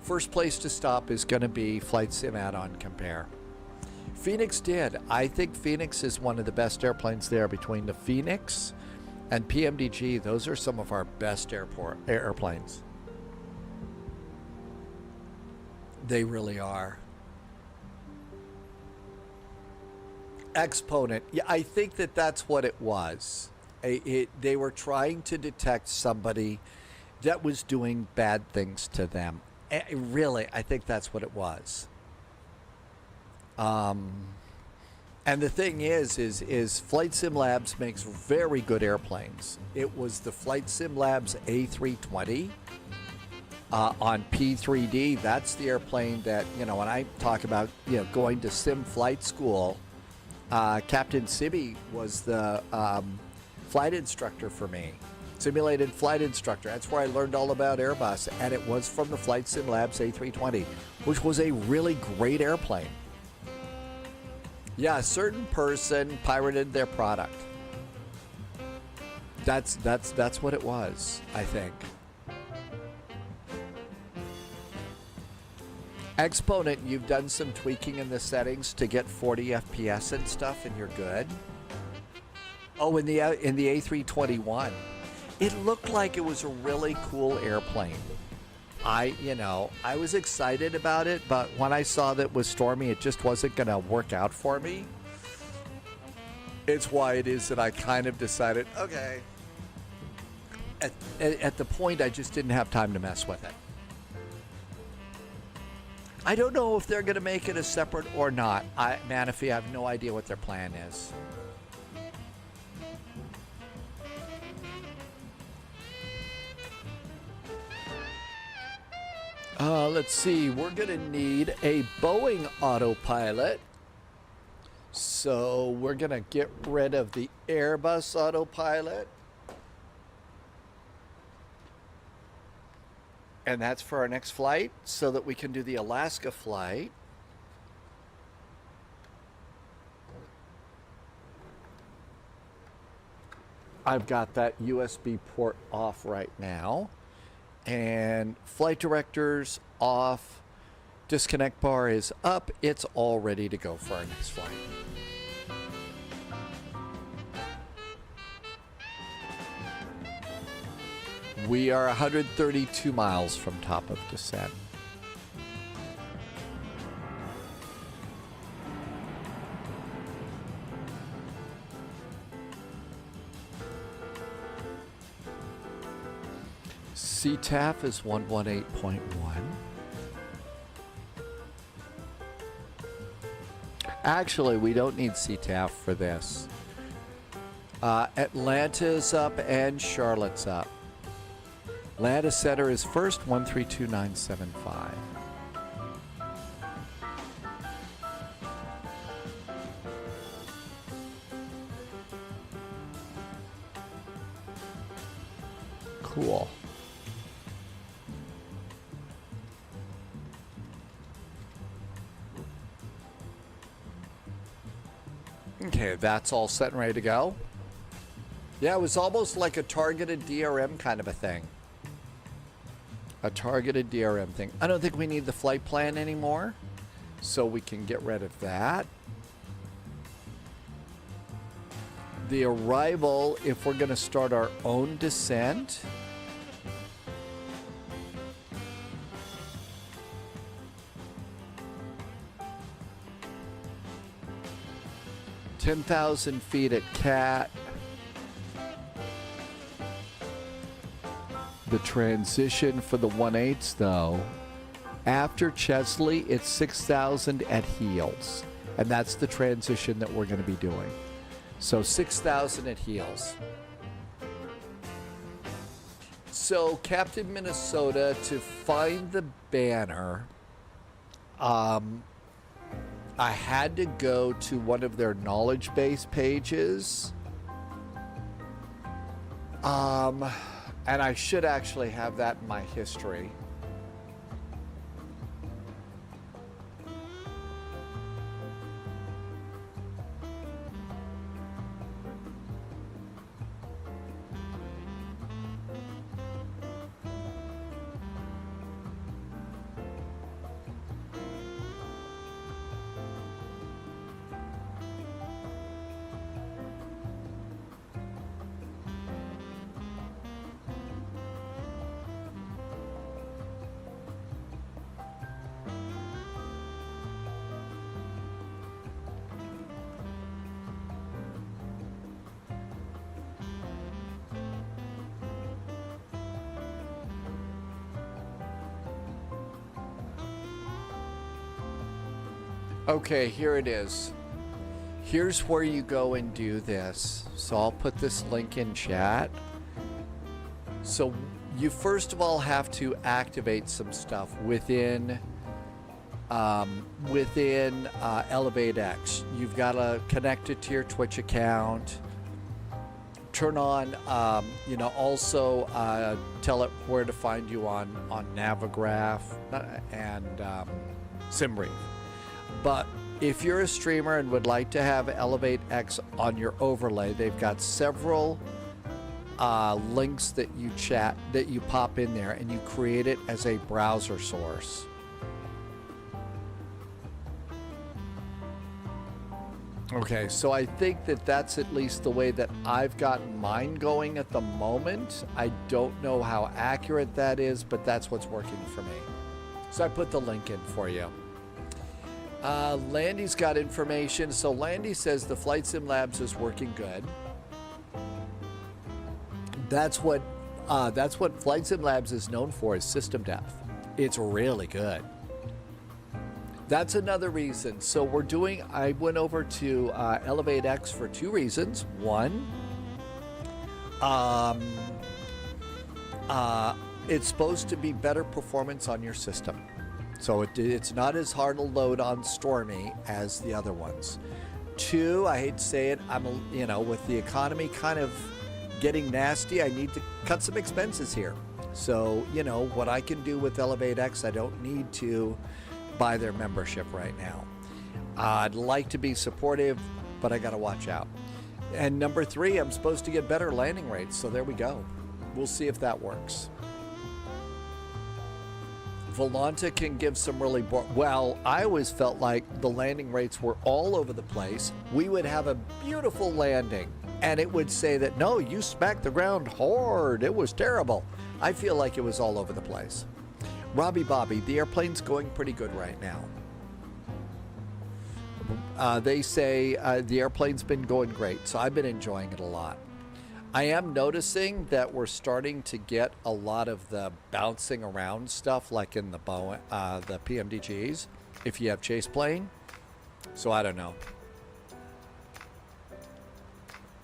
first place to stop is going to be Flight Sim Add-on Compare. Phoenix did. I think Phoenix is one of the best airplanes there. Between the Phoenix and PMDG, those are some of our best airplanes. They really are. Exponent. Yeah, I think that's what it was. They were trying to detect somebody that was doing bad things to them. Really, I think that's what it was. And the thing is Flight Sim Labs makes very good airplanes. It was the Flight Sim Labs A320 on P3D. That's the airplane that, you know, when I talk about, you know, going to sim flight school, Captain Sibby was the flight instructor for me. Simulated flight instructor. That's where I learned all about Airbus, and it was from the Flight Sim Labs A320, which was a really great airplane. Yeah, a certain person pirated their product. That's what it was, I think. Exponent, you've done some tweaking in the settings to get 40 FPS and stuff, and you're good. Oh, in the A321, it looked like it was a really cool airplane. I was excited about it, but when I saw that it was stormy, it just wasn't going to work out for me. It's why it is that I kind of decided, okay. At the point, I just didn't have time to mess with it. I don't know if they're going to make it a separate or not. Manaphy, I have no idea what their plan is. Let's see. We're going to need a Boeing autopilot. So we're going to get rid of the Airbus autopilot. And that's for our next flight so that we can do the Alaska flight. I've got that USB port off right now. And flight directors off. Disconnect bar is up. It's all ready to go for our next flight. We are 132 miles from top of descent. CTAF is 118.1. Actually, we don't need CTAF for this. Atlanta's up and Charlotte's up. Atlanta Center is first, 132975. Cool. Okay, that's all set and ready to go. Yeah, it was almost like a targeted DRM kind of a thing. A targeted DRM thing. I don't think we need the flight plan anymore, so we can get rid of that. The arrival, if we're going to start our own descent, $10,000 feet at Cat. The transition for the 1/8 though, after Chesley, it's 6,000 at Heels, and that's the transition that we're going to be doing. So 6,000 at Heels. So Captain Minnesota, to find the banner, I had to go to one of their knowledge base pages. And I should actually have that in my history. Okay, here it is. Here's where you go and do this. So I'll put this link in chat. So you first of all have to activate some stuff within ElevateX. You've got to connect it to your Twitch account. Turn on, also tell it where to find you on Navigraph and SimBrief. But if you're a streamer and would like to have ElevateX on your overlay, they've got several links that you pop in there, and you create it as a browser source. Okay, so I think that that's at least the way that I've got mine going at the moment. I don't know how accurate that is, but that's what's working for me. So I put the link in for you. Landy's got information. So Landy says the Flight Sim Labs is working good. That's what Flight Sim Labs is known for, is system depth. It's really good. That's another reason. So I went over to ElevateX for 2 reasons. One, it's supposed to be better performance on your system. So it's not as hard to load on Stormy as the other ones. 2, I hate to say it, with the economy kind of getting nasty, I need to cut some expenses here. So, what I can do with ElevateX, I don't need to buy their membership right now. I'd like to be supportive, but I got to watch out. And number 3, I'm supposed to get better landing rates. So there we go. We'll see if that works. Volanta can give some really well, I always felt like the landing rates were all over the place. We would have a beautiful landing and it would say that, no, you smacked the ground hard. It was terrible. I feel like it was all over the place. Robbie Bobby, the airplane's going pretty good right now. They say the airplane's been going great, so I've been enjoying it a lot. I am noticing that we're starting to get a lot of the bouncing around stuff, like in the the PMDGs, if you have chase plane. So I don't know.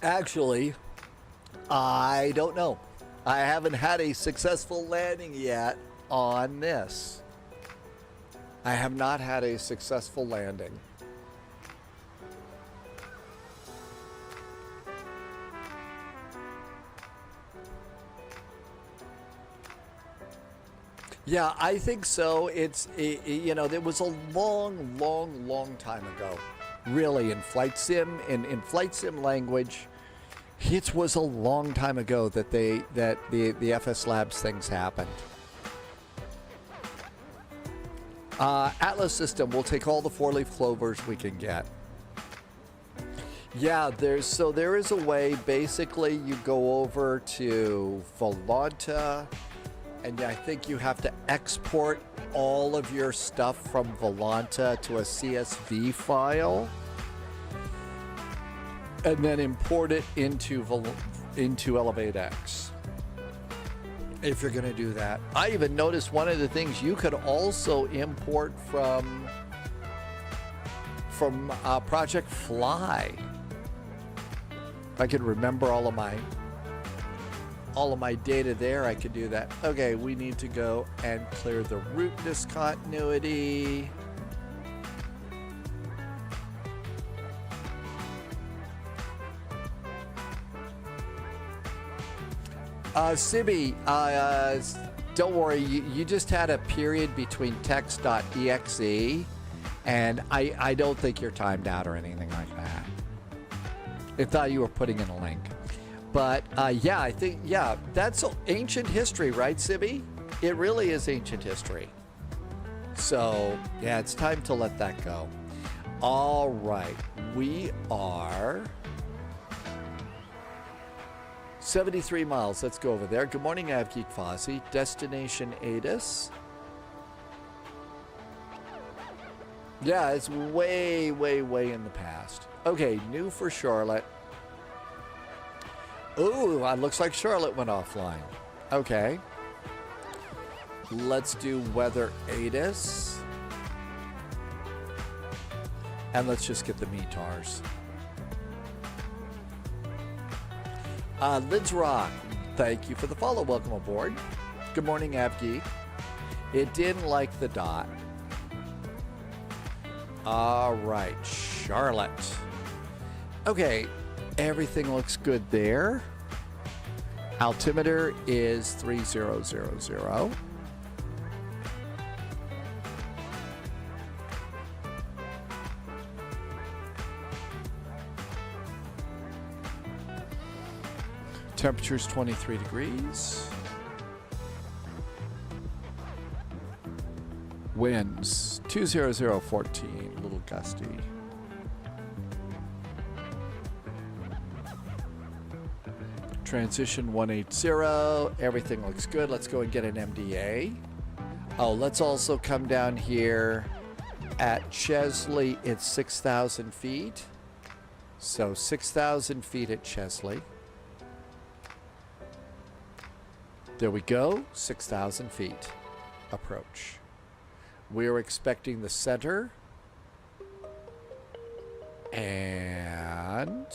Actually, I don't know. I haven't had a successful landing yet on this. I have not had a successful landing. Yeah, I think so. There was a long time ago, really, in flight sim, in flight sim language. It was a long time ago that the FS Labs things happened. Atlas system, we'll take all the 4-leaf clovers we can get. Yeah, there is a way. Basically, you go over to Volanta, and I think you have to export all of your stuff from Volanta to a CSV file, and then import it into ElevateX. If you're going to do that, I even noticed one of the things you could also import from Project Fly. If I could remember all of my data there, I could do that. Okay, we need to go and clear the route discontinuity. Sibby, don't worry, you just had a period between text.exe, and I don't think you're timed out or anything like that. I thought you were putting in a link. But yeah, I think, yeah, that's ancient history, right, Sibby? It really is ancient history. So, yeah, it's time to let that go. All right, we are 73 miles. Let's go over there. Good morning, AvGeek Fozzie. Destination ATIS. Yeah, it's way in the past. Okay, new for Charlotte. Ooh, it looks like Charlotte went offline. Okay. Let's do weather ATIS. And let's just get the METARs. Lids Rock, thank you for the follow. Welcome aboard. Good morning, AvGeek. It didn't like the dot. All right, Charlotte. Okay, everything looks good there. Altimeter is 3000. Temperature's 23 degrees. Winds 20014, a little gusty. Transition 180. Everything looks good. Let's go and get an MDA. Oh, let's also come down here At Chesley, it's 6,000 feet. So 6,000 feet at Chesley. There we go, 6,000 feet approach. We're expecting the center. And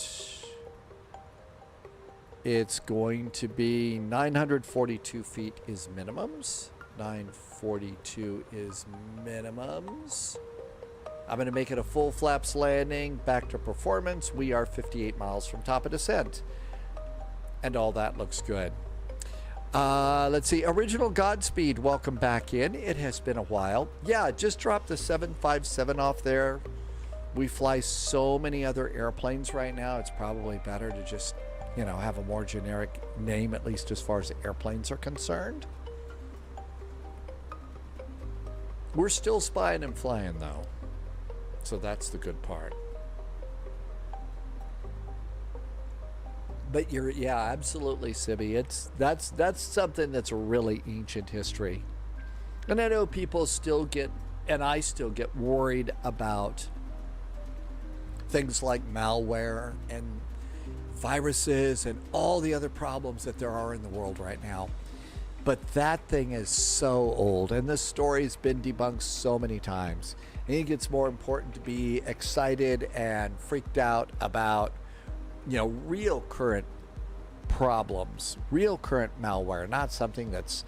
it's going to be 942 feet is minimums. 942 is minimums. I'm going to make it a full flaps landing, back to performance. We are 58 miles from top of descent. And all that looks good. Let's see. Original Godspeed, welcome back in. It has been a while. Yeah, just dropped the 757 off there. We fly so many other airplanes right now, it's probably better to just, you know, have a more generic name, at least as far as airplanes are concerned. We're still spying and flying, though. So that's the good part. But yeah, absolutely, Sibby. That's something that's a really ancient history. And I know people still get, and I still get worried about things like malware and viruses and all the other problems that there are in the world right now. But that thing is so old, and this story's been debunked so many times. I think it's more important to be excited and freaked out about, you know, real current problems, real current malware, not something that's,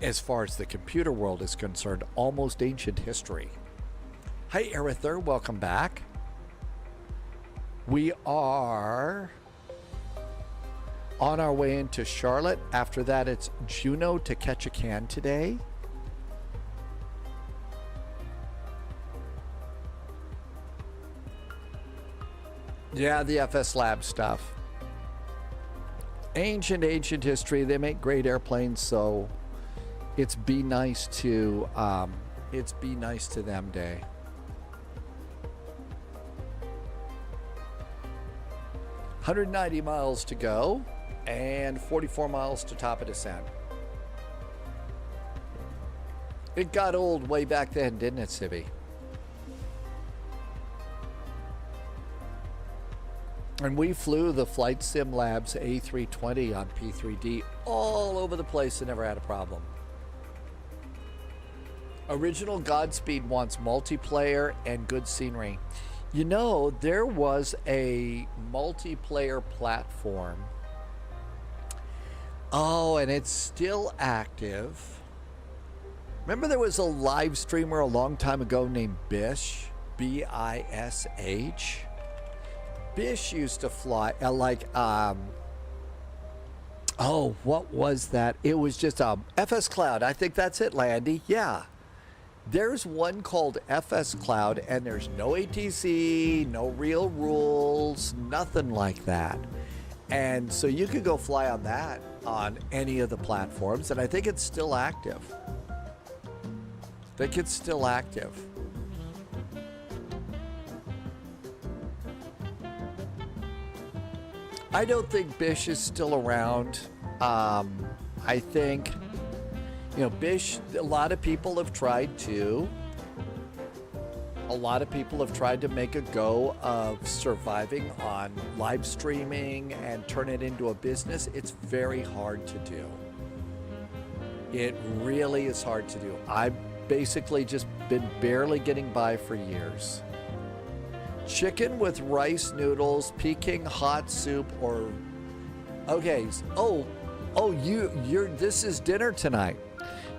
as far as the computer world is concerned, almost ancient history. Hi, Erither, welcome back. We are on our way into Charlotte. After that, it's Juneau to Ketchikan today. Yeah, the FS Lab stuff. Ancient history. They make great airplanes, so it's be nice to them day. $190 miles to go and 44 miles to top of descent. It got old way back then, didn't it, Sibby? And we flew the Flight Sim Labs A320 on P3D all over the place and never had a problem. Original Godspeed wants multiplayer and good scenery. You know, there was a multiplayer platform. Oh, and it's still active. Remember there was a live streamer a long time ago named Bish? B-I-S-H? Bish used to fly oh, what was that? It was just a FS Cloud. I think that's it, Landy. Yeah. There's one called FS Cloud, and there's no ATC, no real rules, nothing like that. And so you could go fly on that on any of the platforms, and I think it's still active. I think it's still active. I don't think Bish is still around. I think, you know, Bish, a lot of people have tried to. A lot of people have tried to make a go of surviving on live streaming and turn it into a business. It's very hard to do. It really is hard to do. I've basically just been barely getting by for years. Chicken with rice noodles, Peking hot soup, or okay. You're this is dinner tonight.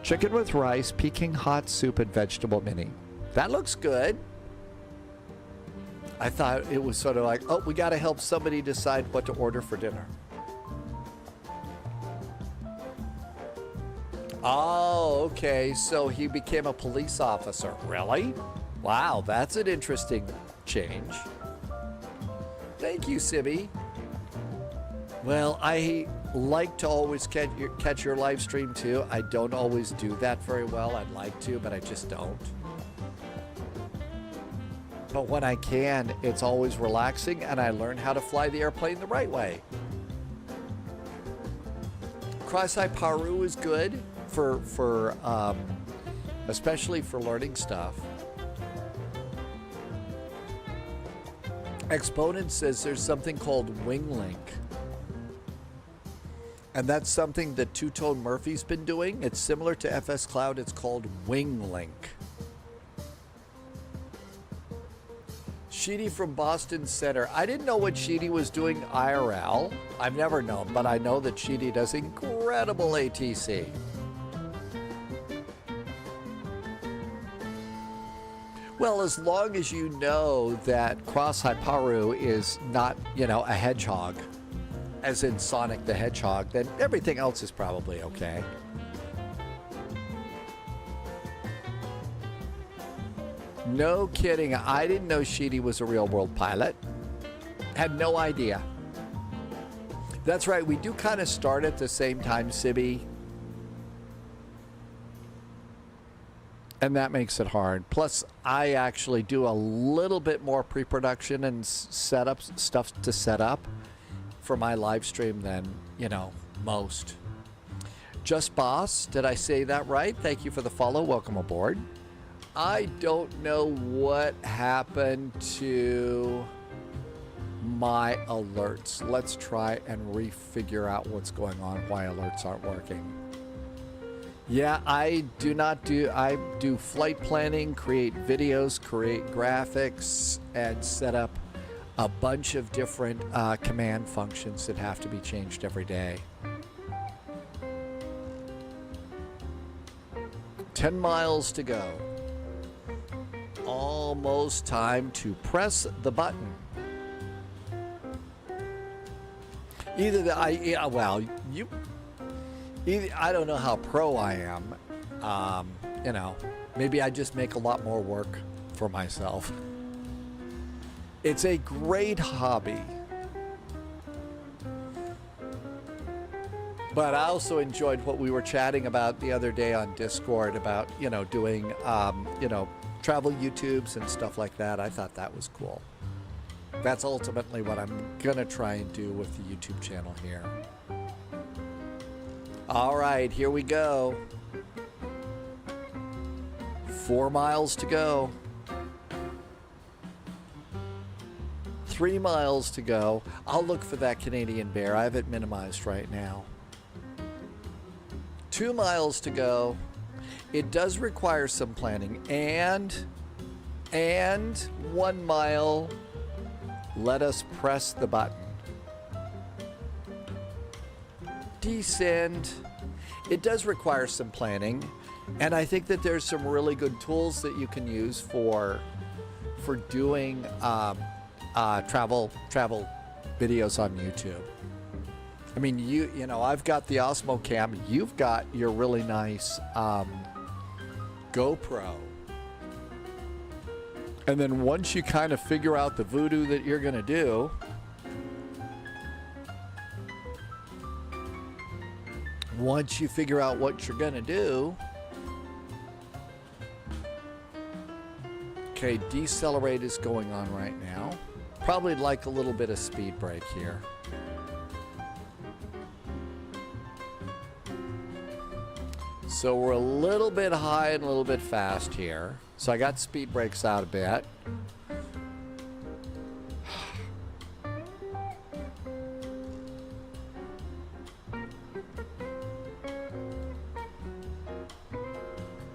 Chicken with rice, Peking hot soup, and vegetable mini. That looks good. I thought it was sort of like, oh, we got to help somebody decide what to order for dinner. Oh, okay. So he became a police officer. Really? Wow, that's an interesting change. Thank you, Sibby. Well, I like to always catch your live stream too. I don't always do that very well. I'd like to, but I just don't. But when I can, it's always relaxing, and I learn how to fly the airplane the right way. Cross-eye Paru is good for especially for learning stuff. Exponent says there's something called WingLink. And that's something that Two-Tone Murphy's been doing. It's similar to FS Cloud. It's called WingLink. Sheedy from Boston Center. I didn't know what Sheedy was doing IRL. I've never known, but I know that Sheedy does incredible ATC. Well, as long as you know that Cross Hyparu is not, you know, a hedgehog, as in Sonic the Hedgehog, then everything else is probably okay. No kidding. I didn't know Sheedy was a real-world pilot. Had no idea. That's right. We do kind of start at the same time, Sibby. And that makes it hard. Plus, I actually do a little bit more pre-production and setup stuff to set up for my live stream than, you know, most. Just Boss, did I say that right? Thank you for the follow. Welcome aboard. I don't know what happened to my alerts. Let's try and refigure out what's going on, why alerts aren't working. Yeah, I do flight planning, create videos, create graphics, and set up a bunch of different command functions that have to be changed every day. 10 miles to go. Almost time to press the button. Either the, I don't know how pro I am. You know, maybe I just make a lot more work for myself. It's a great hobby. But I also enjoyed what we were chatting about the other day on Discord about, you know, doing, you know, travel YouTubes and stuff like that. I thought that was cool. That's ultimately what I'm gonna try and do with the YouTube channel here. All right, here we go. 4 miles to go. 3 miles to go. I'll look for that Canadian bear. I have it minimized right now. 2 miles to go. It does require some planning. And 1 mile. Let us press the button. Descend. It does require some planning. And I think that there's some really good tools that you can use for doing travel videos on YouTube. I mean, you know, I've got the Osmo Cam. You've got your really nice GoPro. And then once you kind of figure out the voodoo that you're going to do, once you figure out what you're going to do, okay, decelerate is going on right now. Probably like a little bit of speed brake here. So we're a little bit high and a little bit fast here. So I got speed brakes out a bit.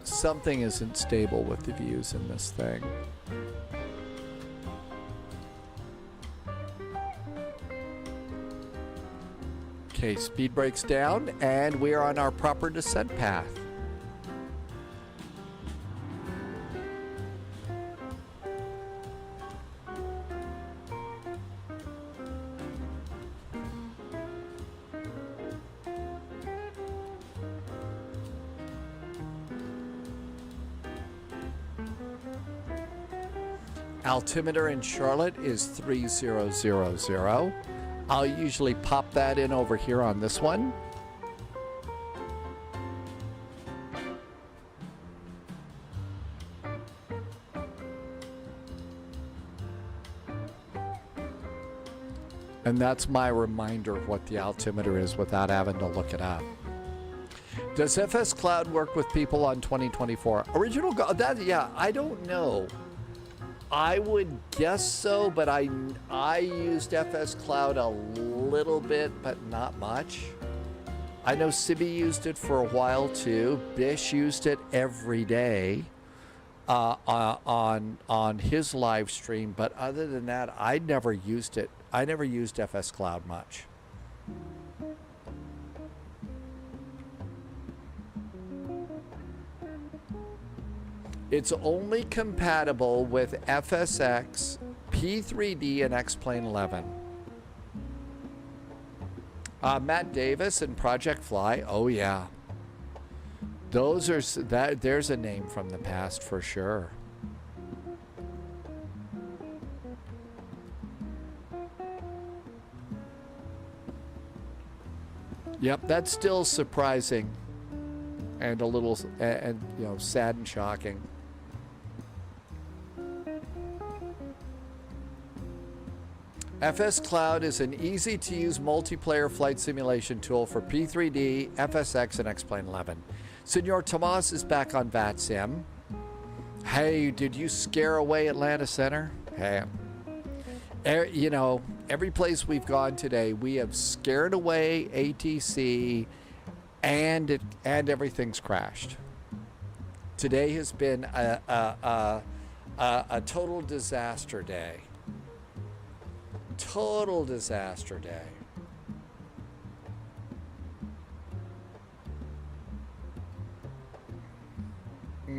Something isn't stable with the views in this thing. Okay, speed brakes down, and we are on our proper descent path. Altimeter in Charlotte is 3000. I'll usually pop that in over here on this one. And that's my reminder of what the altimeter is without having to look it up. Does FS Cloud work with people on 2024? Yeah, I don't know. I would guess so, but I used FS Cloud a little bit, but not much. I know Sibby used it for a while too. Bish used it every day on his live stream, but other than that, I never used it. I never used FS Cloud much. It's only compatible with FSX, P3D, and X-Plane 11. Matt Davis and Project Fly. Oh yeah, those are that. There's a name from the past for sure. Yep, that's still surprising, and a little, and you know, sad and shocking. FS Cloud is an easy-to-use multiplayer flight simulation tool for P3D, FSX, and X-Plane 11. Senor Tomas is back on VATSIM. Hey, did you scare away Atlanta Center? Hey, you know, every place we've gone today, we have scared away ATC, and everything's crashed. Today has been a total disaster day. Total disaster day.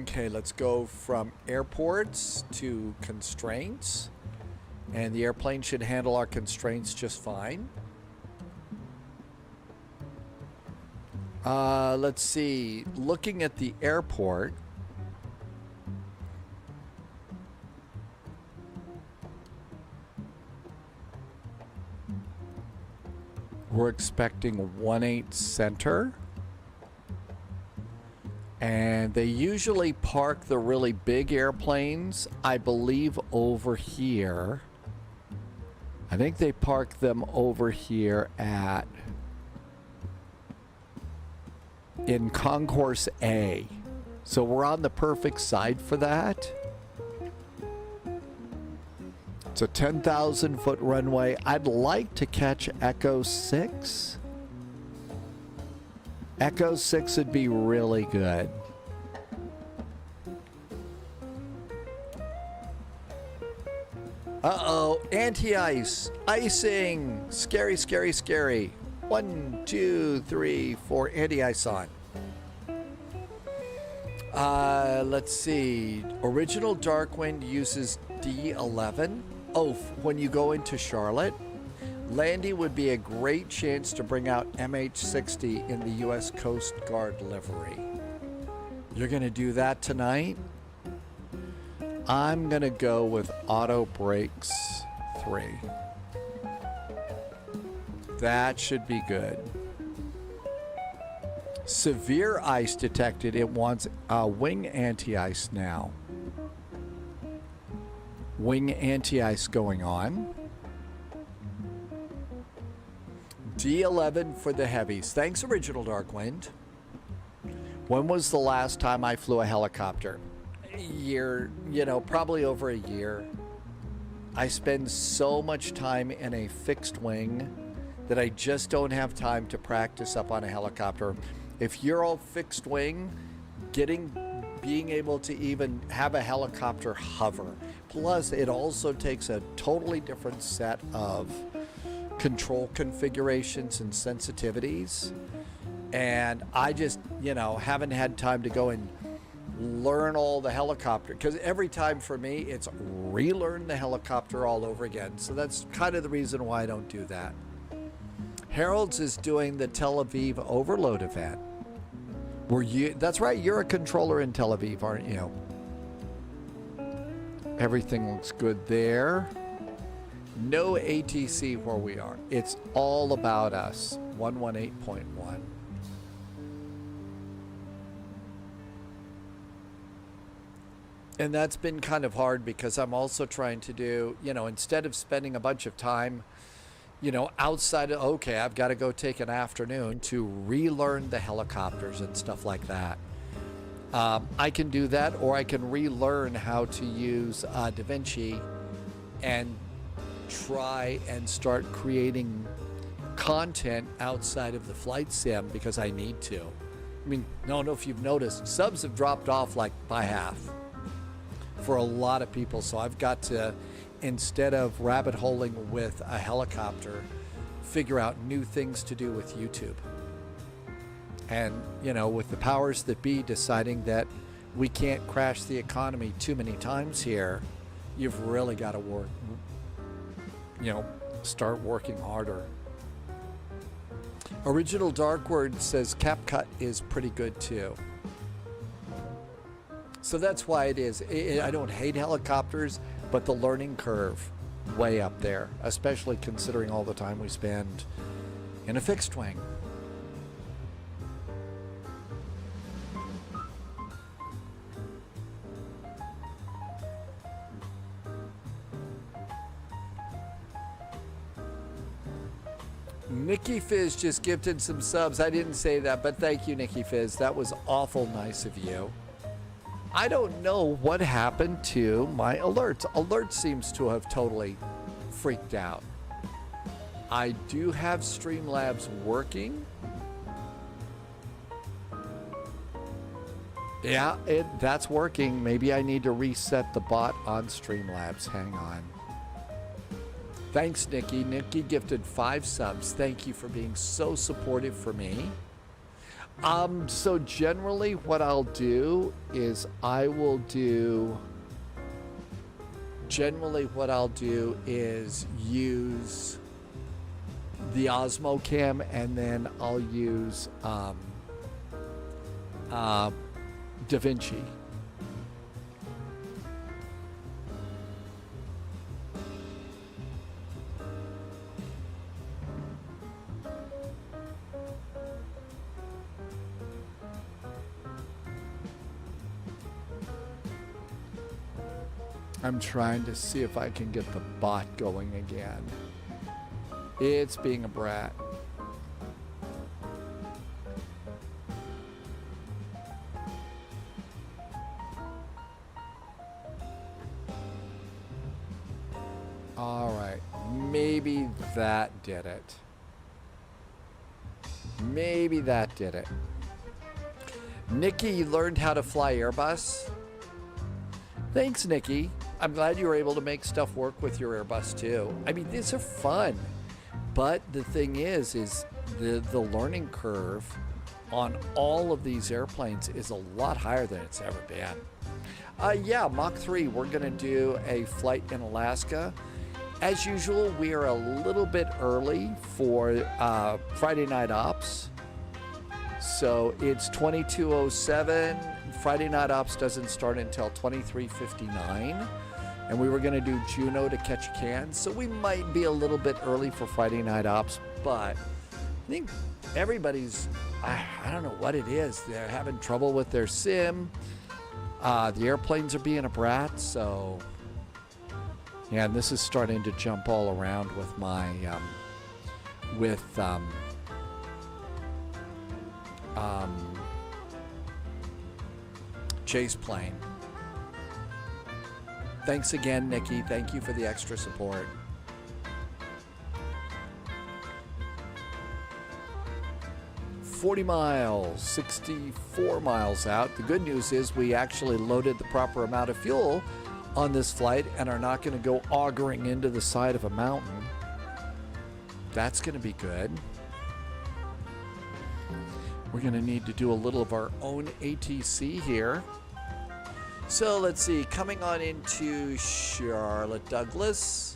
Okay, let's go from airports to constraints. And the airplane should handle our constraints just fine. Let's see. Looking at the airport. We're expecting 1-8 center. And they usually park the really big airplanes, I believe, over here. I think they park them over here in Concourse A. So we're on the perfect side for that. It's a 10,000 foot runway. I'd like to catch Echo 6. Echo 6 would be really good. Uh-oh, anti-ice, icing, scary, scary, scary. 1, 2, 3, 4, anti-ice on. Let's see, original Darkwind uses D11. Oh, when you go into Charlotte, Landy would be a great chance to bring out MH60 in the U.S. Coast Guard livery. You're going to do that tonight? I'm going to go with Auto Brakes 3. That should be good. Severe ice detected. It wants wing anti-ice now. Wing anti-ice going on. D11 for the heavies. Thanks, Original Darkwind. When was the last time I flew a helicopter? A year, you know, probably over a year. I spend so much time in a fixed wing that I just don't have time to practice up on a helicopter. If you're all fixed wing, being able to even have a helicopter hover. Plus, it also takes a totally different set of control configurations and sensitivities. And I just, you know, haven't had time to go and learn all the helicopter. Because every time for me, it's relearn the helicopter all over again. So that's kind of the reason why I don't do that. Harold's is doing the Tel Aviv overload event. That's right, you're a controller in Tel Aviv, aren't you? Everything looks good there. No ATC where we are. It's all about us. 118.1. And that's been kind of hard because I'm also trying to do, you know, instead of spending a bunch of time, you know, outside of, okay, I've got to go take an afternoon to relearn the helicopters and stuff like that. I can do that, or I can relearn how to use DaVinci and try and start creating content outside of the flight sim because I need to. I mean, I don't know if you've noticed, subs have dropped off like by half for a lot of people. So I've got to, instead of rabbit holing with a helicopter, figure out new things to do with YouTube. And, you know, with the powers that be deciding that we can't crash the economy too many times here, you've really got to work, you know, start working harder. Original Dark Word says CapCut is pretty good too. So that's why it is. I don't hate helicopters, but the learning curve way up there, especially considering all the time we spend in a fixed wing. Nikki Fizz just gifted some subs. I didn't say that, but thank you, Nikki Fizz. That was awful nice of you. I don't know what happened to my alerts. Alert seems to have totally freaked out. I do have Streamlabs working. Yeah, that's working. Maybe I need to reset the bot on Streamlabs. Hang on. Thanks, Nikki. Nikki gifted 5 subs. Thank you for being so supportive for me. So generally what I'll do is use the Osmo Cam, and then I'll use DaVinci. I'm trying to see if I can get the bot going again. It's being a brat. All right, maybe that did it. Maybe that did it. Nikki, you learned how to fly Airbus? Thanks, Nikki. I'm glad you were able to make stuff work with your Airbus too. I mean, these are fun, but the thing is the learning curve on all of these airplanes is a lot higher than it's ever been. Yeah, Mach 3, we're gonna do a flight in Alaska. As usual, we are a little bit early for Friday Night Ops. So it's 22:07. Friday Night Ops doesn't start until 23:59. And we were going to do Juno to catch a can. So we might be a little bit early for Friday Night Ops. But I think everybody's, I don't know what it is. They're having trouble with their sim. The airplanes are being a brat. So yeah, and this is starting to jump all around with my, chase plane. Thanks again, Nikki. Thank you for the extra support. "40 miles, 64 miles out. The good news is we actually loaded the proper amount of fuel on this flight and are not going to go augering into the side of a mountain. That's going to be good. We're going to need to do a little of our own ATC here. So let's see, coming on into Charlotte Douglas,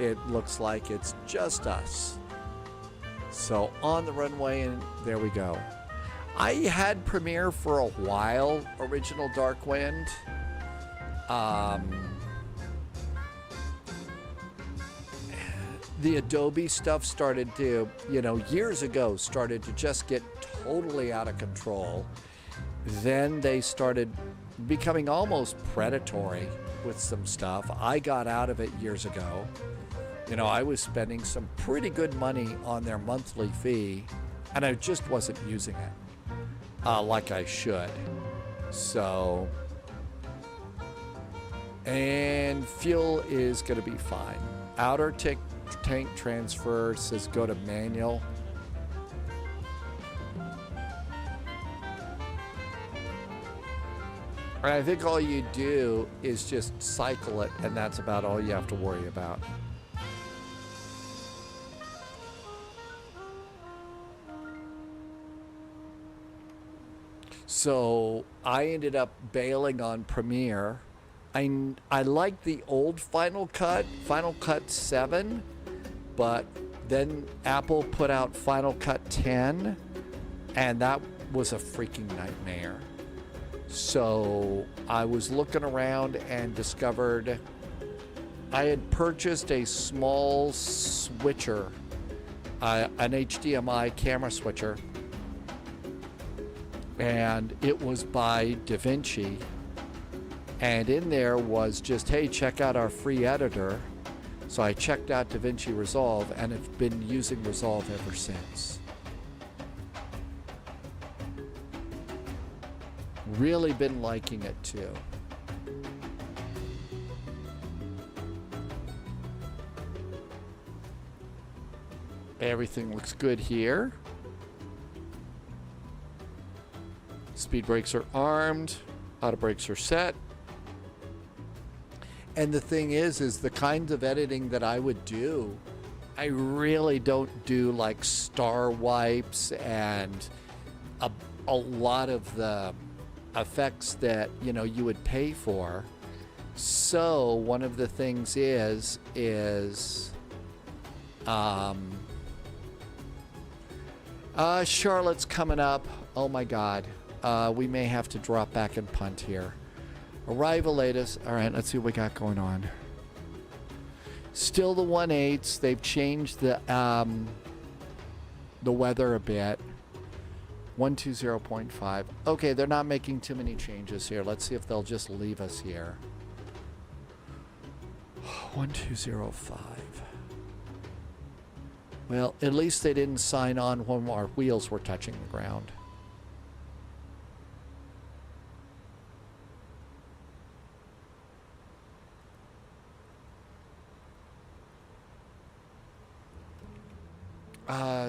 it looks like it's just us. So on the runway, and there we go. I had Premiere for a while, Original Dark Wind. The Adobe stuff started to, years ago, started to just get totally out of control. Then they started becoming almost predatory with some stuff. I got out of it years ago. I was spending some pretty good money on their monthly fee, and I just wasn't using it like I should. So, and fuel is going to be fine. Outer tank transfer says go to manual. And I think all you do is just cycle it, and that's about all you have to worry about. So I ended up bailing on Premiere. I like the old Final Cut 7, but then Apple put out Final Cut 10, and that was a freaking nightmare. So I was looking around and discovered I had purchased a small switcher, an HDMI camera switcher, and it was by DaVinci. And in there was just, hey, check out our free editor. So I checked out DaVinci Resolve and have been using Resolve ever since. Really been liking it too. Everything looks good here. Speed brakes are armed. Auto brakes are set. And the thing is the kinds of editing that I would do, I really don't do like star wipes and a lot of the effects that, you know, you would pay for. So one of the things is Charlotte's coming up. Oh my God. We may have to drop back and punt here. Arrival latest. All right, let's see what we got going on. Still the 1/8. They've changed the weather a bit. 120.5. Okay, they're not making too many changes here. Let's see if they'll just leave us here. 1205. Well, at least they didn't sign on when our wheels were touching the ground.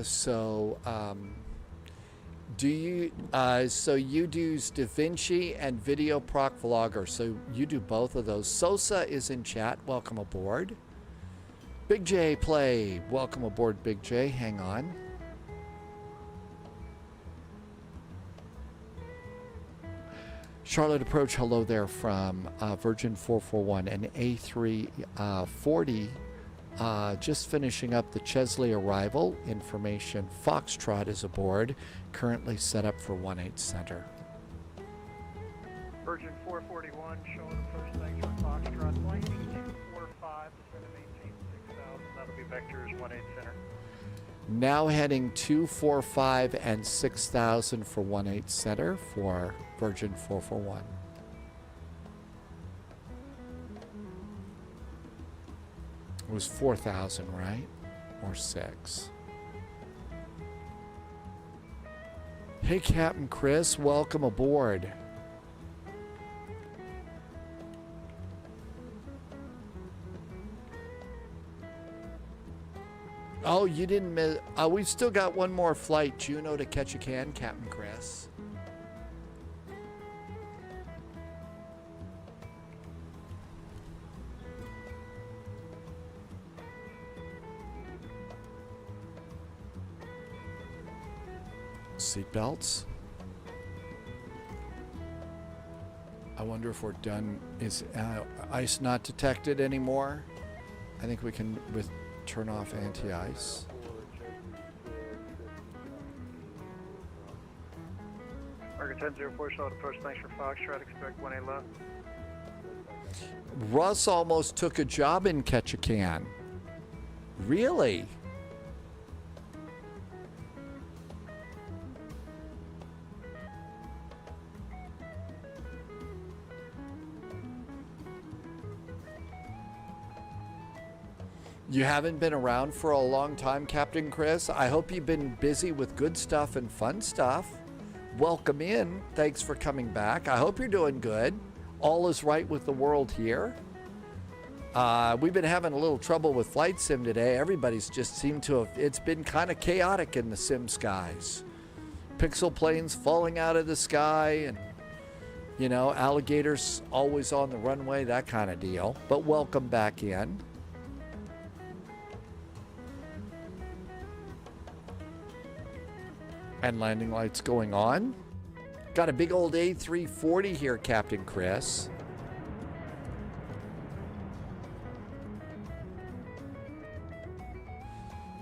So you do DaVinci and Video Proc Vlogger. So you do both of those. Sosa is in chat. Welcome aboard. Big J Play. Welcome aboard, Big J. Hang on. Charlotte Approach. Hello there from Virgin 441 and A340. Just finishing up the Chesley arrival information. Foxtrot is aboard, currently set up for 1/8 center. Virgin 441 showing approach thanks for Foxtrot. Flight 1845, descent of 186000. That'll be vectors 1/8 center. Now heading 245 and 6000 for 1/8 center for Virgin 441. It was 4,000, right? Or 6. Hey, Captain Chris, welcome aboard. Oh, you didn't miss. We've still got one more flight, Juneau to Ketchikan, Captain Chris. Seatbelts. I wonder if we're done. Is ice not detected anymore? I think we can turn off anti-ice. Market 1004, Charlotte approach thanks for Foxtrot. Expect 1A left. Russ almost took a job in Ketchikan. Really? You haven't been around for a long time, Captain Chris. I hope you've been busy with good stuff and fun stuff. welcome in. Thanks for coming back. I hope you're doing good. All is right with the world here. We've been having a little trouble with Flight Sim today. Everybody's just seemed to have, it's been kind of chaotic in the sim skies. Pixel planes falling out of the sky and, you know, alligators always on the runway, that kind of deal. But welcome back in. And landing lights going on. Got a big old A340 here, Captain Chris.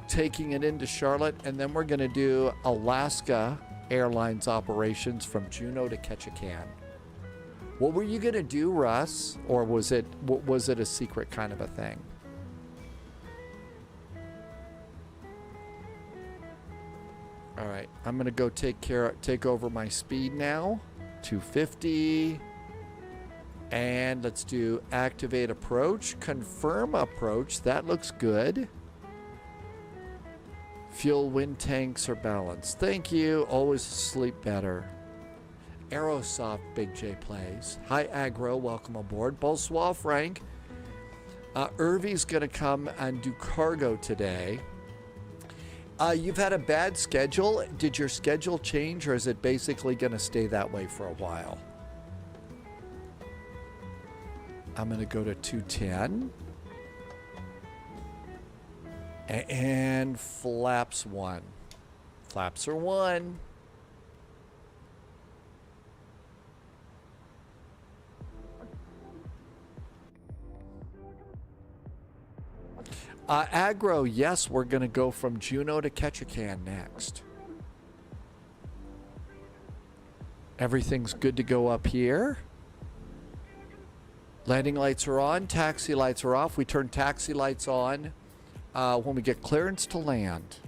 Taking it into Charlotte, and then we're going to do Alaska Airlines operations from Juneau to Ketchikan. What were you going to do, Russ? Or was it a secret kind of a thing? All right, I'm gonna go take over my speed now. 250. And let's do activate approach, confirm approach. That looks good. Fuel, wind tanks are balanced. Thank you. Always sleep better. Aerosoft Big J plays. Hi Agro, welcome aboard. Bonsoir Frank. Irvy's gonna come and do cargo today. You've had a bad schedule. Did your schedule change, or is it basically going to stay that way for a while? I'm going to go to 210. And flaps 1. Flaps are 1. Agro, yes, we're going to go from Juneau to Ketchikan next. Everything's good to go up here. Landing lights are on. Taxi lights are off. We turn taxi lights on when we get clearance to land.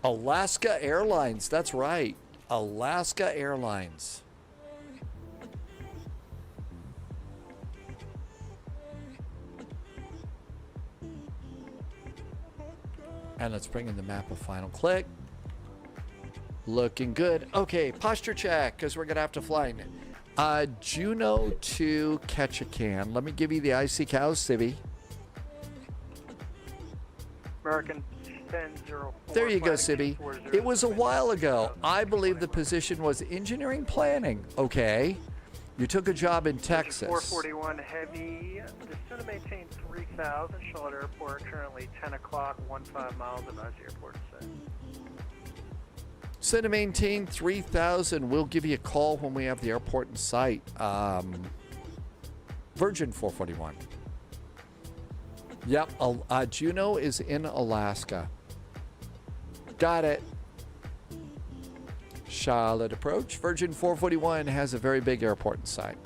Alaska Airlines, that's right. Alaska Airlines. And let's bring in the map of final click. Looking good. Okay, posture check, because we're going to have to fly. Juneau to Ketchikan. Let me give you the IC cows, Civvy. American 1004. There you go, Civvy. It was a while ago. I believe the position was engineering planning. Okay. You took a job in Texas. 441 heavy. Descend to maintain 3000 Charlotte Airport. Currently 10 o'clock, 15 miles above the airport. Send to maintain 3000. We'll give you a call when we have the airport in sight. Virgin 441. Yep, Juneau is in Alaska. Got it. Charlotte approach. Virgin 441 has a very big airport in sight.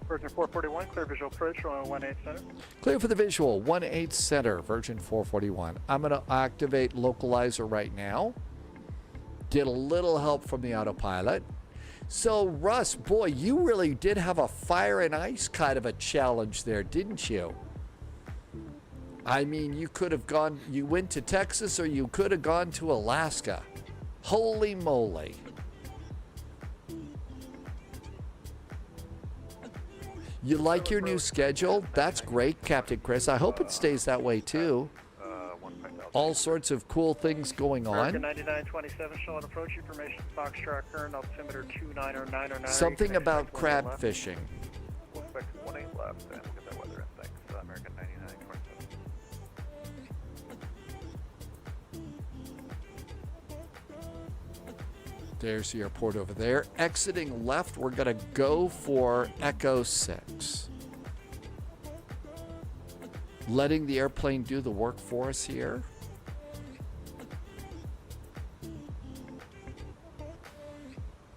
Virgin 441, clear visual approach, runway 18 center. Clear for the visual, 18 center, Virgin 441. I'm going to activate localizer right now. Get a little help from the autopilot. So, Russ, boy, you really did have a fire and ice kind of a challenge there, didn't you? I mean, you could have gone, you went to Texas or you could have gone to Alaska. Holy moly. You like your new schedule? That's great, Captain Chris. I hope it stays that way too. All sorts of cool things going on. American 9927, Charlotte approach, information, Foxtrot, current altimeter 29090. Something about crab fishing. We'll expect 18 left and we'll get that weather in. Thanks. American 9927. There's the airport over there. Exiting left, we're going to go for Echo 6. Letting the airplane do the work for us here.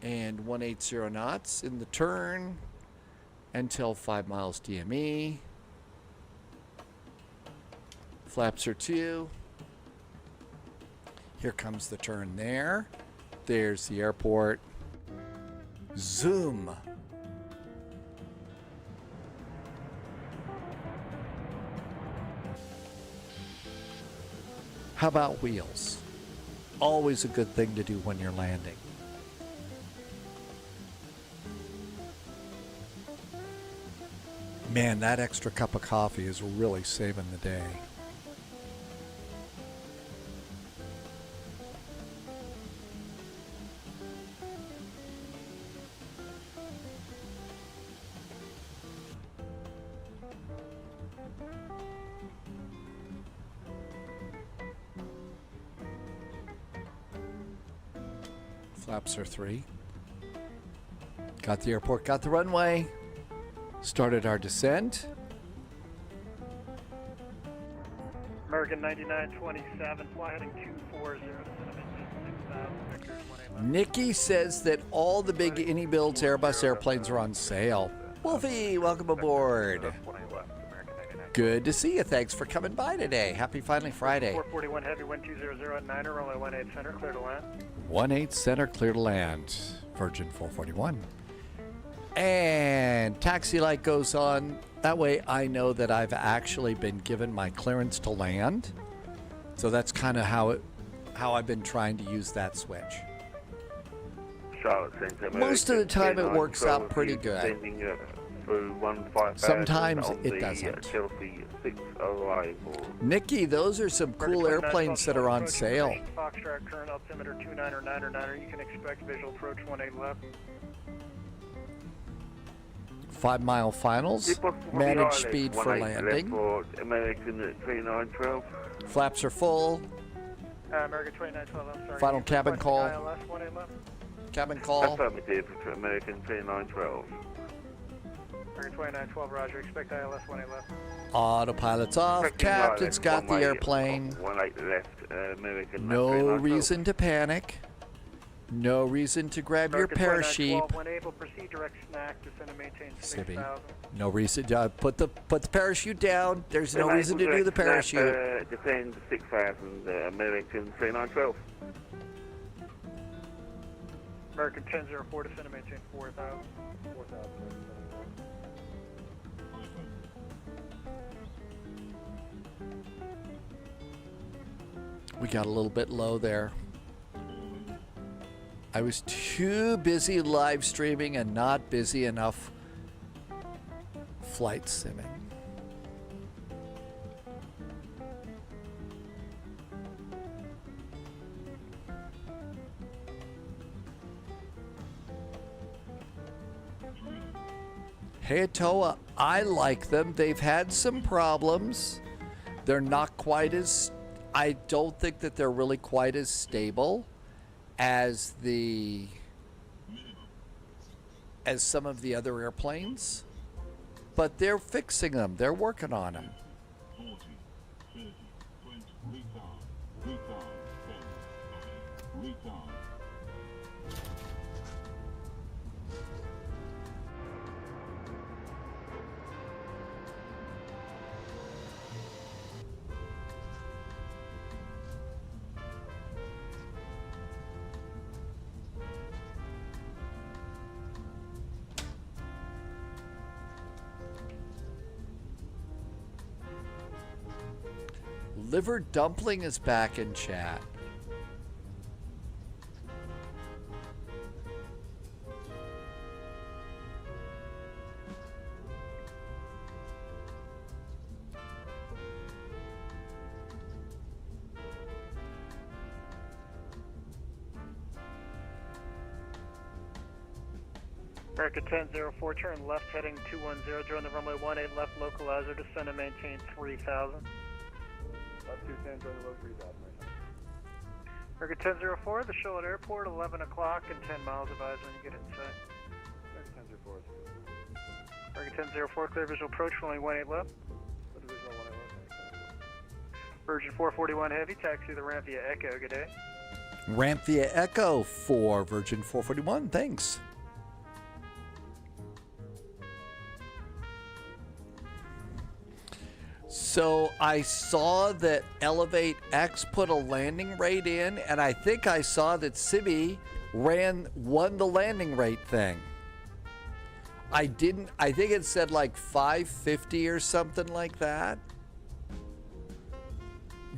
And 180 knots in the turn until 5 miles DME. Flaps are 2. Here comes the turn there. There's the airport. Zoom. How about wheels? Always a good thing to do when you're landing. Man, that extra cup of coffee is really saving the day. Flaps are 3. Got the airport, got the runway. Started our descent. American 9927, fly heading 240, Nikki says that all the big any builds Airbus airplanes are on sale. Wolfie, welcome aboard. Good to see you. Thanks for coming by today. Happy Finally Friday. 441 Heavy, 1200 at 9er, runway 18 center, clear to land. 18 center, clear to land. Virgin 441. And taxi light goes on. That way I know that I've actually been given my clearance to land. So that's kind of how I've been trying to use that switch. Most of the time it works out pretty good. Sometimes it doesn't. Nikki, those are some cool airplanes that are on sale. Foxtrot, current altimeter 29er. You can expect visual approach 18 left. 5 mile finals. Manage speed for landing. American 2912. Flaps are full. American 2912, I'm sorry. Final cabin call. ILS 18 left. Cabin call. Affirmative for American 3912. American 2912, roger. Expect ILS 18 left. Autopilot's off. Captain's got the airplane. 18 left, American. No reason to panic. No reason to grab your parachute. When able, proceed direct snack, descend and maintain 6,000. No reason to put the parachute down. There's no reason to do the parachute. Descend 6,000, American 3912. American 1004, descend and maintain 4,000. 4,000. We got a little bit low there. I was too busy live streaming and not busy enough flight simming. Hey, Atoa, I like them. They've had some problems. They're not quite as, I don't think that they're really quite as stable as some of the other airplanes, but they're fixing them. They're working on them. Liver Dumpling is back in chat. American 1004, turn left heading 210, join the runway 18 left, localizer, descend and maintain 3,000. Left 210, join the low 3,000 right now. American 1004, the show at airport, 11 o'clock and 10 miles, advise when you get inside. American 1004 is good. American 1004, clear visual approach, runway 18 left. What division 18 left? Virgin 441 Heavy, taxi the ramp via Echo, good day. Ramp via Echo for Virgin 441, thanks. So I saw that Elevate X put a landing rate in, and I think I saw that Sibi won the landing rate thing. I think it said like 550 or something like that.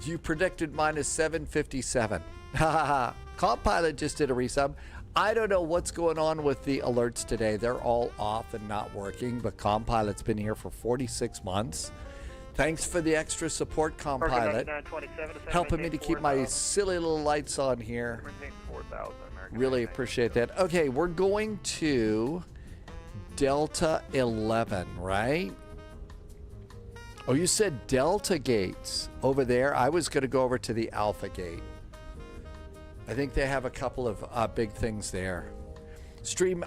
You predicted minus 757. Haha. Comp Pilot just did a resub. I don't know what's going on with the alerts today. They're all off and not working, but Comp Pilot's been here for 46 months. Thanks for the extra support, Comp Pilot. Helping me to keep my silly little lights on here. Really appreciate that. Okay, we're going to Delta 11, right? Oh, you said Delta gates over there. I was going to go over to the Alpha gate. I think they have a couple of big things there.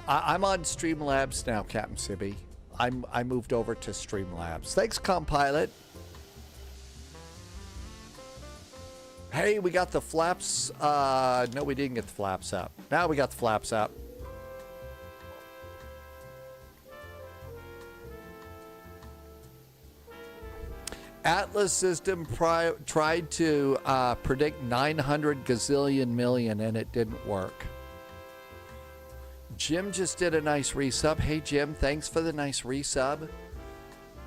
I'm on Streamlabs now, Captain Sibby. I moved over to Streamlabs. Thanks, Compilot. Hey, we got the flaps. No, we didn't get the flaps up. Now we got the flaps up. Atlas system tried to predict 900 gazillion million and it didn't work. Jim just did a nice resub. Hey Jim, thanks for the nice resub.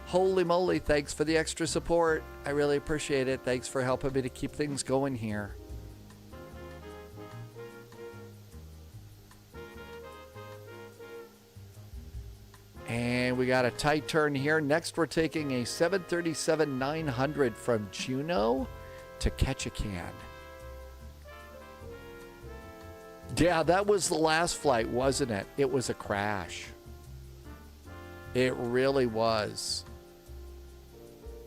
Holy moly, thanks for the extra support. I really appreciate it. Thanks for helping me to keep things going here. And we got a tight turn here. Next, we're taking a 737-900 from Juneau to Ketchikan. Yeah, that was the last flight, wasn't it? It was a crash. It really was.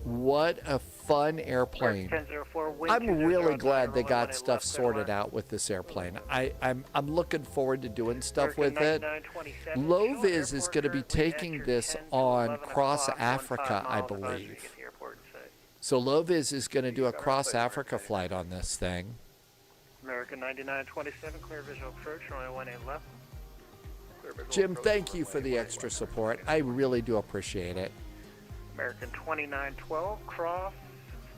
What a fun airplane. I'm really glad they got stuff sorted out with this airplane. I'm looking forward to doing stuff with it. Loviz is going to be taking this on Cross Africa, I believe. So Loviz is going to do a Cross Africa flight on this thing. American 9927, clear visual approach, runway 18 left. Jim, thank you for the extra support. I really do appreciate it. American 2912, cross,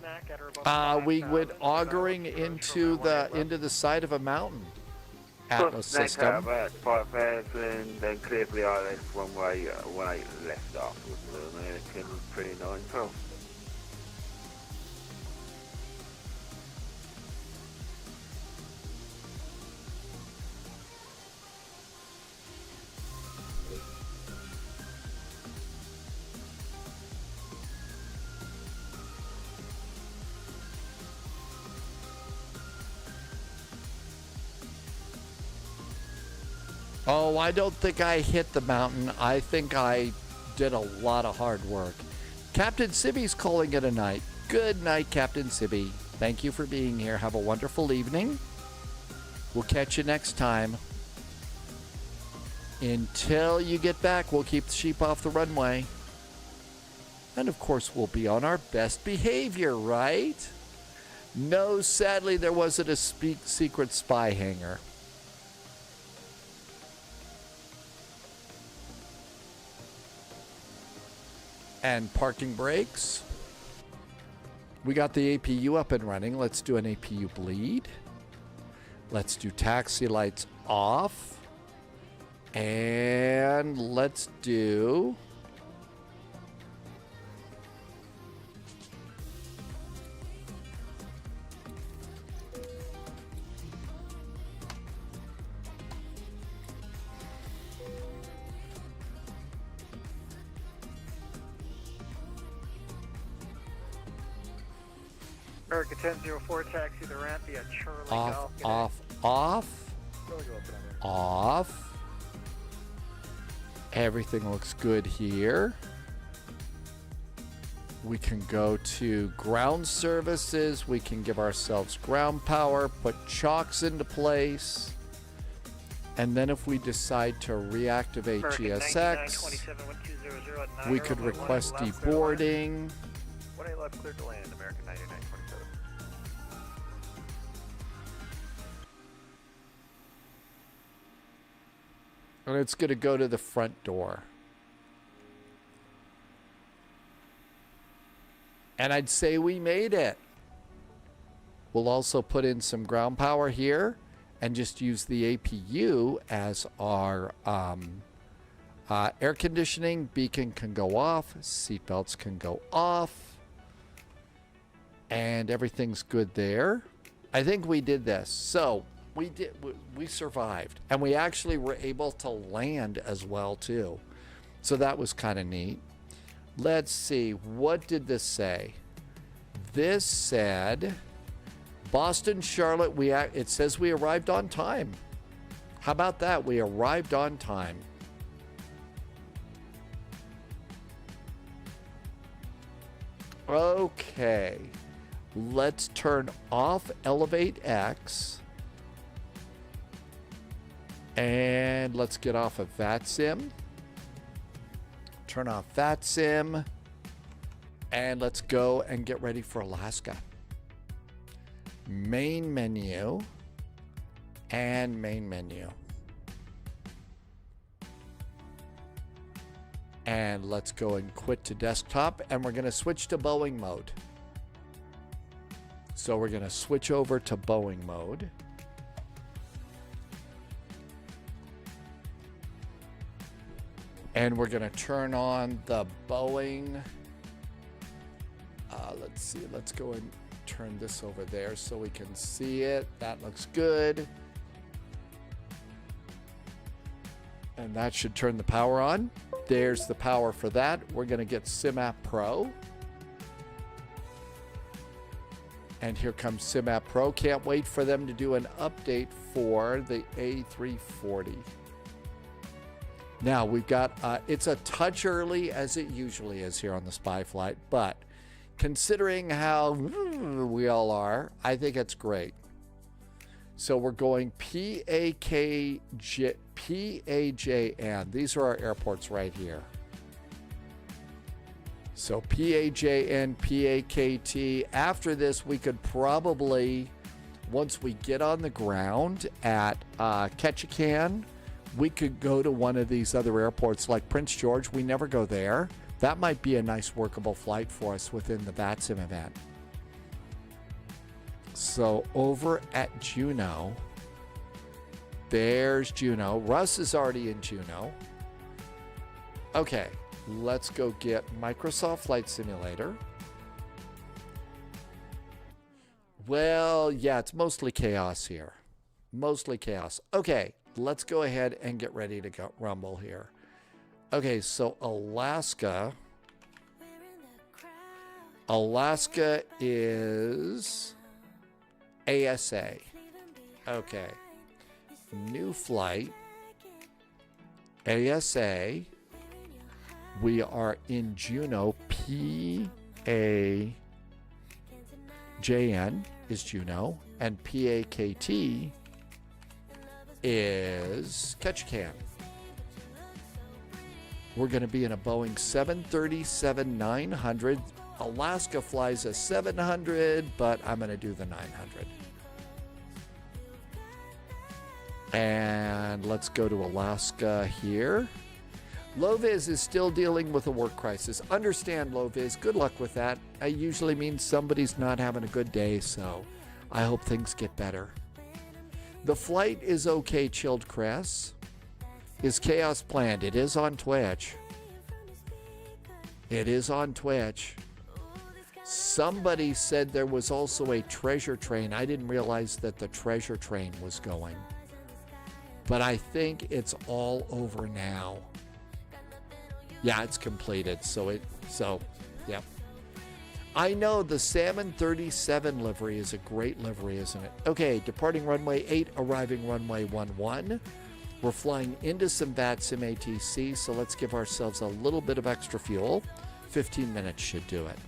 snack at or above. We went augering into the side of a mountain. Atlas system. At 5,000, then clear for the ILS runway 18 left afterwards. American 2912. Oh, I don't think I hit the mountain. I think I did a lot of hard work. Captain Sibby's calling it a night. Good night, Captain Sibby. Thank you for being here. Have a wonderful evening. We'll catch you next time. Until you get back, we'll keep the sheep off the runway. And of course, we'll be on our best behavior, right? No, sadly, there wasn't a secret spy hangar. And parking brakes. We got the APU up and running. Let's do an APU bleed. Let's do taxi lights off. And let's do... American 1004, taxi the ramp via Charlie off, Golf. Off. Everything looks good here. We can go to ground services. We can give ourselves ground power, put chocks into place. And then if we decide to reactivate GSX, we could request deboarding. 18 left, clear to land, American 9927. And it's going to go to the front door. And I'd say we made it. We'll also put in some ground power here and just use the APU as our air conditioning. Beacon can go off. Seatbelts can go off. And everything's good there. I think we did this. So we survived. And we actually were able to land as well too. So that was kind of neat. Let's see. What did this say? This said Boston, Charlotte, it says we arrived on time. How about that? We arrived on time. Okay. Let's turn off Elevate X. And let's get off of VATSIM. Turn off VATSIM. And let's go and get ready for Alaska. Main menu. And main menu. And let's go and quit to desktop. And we're going to switch to Boeing mode. So we're going to switch over to Boeing mode. And we're going to turn on the Boeing. Let's see. Let's go and turn this over there so we can see it. That looks good. And that should turn the power on. There's the power for that. We're going to get SimApp Pro. And here comes SimApp Pro. Can't wait for them to do an update for the A340. Now we've got, it's a touch early as it usually is here on the Spy Flight, but considering how we all are, I think it's great. So we're going PAJN. These are our airports right here. So PAJN, PAKT. After this, we could probably, once we get on the ground at Ketchikan, we could go to one of these other airports like Prince George. We never go there. That might be a nice workable flight for us within the VATSIM event. So over at Juneau, there's Juneau. Russ is already in Juneau. Okay, let's go get Microsoft Flight Simulator. Well, yeah, it's mostly chaos here. Mostly chaos. Okay, let's go ahead and get ready to go rumble here. Okay, so Alaska. Alaska is ASA. Okay. New flight. ASA. We are in Juneau. PAJN is Juneau. And PAKT is Ketchikan. We're going to be in a Boeing 737-900. Alaska flies a 700, but I'm going to do the 900. And let's go to Alaska here. Loviz is still dealing with a work crisis. Understand, Loviz. Good luck with that. It usually means somebody's not having a good day, so I hope things get better. The flight is okay, Chilled Cress. Is Chaos planned? It is on Twitch. It is on Twitch. Somebody said there was also a treasure train. I didn't realize that the treasure train was going. But I think it's all over now. Yeah, it's completed. So, yeah. I know the Salmon 37 livery is a great livery, isn't it? Okay, departing runway 8, arriving runway 11. We're flying into some VATSIM ATC, so let's give ourselves a little bit of extra fuel. 15 minutes should do it.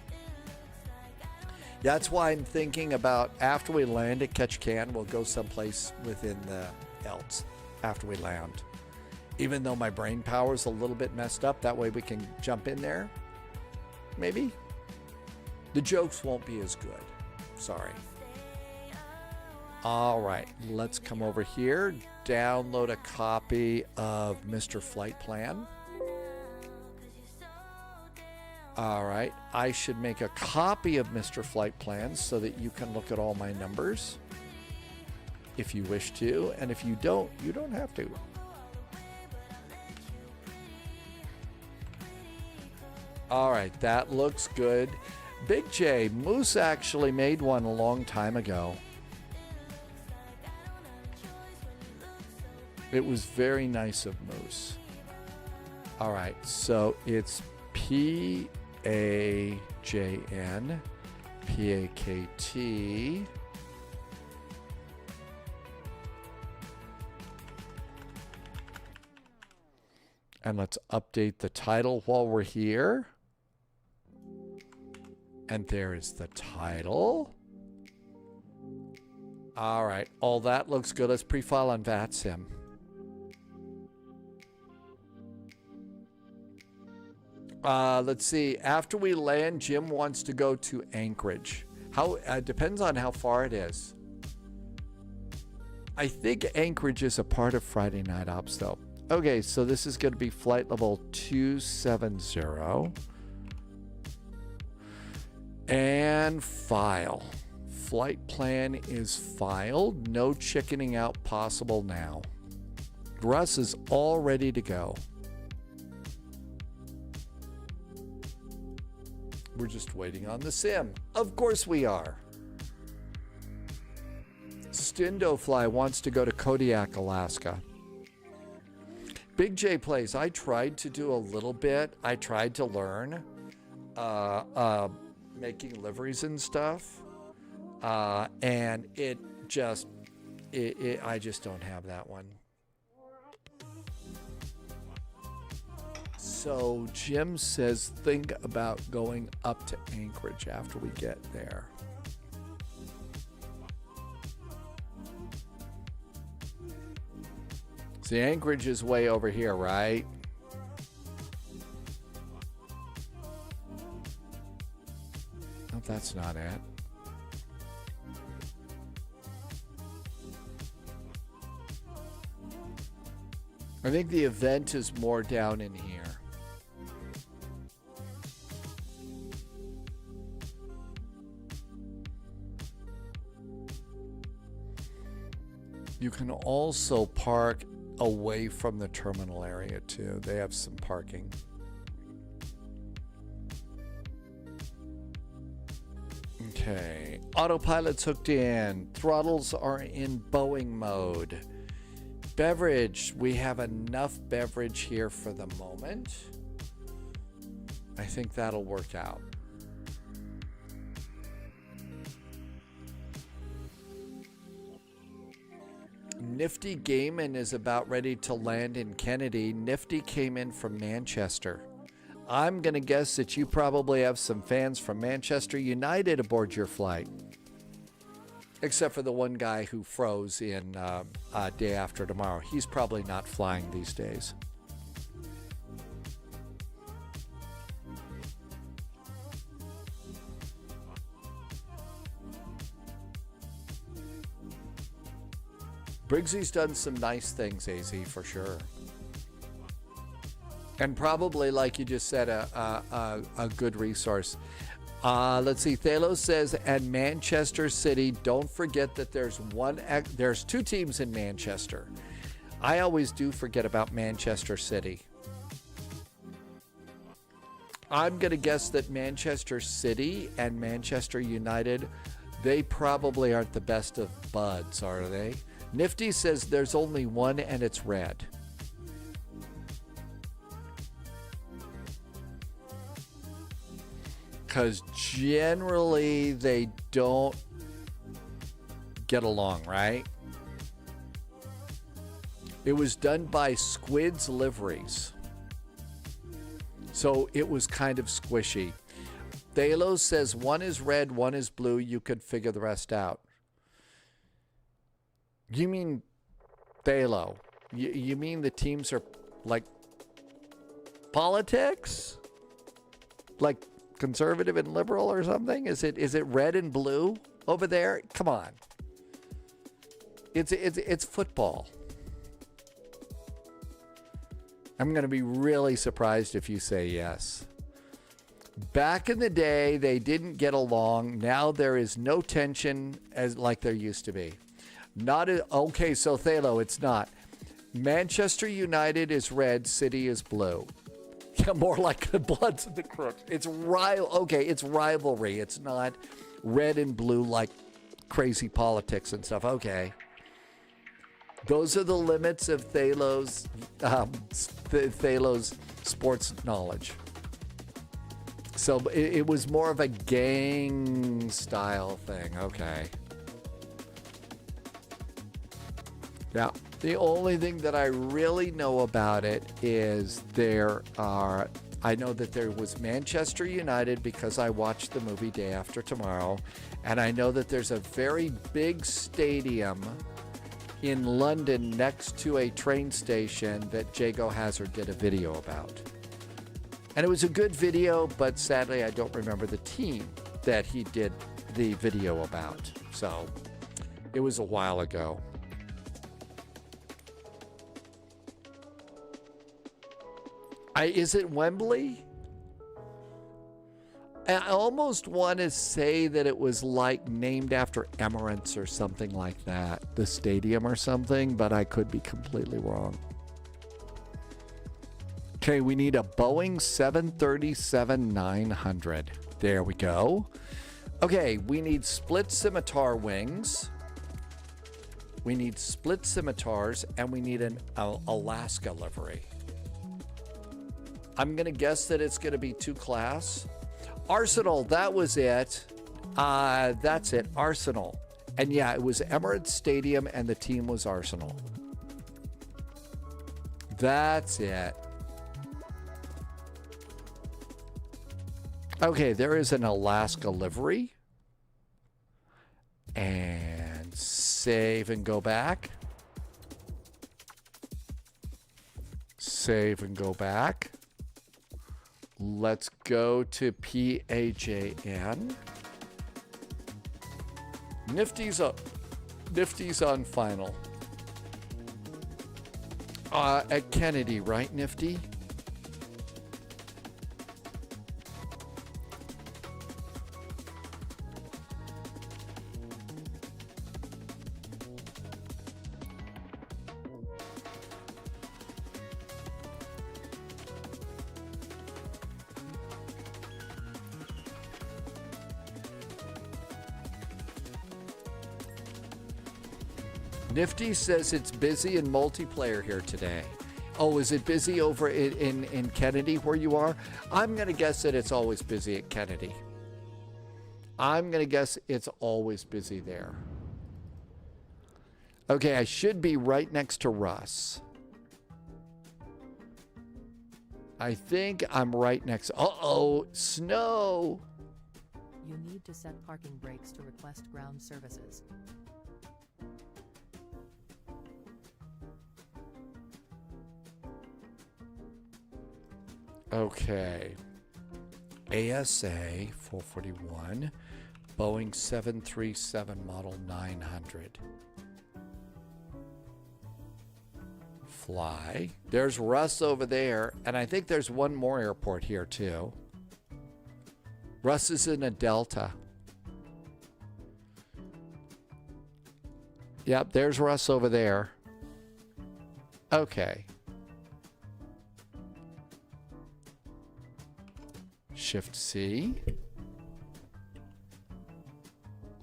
That's why I'm thinking about after we land at Ketchikan, we'll go someplace within the Alps after we land. Even though my brain power is a little bit messed up, that way we can jump in there. Maybe. The jokes won't be as good. Sorry. All right, let's come over here. Download a copy of Mr. Flight Plan. All right, I should make a copy of Mr. Flight Plan so that you can look at all my numbers if you wish to, and if you don't have to. All right, that looks good. Big J, Moose actually made one a long time ago. It was very nice of Moose. All right, so it's PAJN, PAKT. And let's update the title while we're here. And there is the title. All right, all that looks good. Let's pre-file on VATSIM. Let's see. After we land, Jim wants to go to Anchorage. How depends on how far it is. I think Anchorage is a part of Friday Night Ops, though. Okay, so this is going to be flight level 270. And file. Flight plan is filed. No chickening out possible now. Russ is all ready to go. We're just waiting on the sim. Of course we are. Stindofly wants to go to Kodiak, Alaska. Big J plays. I tried to do a little bit. I tried to learn making liveries and stuff. And it just, I just don't have that one. So Jim says, think about going up to Anchorage after we get there. See, Anchorage is way over here, right? Oh, that's not it. I think the event is more down in here. You can also park away from the terminal area too. They have some parking. Okay, autopilot's hooked in. Throttles are in Boeing mode. Beverage, we have enough beverage here for the moment. I think that'll work out. Nifty Gaiman is about ready to land in Kennedy. Nifty came in from Manchester. I'm going to guess that you probably have some fans from Manchester United aboard your flight. Except for the one guy who froze in day after tomorrow. He's probably not flying these days. Briggsy's done some nice things, AZ, for sure. And probably, like you just said, a good resource. Let's see. Thalos says, and Manchester City, don't forget that there's two teams in Manchester. I always do forget about Manchester City. I'm going to guess that Manchester City and Manchester United, they probably aren't the best of buds, are they? Nifty says there's only one and it's red. Because generally they don't get along, right? It was done by Squid's Liveries. So it was kind of squishy. Thalos says one is red, one is blue. You could figure the rest out. You mean Thalo? You mean the teams are like politics? Like conservative and liberal or something? Is it red and blue over there? Come on. It's football. I'm going to be really surprised if you say yes. Back in the day, they didn't get along. Now there is no tension as like there used to be. Okay, so Thalo, it's not. Manchester United is red, City is blue. Yeah, more like the Bloods and the Crooks. It's it's rivalry. It's not red and blue like crazy politics and stuff. Okay. Those are the limits of Thalos sports knowledge. So it was more of a gang style thing. Okay. Now, the only thing that I really know about it is I know that there was Manchester United because I watched the movie Day After Tomorrow. And I know that there's a very big stadium in London next to a train station that Jago Hazard did a video about. And it was a good video, but sadly I don't remember the team that he did the video about. So it was a while ago. Is it Wembley? I almost want to say that it was like named after Emirates or something like that, the stadium or something, but I could be completely wrong. Okay, we need a Boeing 737-900. There we go. Okay, we need split scimitar wings. We need split scimitars, and we need an Alaska livery. I'm going to guess that it's going to be 2 class. Arsenal, that was it. That's it, Arsenal. And yeah, it was Emirates Stadium and the team was Arsenal. That's it. Okay, there is an Alaska livery. And save and go back. Save and go back. Let's go to PAJN. Nifty's up. Nifty's on final. At Kennedy, right, Nifty? Nifty says it's busy in multiplayer here today. Oh, is it busy over in Kennedy where you are? I'm going to guess that it's always busy at Kennedy. I'm going to guess it's always busy there. Okay, I should be right next to Russ. I think I'm right next. Uh-oh, snow. You need to set parking brakes to request ground services. Okay. ASA 441, Boeing 737 model 900. Fly. There's Russ over there, and I think there's one more airport here too. Russ is in a Delta. Yep, there's Russ over there. Okay. Shift C.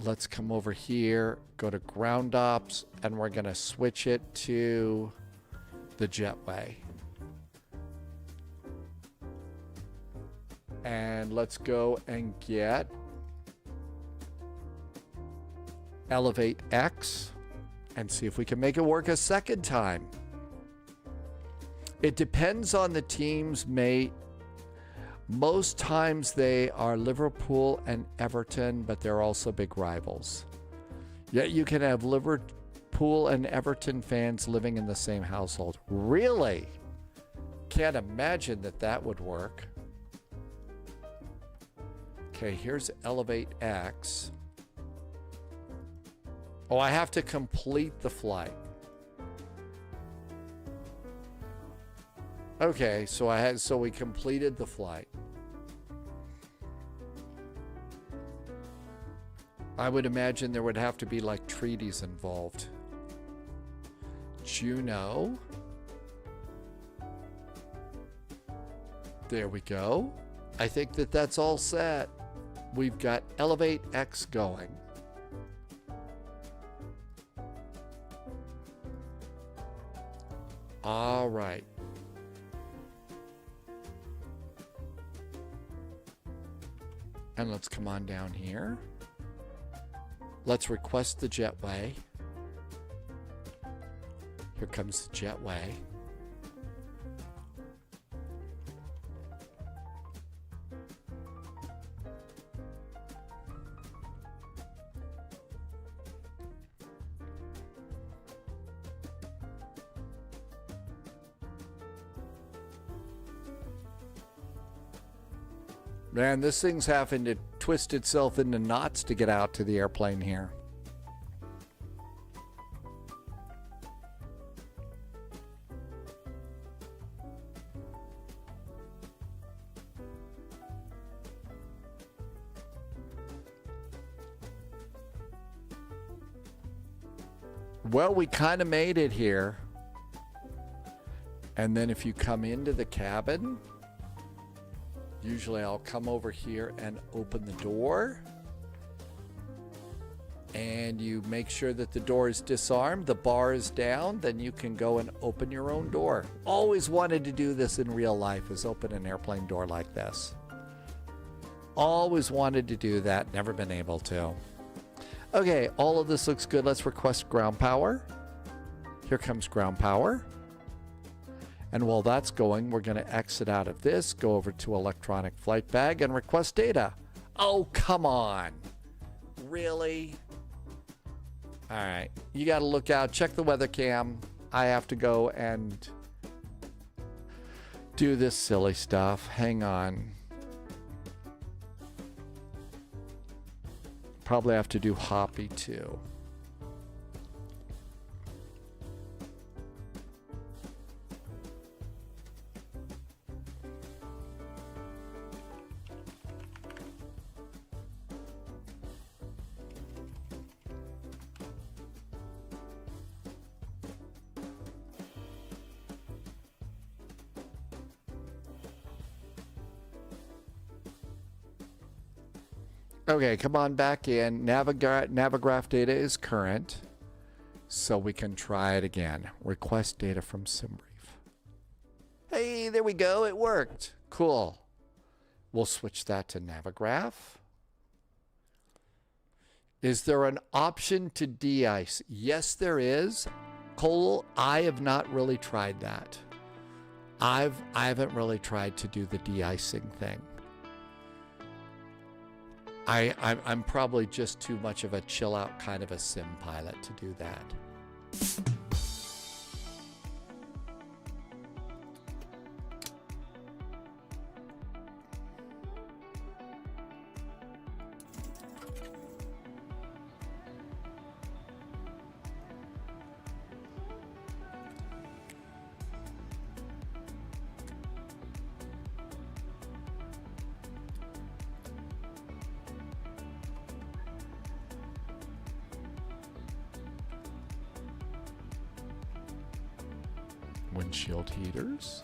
Let's come over here, go to ground ops, and we're going to switch it to the jetway. And let's go and get Elevate X and see if we can make it work a second time. It depends on the team's mate. Most times they are Liverpool and Everton, but they're also big rivals. Yet you can have Liverpool and Everton fans living in the same household. Really? Can't imagine that that would work. Okay, here's Elevate X. Oh, I have to complete the flight. Okay, so we completed the flight. I would imagine there would have to be like treaties involved. Juno. There we go. I think that that's all set. We've got Elevate X going. All right. And let's come on down here. Let's request the jetway. Here comes the jetway. Man, this thing's having to twist itself into knots to get out to the airplane here. Well, we kind of made it here. And then if you come into the cabin, usually I'll come over here and open the door. And you make sure that the door is disarmed, the bar is down, then you can go and open your own door. Always wanted to do this in real life, is open an airplane door like this. Always wanted to do that, never been able to. Okay, all of this looks good. Let's request ground power. Here comes ground power. And while that's going, we're going to exit out of this, go over to electronic flight bag and request data. Oh, come on. Really? All right. You got to look out. Check the weather cam. I have to go and do this silly stuff. Hang on. Probably have to do Hoppy too. Okay, come on back in. Navigraph data is current, so we can try it again. Request data from SimBrief. Hey, there we go. It worked. Cool. We'll switch that to Navigraph. Is there an option to de-ice? Yes, there is. Cole, I have not really tried that. I haven't really tried to do the de-icing thing. I'm probably just too much of a chill out kind of a sim pilot to do that. Windshield heaters.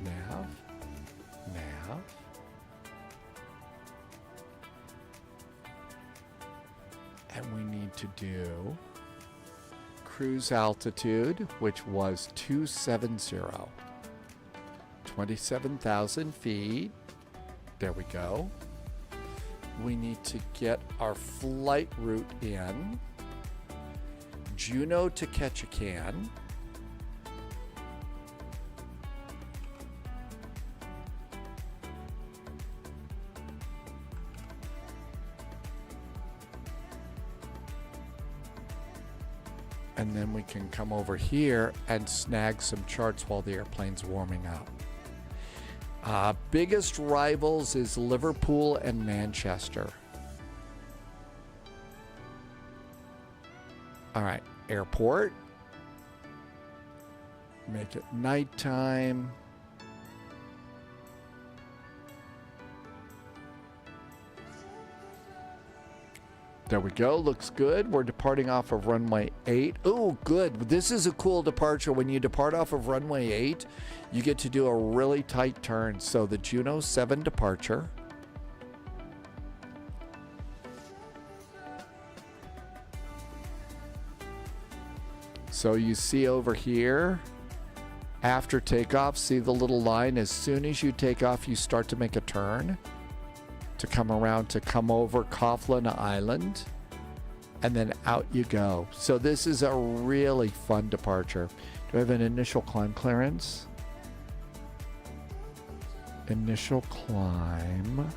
Nav. And we need to do cruise altitude, which was 270. 27,000 feet. There we go. We need to get our flight route in. Juneau to Ketchikan. And then we can come over here and snag some charts while the airplane's warming up. Biggest rivals is Liverpool and Manchester. All right, airport. Make it nighttime. There we go. Looks good. We're departing off of runway 8. Oh, good. This is a cool departure. When you depart off of runway 8, you get to do a really tight turn. So the Juno 7 departure. So you see over here, after takeoff, see the little line? As soon as you take off, you start to make a turn to come around to come over Coughlin Island, and then out you go. So this is a really fun departure. Do I have an initial climb clearance? Initial climb.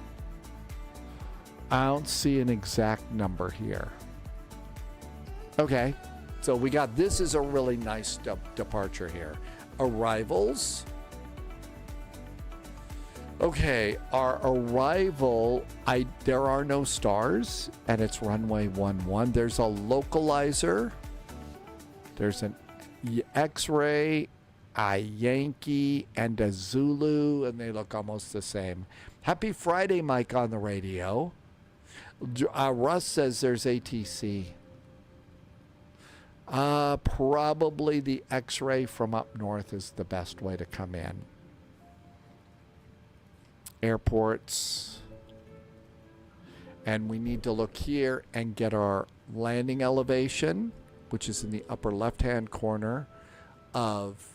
I don't see an exact number here. Okay, so we got, this is a really nice departure here. Arrivals. Okay, our arrival, there are no stars, and it's runway 11. There's a localizer. There's an X-ray, a Yankee, and a Zulu, and they look almost the same. Happy Friday, Mike, on the radio. Russ says there's ATC. Probably the X-ray from up north is the best way to come in. Airports. And we need to look here and get our landing elevation, which is in the upper left-hand corner of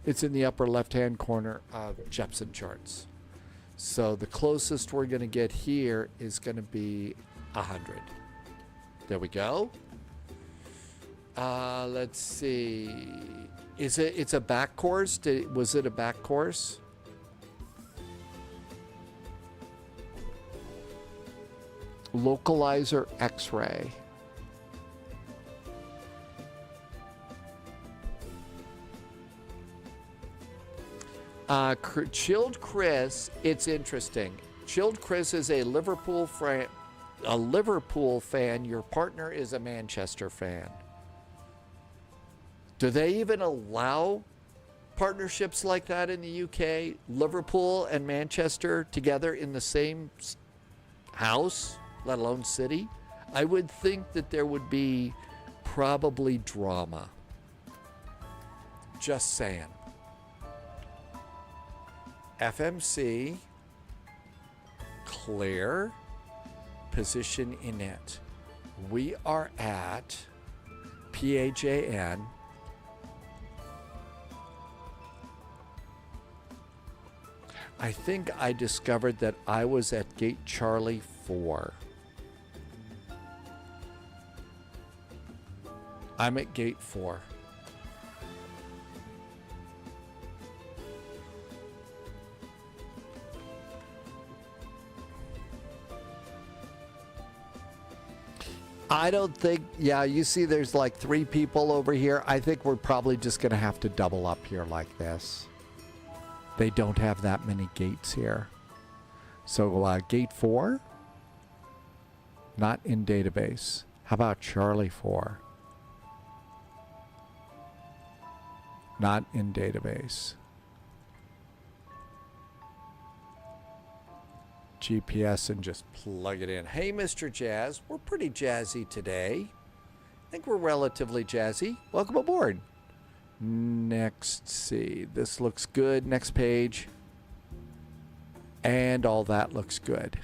it's in the upper left-hand corner of Jepson charts. So the closest we're going to get here is going to be 100. There we go. Let's see. It's a back course? Was it a back course? Localizer X-ray. Chilled Chris, it's interesting. Chilled Chris is a Liverpool fan. Your partner is a Manchester fan. Do they even allow partnerships like that in the UK? Liverpool and Manchester together in the same house, let alone city? I would think that there would be probably drama. Just saying. FMC, clear, position init. We are at PAJN. I think I discovered that I was at gate Charlie 4. I'm at gate 4. I don't think, yeah, you see there's like 3 people over here. I think we're probably just going to have to double up here like this. They don't have that many gates here. So gate 4, not in database. How about Charlie 4? Not in database. GPS and just plug it in. Hey, Mr. Jazz, we're pretty jazzy today. I think we're relatively jazzy. Welcome aboard. Next, see, this looks good. Next page. And all that looks good.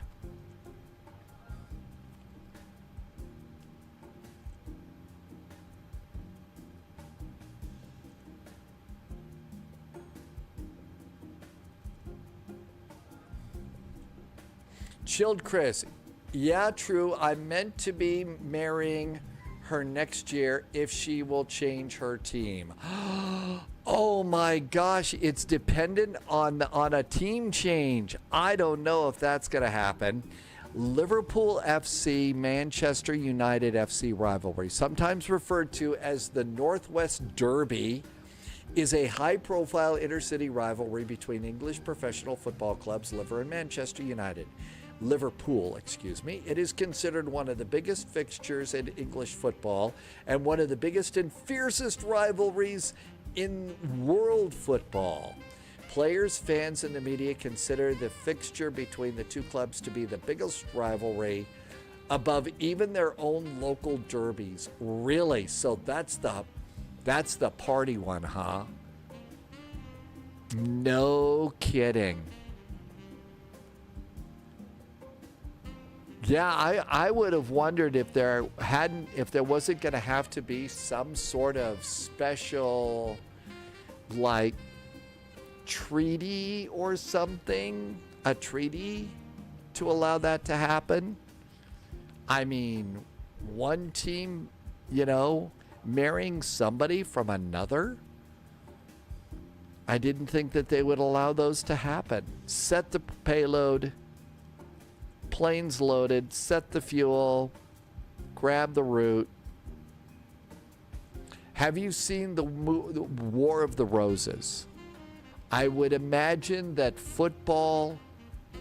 Chilled Chris, yeah, true. I'm meant to be marrying her next year if she will change her team. Oh my gosh, it's dependent on a team change. I don't know if that's going to happen. Liverpool FC, Manchester United FC rivalry, sometimes referred to as the Northwest Derby, is a high-profile intercity rivalry between English professional football clubs Liverpool and Manchester United. Liverpool, excuse me. It is considered one of the biggest fixtures in English football and one of the biggest and fiercest rivalries in world football. Players, fans, and the media consider the fixture between the two clubs to be the biggest rivalry above even their own local derbies. Really? So that's the party one, huh? No kidding. Yeah, I would have wondered if there wasn't going to have to be some sort of special, like, treaty or something, a treaty to allow that to happen. I mean, one team, marrying somebody from another. I didn't think that they would allow those to happen. Set the payload, planes loaded, set the fuel, grab the route. Have you seen the War of the Roses? I would imagine that football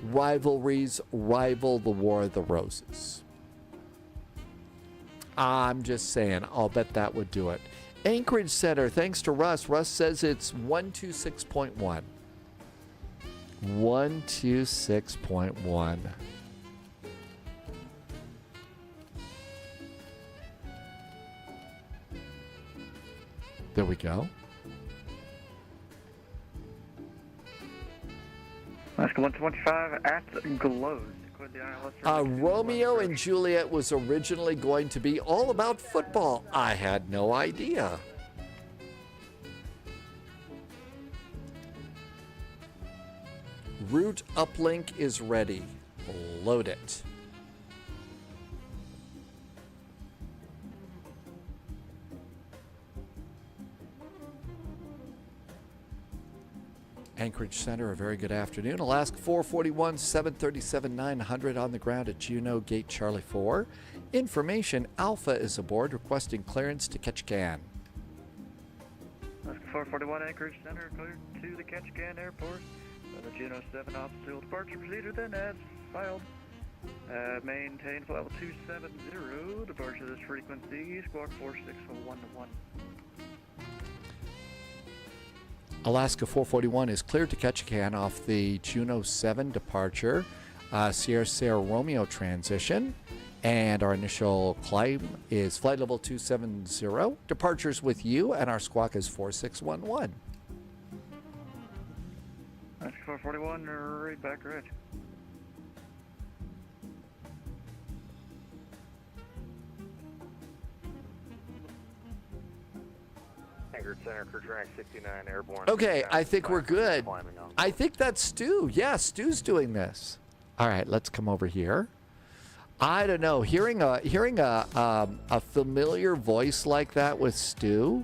rivalries rival the War of the Roses. I'm just saying, I'll bet that would do it. Anchorage Center, thanks to Russ. Russ says it's 126.1. 126.1. There we go. Alaska 125 at Glows. Romeo and Juliet was originally going to be all about football. I had no idea. Route uplink is ready. Load it. Anchorage Center, a very good afternoon. Alaska 441, 737, 900 on the ground at Juneau Gate Charlie 4. Information, Alpha is aboard requesting clearance to Ketchikan. Alaska 441, Anchorage Center, cleared to the Ketchikan Airport. The Juneau 7 obstacle departure procedure then as filed. Maintain flight level 270, departure this frequency, squawk 4601 Alaska 441 is cleared to Ketchikan off the Juneau 7 departure, Sierra Sierra Romeo transition, and our initial climb is flight level 270. Departures with you, and our squawk is 4611. Alaska 441, right back right. Anchorage Center, Cruise Rank 69, airborne. Okay, I think we're good. I think that's Stu. Yeah, Stu's doing this. All right, let's come over here. I don't know. Hearing a familiar voice like that with Stu,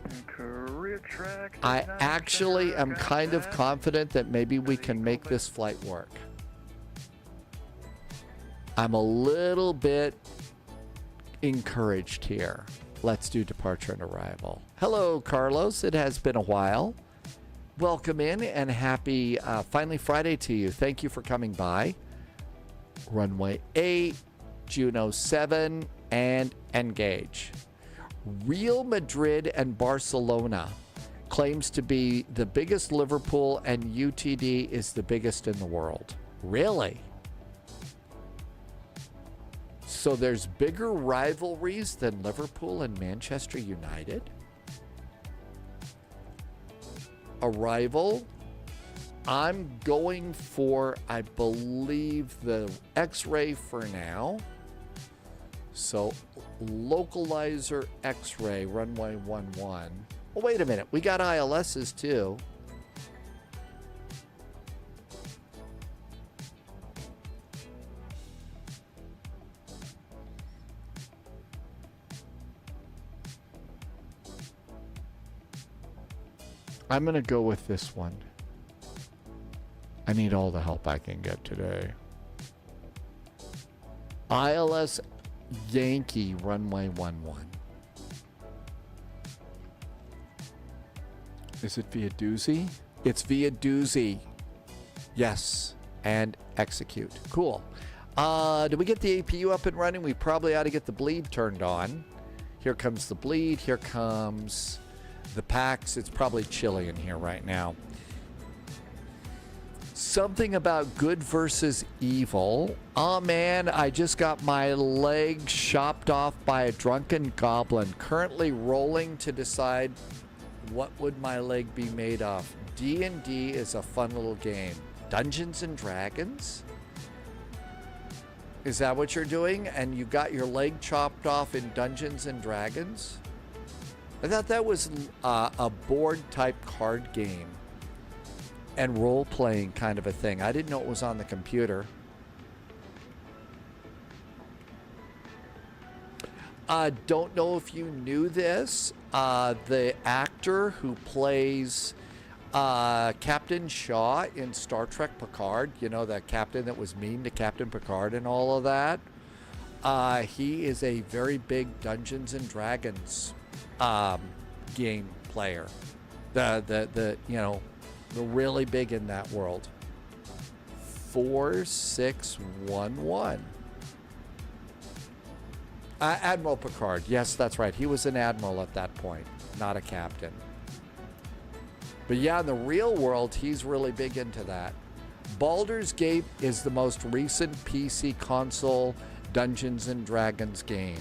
I actually am kind of confident that maybe we can make this flight work. I'm a little bit encouraged here. Let's do departure and arrival. Hello, Carlos. It has been a while. Welcome in and happy finally Friday to you. Thank you for coming by. Runway 8, Juneau 7, and engage. Real Madrid and Barcelona claims to be the biggest Liverpool, and UTD is the biggest in the world. Really? So there's bigger rivalries than Liverpool and Manchester United? Arrival. I'm going for, I believe, the X-ray for now. So localizer X-ray, runway 11. Oh, wait a minute. We got ILSs too. I'm going to go with this one. I need all the help I can get today. ILS Yankee, runway 11. Is it via doozy? It's via doozy. Yes. And execute. Cool. Did we get the APU up and running? We probably ought to get the bleed turned on. Here comes the bleed. Here comes the packs. It's probably chilly in here right now. Something about good versus evil. Oh man, I just got my leg chopped off by a drunken goblin. Currently rolling to decide what would my leg be made of. D&D is a fun little game. Dungeons and Dragons? Is that what you're doing? And you got your leg chopped off in Dungeons and Dragons? I thought that was a board type card game and role-playing kind of a thing. I didn't know it was on the computer. Don't know if you knew this. The actor who plays Captain Shaw in Star Trek Picard, you know, the captain that was mean to Captain Picard and all of that, he is a very big Dungeons and Dragons game player. The you know, really big in that world. 4611. Admiral Picard. Yes, that's right. He was an admiral at that point, not a captain. But yeah, in the real world, he's really big into that. Baldur's Gate is the most recent PC console Dungeons and Dragons game.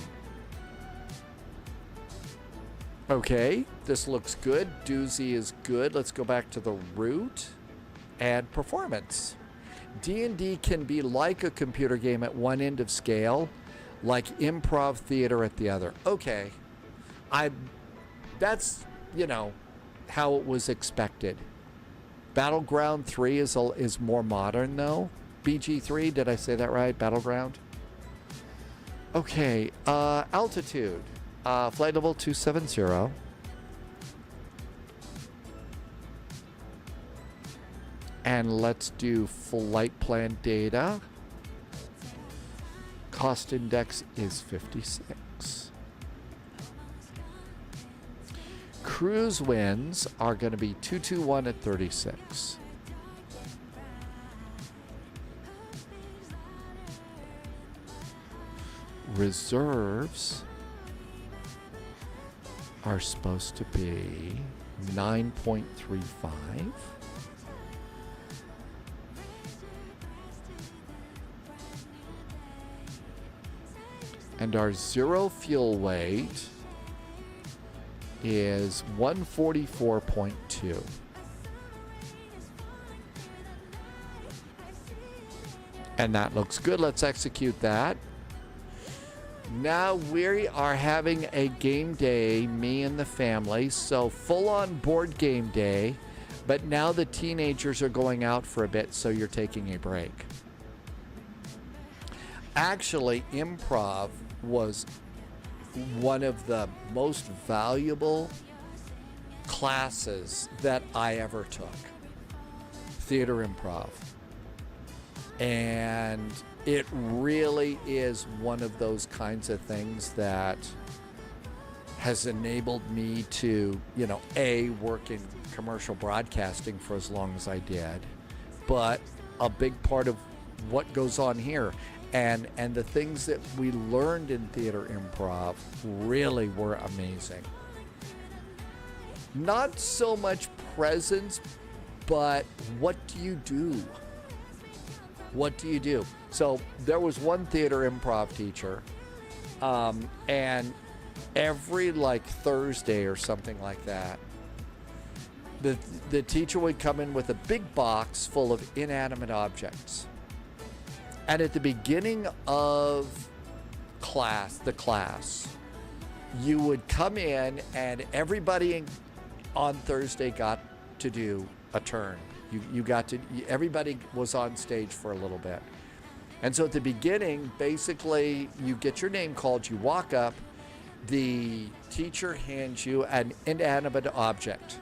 Okay, this looks good. Doozy is good. Let's go back to the root and performance. D&D can be like a computer game at one end of scale, like improv theater at the other. Okay, that's, you know, how it was expected. Battleground 3 is more modern though. BG3, did I say that right? Battleground. Okay, altitude. Flight level 270. And let's do flight plan data. Cost index is 56. Cruise winds are going to be 221 at 36. Reserves are supposed to be 9.35. And our zero fuel weight is 144.2. And that looks good. Let's execute that. Now we are having a game day, me and the family. So full on board game day. But now the teenagers are going out for a bit, so you're taking a break. Actually, improv was one of the most valuable classes that I ever took. Theater improv. And it really is one of those kinds of things that has enabled me to, you know, A, work in commercial broadcasting for as long as I did, but a big part of what goes on here. And the things that we learned in theater improv really were amazing. Not so much presence, but what do you do? What do you do? So there was one theater improv teacher, and every like Thursday or something like that, the teacher would come in with a big box full of inanimate objects. And at the beginning of the class, you would come in and everybody on Thursday got to do a turn. Everybody was on stage for a little bit. And so at the beginning, basically, you get your name called, you walk up, the teacher hands you an inanimate object.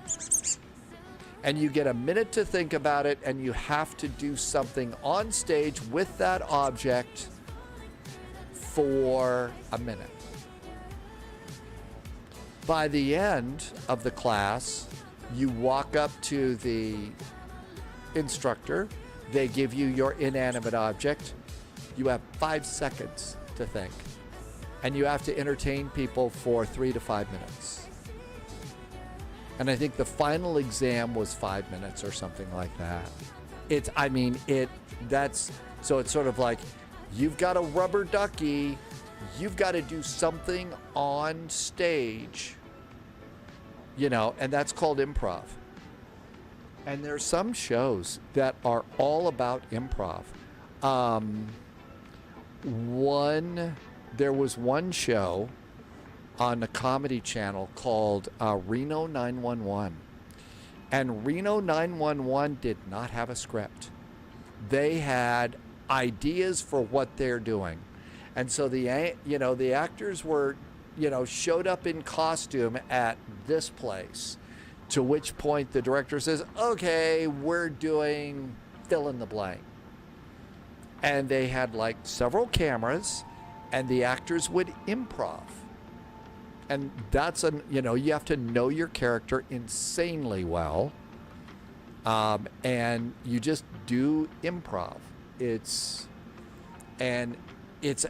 And you get a minute to think about it, and you have to do something on stage with that object for a minute. By the end of the class, you walk up to the instructor, they give you your inanimate object, you have 5 seconds to think, and you have to entertain people for 3 to 5 minutes. And I think the final exam was 5 minutes or something like that. That's, so it's sort of like, you've got a rubber ducky, you've got to do something on stage, and that's called improv. And there's some shows that are all about improv. There was one show on the Comedy Channel called Reno 911. And Reno 911 did not have a script. They had ideas for what they're doing. And so the actors were, showed up in costume at this place, to which point the director says, okay, we're doing fill in the blank. And they had like several cameras, and the actors would improv. And that's you have to know your character insanely well. And you just do improv. It's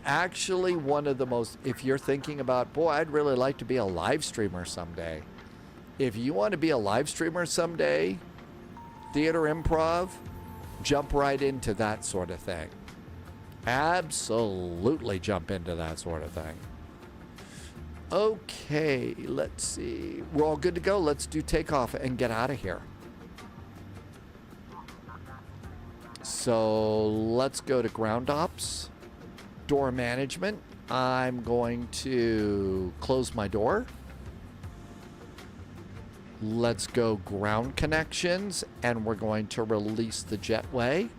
actually one of the most, if you're thinking about, boy, I'd really like to be a live streamer someday. If you want to be a live streamer someday, theater improv, jump right into that sort of thing. Absolutely jump into that sort of thing. Okay, let's see. We're all good to go. Let's do takeoff and get out of here. So let's go to ground ops, door management. I'm going to close my door. Let's go ground connections, and we're going to release the jetway.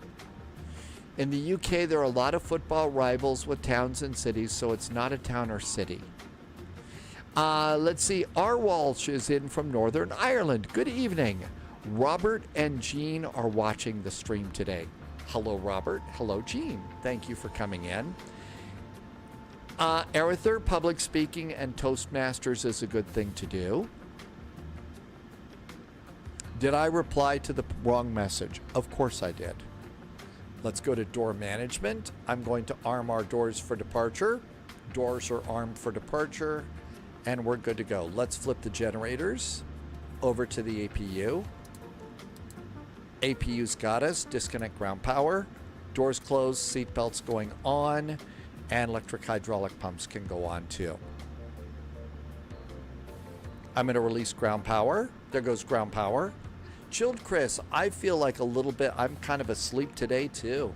In the UK, there are a lot of football rivals with towns and cities, so it's not a town or city. Let's see. R. Walsh is in from Northern Ireland. Good evening. Robert and Jean are watching the stream today. Hello, Robert. Hello, Jean. Thank you for coming in. Arether, public speaking and Toastmasters is a good thing to do. Did I reply to the wrong message? Of course I did. Let's go to door management. I'm going to arm our doors for departure. Doors are armed for departure, and we're good to go. Let's flip the generators over to the APU. APU's got us. Disconnect ground power. Doors closed, seat belts going on, and electric hydraulic pumps can go on too. I'm going to release ground power. There goes ground power. Chilled Chris, I feel like a little bit, I'm kind of asleep today too.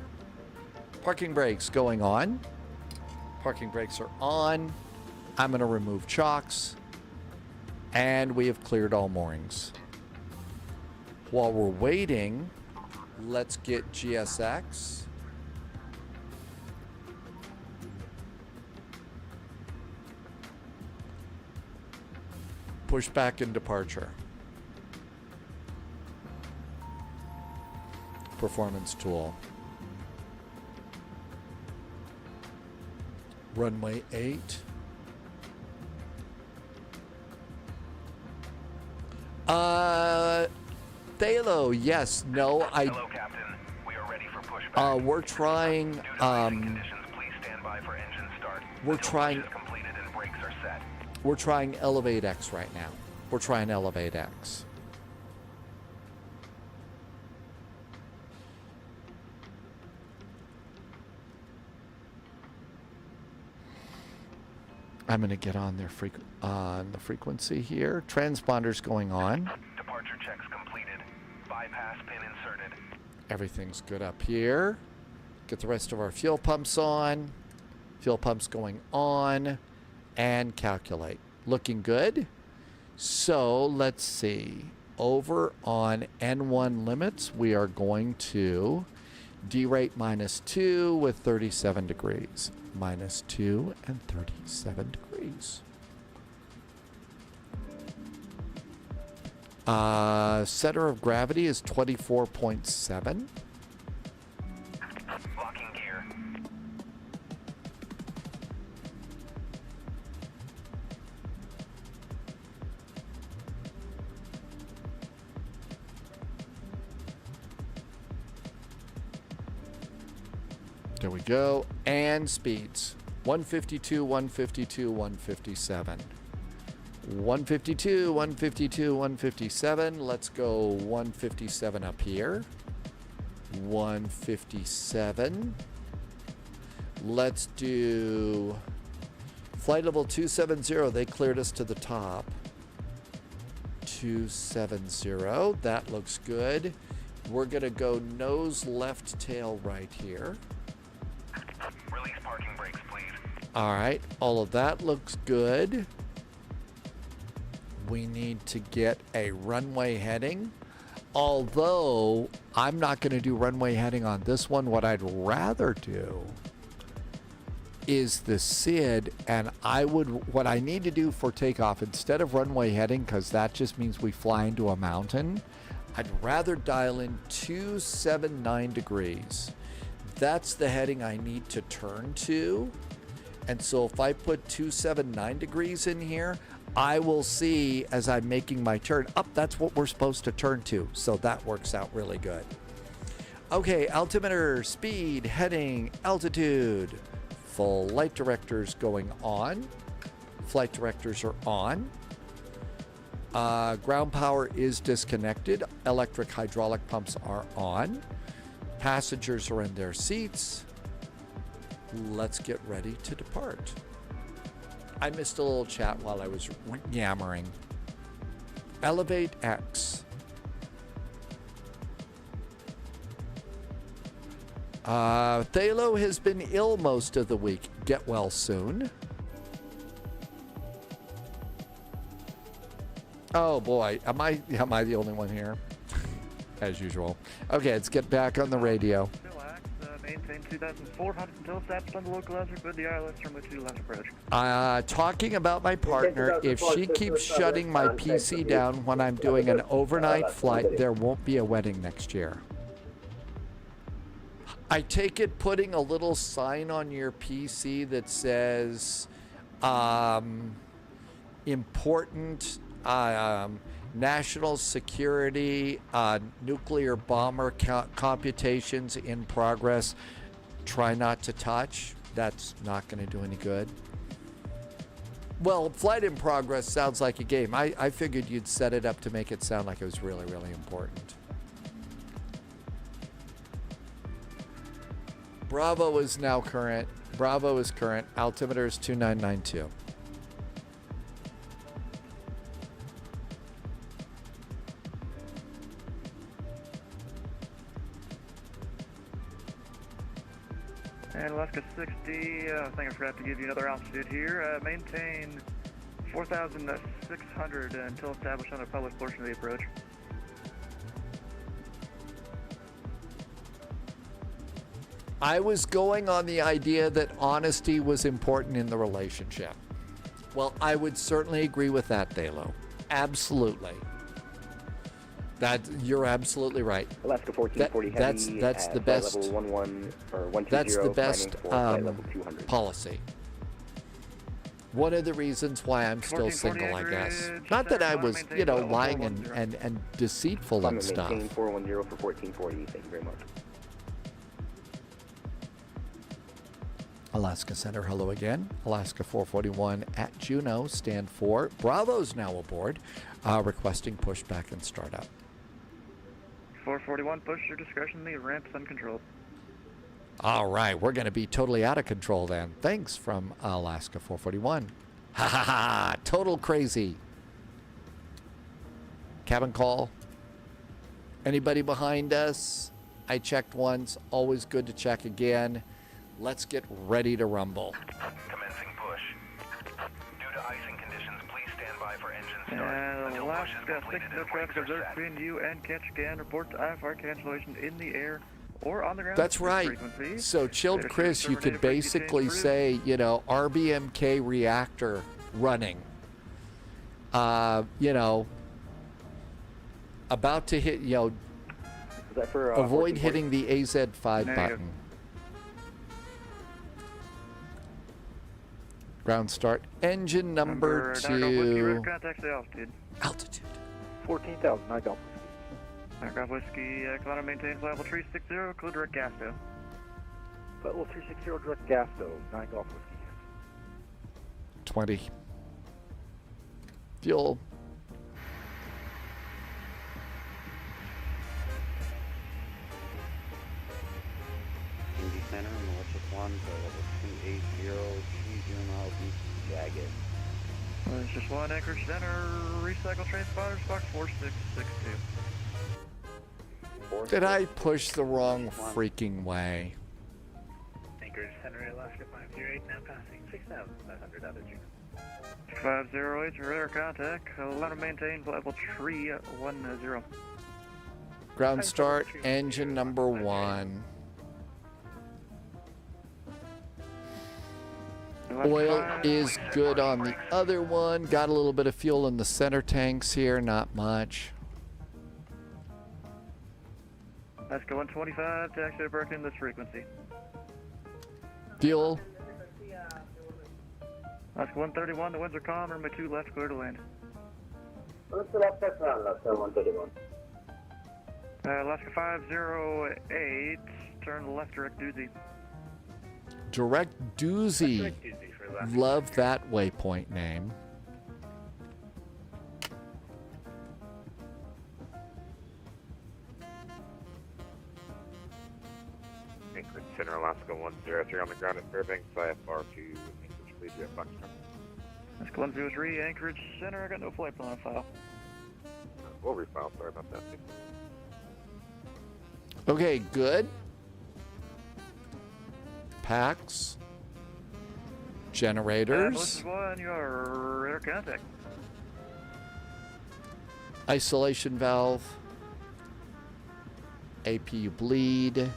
Parking brakes going on. Parking brakes are on. I'm going to remove chocks. And we have cleared all moorings. While we're waiting, let's get GSX. Push back in departure. Performance tool. Runway 8. Thalo, yes, no, Hello, Captain. We are ready for pushback. We're trying, Due to conditions, please stand by for engine start. We're trying, is completed and brakes are set. we're trying Elevate X right now. We're trying Elevate X. I'm going to get on their on the frequency here. Transponder's going on. Departure checks completed. Bypass pin inserted. Everything's good up here. Get the rest of our fuel pumps on. Fuel pumps going on. And calculate. Looking good. So let's see. Over on N1 limits, we are going to derate -2 with 37 degrees. -2 and 37 degrees. Center of gravity is 24.7. Locking gear. There we go. And speeds. 152, 152, 157. 152, 152, 157. Let's go 157 up here. 157. Let's do flight level 270. They cleared us to the top. 270. That looks good. We're going to go nose left, tail right here. Release parking brakes, please. All right. All of that looks good. We need to get a runway heading. Although I'm not going to do runway heading on this one. What I'd rather do is the SID, and what I need to do for takeoff, instead of runway heading, because that just means we fly into a mountain, I'd rather dial in 279 degrees. That's the heading I need to turn to. And so if I put 279 degrees in here, I will see as I'm making my turn, that's what we're supposed to turn to. So that works out really good. Okay, altimeter, speed, heading, altitude. Flight directors going on. Flight directors are on. Ground power is disconnected. Electric hydraulic pumps are on. Passengers are in their seats. Let's get ready to depart. I missed a little chat while I was yammering. Elevate X. Thalo has been ill most of the week. Get well soon. Oh boy, am I the only one here? As usual. Okay, let's get back on the radio. Maintain 2,400 until established on the localizer with the ILS from which you last approach. Talking about my partner, if she keeps shutting my PC down when I'm doing an overnight flight, there won't be a wedding next year. I take it putting a little sign on your PC that says important national security, nuclear bomber computations in progress, try not to touch. That's not going to do any good. Well, flight in progress sounds like a game. I figured you'd set it up to make it sound like it was really, really important. Bravo is now current. Bravo is current. Altimeter is 2992. And Alaska 60, I think I forgot to give you another altitude here. Maintain 4,600 until established on the public portion of the approach. I was going on the idea that honesty was important in the relationship. Well, I would certainly agree with that, Thalo. Absolutely. You're absolutely right. Alaska 1440 heavy. That's the best. Level 11 or 120. That's the best level 200. policy. One of the reasons why I'm still single, I guess. Not that I was, lying and deceitful and stuff. Maintain 410 for 1440. Thank you very much. Alaska Center, hello again. Alaska 441 at Juneau, stand 4. Bravo's now aboard, requesting pushback and startup. 441, push your discretion, the ramp's uncontrolled. All right, we're going to be totally out of control then. Thanks from Alaska 441. Ha ha ha, total crazy. Cabin call. Anybody behind us? I checked once, always good to check again. Let's get ready to rumble. Commencing push. Due to icing conditions, please stand by for engine start. And Alaska 6, no traffic observed between you and catch again. Report to IFR cancellation in the air or on the ground. That's right. Frequency. So, Chilled Chris, you could basically say, RBMK reactor running. About to hit, avoid hitting the AZ5 button. Ground start. Engine number 2. Contact the altitude. Altitude. 14,000, I got Aircraft Whiskey, Colorado maintain flight level 360, clear direct gas to. Flight level 360, direct gas to, 9 Golf Whiskey. 20. Fuel. level 280, choose your miles east jagged. There's just one Anchorage Center, recycle train spotters, box 4662. Did I push the wrong freaking way? Anchorage Center, Alaska 508, now passing 6,500 altitude. 508, radar contact. Allow to maintain level 310. Ground start, engine number 1. Oil is good on the other one. Got a little bit of fuel in the center tanks here, not much. Alaska 125, taxi to Berkeley in this frequency. Fuel. Alaska 131, the winds are calm, runway 2 left, clear to land. What's the left touch on Alaska 131? Alaska 508, turn left, direct doozy. Direct doozy. Love that waypoint name. Anchorage Center, Alaska 103 on the ground at Fairbanks, IFR to Anchorage, please, you have Foxtrot. Alaska 103, Anchorage Center, I got no flight plan on file. We'll refile, sorry about that. Okay, good. Packs. Generators. This is one, your radar contact. Isolation valve. APU bleed.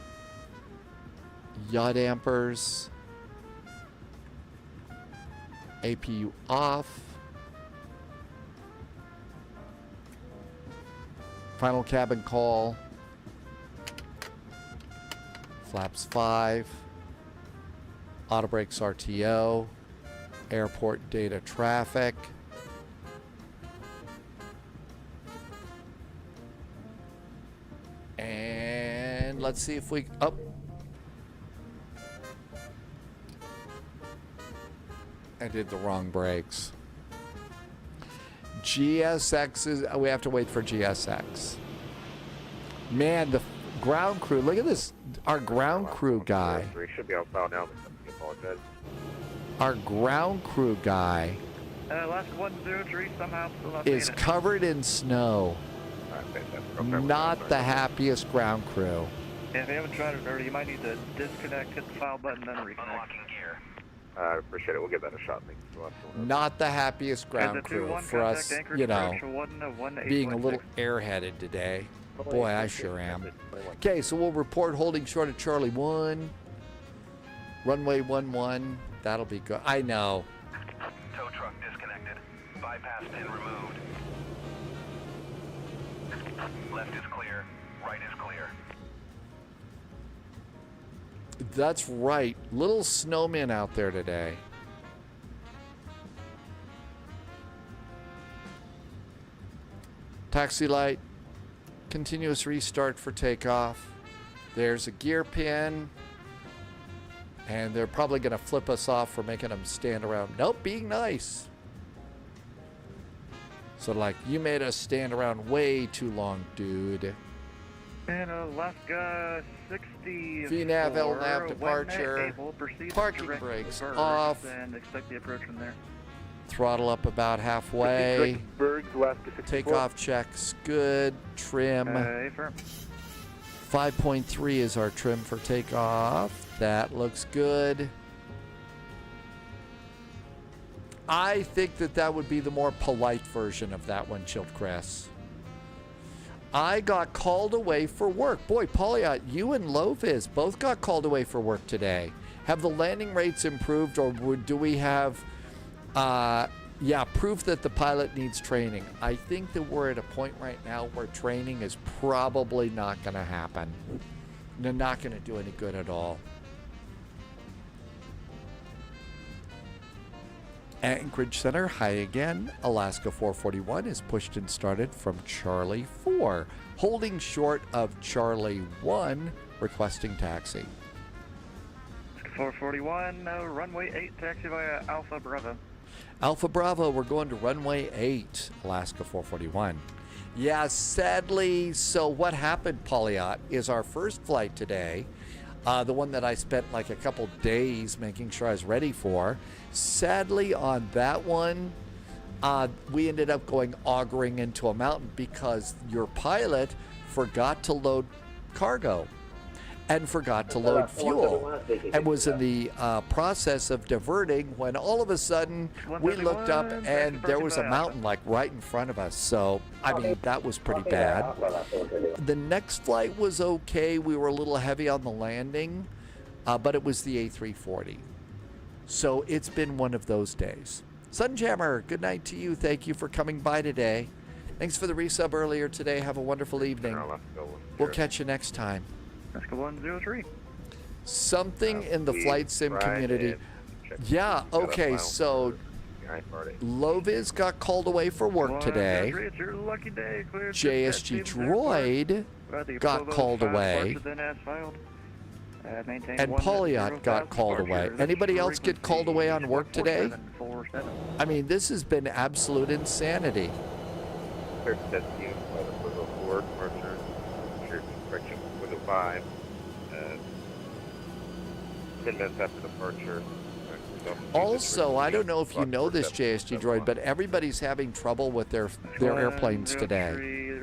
Yaw dampers. APU off. Final cabin call. Flaps 5. Auto brakes RTO. Airport data traffic. And let's see if we... Oh. I did the wrong brakes. GSX is... we have to wait for GSX. Man, the ground crew... Look at this. Our ground crew guy. Should be on file now. Apologize. Our ground crew guy Alaska 103, somehow still not is seeing it. covered in snow. Not the happiest ground crew. Yeah, if you haven't tried it already, you might need to disconnect, hit the file button, then reconnect. Unlocking gear. I appreciate it. We'll give that a shot. Thanks so much. Not the happiest ground crew for us, you know, being a little airheaded today. Boy, I sure am. Okay, so we'll report holding short at Charlie 1. Runway 11. That'll be good. I know. Tow truck disconnected. Bypass pin removed. Left is clear. Right is clear. That's right. Little snowman out there today. Taxi light. Continuous restart for takeoff. There's a gear pin. And they're probably going to flip us off for making them stand around. Nope, being nice. So like, you made us stand around way too long, dude. And Alaska 60. VNAV, LNAV departure. Parking brakes off. And expect the approach from there. Throttle up about halfway. Takeoff checks good. Trim. 5.3 is our trim for takeoff. That looks good. I think that would be the more polite version of that one, Chilled Chris. I got called away for work. Boy, Pauliot, you and Loviz both got called away for work today. Have the landing rates improved, or do we have, proof that the pilot needs training? I think that we're at a point right now where training is probably not going to happen. They're not going to do any good at all. Anchorage Center, hi again. Alaska 441 is pushed and started from Charlie 4, holding short of Charlie 1, requesting taxi. 441, runway 8, taxi via Alpha Bravo. Alpha Bravo, we're going to runway 8, Alaska 441. Yeah, sadly, so what happened, Pauliot, is our first flight today. the one that I spent like a couple days making sure I was ready for. Sadly, on that one, we ended up going auguring into a mountain because your pilot forgot to load cargo and forgot to load fuel and was in the process of diverting when all of a sudden we looked up and there was a mountain like right in front of us. So, I mean, that was pretty bad. The next flight was okay. We were a little heavy on the landing, but it was the A340. So it's been one of those days. Sunjammer, good night to you. Thank you for coming by today. Thanks for the resub earlier today. Have a wonderful evening. We'll catch you next time. Let's go 103. Something in the flight sim community. Yeah, okay, so Loviz got called away for work today. It's your lucky day. JSG Droid got called away. And Polyot got called away. Anybody else get called away on work today? I mean, this has been absolute insanity. 5. 10 minutes after departure. Also, I don't know if you know this, JSG Droid, but everybody's having trouble with their airplanes today.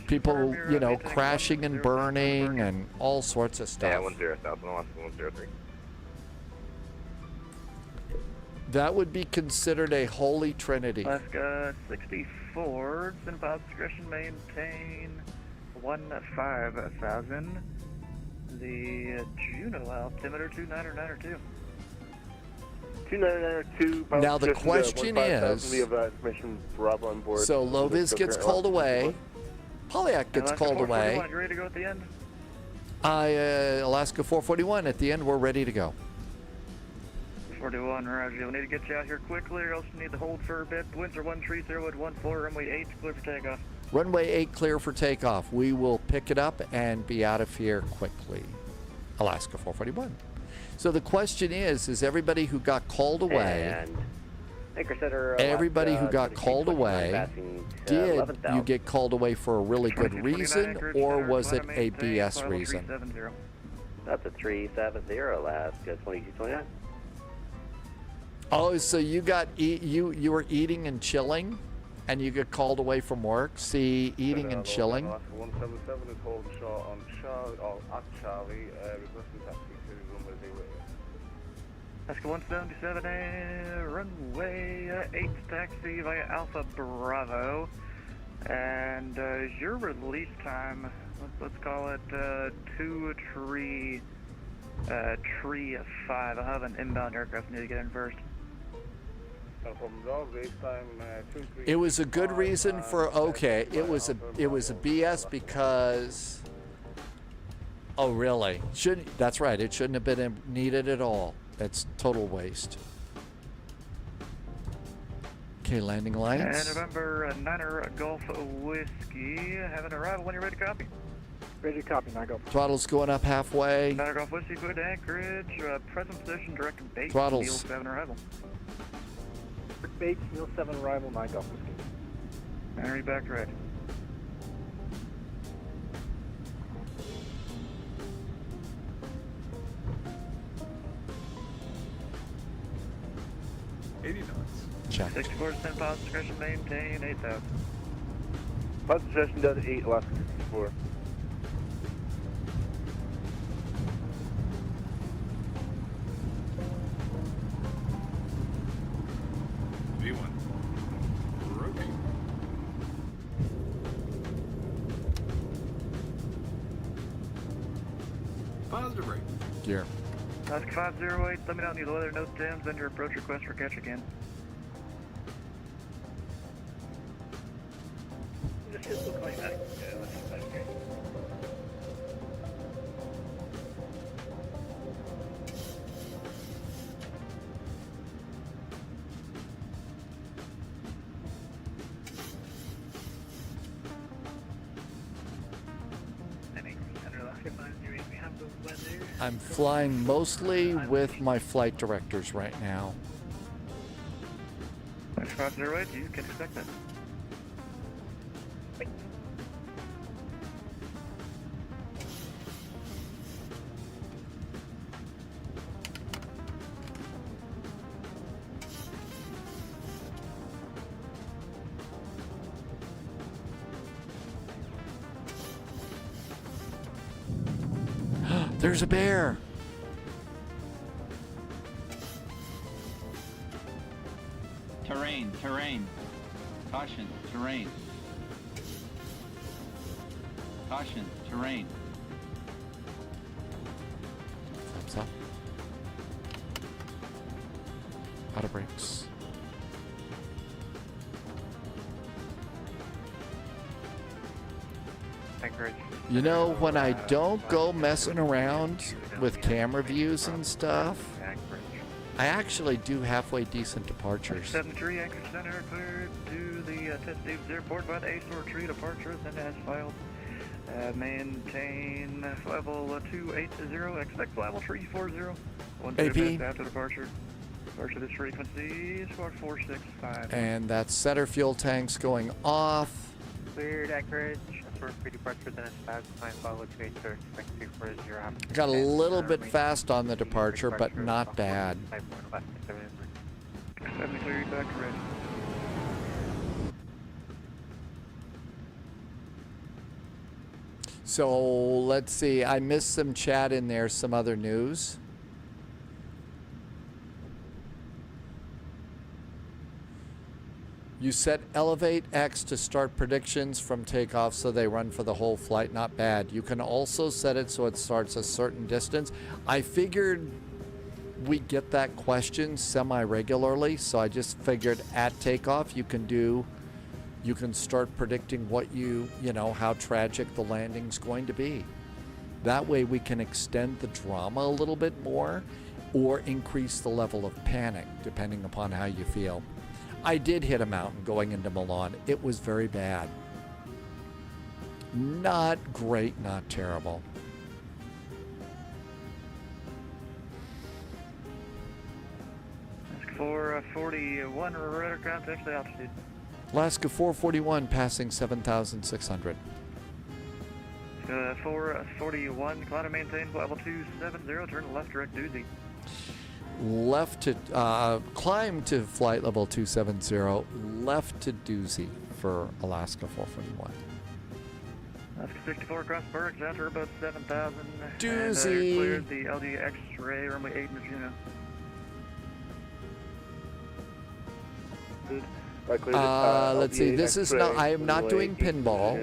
People, you know, crashing and burning and all sorts of stuff. Yeah, 103. That would be considered a holy trinity. Alaska 64, Cinepod discretion maintain 15,000. The Juno altimeter 29902. 29902. Now the question is, so Loviz gets called away, Polyak gets called away. You ready to go at the end? Alaska 441, at the end we're ready to go. 41, roger. We need to get you out here quickly or else we need to hold for a bit. Winds are 130 at 14, runway 8, clear for takeoff. Runway 8 clear for takeoff. We will pick it up and be out of here quickly. Alaska 441. So the question is everybody who got called away, everybody who got called away, did you get called away for a really good reason, or was it a BS reason? That's a 370, Alaska 2229. Oh, so you got you were eating and chilling, and you get called away from work. See, eating and chilling. 177 is holding short on Charlie, requesting taxi to runway 08. Alaska 177, runway 8 taxi via Alpha Bravo, and your release time. Let's call it 2-3-5. I'll have an inbound aircraft need to get in first. It was a good reason for it was a BS because really that's right, it shouldn't have been needed at all. It's total waste. Okay, landing lights. And November 9er Golf Whiskey, have an arrival when you're ready to copy. Ready to copy, 9 Golf. Throttle's going up halfway. 9er Golf Whiskey, good anchorage, present position, direct base, Throttles. Neil 7 arrival. Bates, Neil 7 arrival, 9 Golf Whiskey. Mary back to right. Check. 64 10 pounds discretion maintain 8,000. Pod discretion down to 8, Alaska 64. V1. Rotate. Positive rate. Gear. Alaska 508, let me know, need the weather, note 10, send your approach request for catch again. Just look like that. Yeah, that's okay. I'm flying mostly with my flight directors right now. Alaska 508, you can expect that. There's a bear. Terrain, terrain. Caution, terrain. Caution, terrain. Thumbs up. Out of brakes. You know, when I don't go messing around with camera views and stuff, I actually do halfway decent departures. 73 Anchorage Center cleared to the Test Davis Airport by the ASUS tree departure, then as filed. Maintain level 280, expect level 340. AP. After departure. Departure this frequency, squawk 465. And that's center fuel tanks going off. Cleared Anchorage. For pre-departure, then it's fast. Time follow 280, expect 340. Got a little bit fast on the departure, but not bad. 70 cleared back to ready. So let's see. I missed some chat in there, some other news. You set Elevate X to start predictions from takeoff so they run for the whole flight. Not bad. You can also set it so it starts a certain distance. I figured we get that question semi-regularly, so I just figured at takeoff you can start predicting what you know, how tragic the landing's going to be. That way we can extend the drama a little bit more or increase the level of panic, depending upon how you feel. I did hit a mountain going into Milan. It was very bad. Not great, not terrible. Ask for 41 radar contact to altitude. Alaska 441 passing 7,600. 441, climb to maintain level 270, turn left direct doozy. Left to climb to flight level 270, left to doozy for Alaska 441. Alaska 64 across Berks after about 7,000. Doozy. And, cleared the LG X-ray runway 8 in Juneau. Let's see. This is not. I am not doing pinball.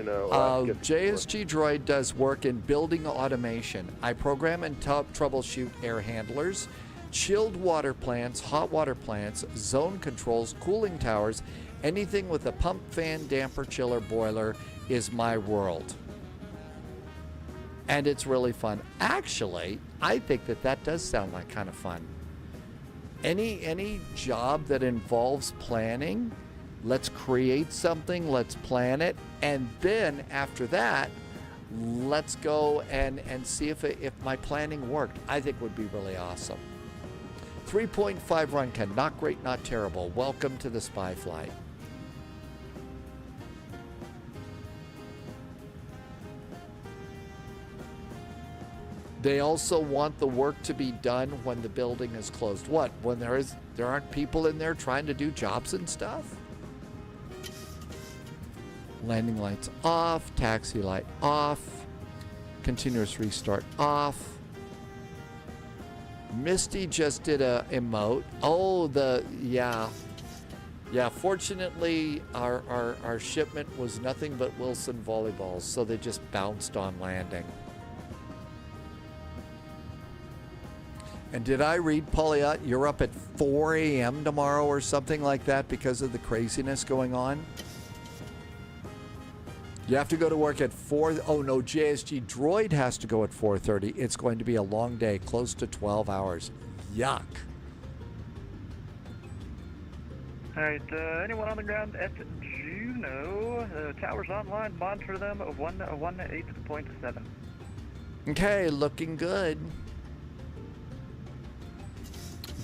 JSG Droid does work in building automation. I program and troubleshoot air handlers, chilled water plants, hot water plants, zone controls, cooling towers. Anything with a pump, fan, damper, chiller, boiler is my world. And it's really fun. Actually, I think that does sound like kind of fun. Any job that involves planning, let's create something, let's plan it, and then after that, let's go and see if my planning worked. I think would be really awesome. 3.5 run Ken, not great, not terrible. Welcome to the spy flight. They also want the work to be done when the building is closed. What? When there aren't people in there trying to do jobs and stuff? Landing lights off, taxi light off, continuous restart off. Misty just did a emote. Oh, yeah. Fortunately, our shipment was nothing but Wilson volleyballs, so they just bounced on landing. And did I read, Pauliot, you're up at 4 a.m. tomorrow or something like that because of the craziness going on? You have to go to work at 4. Oh, no, JSG Droid has to go at 4:30. It's going to be a long day, close to 12 hours. Yuck. All right, anyone on the ground at Juneau? Towers online, monitor them of 118.7. Okay, looking good.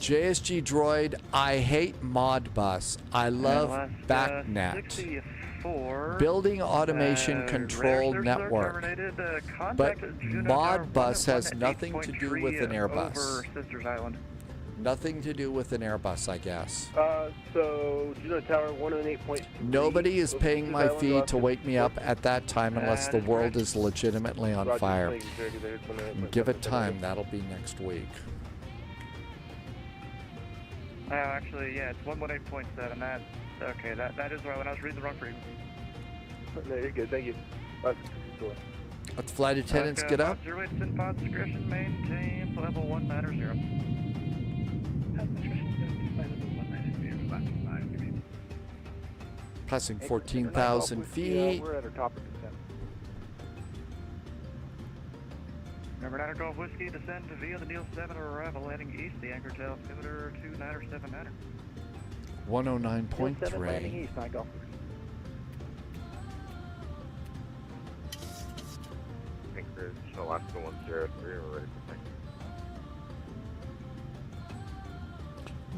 JSG Droid, I hate Modbus. I love BACnet. Building automation controlled network. But Modbus has nothing to do with an Airbus. Nothing to do with an Airbus, I guess. So Juno Tower 108.3. Nobody is paying my fee to wake me up at that time unless the world is legitimately on fire. Give it time. That'll be next week. Actually, yeah, it's 118.7. That's okay. That is right. When I was reading the wrong frequency. No, you're good. Thank you. Let the flight attendants get up. 08 send pod discretion, maintain level 190. Passing 14,000 feet. We're at our top of descent. Number 912 Whiskey, descend via the Neil 7 arrival heading east, the anchor to altimeter 2979. 109.3. Landing east, I go. Anchorage, Alaska 103, we're ready for takeoff.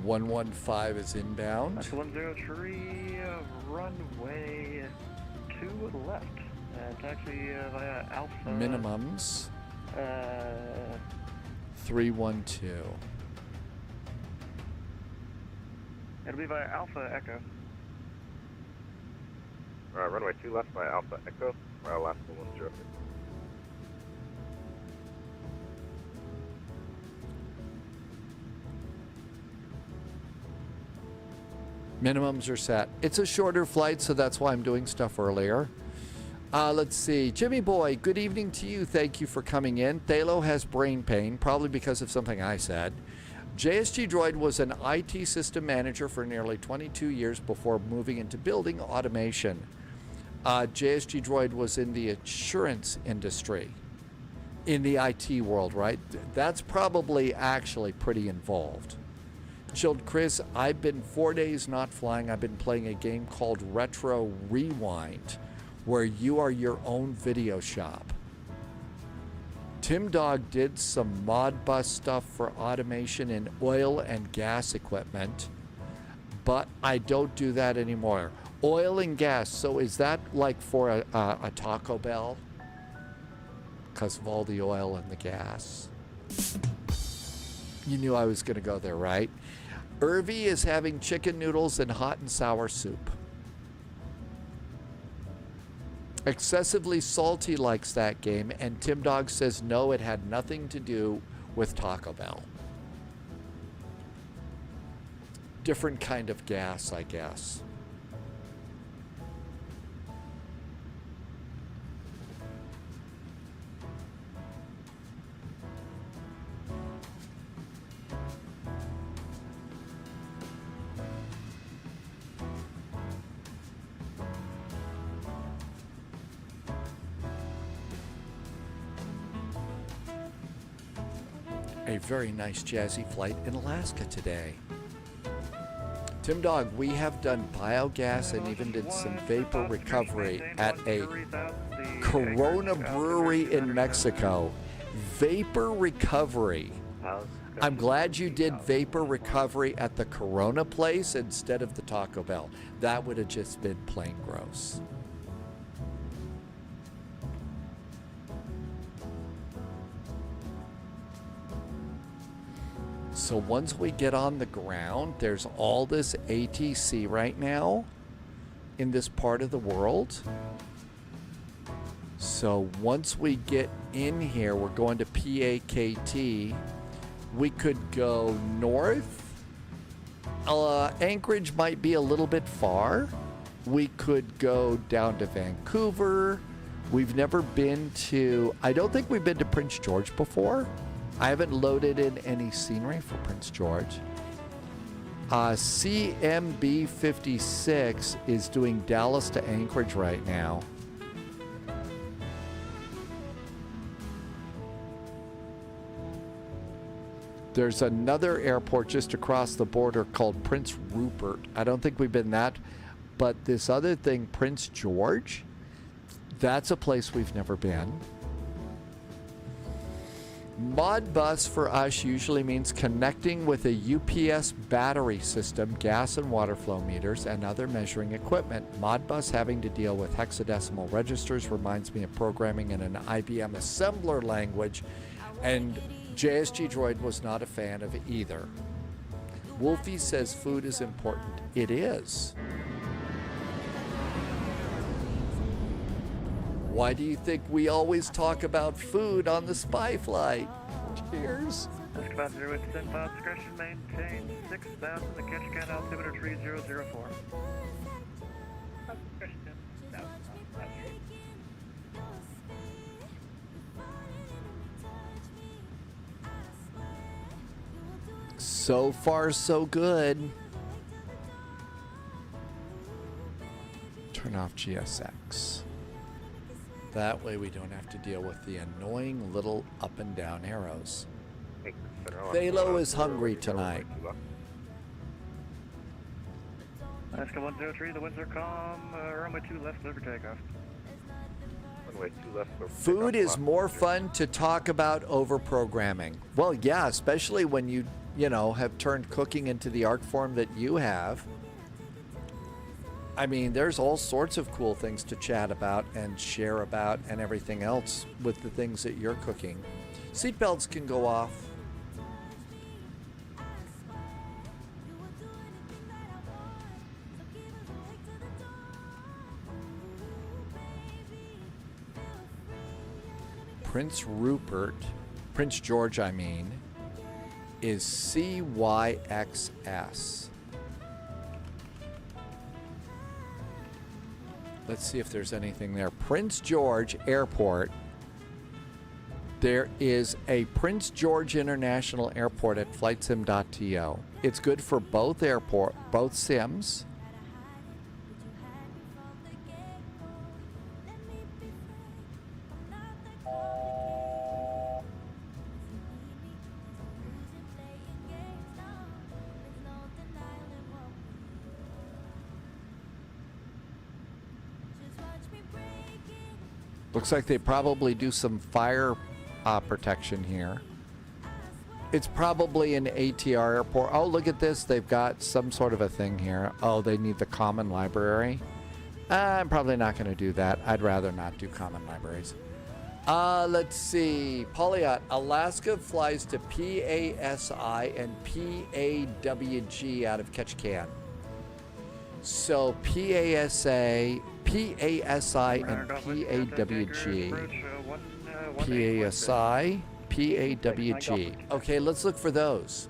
115 is inbound. Alaska 103, runway 2 left. Taxi via Alpha. Minimums. 312. It'll be via Alpha Echo. Runway 2 left by Alpha Echo, or Alaska 103. Minimums are set. It's a shorter flight, so that's why I'm doing stuff earlier. Let's see. Jimmy Boy, good evening to you. Thank you for coming in. Thalo has brain pain, probably because of something I said. JSG Droid was an IT system manager for nearly 22 years before moving into building automation. JSG Droid was in the insurance industry, in the IT world, right? That's probably actually pretty involved. Chilled Chris, I've been 4 days not flying. I've been playing a game called Retro Rewind, where you are your own video shop. Tim Dog did some Modbus stuff for automation in oil and gas equipment, but I don't do that anymore. Oil and gas, so is that like for a Taco Bell? Because of all the oil and the gas. You knew I was going to go there, right? Irvi is having chicken noodles and hot and sour soup. Excessively Salty likes that game, and Tim Dog says no, it had nothing to do with Taco Bell. Different kind of gas, I guess. A very nice jazzy flight in Alaska today. Tim Dog, we have done biogas and even did some vapor recovery at a Corona brewery in Mexico. Vapor recovery. I'm glad you did vapor recovery at the Corona place instead of the Taco Bell. That would have just been plain gross. So once we get on the ground, there's all this ATC right now in this part of the world. So once we get in here, we're going to PAKT. We could go north. Anchorage might be a little bit far. We could go down to Vancouver. We've never been to, I don't think we've been to Prince George before. I haven't loaded in any scenery for Prince George. CMB 56 is doing Dallas to Anchorage right now. There's another airport just across the border called Prince Rupert. I don't think we've been that, but this other thing, Prince George, that's a place we've never been. Modbus for us usually means connecting with a UPS battery system, gas and water flow meters, and other measuring equipment. Modbus having to deal with hexadecimal registers reminds me of programming in an IBM assembler language, and JSG Droid was not a fan of either. Wolfie says food is important. It is. Why do you think we always talk about food on the spy flight? Cheers. Escobar 0 with 10 pod discretion, maintain 6,000, the catch can altimeter 3004. So far, so good. Turn off GSX. That way we don't have to deal with the annoying little up and down arrows. Thalo is hungry tonight. Alaska 103, the winds are calm. Runway 2 left, clear for takeoff. Runway 2 left. Food is more fun to talk about over programming. Well, yeah, especially when you know, have turned cooking into the art form that you have. I mean, there's all sorts of cool things to chat about and share about and everything else with the things that you're cooking. Seatbelts can go off. Prince George, I mean, is CYXS. Let's see if there's anything there. Prince George Airport. There is a Prince George International Airport at flightsim.to. It's good for both sims. Looks like they probably do some fire protection here. It's probably an ATR airport. Oh, look at this. They've got some sort of a thing here. Oh, they need the common library. I'm probably not going to do that. I'd rather not do common libraries. Let's see. Polyot, Alaska flies to PASI and PAWG out of Ketchikan. So PASI and PAWG. PASI, PAWG. Okay, let's look for those.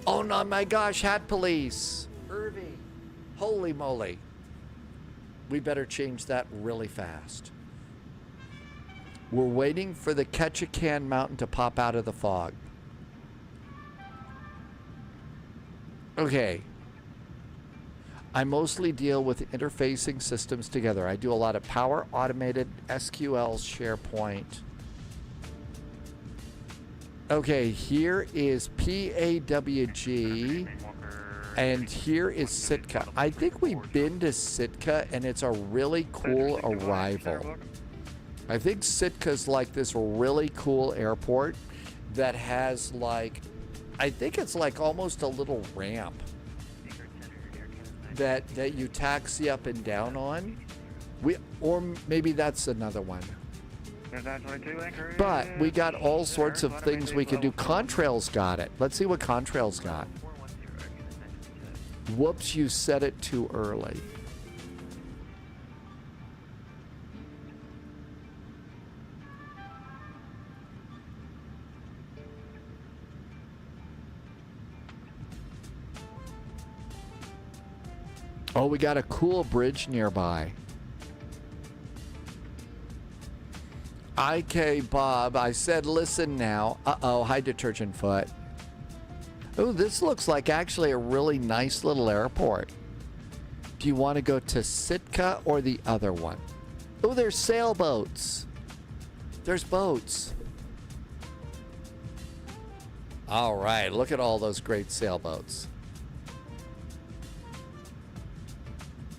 Oh no, my gosh, hat police. Irving. Holy moly. We better change that really fast. We're waiting for the Ketchikan Mountain to pop out of the fog. Okay. I mostly deal with interfacing systems together. I do a lot of power automated SQL SharePoint. Okay, here is PAWG and here is Sitka. I think we've been to Sitka and it's a really cool arrival. I think Sitka's like this really cool airport that has like, I think it's like almost a little ramp that you taxi up and down on. Or maybe that's another one. But we got all sorts of things we can do. Contrail's got it. Let's see what Contrail's got. Whoops, you said it too early. Oh, we got a cool bridge nearby. IK Bob, I said listen now. Uh-oh, hi Detergent Foot. Oh, this looks like actually a really nice little airport. Do you want to go to Sitka or the other one? Oh, there's sailboats. There's boats. All right, look at all those great sailboats.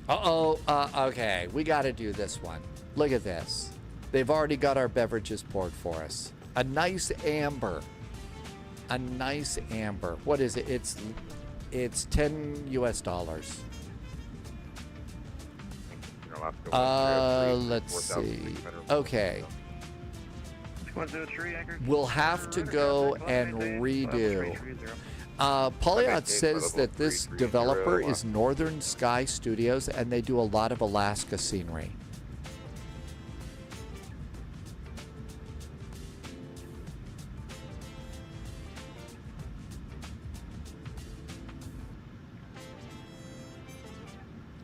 Okay, we got to do this one. Look at this. They've already got our beverages poured for us. A nice amber. A nice amber. What is it? It's $10 US. Let's see. Okay. We'll have to go and redo. Polyot says that this developer is Northern Sky Studios, and they do a lot of Alaska scenery.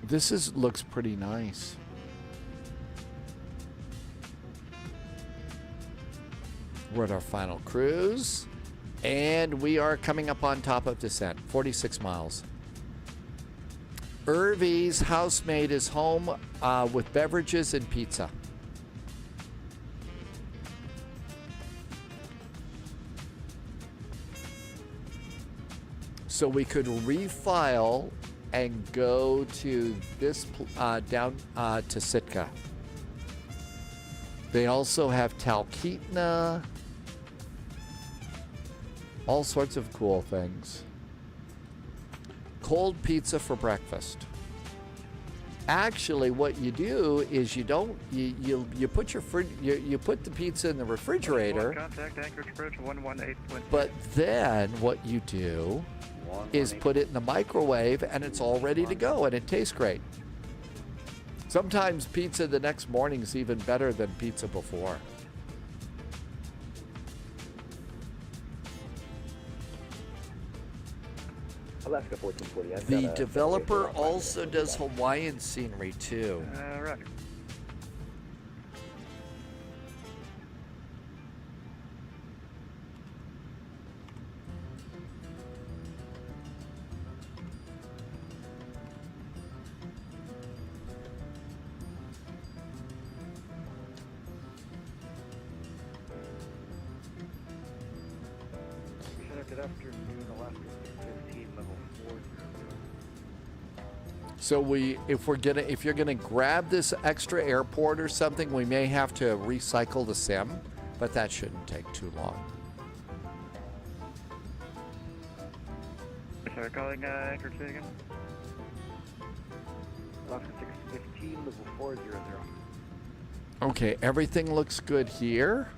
This looks pretty nice. We're at our final cruise. And we are coming up on top of descent, 46 miles. Irvy's housemaid is home with beverages and pizza. So we could refile and go to this down to Sitka. They also have Talkeetna. All sorts of cool things. Cold pizza for breakfast. Actually, what you do is you put you put the pizza in the refrigerator. Contact Anchorage Bridge 118.6. But then what you do is put it in the microwave, and it's all ready to go, and it tastes great. Sometimes pizza the next morning is even better than pizza before. Alaska 1440. The developer also does Hawaiian scenery too. Roger. Good afternoon, Alaska 15, level 4. So if you're gonna grab this extra airport or something, we may have to recycle the sim, but that shouldn't take too long. Sorry, calling Anchorage again. Alaska 615, level 400. Okay, everything looks good here.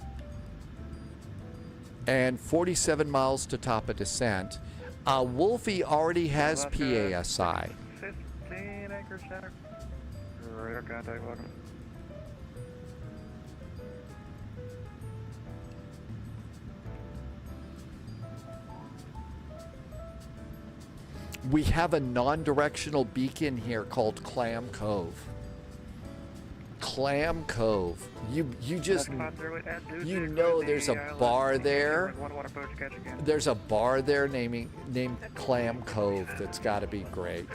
And 47 miles to top of descent. Wolfie already has PASI. 15 Anchorage Center. Radar contact, welcome. We have a non-directional beacon here called Clam Cove. Clam Cove. You just you know there's a bar there. There's a bar there named Clam Cove that's got to be great.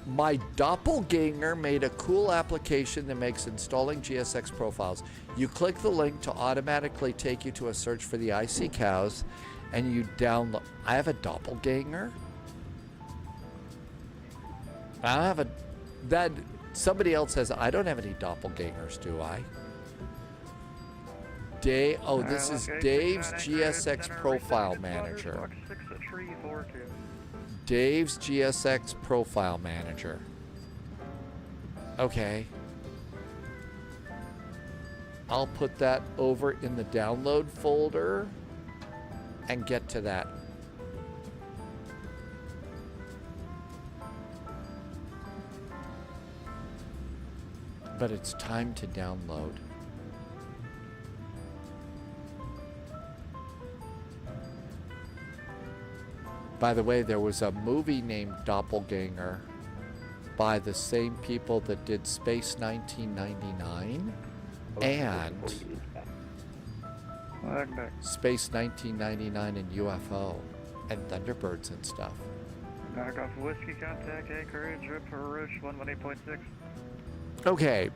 My doppelganger made a cool application that makes installing GSX profiles. You click the link to automatically take you to a search for the IC cows, and you download. I have a doppelganger. I don't have a that. Somebody else says, I don't have any doppelgangers, do I? This is Dave's GSX Profile Manager. Dave's GSX Profile Manager. Okay. I'll put that over in the download folder and get to that. But it's time to download. By the way, there was a movie named Doppelganger by the same people that did Space 1999 and Space 1999 and UFO and Thunderbirds and stuff. Takeoff Whiskey, contact Anchorage, Rouge 118.6. Okay.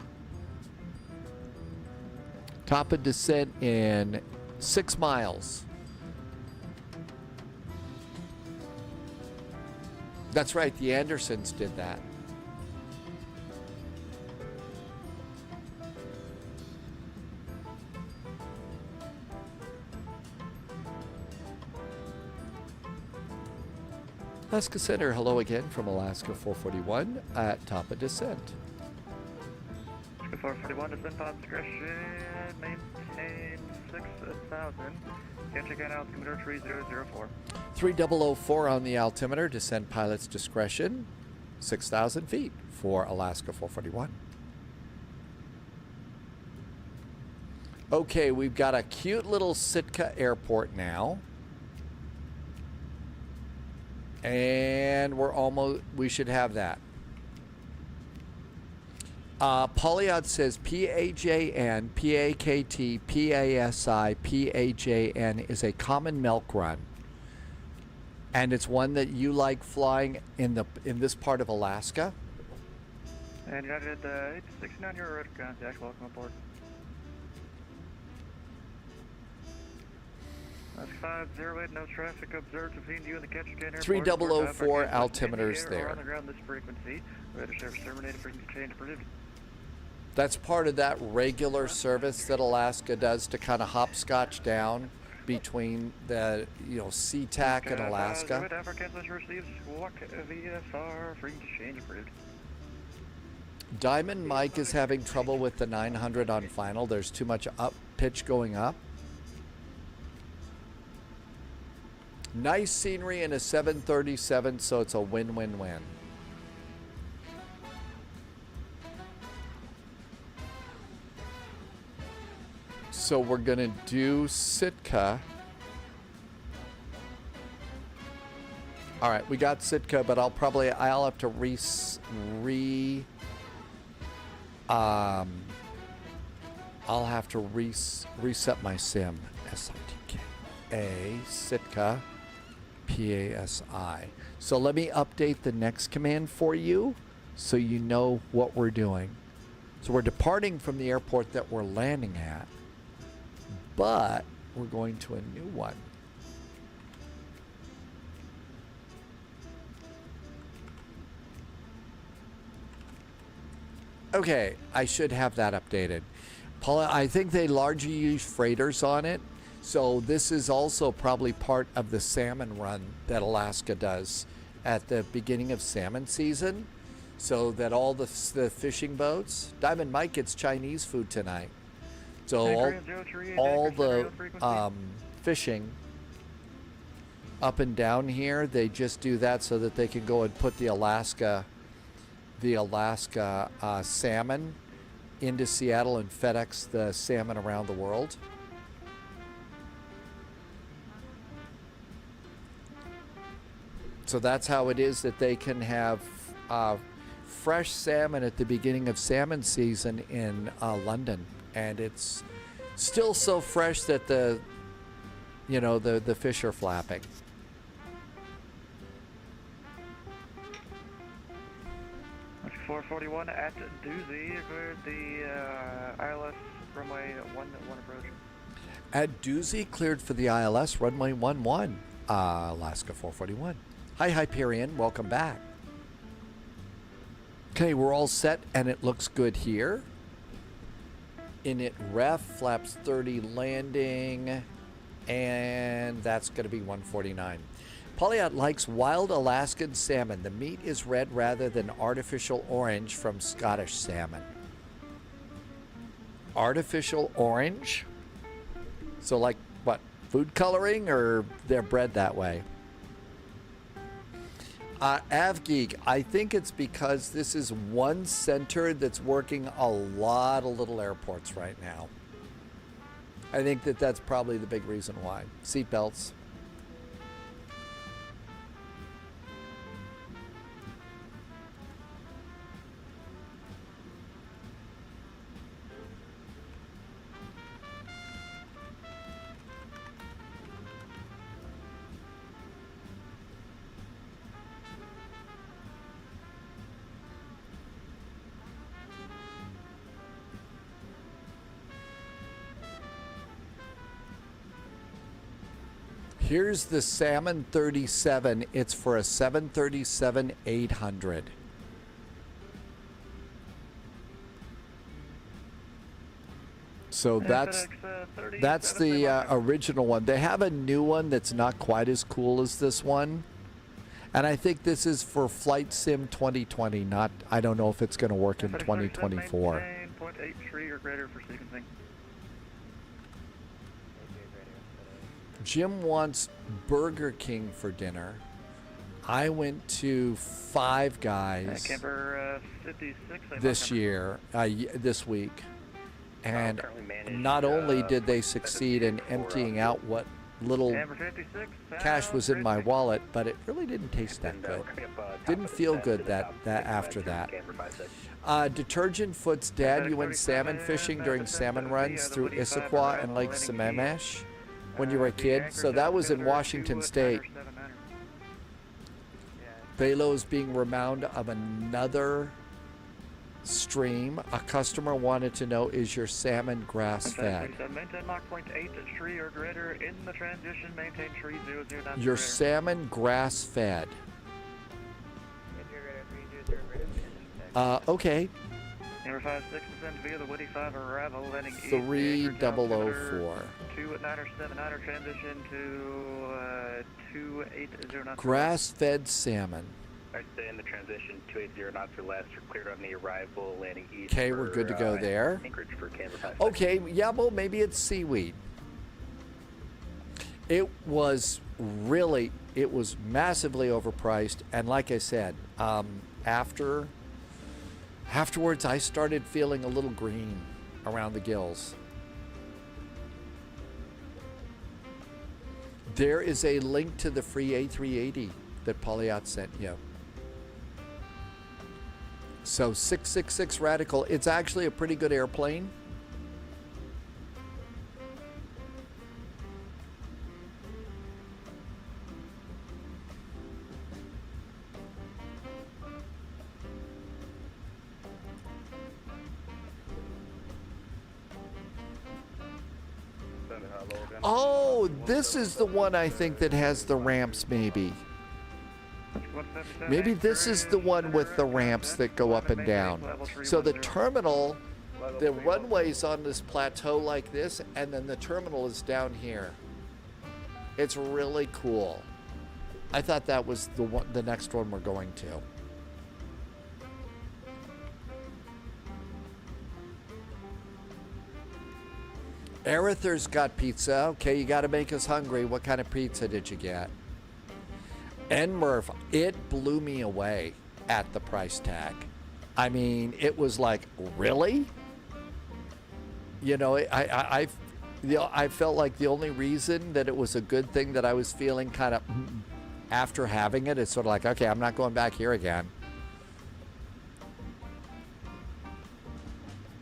Top of descent in 6 miles. That's right, the Andersons did that. Alaska Center, hello again from Alaska 441 at top of descent. 441 descent on discretion, maintain 6,000. Catch again, altimeter 3004. 3004 on the altimeter, descend pilot's discretion, 6,000 feet for Alaska 441. Okay, we've got a cute little Sitka airport now. And we should have that. Polyod says PAJN, PAKT, PASI, PAJN is a common milk run. And it's one that you like flying in this part of Alaska? And United 869, you're right, contact, welcome aboard. That's 508, no traffic observed between you and the catch again. 3004 altimeters there. On the ground this frequency, radar service terminated, frequency change predicted. That's part of that regular service that Alaska does to kind of hopscotch down between the, SeaTac and Alaska. Diamond Mike is having trouble with the 900 on final. There's too much up pitch going up. Nice scenery in a 737, so it's a win-win-win. So we're going to do Sitka. All right, we got Sitka, but I'll have to I'll have to reset my sim. S-I-T-K-A, Sitka, PASI. So let me update the next command for you so you know what we're doing. So we're departing from the airport that we're landing at, but we're going to a new one. Okay, I should have that updated. Paula, I think they largely use freighters on it. So this is also probably part of the salmon run that Alaska does at the beginning of salmon season. So that all the fishing boats, Diamond Mike gets Chinese food tonight. So all the fishing up and down here, they just do that so that they can go and put the Alaska salmon into Seattle and FedEx the salmon around the world. So that's how it is that they can have fresh salmon at the beginning of salmon season in London, and it's still so fresh that the fish are flapping. That's 441 at Doozy, cleared the ILS runway 11 approach. At Doozy, cleared for the ILS runway 11, Alaska 441. Hi, Hyperion. Welcome back. Okay, we're all set, and it looks good here. Init ref, flaps 30 landing, and that's going to be 149. Polyot likes wild Alaskan salmon. The meat is red rather than artificial orange from Scottish salmon. Artificial orange? So like what, food coloring, or they're bred that way? AvGeek, I think it's because this is one center that's working a lot of little airports right now. I think that's probably the big reason why. Seatbelts. Here's the Salmon 37. It's for a 737-800. So that's the original one. They have a new one that's not quite as cool as this one. And I think this is for Flight Sim 2020. I don't know if it's going to work in 2024. 0.83 or greater for sequencing. Jim wants Burger King for dinner. I went to Five Guys Camper 56. this week, and not only did they succeed in emptying out what little Camper 56. cash was in my wallet, but it really didn't taste that good. Didn't feel good that after that. Detergent Foot's dad, you went salmon fishing during salmon runs through Issaquah and Lake Sammamish when you were a kid. So that was in Washington State. Belo's being remount of another stream. A customer wanted to know, is your salmon grass fed? Maintain Mach 0.8 tree or greater in the transition. Maintain tree 009. Your salmon grass fed. Okay. Number 56 descend via the Woody 5 arrival, landing 3004. 2-9er transition to 2809. Grass-fed salmon. Alright, stay in the transition, 280 knots or less. You're cleared on the arrival, landing east. Okay, we're good to go there. Anchorage for Camber 5. Okay, yeah, well, maybe it's seaweed. It was massively overpriced, and like I said, afterwards I started feeling a little green around the gills. There is a link to the free A380 that Polyot sent you. So 666 Radical, it's actually a pretty good airplane. Oh, this is the one I think that has the ramps, maybe. Maybe this is the one with the ramps that go up and down. So the terminal, the runway's on this plateau like this, and then the terminal is down here. It's really cool. I thought that was the next one we're going to. Arether's got pizza. Okay, you got to make us hungry. What kind of pizza did you get? And Murph, it blew me away at the price tag. I mean, it was like, really? You know, I felt like the only reason that it was a good thing that I was feeling kind of after having it is sort of like, okay, I'm not going back here again.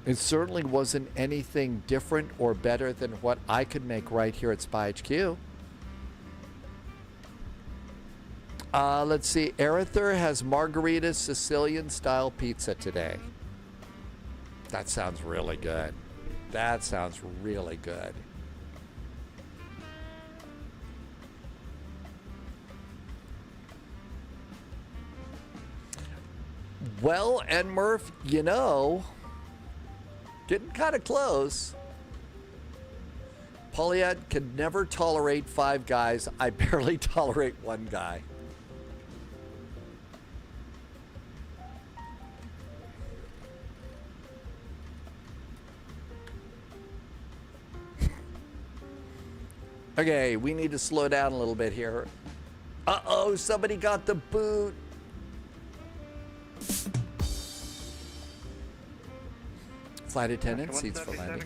It certainly wasn't anything different or better than what I could make right here at Spy HQ. Let's see. Arether has margarita Sicilian style pizza today. That sounds really good. That sounds really good. Well, and Murph, you know, getting kind of close. Polyad could never tolerate 5 guys. I barely tolerate 1 guy. Okay, we need to slow down a little bit here. Uh-oh, somebody got the boot. Flight attendant, seats for landing.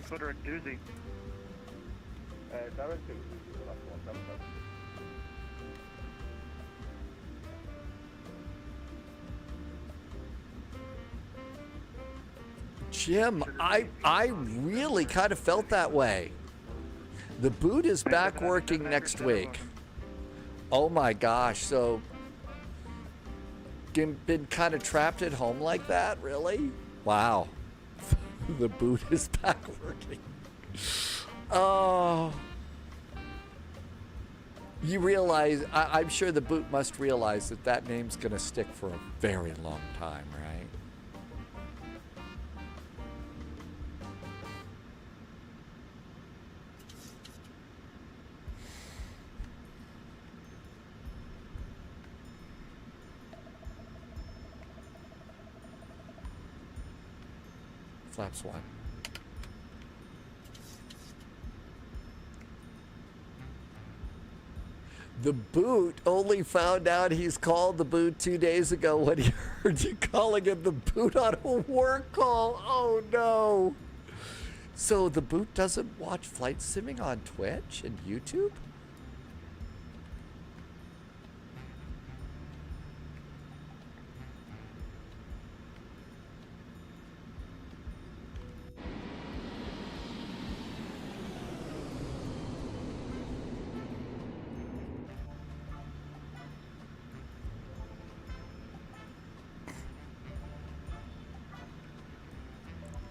Jim, I really kind of felt that way. The boot is back working next week. Oh my gosh, so been kind of trapped at home like that, really? Wow. The boot is back working. Oh. You realize, I'm sure the boot must realize that that name's going to stick for a very long time, right? Flaps 1. The boot only found out he's called the boot 2 days ago when he heard you calling him the boot on a work call. Oh no. So the boot doesn't watch flight simming on Twitch and YouTube?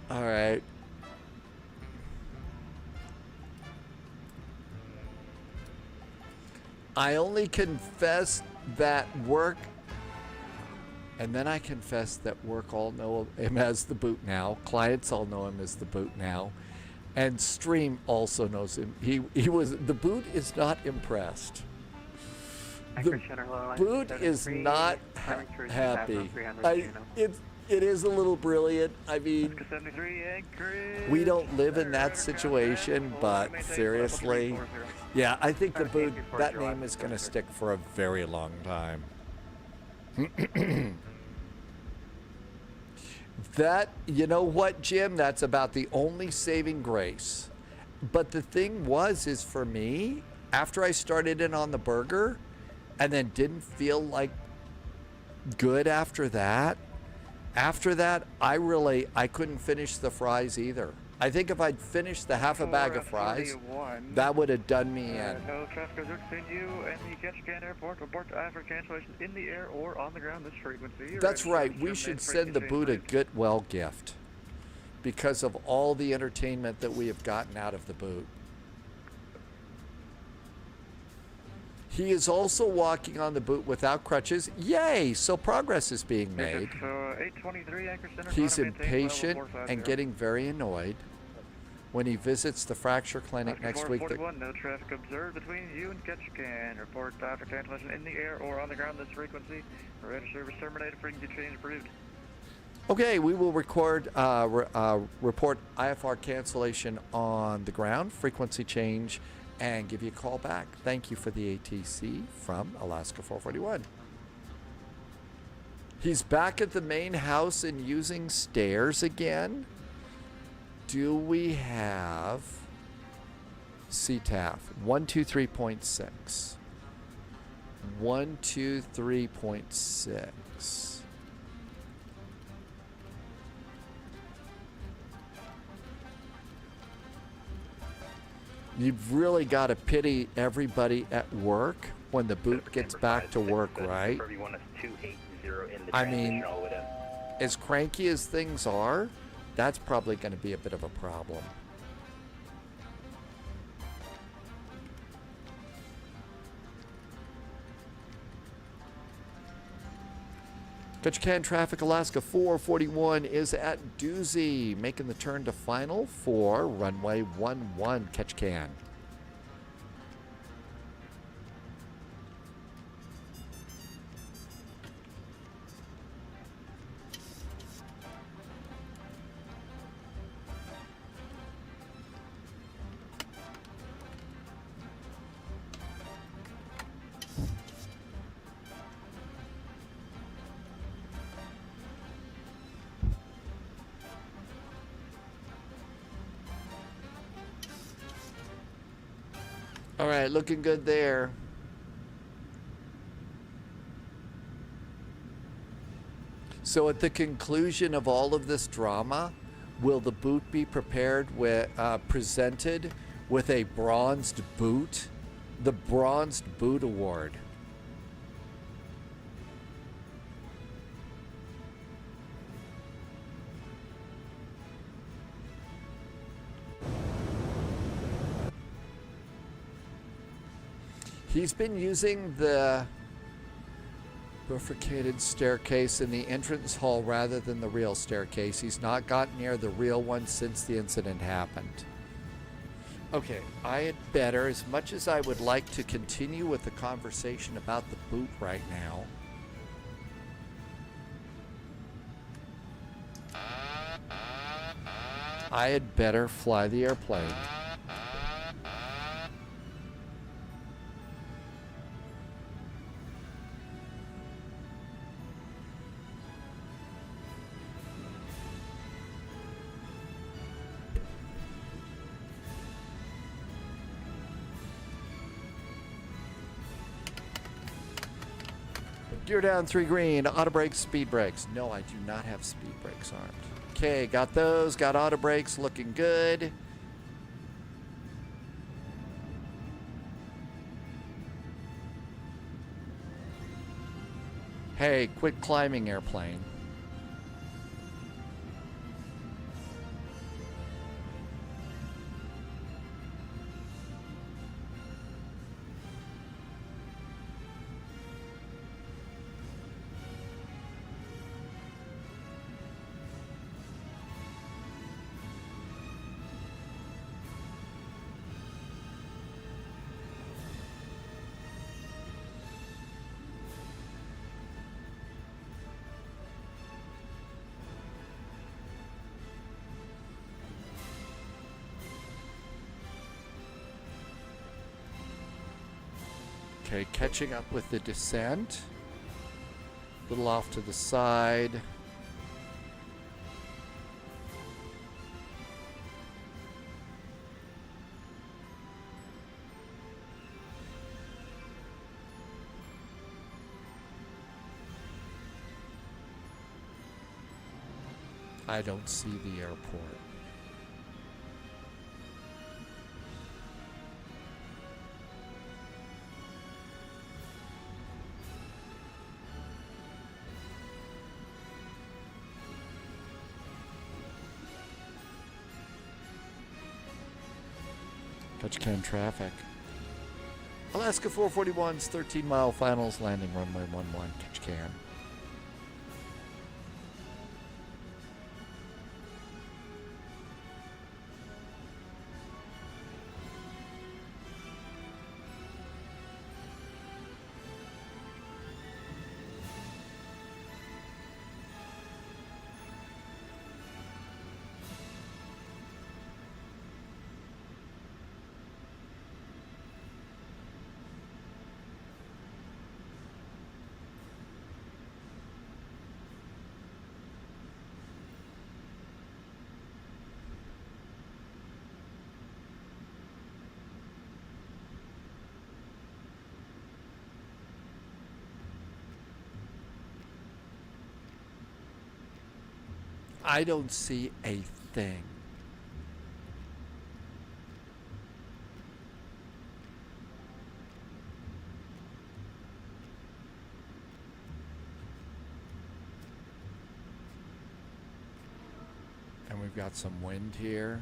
All right. I only confess that work, and then I confess that work all know him as the boot now. Clients all know him as the boot now. And stream also knows him. He was, the boot is not impressed. The boot is not happy. It is a little brilliant. I mean, we don't live in that situation, but seriously, yeah, I think the boot, that name is going to stick for a very long time. That, you know what, Jim, that's about the only saving grace. But the thing is for me, after I started in on the burger and then didn't feel like good after that, I couldn't finish the fries either. I think if I'd finished the half a bag of fries, that would have done me in. No traffic observed between you and the Ketchikan Airport. Report to for cancellation in the air or on the ground this frequency. That's right. We should send the boot a goodwill gift because of all the entertainment that we have gotten out of the boot. He is also walking on the boot without crutches. Yay! So progress is being made. 823 Anchor Center. He's impatient and getting very annoyed when he visits the fracture clinic next week. No traffic observed between you and Ketchikan. Report for cancellation in the air or on the ground this frequency. Radar service terminated. Frequency change approved. Okay, we will report IFR cancellation on the ground, frequency change, and give you a call back. Thank you for the ATC from Alaska 441. He's back at the main house and using stairs again. Do we have CTAF 123.6? 123.6. You've really got to pity everybody at work when the boot gets back to work, right? I mean, as cranky as things are, that's probably going to be a bit of a problem. Ketchikan traffic, Alaska 441 is at Doozy, making the turn to final for runway 11, Ketchikan. All right, looking good there. So at the conclusion of all of this drama, will the boot be presented with a bronzed boot? The Bronzed Boot Award. He's been using the bifurcated staircase in the entrance hall rather than the real staircase. He's not gotten near the real one since the incident happened. Okay, I had better, as much as I would like to continue with the conversation about the boot right now, I had better fly the airplane. Gear down 3 green. Auto brakes, speed brakes. No, I do not have speed brakes armed. Okay, got those. Got auto brakes looking good. Hey, quit climbing, airplane. Okay, catching up with the descent. A little off to the side. I don't see the airport. Touchdown traffic. Alaska 441's 13-mile finals landing runway 11. Catch can. I don't see a thing. And we've got some wind here.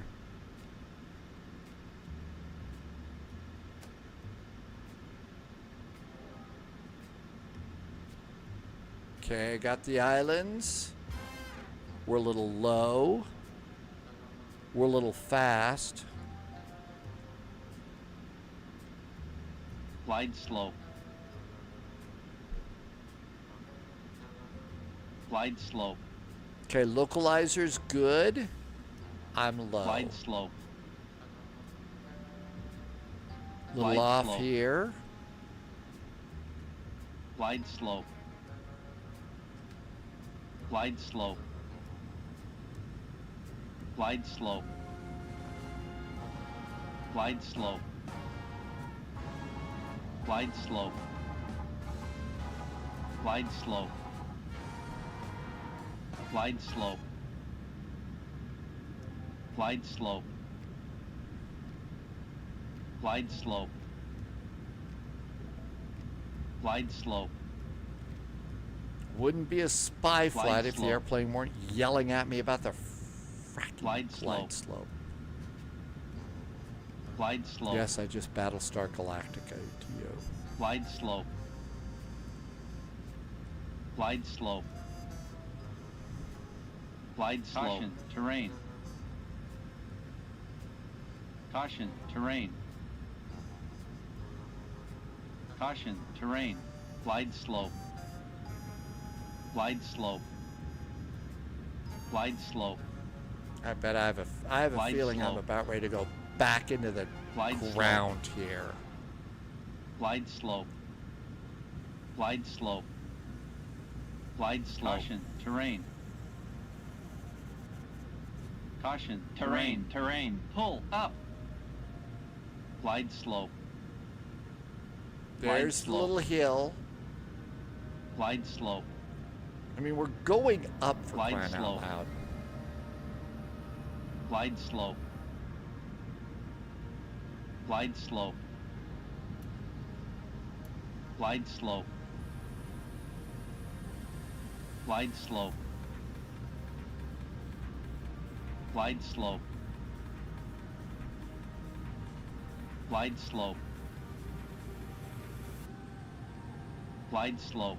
Okay, got the islands. We're a little low. We're a little fast. Glide slow. Glide slow. Okay, localizer's good. I'm low. Glide slow. Little Glide off slow. here. Glide slow. Glide slow. Glide slow. Glide slow. Glide slow. Glide slow. Glide slow. Glide slow. Glide slow. Glide slow. Wouldn't be a spy Glide flight if the slow. airplane weren't yelling at me about the fracking Glide slow. glide slope. Glide slow. Yes, I just Battlestar Galactica to you. Glide slow. Glide slow. Glide slow. Caution, terrain. Caution, terrain. Caution, terrain. Glide slow. Glide slow. Glide slow. I bet I have a Glide feeling slow. I'm about ready to go back into the Glide slow. ground here. Glide slow. Glide slow. Glide slow. Caution, terrain. Caution, terrain, terrain. Pull up. Glide slow. There's the slow. little hill. Glide slope. I mean, we're going up for Glide crying slope. out loud. Glide slope. Glide slope. Glide slope. Glide slope. Glide slope. Glide slope. Glide slope.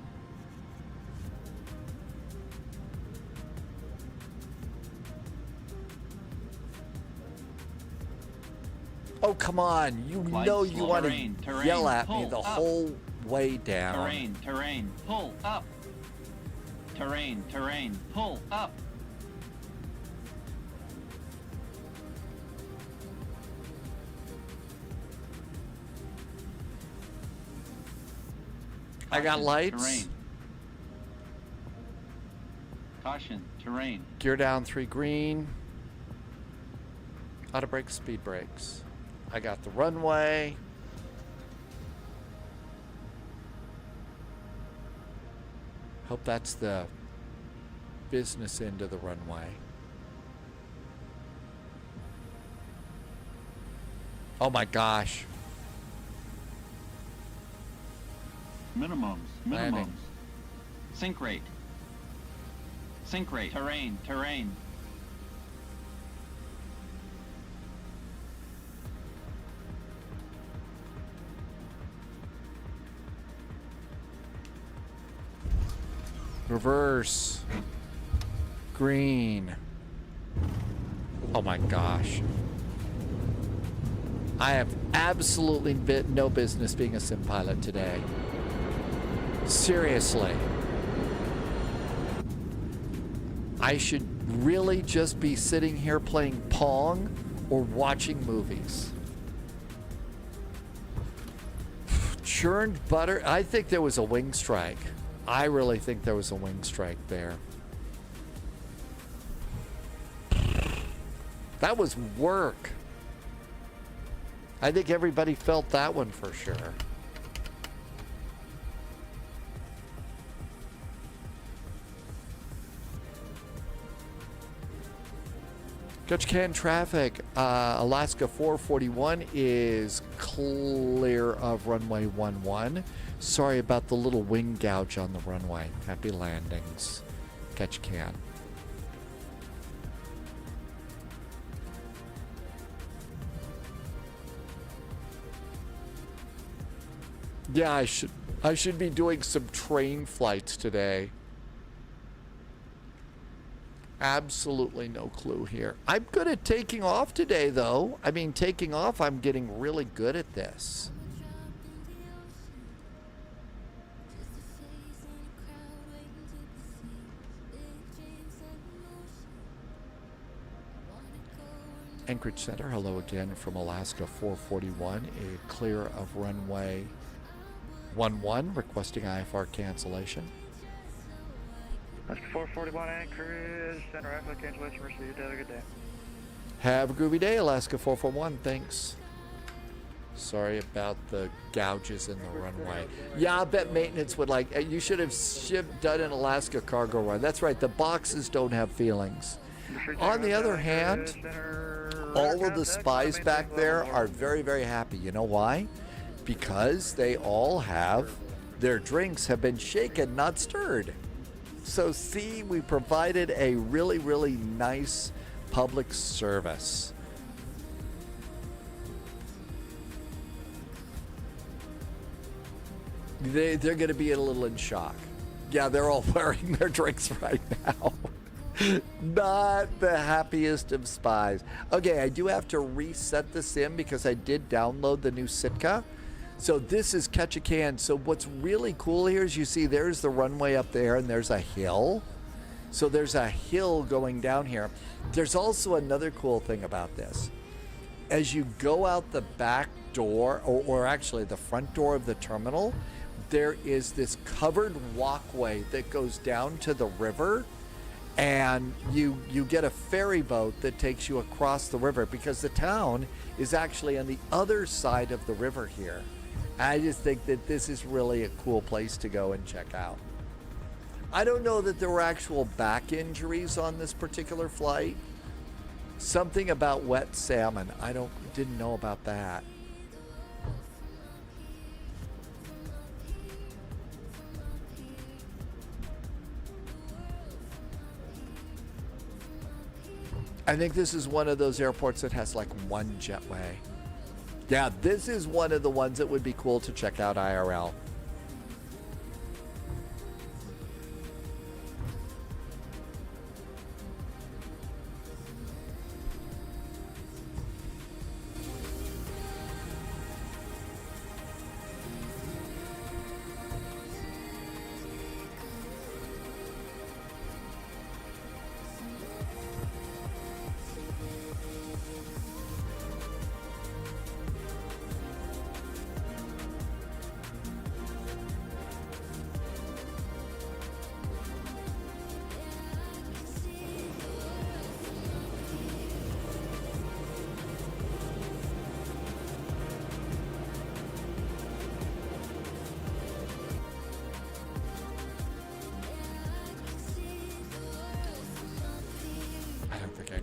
Oh, come on. You Glide know you slope. want Terrain, to terrain, yell at me pull the up. whole way down. Terrain, terrain, pull up. Terrain, terrain, pull up. I got Caution, lights. Terrain. Caution, terrain. Gear down 3 green. Auto brakes, speed brakes. I got the runway. Hope that's the business end of the runway. Oh my gosh. Minimums, Landing. minimums. Sink rate. Sink rate. Terrain, terrain. Reverse. Green. Oh my gosh. I have absolutely no business being a sim pilot today. Seriously. I should really just be sitting here playing Pong or watching movies. Churned butter. I think there was a wing strike. I really think there was a wing strike there. That was work. I think everybody felt that one for sure. Ketchikan traffic, Alaska 441 is clear of runway 11. Sorry about the little wing gouge on the runway. Happy landings. Ketchikan. Yeah, I should be doing some train flights today. Absolutely no clue here. I'm good at taking off today, though. I mean, taking off, I'm getting really good at this. Anchorage Center, hello again from Alaska 441, a clear of runway 11, requesting IFR cancellation. Alaska 441 Anchorage Center, IFR cancellation received. Have a good day. Have a groovy day, Alaska 441, thanks. Sorry about the gouges in the runway. Yeah, I bet maintenance would like, you should have done an Alaska cargo run. That's right, the boxes don't have feelings. On the other hand, all of the spies back there are very, very happy. You know why? Because they all have, their drinks have been shaken, not stirred. So see, we provided a really, really nice public service. They're going to be a little in shock. Yeah, they're all wearing their drinks right now. Not the happiest of spies. Okay, I do have to reset the sim because I did download the new Sitka. So this is Ketchikan. So what's really cool here is you see there's the runway up there and there's a hill. So there's a hill going down here. There's also another cool thing about this. As you go out the back door, or actually the front door of the terminal, there is this covered walkway that goes down to the river. And you get a ferry boat that takes you across the river because the town is actually on the other side of the river here. I just think that this is really a cool place to go and check out. I don't know that there were actual back injuries on this particular flight. Something about wet salmon. Didn't know about that. I think this is one of those airports that has like one jetway. Yeah, this is one of the ones that would be cool to check out IRL.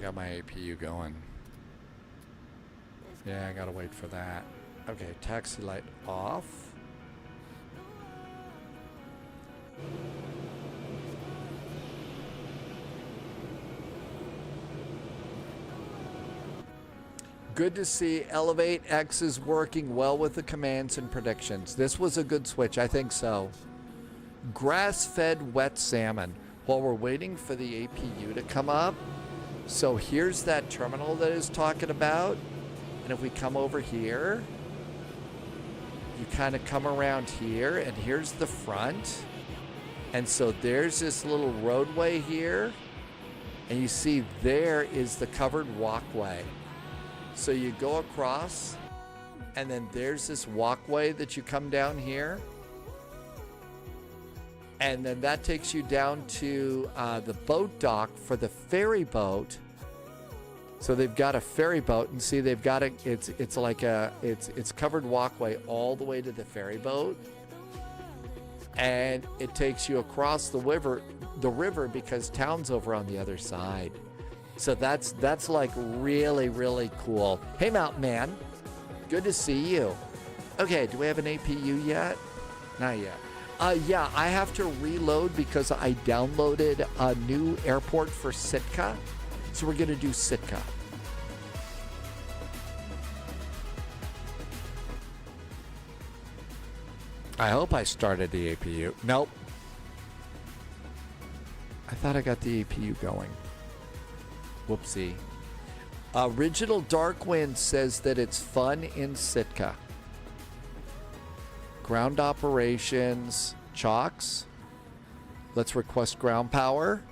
Got my APU going. Yeah, I gotta wait for that. Okay, taxi light off. Good to see Elevate X is working well with the commands and predictions. This was a good switch, I think so. Grass-fed wet salmon. While we're waiting for the APU to come up, so here's that terminal that is talking about. And if we come over here, you kind of come around here, and here's the front. And so there's this little roadway here. And you see there is the covered walkway. So you go across, and then there's this walkway that you come down here. And then that takes you down to the boat dock for the ferry boat. So they've got a ferry boat, and see they've got it's like it's covered walkway all the way to the ferry boat, and it takes you across the river because town's over on the other side. So that's like really, really cool. Hey, Mountain Man, good to see you. Okay, do we have an APU yet? Not yet. Yeah, I have to reload because I downloaded a new airport for Sitka. So we're going to do Sitka. I hope I started the APU. Nope. I thought I got the APU going. Whoopsie. Original Darkwind says that it's fun in Sitka. Ground operations, chocks. Let's request ground power.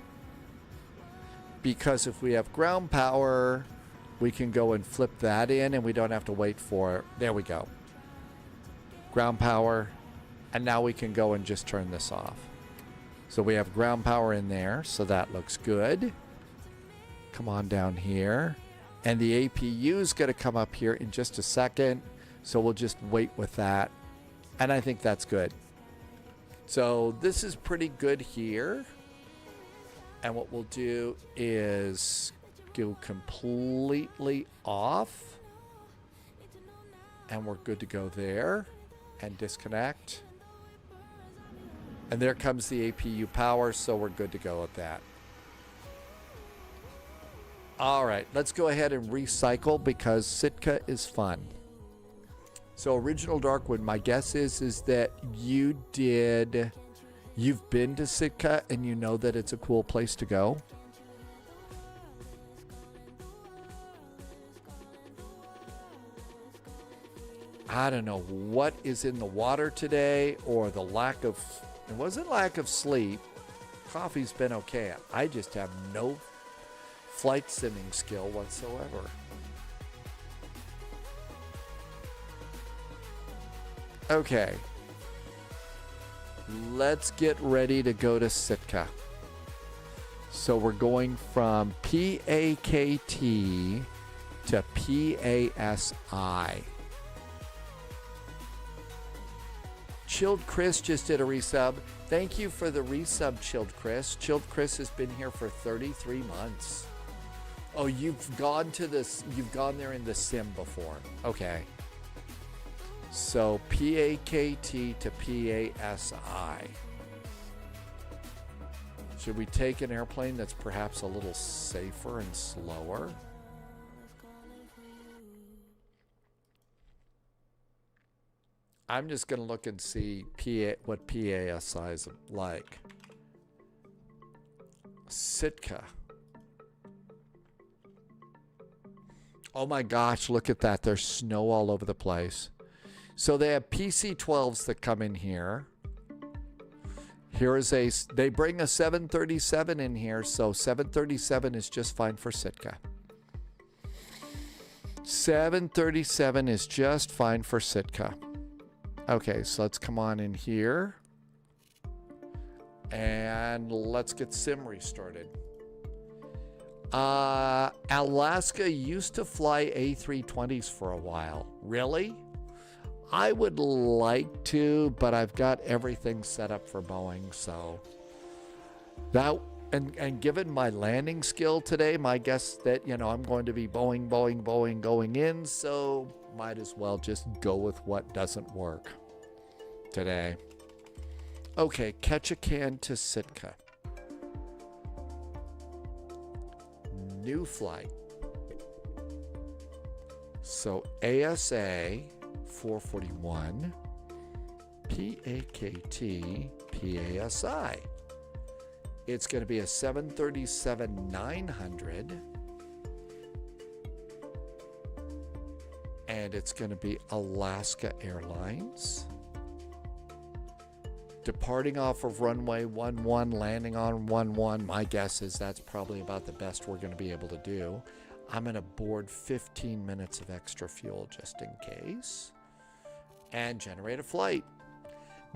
Because if we have ground power, we can go and flip that in and we don't have to wait for it. There we go. Ground power. And now we can go and just turn this off. So we have ground power in there, so that looks good. Come on down here. And the APU is going to come up here in just a second. So we'll just wait with that. And I think that's good. So this is pretty good here. And what we'll do is go completely off. And we're good to go there. And disconnect. And there comes the APU power, so we're good to go with that. All right, let's go ahead and recycle because Sitka is fun. So Original Darkwood, my guess is that you've been to Sitka and you know that it's a cool place to go. I don't know what is in the water today or the lack of, it wasn't lack of sleep. Coffee's been okay. I just have no flight simming skill whatsoever. Okay. Let's get ready to go to Sitka. So we're going from PAKT to PASI. Chilled Chris just did a resub. Thank you for the resub, Chilled Chris. Chilled Chris has been here for 33 months. Oh, you've gone to this, you've gone there in the sim before. Okay. So PAKT to PASI. Should we take an airplane that's perhaps a little safer and slower? I'm just going to look and see what PASI is like. Sitka. Oh my gosh, look at that. There's snow all over the place. So they have PC-12s that come in here. Here is they bring a 737 in here, so 737 is just fine for Sitka. 737 is just fine for Sitka. Okay, so let's come on in here. And let's get sim restarted. Alaska used to fly A320s for a while. Really? I would like to, but I've got everything set up for Boeing, so that and given my landing skill today, my guess that, you know, I'm going to be Boeing going in, so might as well just go with what doesn't work today. Okay, Ketchikan to Sitka. New flight. So ASA 441, PAKT, PASI. It's going to be a 737-900. And it's going to be Alaska Airlines. Departing off of runway 11, landing on 11. My guess is that's probably about the best we're going to be able to do. I'm going to board 15 minutes of extra fuel just in case. And generate a flight.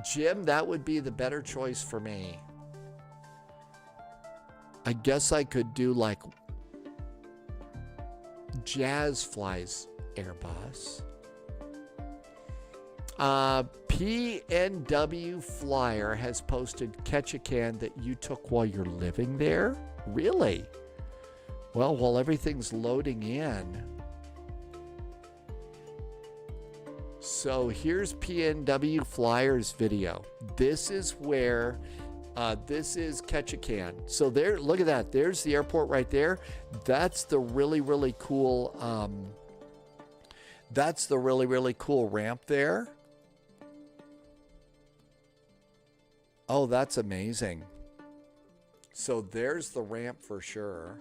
Jim, that would be the better choice for me. I guess I could do like Jazz flies Airbus. PNW Flyer has posted Ketchikan that you took while you're living there? Really? Well, while everything's loading in. So here's PNW Flyer's video. This is where, this is Ketchikan. So there, look at that. There's the airport right there. That's the really, really cool, ramp there. Oh, that's amazing. So there's the ramp for sure.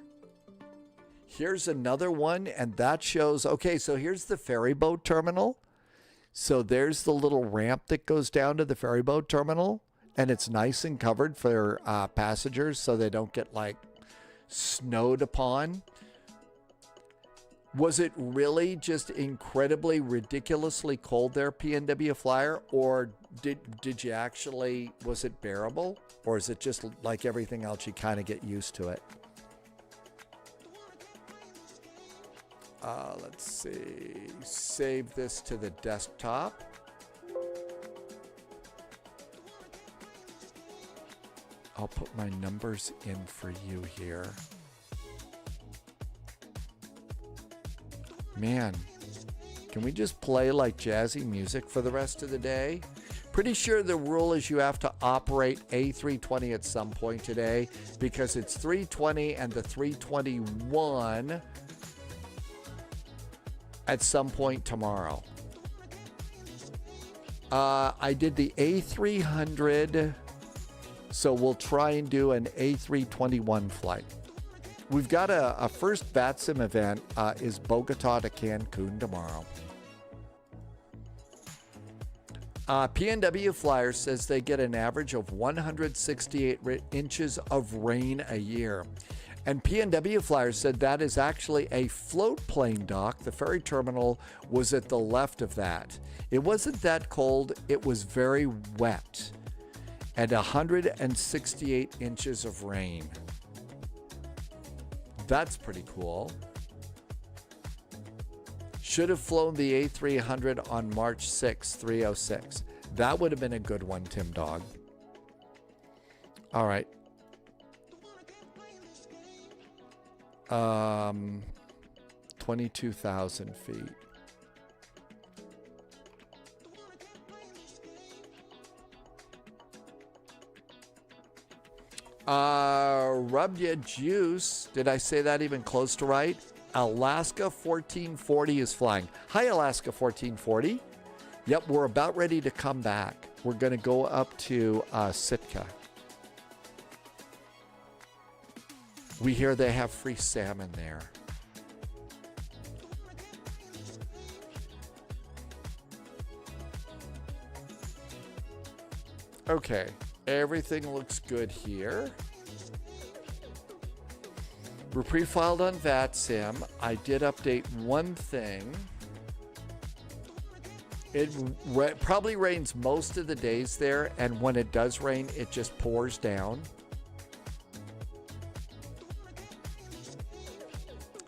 Here's another one, and that shows, okay, so here's the ferry boat terminal. So there's the little ramp that goes down to the ferry boat terminal, and it's nice and covered for passengers so they don't get like snowed upon. Was it really just incredibly, ridiculously cold there, PNW Flyer? Or did you actually, was it bearable? Or is it just like everything else, you kind of get used to it? Let's see. Save this to the desktop. I'll put my numbers in for you here. Man, can we just play like jazzy music for the rest of the day? Pretty sure the rule is you have to operate A320 at some point today because it's 320 and the 321 at some point tomorrow. I did the A300, so we'll try and do an A321 flight. We've got a first VATSIM event, is Bogota to Cancun tomorrow. PNW Flyer says they get an average of 168 inches of rain a year. And PNW Flyer said that is actually a float plane dock. The ferry terminal was at the left of that. It wasn't that cold. It was very wet. And 168 inches of rain. That's pretty cool. Should have flown the A300 on March 6, 306. That would have been a good one, Tim Dog. All right. 22,000 feet. Rub ya juice. Did I say that even close to right? Alaska 1440 is flying. Hi, Alaska 1440. Yep, we're about ready to come back. We're going to go up to Sitka. We hear they have free salmon there. Okay, everything looks good here. We're pre-filed on VATSIM. I did update one thing. It probably rains most of the days there, and when it does rain, it just pours down.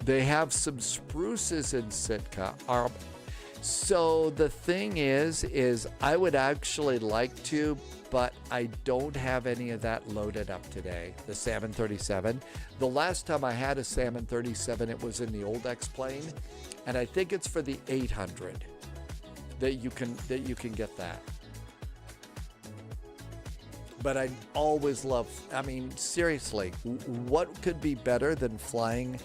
They have some spruces in Sitka. So the thing is I would actually like to, but I don't have any of that loaded up today, the Salmon 37. The last time I had a Salmon 37, it was in the old X-Plane, and I think it's for the 800 that you can get that. But I always love, I mean, seriously, what could be better than flying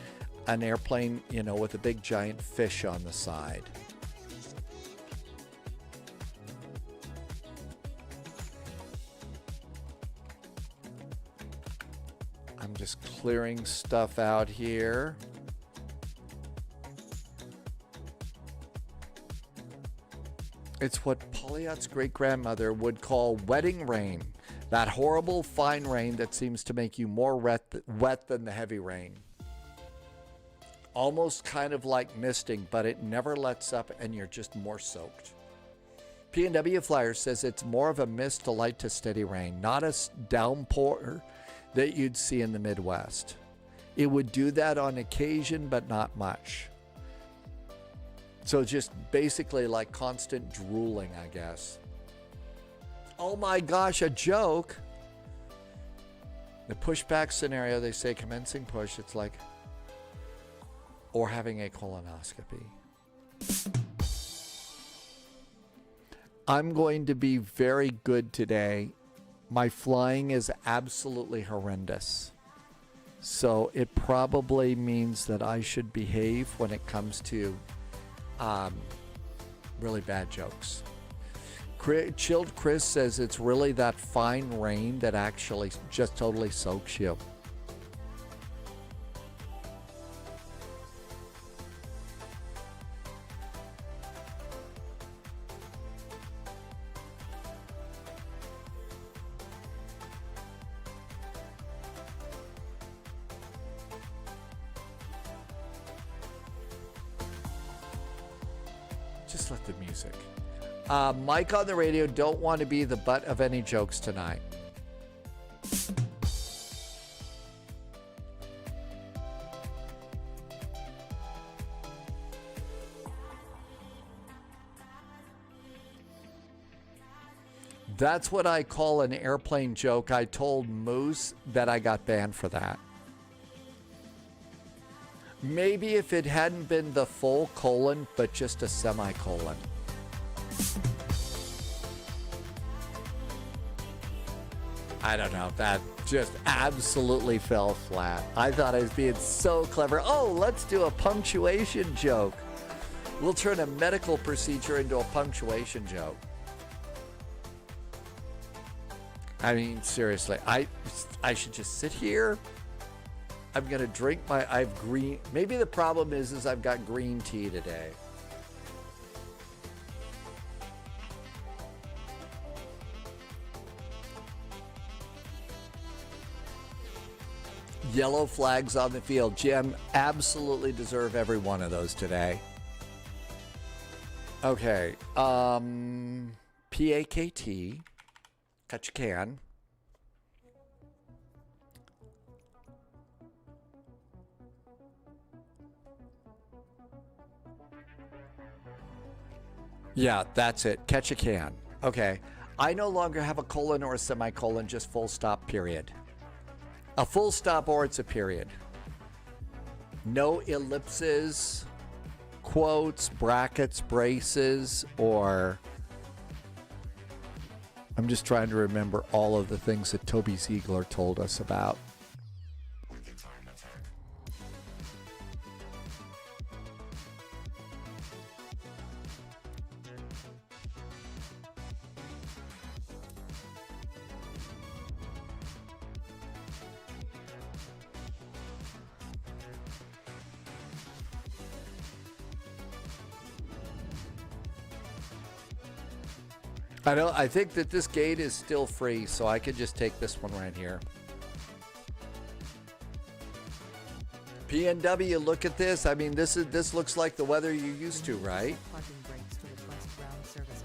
an airplane, you know, with a big giant fish on the side? I'm just clearing stuff out here. It's what Polyot's great-grandmother would call wedding rain. That horrible fine rain that seems to make you more wet than the heavy rain. Almost kind of like misting, but it never lets up and you're just more soaked. P&W Flyer says it's more of a mist to light to steady rain, not a downpour that you'd see in the Midwest. It would do that on occasion, but not much. So just basically like constant drooling, I guess. Oh my gosh, a joke. The pushback scenario, they say commencing push, it's like, or having a colonoscopy. I'm going to be very good today. My flying is absolutely horrendous. So it probably means that I should behave when it comes to really bad jokes. Chilled Chris says it's really that fine rain that actually just totally soaks you. Just let the music. Mike on the radio, don't want to be the butt of any jokes tonight. That's what I call an airplane joke. I told Moose that I got banned for that. Maybe if it hadn't been the full colon, but just a semicolon. I don't know. That just absolutely fell flat. I thought I was being so clever. Oh, let's do a punctuation joke. We'll turn a medical procedure into a punctuation joke. I mean, seriously, I should just sit here. I'm going to drink I have green. Maybe the problem is I've got green tea today. Yellow flags on the field. Jim, absolutely deserve every one of those today. Okay. PAKT. Cut you can. Yeah, that's it. Catch a can. Okay. I no longer have a colon or a semicolon, just full stop, period. A full stop or it's a period. No ellipses, quotes, brackets, braces, or... I'm just trying to remember all of the things that Toby Ziegler told us about. I think that this gate is still free, so I could just take this one right here. PNW, look at this. I mean, this looks like the weather you're used to, right? Parking brakes to request ground services.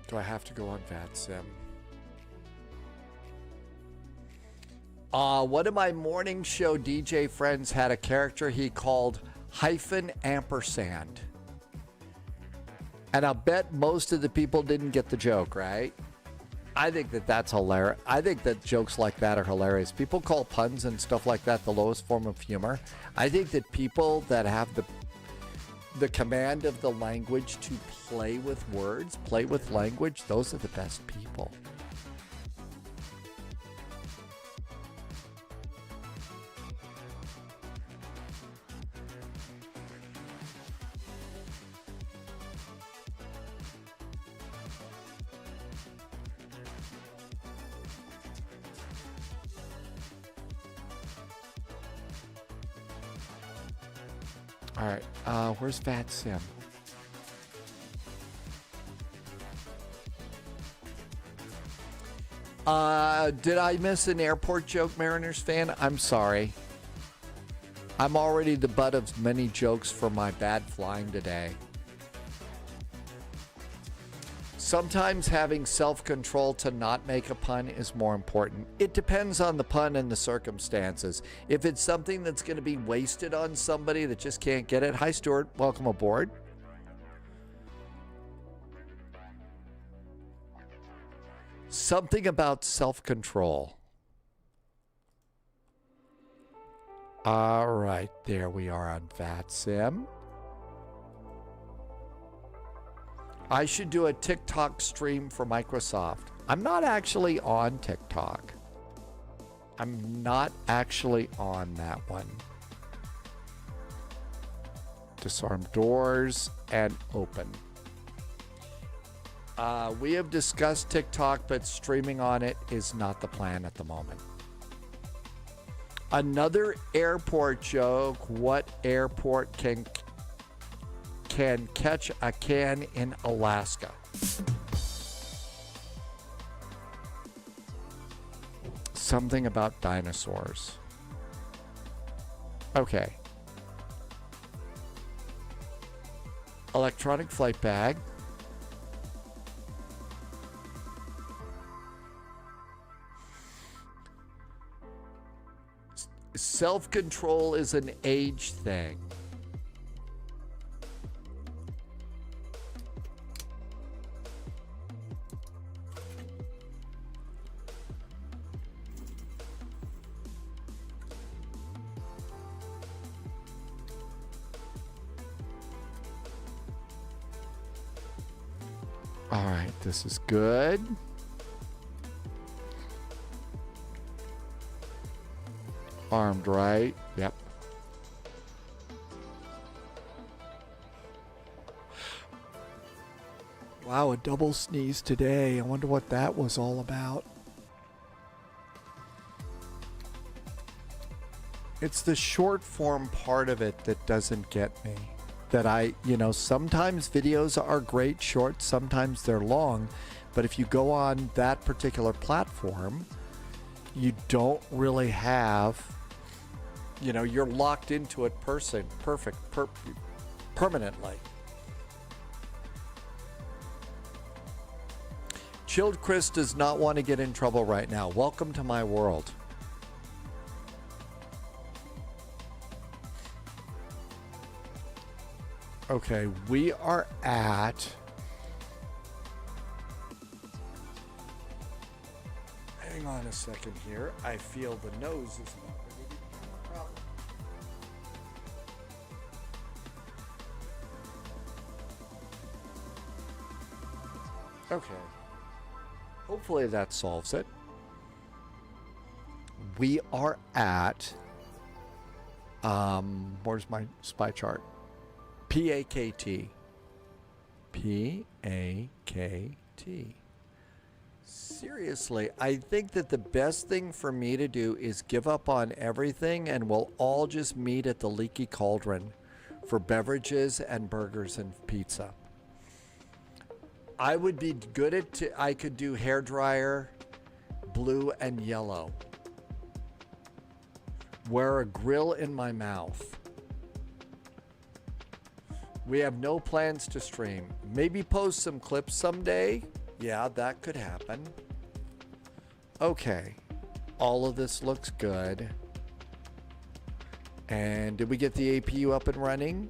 Do I have to go on VATSIM? One of my morning show DJ friends had a character he called -ampersand. And I'll bet most of the people didn't get the joke, right? I think that that's hilarious. I think that jokes like that are hilarious. People call puns and stuff like that the lowest form of humor. I think that people that have the command of the language to play with words, play with language, those are the best people. All right, where's VATSIM? Did I miss an airport joke, Mariners fan? I'm sorry. I'm already the butt of many jokes for my bad flying today. Sometimes having self-control to not make a pun is more important. It depends on the pun and the circumstances. If it's something that's going to be wasted on somebody that just can't get it. Hi, Stuart. Welcome aboard. Something about self-control. All right, there we are on VATSIM. I should do a TikTok stream for Microsoft. I'm not actually on TikTok. I'm not actually on that one. Disarm doors and open. We have discussed TikTok, but streaming on it is not the plan at the moment. Another airport joke. What airport can catch a can in Alaska? Something about dinosaurs. Okay. Electronic flight bag. Self-control is an age thing. All right, this is good. Armed, right? Yep. Wow, a double sneeze today. I wonder what that was all about. It's the short form part of it that doesn't get me. That sometimes videos are great short, sometimes they're long, but if you go on that particular platform, you don't really have You know, you're locked into it permanently. Chilled Chris does not want to get in trouble right now. Welcome to my world. Okay, we are at... Hang on a second here. I feel the nose is not ready to become a problem. Okay. Hopefully that solves it. We are at... where's my spy chart? PAKT. PAKT. Seriously, I think that the best thing for me to do is give up on everything and we'll all just meet at the Leaky Cauldron for beverages and burgers and pizza. I would be good at, I could do hairdryer, blue and yellow. Wear a grill in my mouth. We have no plans to stream. Maybe post some clips someday. Yeah, that could happen. Okay. All of this looks good. And did we get the APU up and running?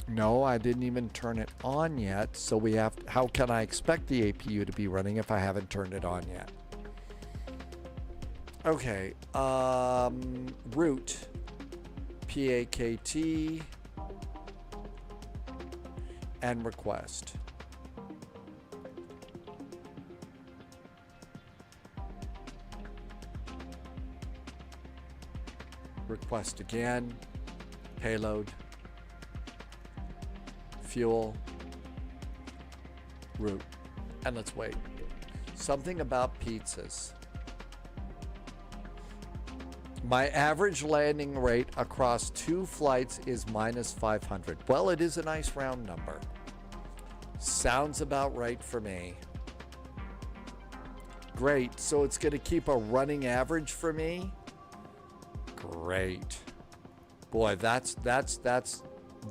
No, I didn't even turn it on yet. So we have, how can I expect the APU to be running if I haven't turned it on yet? Okay. Root. PAKT. And request. Request again. Payload. Fuel. Route. And let's wait. Something about pizzas. My average landing rate across 2 flights is -500. Well, it is a nice round number. Sounds about right for me. Great. So it's going to keep a running average for me? Great. Boy, that's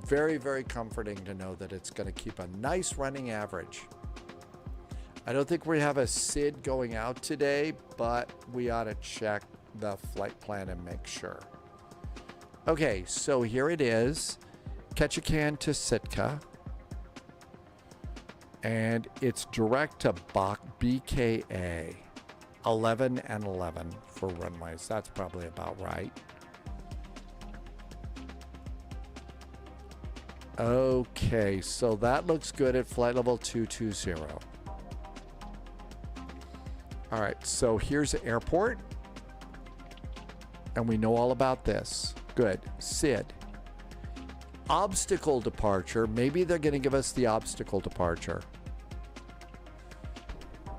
very, very comforting to know that it's going to keep a nice running average. I don't think we have a SID going out today, but we ought to check the flight plan and make sure. Okay, so here it is. Ketchikan to Sitka. And it's direct to BKA. 11 and 11 for runways. That's probably about right. Okay, so that looks good at flight level 220. All right, so here's the airport. And we know all about this. Good. SID. Obstacle departure. Maybe they're going to give us the obstacle departure.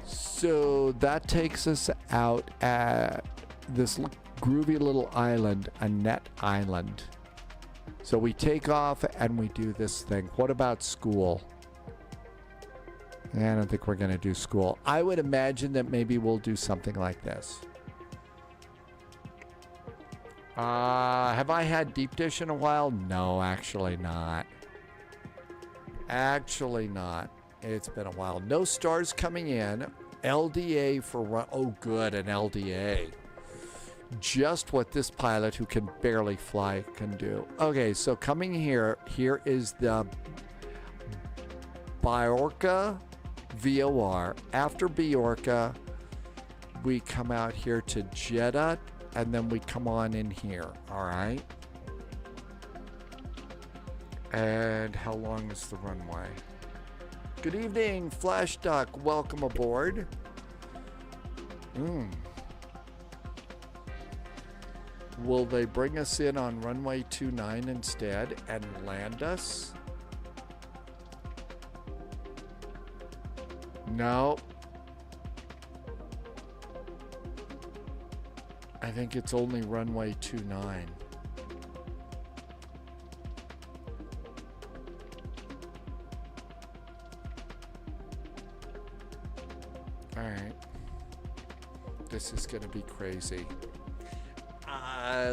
So that takes us out at this groovy little island, a net island. So we take off and we do this thing. What about school? I don't think we're going to do school. I would imagine that maybe we'll do something like this. Have I had deep dish in a while? No, actually not. Actually not. It's been a while. No stars coming in. LDA for run. Oh, good, an LDA. Just what this pilot who can barely fly can do. Okay, so coming here is the Biorca VOR. After Biorca, we come out here to Jeddah, and then we come on in here, all right? And how long is the runway? Good evening, Flash Duck. Welcome aboard. Will they bring us in on runway 29 instead and land us? No. I think it's only runway 29. All right. This is going to be crazy.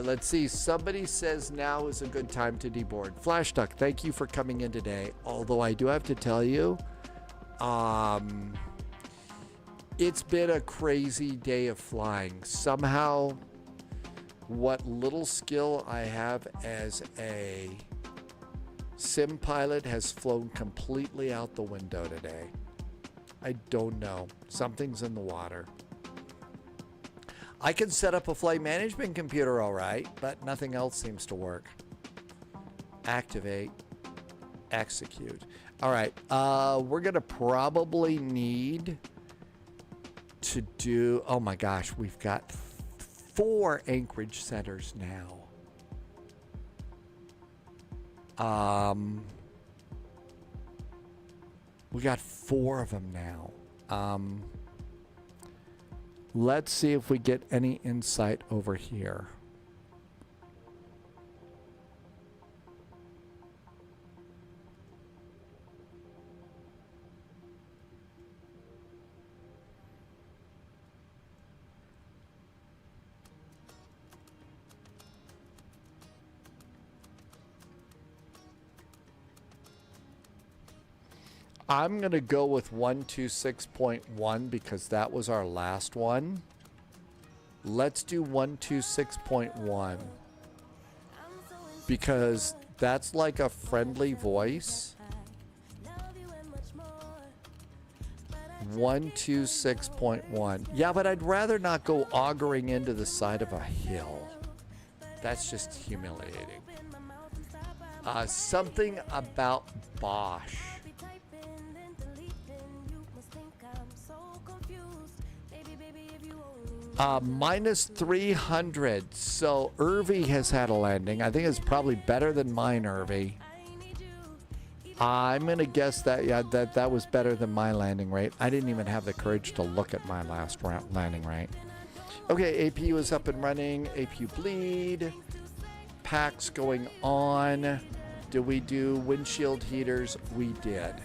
Let's see. Somebody says now is a good time to deboard. FlashDuck, thank you for coming in today. Although I do have to tell you, it's been a crazy day of flying. Somehow, what little skill I have as a sim pilot has flown completely out the window today. I don't know. Something's in the water. I can set up a flight management computer all right, but nothing else seems to work. Activate. Execute. All right. We're going to probably need to do... Oh my gosh. We've got 4 anchorage centers now. We got 4 of them now. Let's see if we get any insight over here. I'm going to go with 126.1 because that was our last one. Let's do 126.1 because that's like a friendly voice. 126.1. Yeah, but I'd rather not go augering into the side of a hill. That's just humiliating. Something about Bosch. Minus 300. So Irvy has had a landing. I think it's probably better than mine, Irvy. I'm going to guess that, yeah, that was better than my landing rate. I didn't even have the courage to look at my last landing rate. Okay, APU is up and running. APU bleed. Packs going on. Do we do windshield heaters? We did.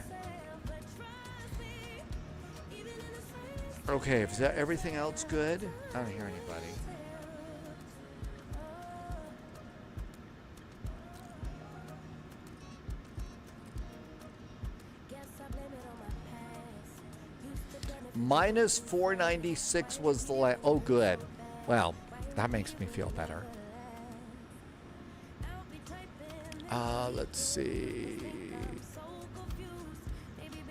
Okay, is that everything else good? I don't hear anybody. Minus 496 was the oh, good. Well, that makes me feel better. Let's see.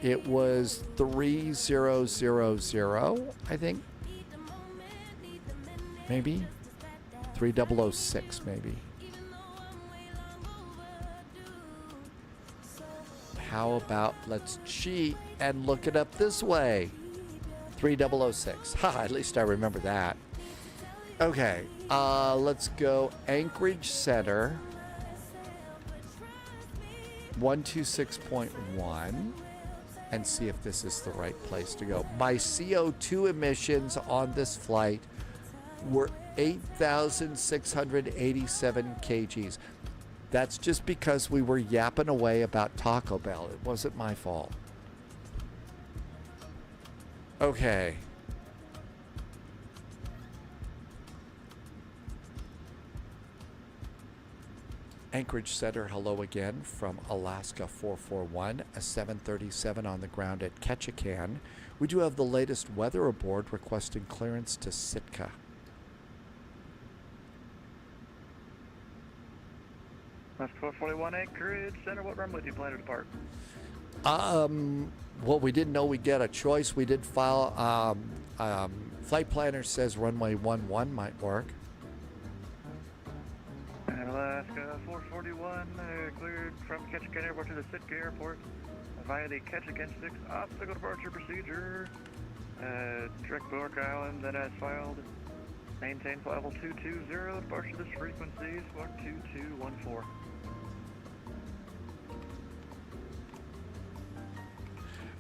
It was 3000, I think. Maybe 3006, maybe. How about let's cheat and look it up this way. 3006. Ha, at least I remember that. Okay, let's go Anchorage Center. 126.1. And see if this is the right place to go. My CO2 emissions on this flight were 8,687 kgs. That's just because we were yapping away about Taco Bell. It wasn't my fault. Okay. Anchorage Center, hello again from Alaska 441, a 737 on the ground at Ketchikan. We do have the latest weather aboard requesting clearance to Sitka. Alaska 441 Anchorage Center, what runway do you plan to depart? Well, we didn't know we'd get a choice. We did file, flight planner says runway 11 might work. Alaska 441 cleared from Ketchikan Airport to the Sitka Airport via the Ketchikan 6 obstacle departure procedure. Direct Bork Island, then as filed. Maintain flight level 220, departure to this frequency, squawk 2214.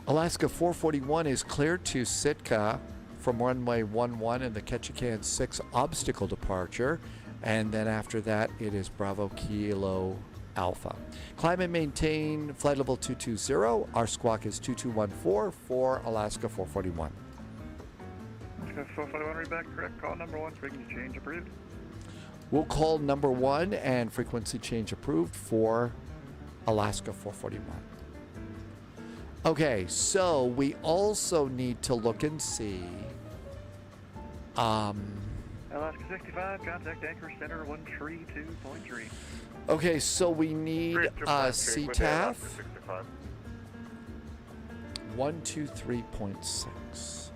Alaska 441 is cleared to Sitka from runway 11 in the Ketchikan 6 obstacle departure. And then after that, it is Bravo Kilo Alpha. Climb and maintain flight level 220. Our squawk is 2214 for Alaska 441. Alaska 441, read back correct. Call number 1, frequency change approved. We'll call number 1 and frequency change approved for Alaska 441. Okay, so we also need to look and see. Alaska 65, contact anchor center 132.3. Okay, so we need CTAF 123.6.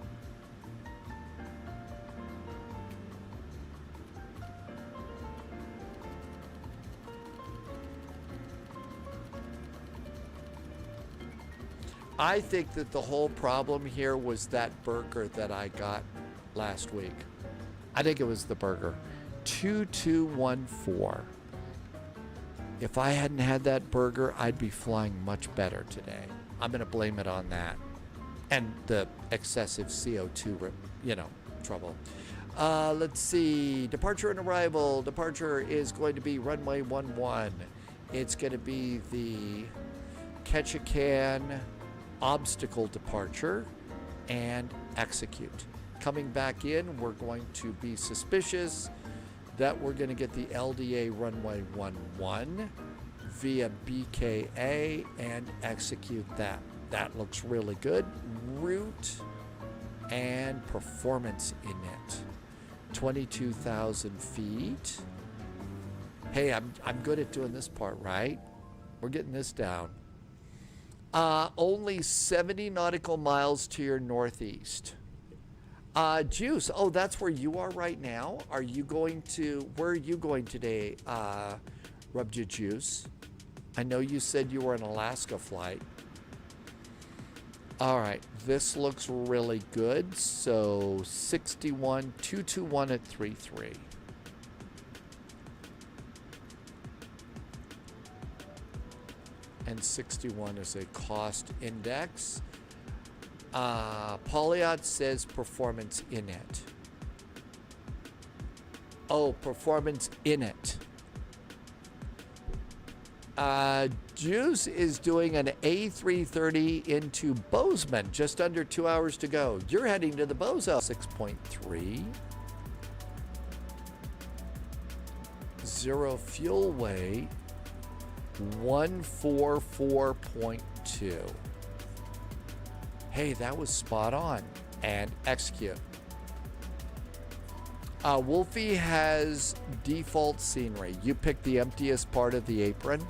I think that the whole problem here was that burger that I got last week. I think it was the burger. 2214. If I hadn't had that burger, I'd be flying much better today. I'm going to blame it on that. And the excessive CO2, trouble. Let's see. Departure and arrival. Departure is going to be runway 11. It's going to be the Ketchikan obstacle departure and execute. Coming back in, we're going to be suspicious that we're going to get the LDA runway 11 via BKA and execute that. That looks really good. Route and performance in it. 22,000 feet. Hey, I'm good at doing this part, right? We're getting this down. Only 70 nautical miles to your northeast. Juice, oh, that's where you are right now? Are you going to, where are you going today, Rubja Juice? I know you said you were an Alaska flight. All right, this looks really good. So 61, 221 at 33. And 61 is a cost index. Polyot says performance in it. Oh, performance in it. Juice is doing an A330 into Bozeman, just under 2 hours to go. You're heading to the Bozo. 6.3. 0 fuel weight. 144.2. Hey, that was spot on. And execute. Wolfie has default scenery. You pick the emptiest part of the apron.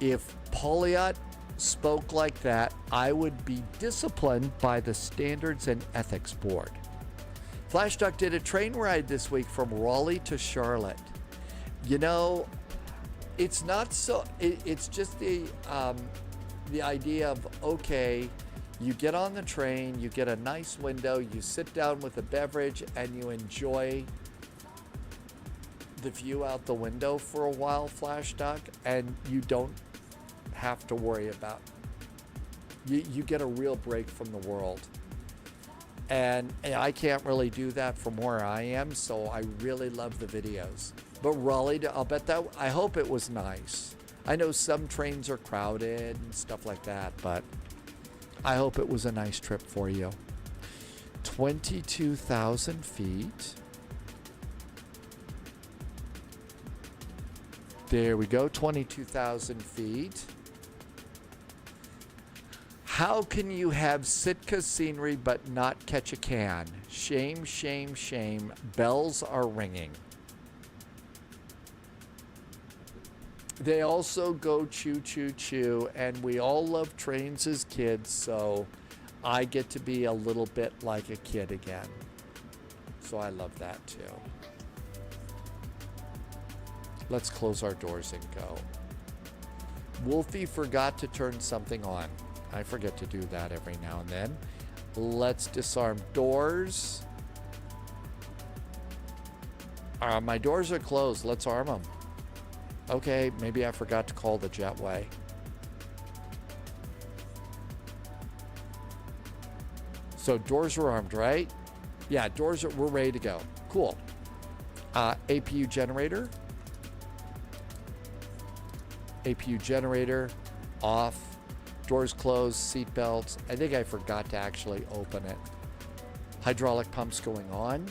If Polyot spoke like that, I would be disciplined by the Standards and Ethics Board. FlashDuck did a train ride this week from Raleigh to Charlotte. You know, it's not so, it's just the idea of, okay, you get on the train, you get a nice window, you sit down with a beverage, and you enjoy the view out the window for a while, FlashDuck, and you don't have to worry about, you get a real break from the world. And I can't really do that from where I am, so I really love the videos. But Raleigh, I'll bet that, I hope it was nice. I know some trains are crowded and stuff like that, but I hope it was a nice trip for you. 22,000 feet. There we go, 22,000 feet. How can you have Sitka scenery but not catch a can? Shame, shame, shame. Bells are ringing. They also go choo, choo, choo, and we all love trains as kids, so I get to be a little bit like a kid again. So I love that too. Let's close our doors and go. Wolfie forgot to turn something on. I forget to do that every now and then. Let's disarm doors. My doors are closed. Let's arm them. Okay, maybe I forgot to call the jetway. So doors are armed, right? Yeah, doors are, we're ready to go. Cool. APU generator. APU generator off. Doors closed, seat belts. I think I forgot to actually open it. Hydraulic pumps going on.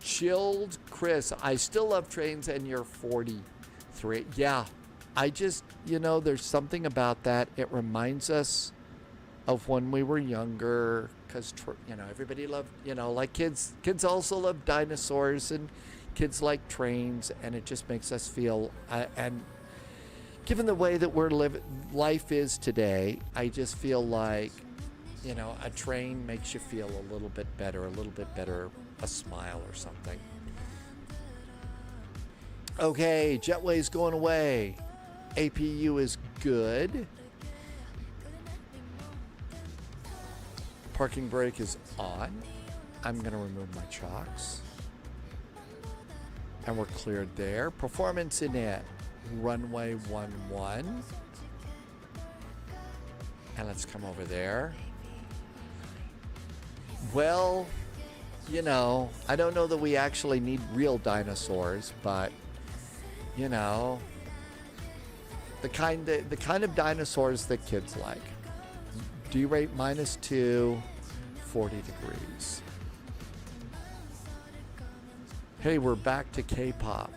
Chilled Chris, I still love trains and you're 43. Yeah, I just, you know, there's something about that. It reminds us of when we were younger, because, you know, everybody loved, you know, like kids also love dinosaurs and kids like trains, and it just makes us feel, and given the way that life is today, I just feel like, you know, a train makes you feel a little bit better, a smile or something. Okay, jetway's going away. APU is good. Parking brake is on. I'm going to remove my chocks. And we're cleared there. Performance in it. Runway 11. And let's come over there. Well, you know, I don't know that we actually need real dinosaurs, but, you know, the kind of dinosaurs that kids like. D-rate -2, 40 degrees. Hey, we're back to K-pop.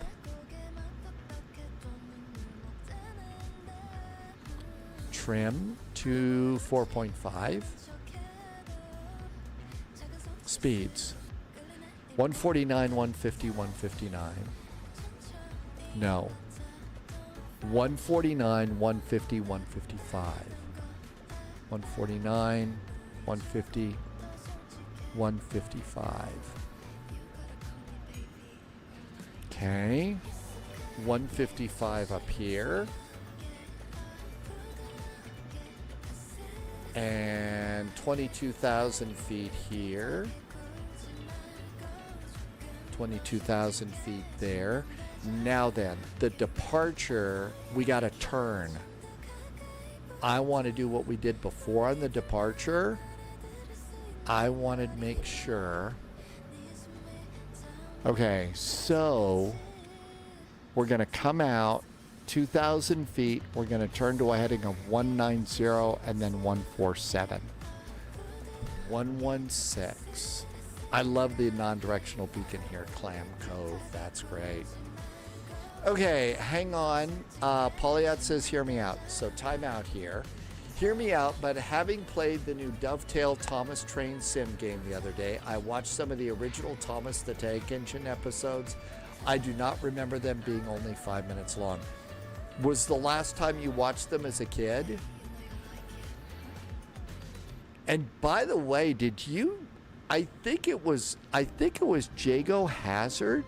Trim to 4.5. Speeds 149, 150, 159. No. 149, 150, 155. 149, 150, 155. Okay. 155 up here. And 22,000 feet here. 22,000 feet there. Now then, the departure, we got to turn. I want to do what we did before on the departure. I want to make sure. Okay, so we're going to come out 2,000 feet. We're going to turn to a heading of 190 and then 147. 116. I love the non-directional beacon here, Clam Cove. That's great. Okay, hang on. Polyat says, hear me out. So time out here. Hear me out, but having played the new Dovetail Thomas Train Sim game the other day, I watched some of the original Thomas the Tank Engine episodes. I do not remember them being only 5 minutes long. Was the last time you watched them as a kid? And by the way, did you... I think it was Jago Hazard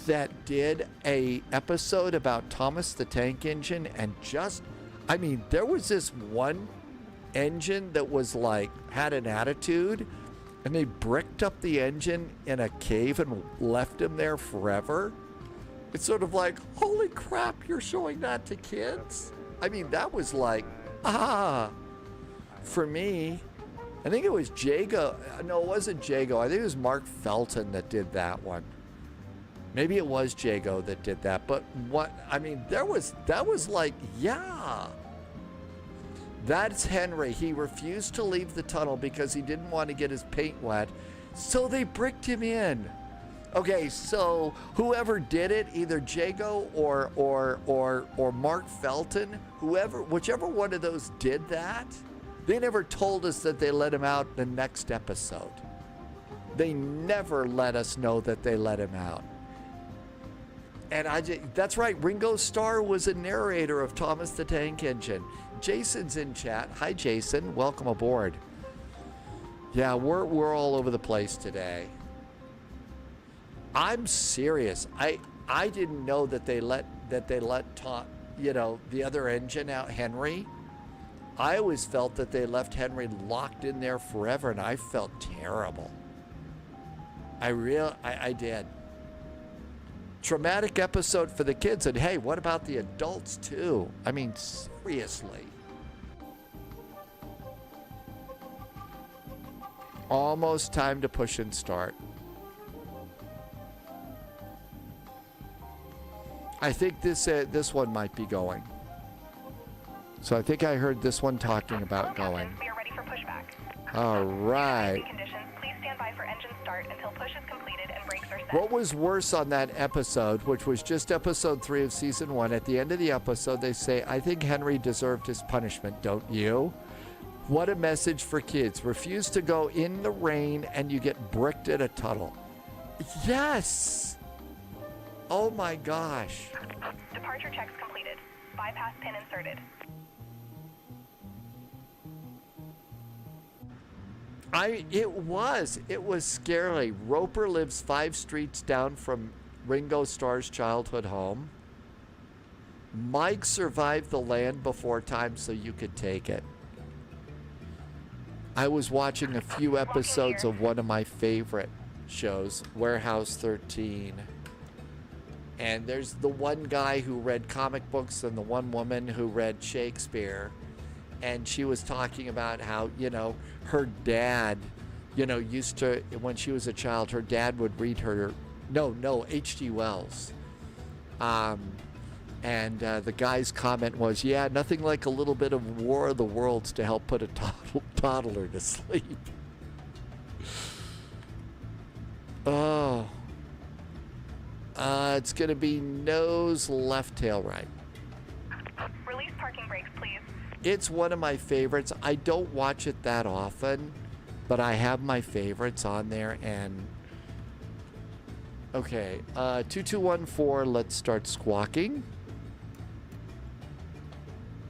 that did a episode about Thomas the Tank Engine, and just, I mean, there was this one engine that was like, had an attitude, and they bricked up the engine in a cave and left him there forever. It's sort of like, holy crap, you're showing that to kids? I mean, that was like, for me, I think it was Jago. No, it wasn't Jago. I think it was Mark Felton that did that one. Maybe it was Jago that did that. But what, I mean, that was like, yeah. That's Henry. He refused to leave the tunnel because he didn't want to get his paint wet. So they bricked him in. Okay, so whoever did it, either Jago or Mark Felton, whichever one of those did that, they never told us that they let him out in the next episode. They never let us know that they let him out. And that's right, Ringo Starr was a narrator of Thomas the Tank Engine. Jason's in chat. Hi, Jason. Welcome aboard. Yeah, we're all over the place today. I'm serious. I didn't know that they let Tom, you know, the other engine out, Henry. I always felt that they left Henry locked in there forever, and I felt terrible. I did. Traumatic episode for the kids, and hey, what about the adults too? I mean, seriously. Almost time to push and start. I think this one might be going. So I think I heard this one talking about going. We are ready for pushback. All right. Conditions, please stand by for engine start until push is completed and brakes are set. What was worse on that episode, which was just episode 3 of season 1, at the end of the episode, they say, I think Henry deserved his punishment, don't you? What a message for kids. Refuse to go in the rain and you get bricked at a tunnel. Yes! Oh my gosh. Departure checks completed. Bypass pin inserted. It was scary. Roper lives 5 streets down from Ringo Starr's childhood home. Mike survived the land before time so you could take it. I was watching a few episodes of one of my favorite shows, Warehouse 13. And there's the one guy who read comic books and the one woman who read Shakespeare. And she was talking about how, her dad, used to, when she was a child, her dad would read her, H.G. Wells. And the guy's comment was, yeah, nothing like a little bit of War of the Worlds to help put a toddler to sleep. Oh. It's going to be nose, left, tail, right. Release parking brakes, please. It's one of my favorites. I don't watch it that often, but I have my favorites on there. And okay, 2214, let's start squawking.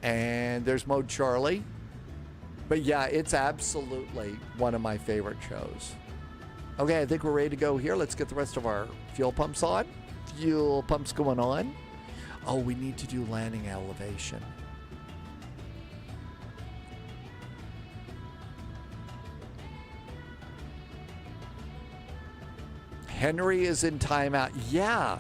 And there's Mode Charlie. But yeah, it's absolutely one of my favorite shows. Okay, I think we're ready to go here. Let's get the rest of our fuel pumps on. Fuel pumps going on. Oh, we need to do landing elevation. Henry is in timeout. Yeah.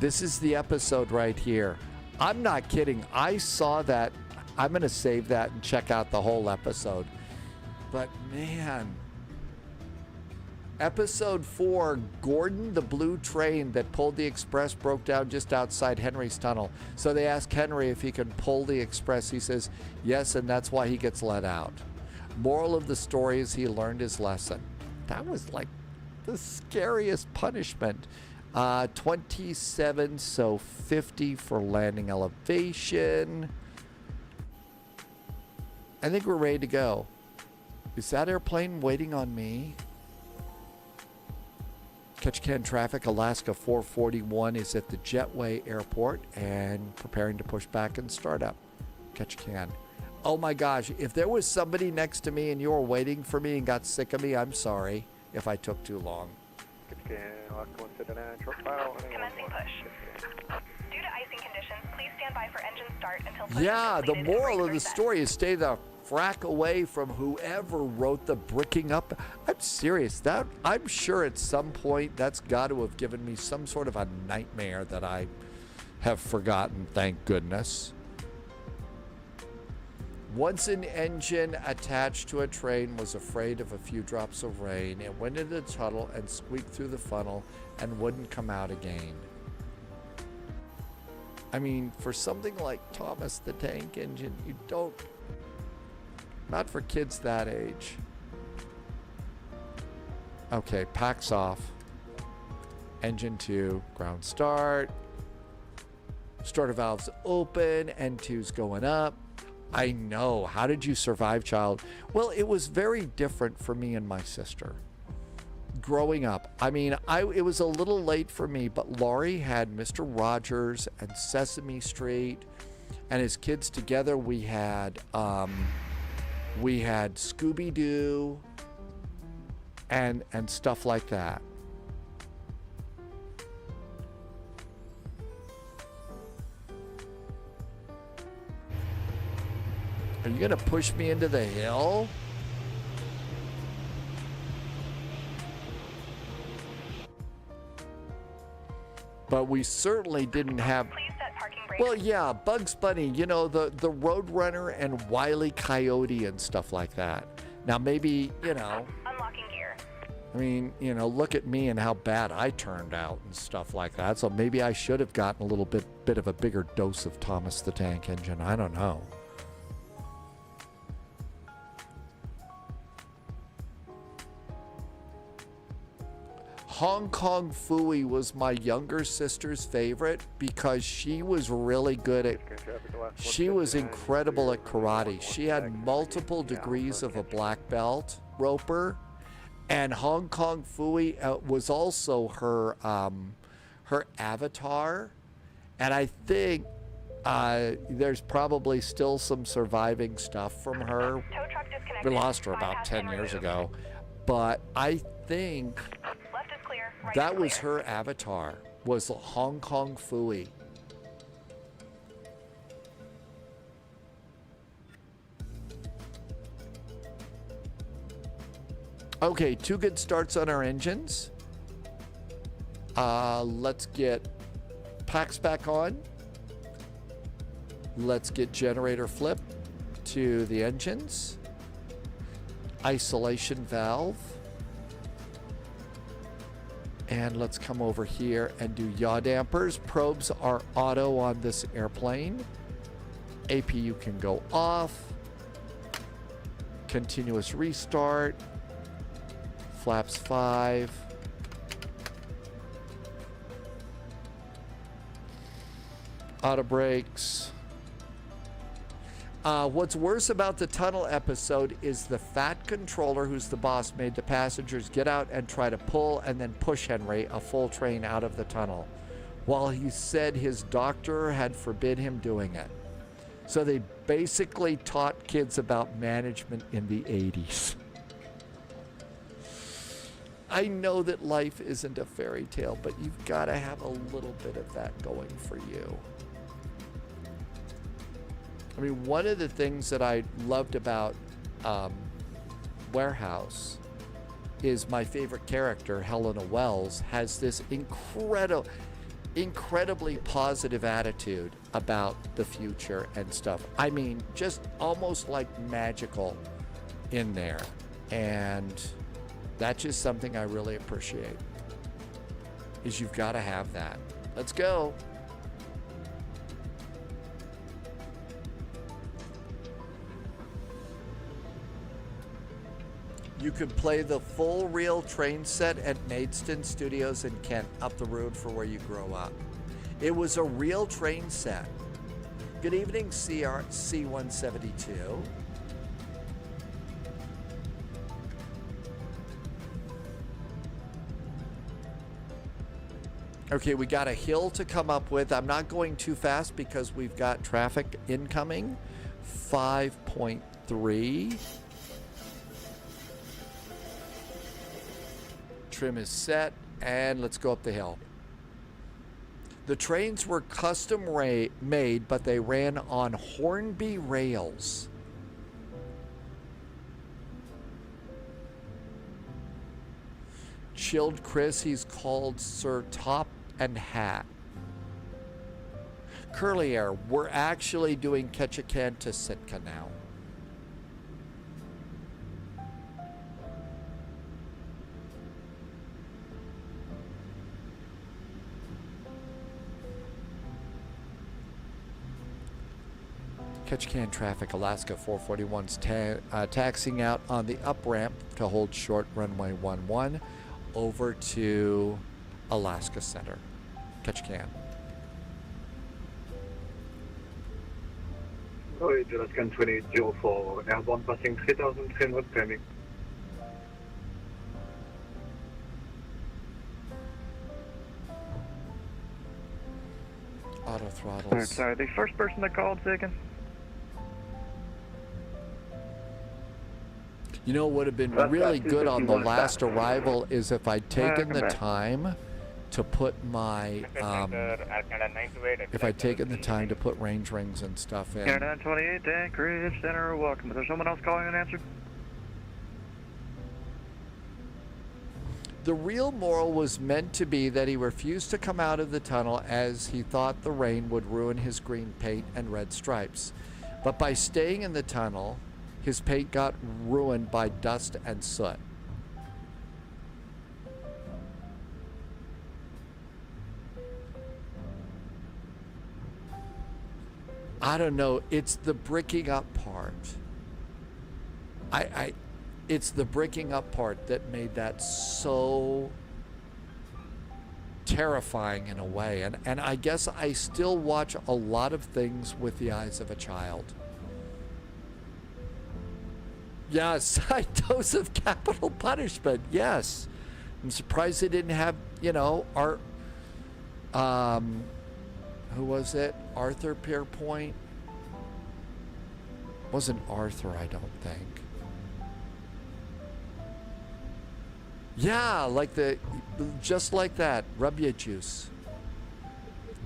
This is the episode right here. I'm not kidding. I saw that. I'm going to save that and check out the whole episode. But man, episode 4, Gordon, the blue train that pulled the express, broke down just outside Henry's tunnel. So they asked Henry if he could pull the express. He says yes, and that's why he gets let out. Moral of the story is he learned his lesson. That was like the scariest punishment. 27, so 50 for landing elevation. I think we're ready to go. Is that airplane waiting on me? Ketchikan traffic, Alaska 441 is at the Jetway Airport and preparing to push back and start up. Ketchikan. Oh my gosh, if there was somebody next to me and you were waiting for me and got sick of me, I'm sorry if I took too long. Commencing push. Due to icing conditions, please stand by for engine start until push Yeah, is the completed and moral brakes of are the set. story is stay the frack away from whoever wrote the bricking up. I'm serious. That I'm sure at some point that's got to have given me some sort of a nightmare that I have forgotten, thank goodness. Once an engine attached to a train was afraid of a few drops of rain, it went into the tunnel and squeaked through the funnel and wouldn't come out again. I mean, for something like Thomas the Tank Engine, you don't, not for kids that age. Okay, packs off. Engine 2, ground start. Starter valves open, N2's going up. I know. How did you survive, child? Well, it was very different for me and my sister. Growing up, I mean, it was a little late for me, but Laurie had Mr. Rogers and Sesame Street, and as kids together, we had Scooby-Doo and stuff like that. Are you gonna push me into the hill? But we certainly didn't have. Well, yeah, Bugs Bunny, you know, the Roadrunner and Wile E. Coyote and stuff like that. Now maybe, you know. Unlocking gear. I mean, you know, look at me and how bad I turned out and stuff like that. So maybe I should have gotten a little bit of a bigger dose of Thomas the Tank Engine. I don't know. Hong Kong Fooey was my younger sister's favorite because she was really good at, she was incredible at karate. She had multiple degrees of a black belt roper, and Hong Kong Fooey was also her her avatar, and I think there's probably still some surviving stuff from her. We lost her about 10 years ago, but I think that was her avatar, was Hong Kong Fooey. Okay, 2 good starts on our engines. Let's get packs back on. Let's get generator flip to the engines. Isolation valve. And let's come over here and do yaw dampers. Probes are auto on this airplane. APU can go off. Continuous restart. Flaps 5. Auto brakes. What's worse about the tunnel episode is the fat controller, who's the boss, made the passengers get out and try to pull and then push Henry, a full train, out of the tunnel, while he said his doctor had forbid him doing it. So they basically taught kids about management in the 80s. I know that life isn't a fairy tale, but you've got to have a little bit of that going for you. I mean, one of the things that I loved about Warehouse is my favorite character, Helena Wells, has this incredibly positive attitude about the future and stuff. I mean, just almost like magical in there. And that's just something I really appreciate, is you've got to have that. Let's go. You could play the full real train set at Maidstone Studios in Kent, up the road for where you grow up. It was a real train set. Good evening, C172. Okay, we got a hill to come up with. I'm not going too fast because we've got traffic incoming. 5.3. Trim is set, and let's go up the hill. The trains were custom made, but they ran on Hornby rails. Chilled Chris, he's called Sir Top and Hat. Curly Air, we're actually doing Ketchikan to Sitka now. Ketchikan traffic, Alaska 441's taxiing out on the up ramp to hold short runway 11 over to Alaska Center. Ketchikan. Sorry, Alaskan 2804, airborne passing 3,300 climbing. Auto throttles. Alright, sorry, the first person that called, second. You know what would have been really good on the last arrival is if I'd taken the time to put my if I'd taken the time to put range rings and stuff in. 928 Anchorage Center, welcome. Is there someone else calling unanswered? The real moral was meant to be that he refused to come out of the tunnel as he thought the rain would ruin his green paint and red stripes. But by staying in the tunnel, his paint got ruined by dust and soot. I don't know. It's the bricking up part. It's the bricking up part that made that so terrifying in a way. And I guess I still watch a lot of things with the eyes of a child. Yeah, side dose of capital punishment. Yes. I'm surprised they didn't have, you know, who was it? Arthur Pierpoint? Wasn't Arthur, I don't think. Yeah, like just like that, rub your juice.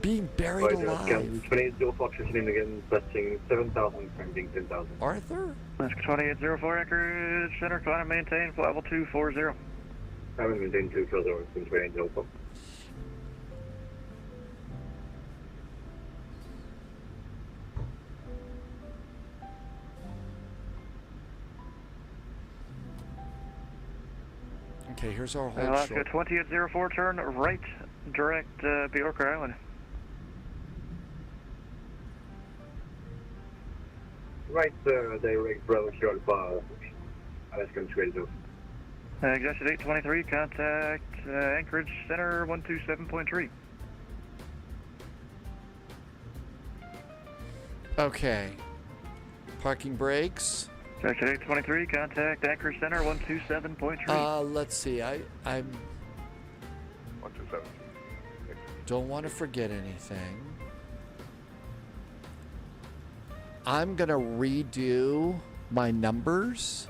Being buried alive. 2804 transitioning again, testing 7,000, climbing 10,000. Arthur? Alaska 2804 Anchorage Center, climb and maintain, flight level 240. Climb and maintain 240, 2804. Okay, here's our hold Alaska short. 2804, turn right, direct Bjorka Island. Right, direct Bravo Sierra Alpha, Alaska 280. Exhausted 823, contact Anchorage Center 127.3. Okay. Parking brakes. Exhausted 823, contact Anchorage Center 127.3. Let's see. I'm 127. don't want to forget anything. I'm gonna redo my numbers.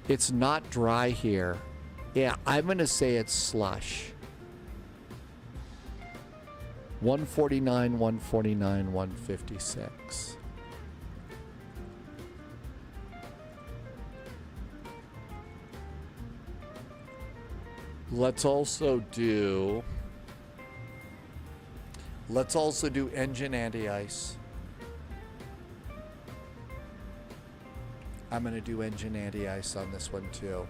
It's not dry here. Yeah, I'm gonna say it's slush. 149, 149, 156. Let's also do engine anti-ice. I'm going to do engine anti-ice on this one too.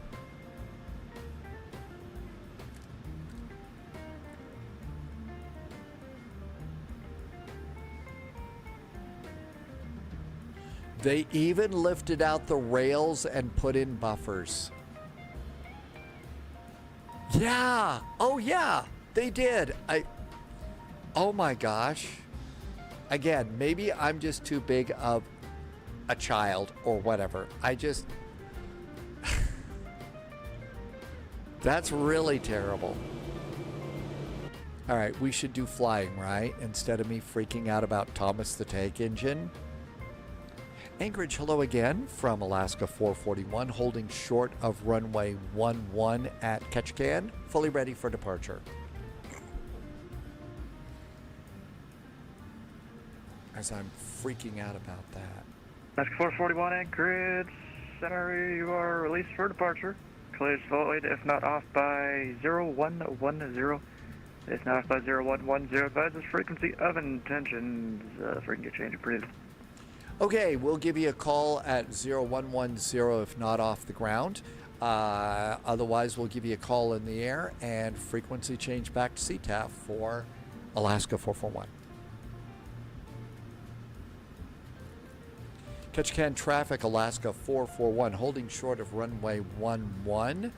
They even lifted out the rails and put in buffers. Yeah. Oh yeah, they did. Oh my gosh. Again, maybe I'm just too big of a child or whatever. That's really terrible. All right, we should do flying, right? Instead of me freaking out about Thomas the Tank Engine. Anchorage, hello again from Alaska 441, holding short of runway 11 at Ketchikan, fully ready for departure. As I'm freaking out about that. Alaska 441 Anchorage Center, you are released for departure. Clears void if not off by 0110. If not off by 0110, advises frequency of intentions. Frequency change approved. Okay, we'll give you a call at 0110 if not off the ground. Otherwise, we'll give you a call in the air and frequency change back to CTAF for Alaska 441. Ketchikan traffic, Alaska 441, holding short of runway 11,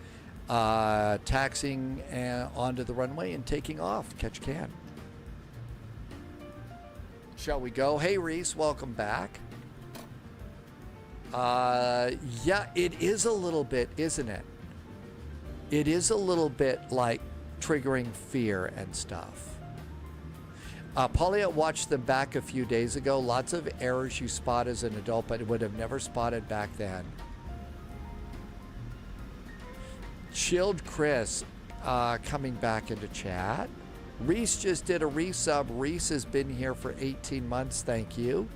taxiing onto the runway and taking off, Ketchikan. Shall we go? Hey, Reese, welcome back. Yeah, it is a little bit, isn't it? It is a little bit like triggering fear and stuff. Paulette watched them back a few days ago. Lots of errors you spot as an adult, but would have never spotted back then. Chilled Chris coming back into chat. Reese just did a resub. Reese has been here for 18 months. Thank you.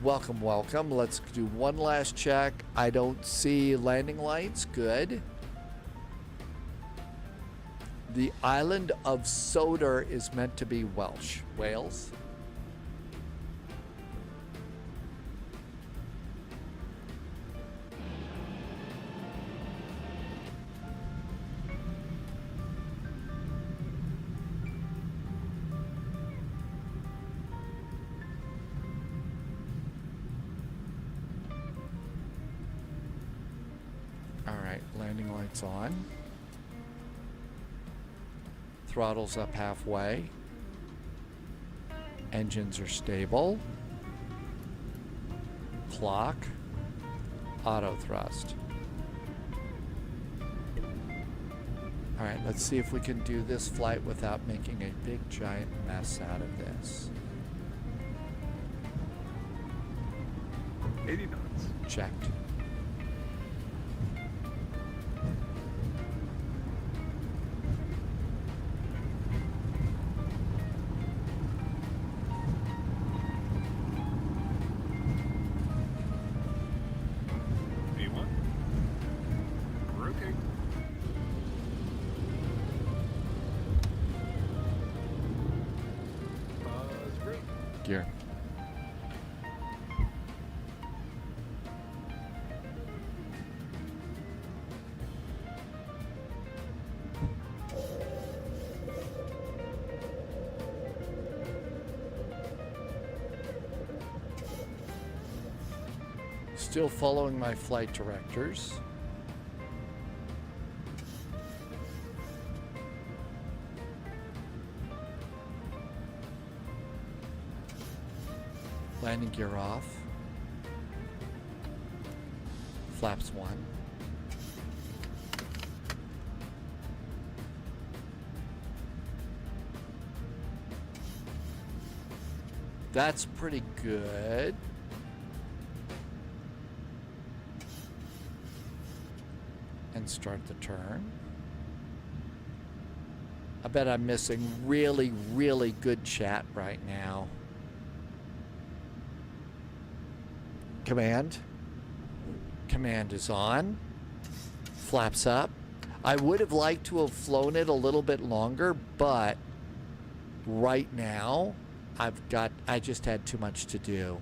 Welcome, welcome. Let's do one last check. I don't see landing lights. Good. The island of Sodor is meant to be Welsh. Wales. Alright, landing lights on. Throttle's up halfway. Engines are stable. Clock. Auto thrust. Alright, let's see if we can do this flight without making a big giant mess out of this. 80 knots. Checked. B1. Rotating. Great. Gear. Still following my flight directors. Landing gear off. Flaps 1. That's pretty good. And start the turn. I bet I'm missing really, really good chat right now. Command. Command is on. Flaps up. I would have liked to have flown it a little bit longer, but right now I just had too much to do.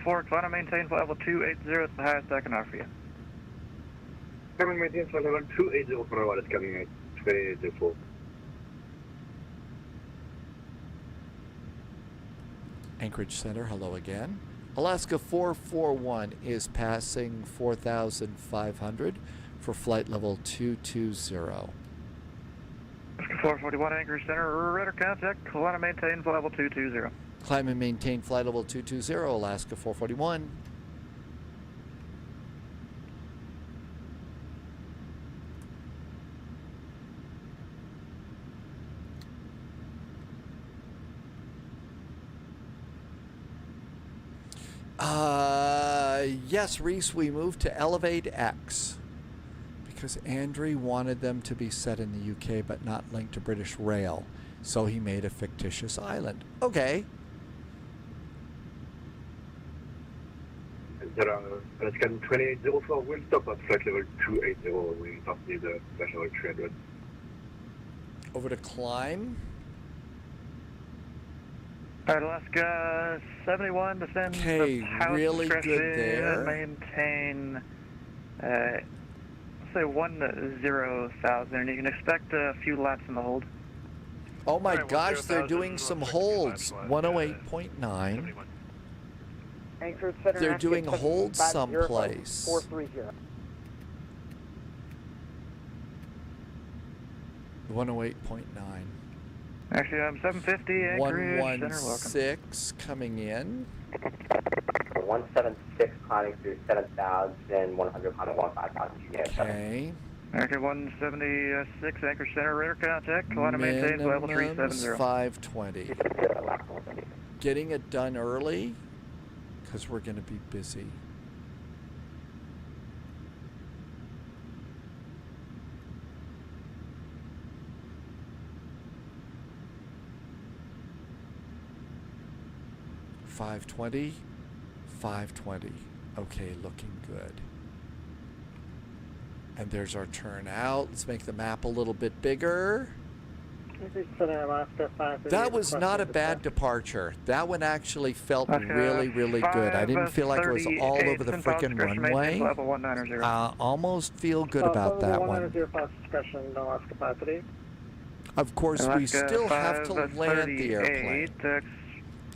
Four, try to maintain flight level 280. It's the highest I can offer you. Coming maintain flight level 280 for a while. It's coming at 284. Anchorage Center, hello again. Alaska 441 is passing 4,500 for flight level 220. Alaska 441 Anchorage Center, radar contact. Climb and maintain flight level 220. Climb and maintain flight level 220, Alaska 441. Yes, Reese, we moved to Elevate X because Andre wanted them to be set in the UK but not linked to British Rail. So he made a fictitious island. Okay. Let's get 2804. We'll stop at flight level 280. We don't need a flight level 300. Over to climb. All right, Alaska 71, descend. Okay, really good there. Maintain, let's say 10,000. You can expect a few laps in the hold. Oh my gosh, they're doing some holds. 108.9. Anchorage Center. They're doing holds someplace. 430. 108.9. Actually, I'm 750. Anchorage Center, welcome. 116 coming in. 176 climbing through 7,100 climbing 15,000. Okay. American 176 Anchorage Center, radar contact. Climb and maintain level 370. 520. Getting it done early because we're going to be busy. $520. Okay, looking good. And there's our turn out. Let's make the map a little bit bigger. Center, Alaska 538. That was not a bad departure. That one actually felt really, really good. I didn't feel like it was all over the frickin' runway. Almost feel good about that one. Discretion, Alaska 538. Of course, we still have to land the airplane.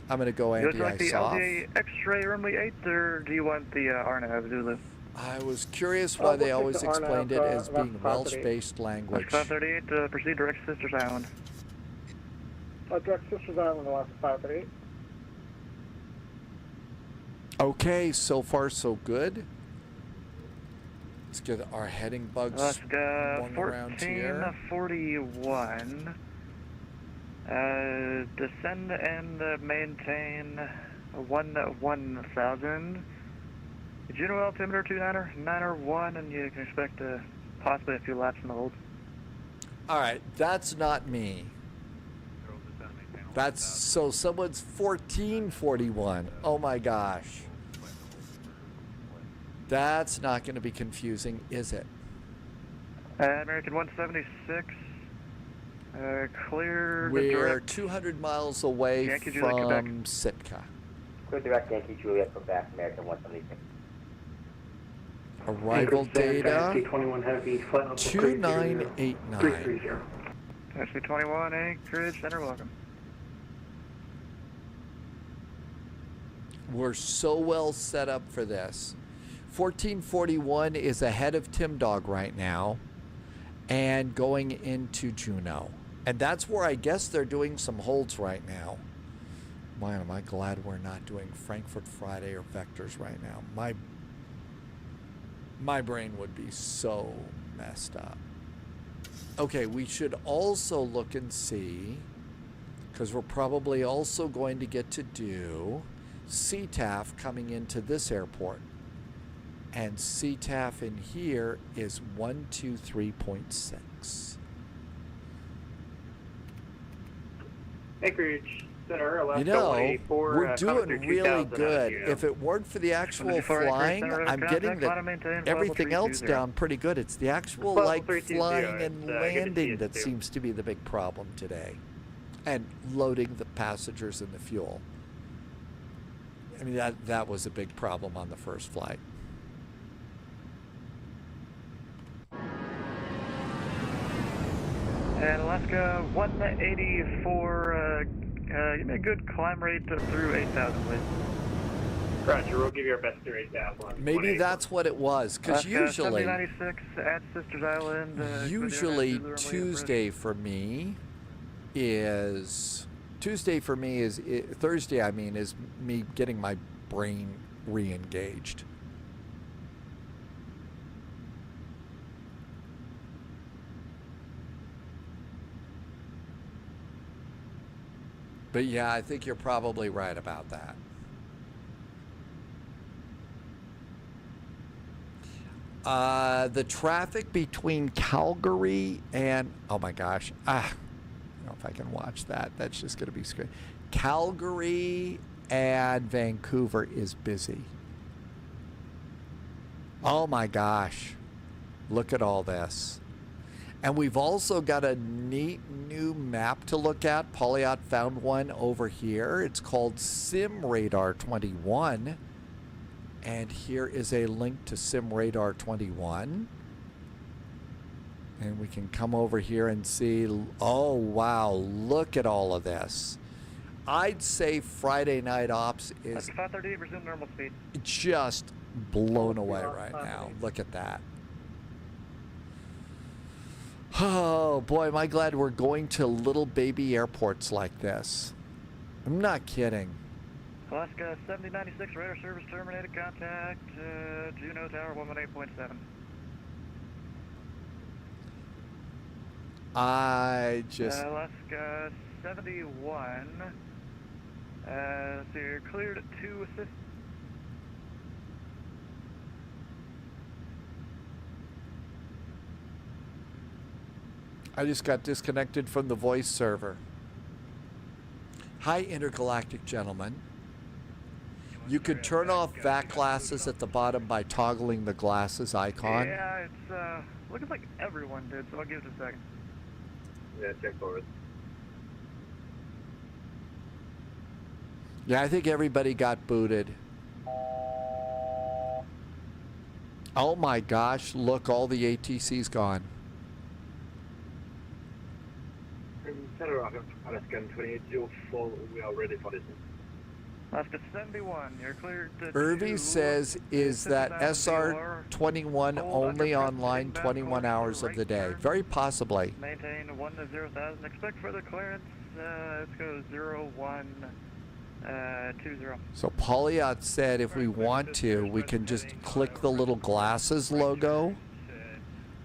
I'm going to go Would you like anti-ice the off. LDA X-ray runway 8, or do you want the RNAV Zulu? I was curious why they always explained it as being Welsh-based language. 538, proceed direct Sisters Island. Direct Sisters Island, Alaska 538. Okay, so far so good. Let's get our heading bugs Alaska around here. 1441. Descend and maintain 1,000. Juno altimeter 291, and you can expect possibly a few laps in the hold. All right, that's not me. That's so someone's 1441. Oh my gosh. That's not going to be confusing, is it? American 176. Clear. We're 200 miles away Yankee from Juliet, Quebec. Sitka. Clear direct Yankee Juliet Quebec, American 176. Arrival data 21 Heavy, flight level 2989. 330. SC21 Anchorage Center, welcome. We're so well set up for this. 1441 is ahead of Tim Dog right now and going into Juneau. And that's where I guess they're doing some holds right now. Man, am I glad we're not doing Frankfurt Friday or Vectors right now. My brain would be so messed up. Okay, we should also look and see, because we're probably also going to get to do CTAF coming into this airport. And CTAF in here is 123.6. Anchorage Center, Alaska You know, 184, we're doing really good. If If it weren't for the actual flying, I'm getting everything else down pretty good. It's the actual like flying and landing that seems to be the big problem today. And loading the passengers and the fuel. I mean, that was a big problem on the first flight. And Alaska 184, you made a good climb rate through 8,000, please. Roger, we'll give you our best through 8,000. Maybe that's what it was, because usually, 7096 at Sisters Island. usually Tuesday for me is Thursday. I mean, is me getting my brain re-engaged. But yeah, I think you're probably right about that. The traffic between Calgary and, oh my gosh, I don't know if I can watch that. That's just going to be scary. Calgary and Vancouver is busy. Oh my gosh, look at all this. And we've also got a neat new map to look at. Polyot found one over here. It's called Sim Radar 21. And here is a link to Sim Radar 21. And we can come over here and see, oh wow, look at all of this. I'd say Friday Night Ops is 538, resume normal speed. just blown away right now. Look at that. Oh boy, am I glad we're going to little baby airports like this. I'm not kidding. Alaska 7096, radar service terminated, contact Juneau Tower 118.7. I just... Alaska 71, so you're cleared to assist. I just got disconnected from the voice server. Hi, intergalactic gentlemen. You could turn off VAC glasses at the bottom by toggling the glasses icon. Yeah, it's looking like everyone did, so I'll give it a second. Yeah, check forward. Yeah, I think everybody got booted. Oh my gosh, look, all the ATC's gone. Center Alaska 2804, we are ready for this. Alaska 71, you're cleared to Irvi says, is that SR21 only online 21 hours of the day? Very possibly. Maintain 10,000. Expect further clearance. Let's go 0120. So Polyot said if we want to, we can just click the little glasses logo,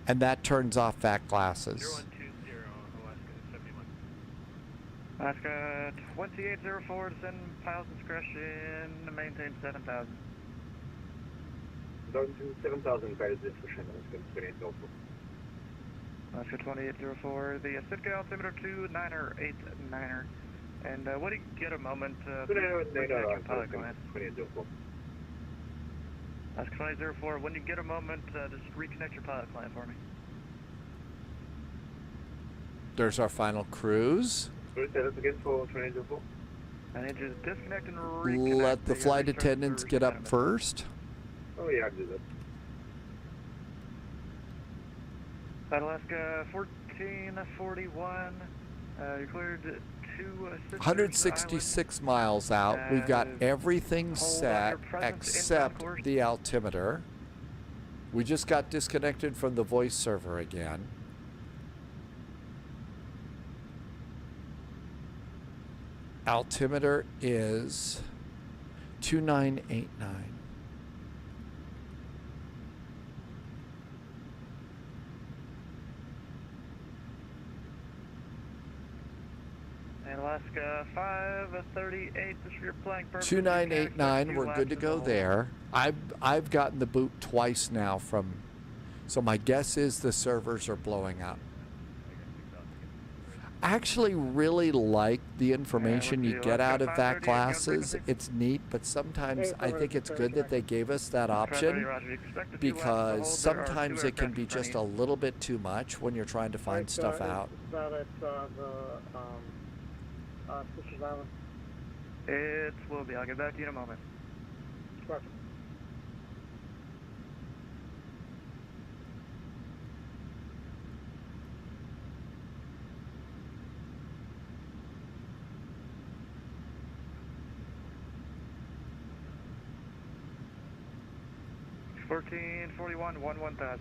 and that turns off fat glasses. Alaska 2804, descend piles discretion, maintain 7,000. Down to 7,000 piles discretion, Alaska 2804. Alaska 2804, the Sitka altimeter 2989er. And when you get a moment, reconnect pilot command. 2804. Alaska 2804, when you get a moment, just reconnect your pilot command for me. There's our final cruise. Sorry, say that again for 2804. I need you to disconnect and reconnect. Let the flight attendants get up first. Oh yeah, I can do that. Alaska 1441, you're cleared to 166 miles out. We've got everything set except the altimeter. We just got disconnected from the voice server again. Altimeter is 2989. And Alaska 538, this for your flying purpose. 2989, we're good to go there. I've gotten the boot twice now from, so my guess is the servers are blowing up. I actually really like the information you get out of that glasses. It's neat, but sometimes I think it's good that they gave us that option, because sometimes it can be just a little bit too much when you're trying to find stuff out. Fisher's Island. It will be. I'll get back to you in a moment. Perfect. $1441, 1000.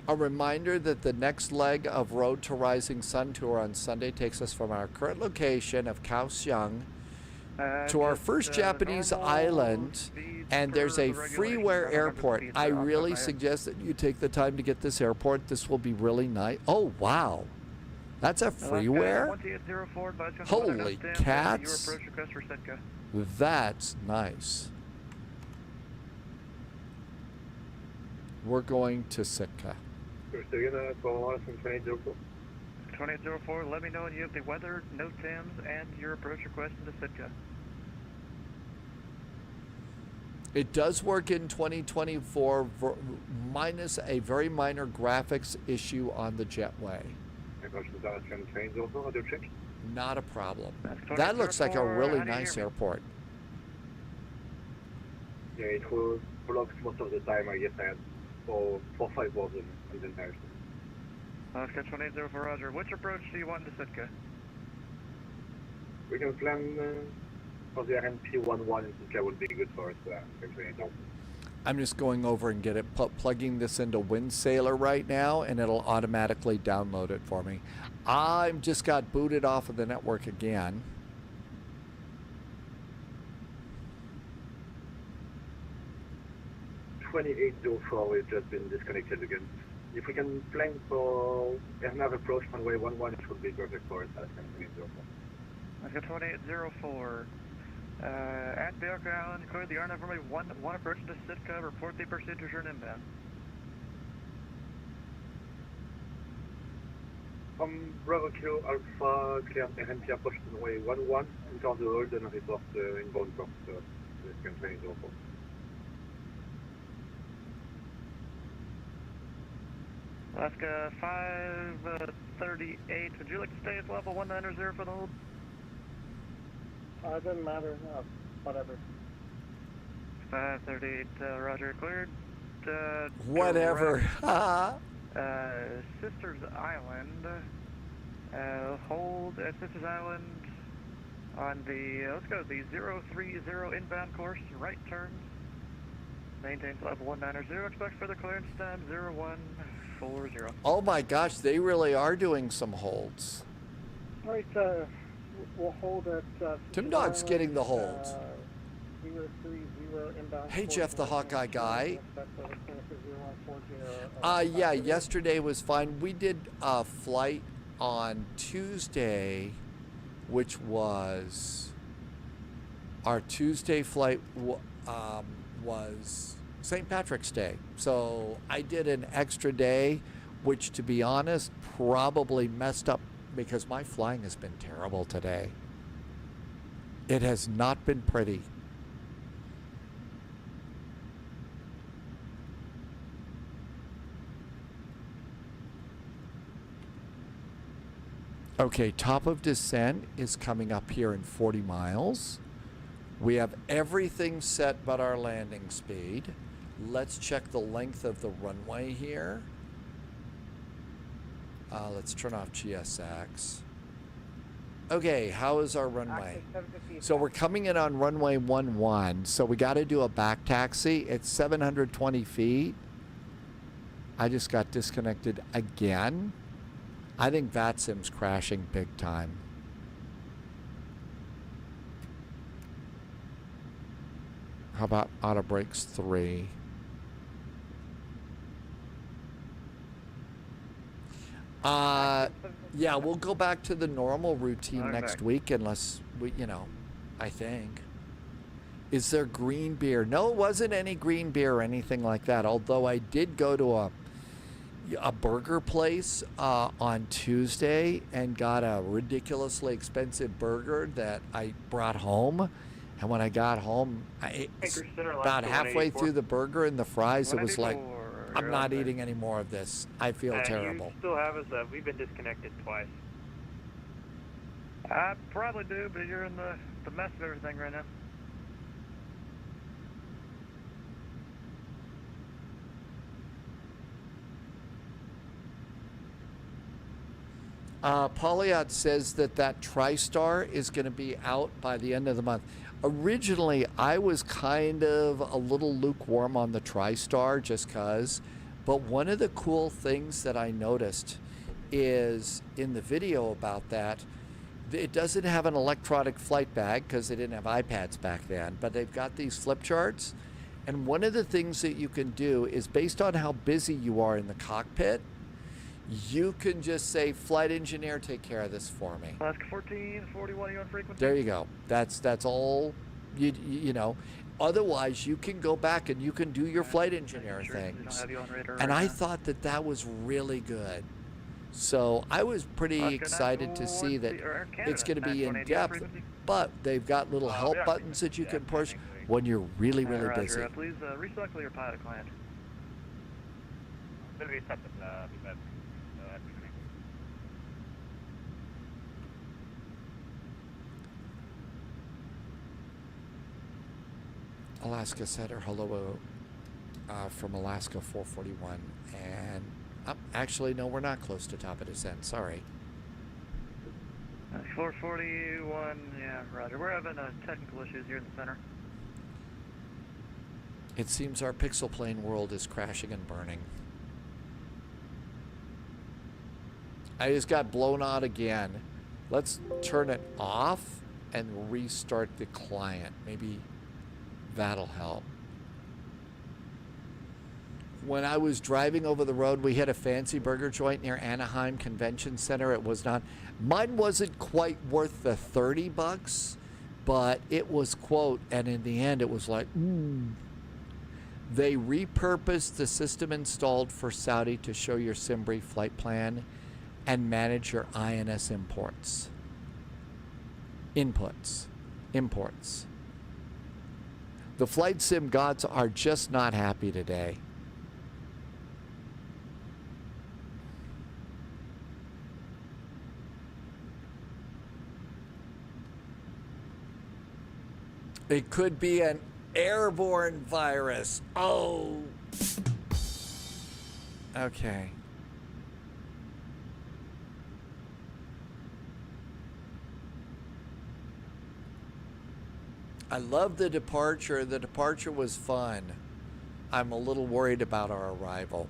A reminder that the next leg of Road to Rising Sun Tour on Sunday takes us from our current location of Kaohsiung to our first Japanese island, and there's a freeware airport. I really suggest that you take the time to get this airport. This will be really nice. Oh, wow. That's a freeware? Holy cats. That's nice. We're going to Sitka. So you're going to call us from 2804? 2804, let me know when you have the weather, NOTAMs, and your approach request into Sitka. It does work in 2024, minus a very minor graphics issue on the jetway. Not a problem. That looks like a really nice airport. Yeah, it will block most of the time, I guess, for 5 hours in the entire. Alaska 2804, roger. Which approach do you want to Sitka? We can plan for the RMP-11 in Sitka would be good for us. I'm just going over and plugging this into WindSailor right now, and it'll automatically download it for me. I've just got booted off of the network again. We've just been disconnected again. If we can plan for another approach on way 11, it would be perfect for us. Alaska 2804. At Baker Island, clear the RNAV runway 1 approach to Sitka. Report the pursuit to return inbound. Bravo Kilo Alpha, clear RNP approach to runway 11, enter the hold and report inbound course. Alaska 2804. Alaska 538, would you like to stay at level 190 for the hold? It doesn't matter. Whatever. 538, Roger, cleared. Whatever. Sisters Island. Hold at Sisters Island on the, let's go, the 030 inbound course, right turns. Maintains level 190, expect further clearance time 0140. Oh my gosh, they really are doing some holds. All right, we'll hold at... Tim Dog's getting the holds. 030 inbound. Hey, Jeff the Hawkeye guy. Yeah, yesterday was fine. We did a flight on Tuesday, which was... Our Tuesday flight was St. Patrick's Day. So I did an extra day, which to be honest, probably messed up because my flying has been terrible today. It has not been pretty. Okay, top of descent is coming up here in 40 miles. We have everything set but our landing speed. Let's check the length of the runway here. Let's turn off GSX. Okay, how is our runway? So we're coming in on runway 11, so we got to do a back taxi. It's 720 feet. I just got disconnected again. I think VATSIM's crashing big time. How about auto brakes 3? Yeah, we'll go back to the normal routine next week unless we, I think. Is there green beer? No, it wasn't any green beer or anything like that. Although I did go to a burger place on Tuesday and got a ridiculously expensive burger that I brought home. And when I got home, about halfway through the burger and the fries, it was like, I'm not eating any more of this. I feel terrible. You still have us. We've been disconnected twice. I probably do, but you're in the mess of everything right now. Polyot says that TriStar is going to be out by the end of the month. Originally, I was kind of a little lukewarm on the TriStar just because, but one of the cool things that I noticed is in the video about that, it doesn't have an electronic flight bag because they didn't have iPads back then, but they've got these flip charts. And one of the things that you can do is based on how busy you are in the cockpit, you can just say, flight engineer, take care of this for me. Alaska 1441, you on frequency? There you go. That's all, you know. Otherwise, you can go back and you can do your flight engineer things. And I thought that was really good. So I was pretty excited to see that it's going to be in depth, but they've got little help buttons that you can push when you're really, really busy. Please recycle your pilot client. Alaska Center, hello from Alaska 441. And actually, no, we're not close to top of descent. Sorry. 441, yeah, roger. We're having technical issues here in the center. It seems our pixel plane world is crashing and burning. I just got blown out again. Let's turn it off and restart the client. Maybe that'll help. When I was driving over the road, we hit a fancy burger joint near Anaheim Convention Center. It was not, mine wasn't quite worth the $30, but it was, quote, and in the end it was like, They repurposed the system installed for Saudi to show your SIMBRI flight plan and manage your INS imports. Imports. The flight sim gods are just not happy today. It could be an airborne virus. Oh. Okay. I love the departure. The departure was fun. I'm a little worried about our arrival.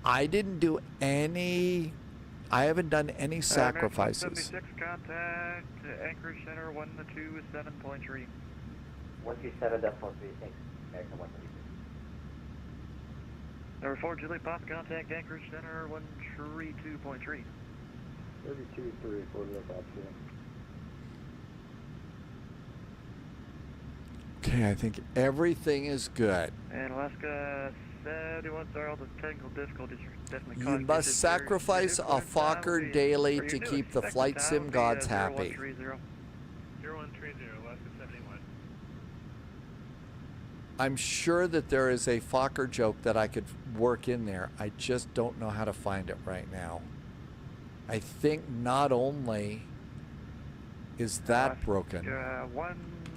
I didn't do any, I haven't done any sacrifices. 76 contact, Anchorage Center 127.3. 127.36. Number 4, Julie Pop, contact Anchorage Center 132.3. 32.3 for the option. Okay, I think everything is good. And Alaska 71, sorry, all the technical difficulties are definitely You must sacrifice a Fokker daily to keep the flight sim gods happy. 0130, Alaska 71. I'm sure that there is a Fokker joke that I could work in there. I just don't know how to find it right now. I think not only is that broken.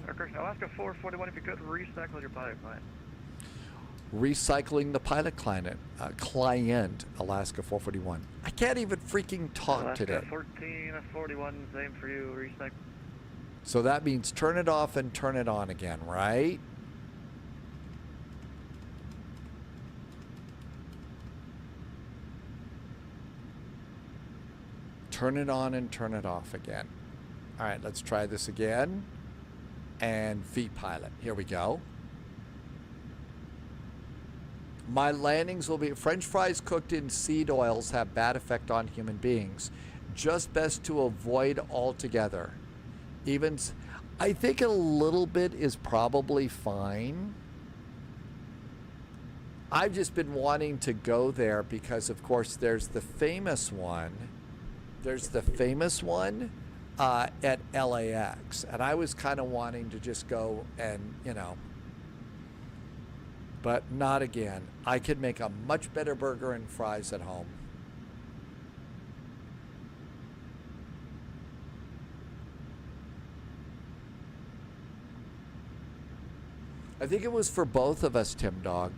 Alaska 441, if you could recycle your pilot client. Recycling the pilot client, Alaska 441. I can't even freaking talk Alaska today. 1441, same for you, recycle. So that means turn it off and turn it on again, right? Turn it on and turn it off again. All right, let's try this again. And feed pilot. Here we go. My landings will be French fries cooked in seed oils have bad effect on human beings. Just best to avoid altogether. Even I think a little bit is probably fine. I've just been wanting to go there because of course there's the famous one. There's the famous one at LAX, and I was kind of wanting to just go and, you know, but not again. I could make a much better burger and fries at home. I think it was for both of us, Tim Dog.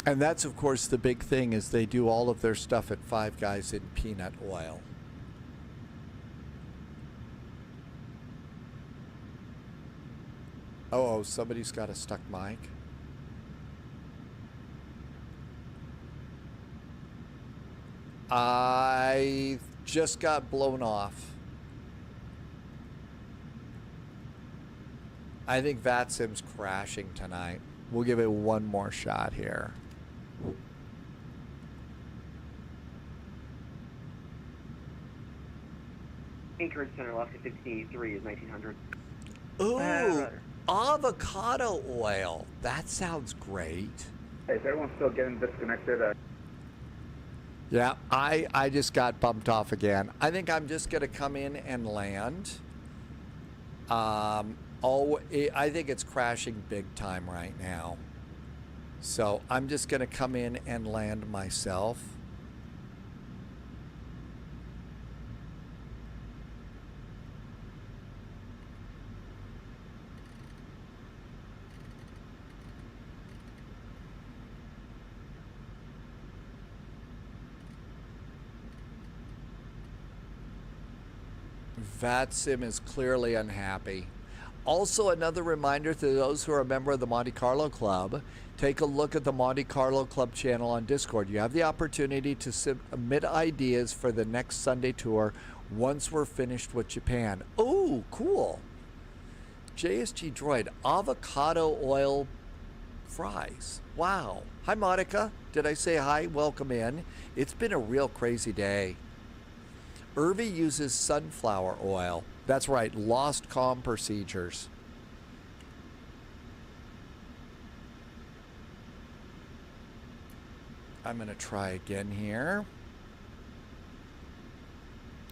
And that's, of course, the big thing is they do all of their stuff at Five Guys in peanut oil. Oh, somebody's got a stuck mic. I just got blown off. I think VATSIM's crashing tonight. We'll give it one more shot here. Anchorage Center, Alaska 63 is 1900. Ooh, avocado oil. That sounds great. Hey, is everyone still getting disconnected? Yeah, I just got bumped off again. I think I'm just going to come in and land. I think it's crashing big time right now. So I'm just going to come in and land myself. VATSIM is clearly unhappy. Also, another reminder to those who are a member of the Monte Carlo Club, take a look at the Monte Carlo Club channel on Discord. You have the opportunity to submit ideas for the next Sunday tour once we're finished with Japan. Oh, cool. JSG Droid, avocado oil fries. Wow. Hi, Monica. Did I say hi? Welcome in. It's been a real crazy day. Irvi uses sunflower oil. That's right, lost comm procedures. I'm going to try again here.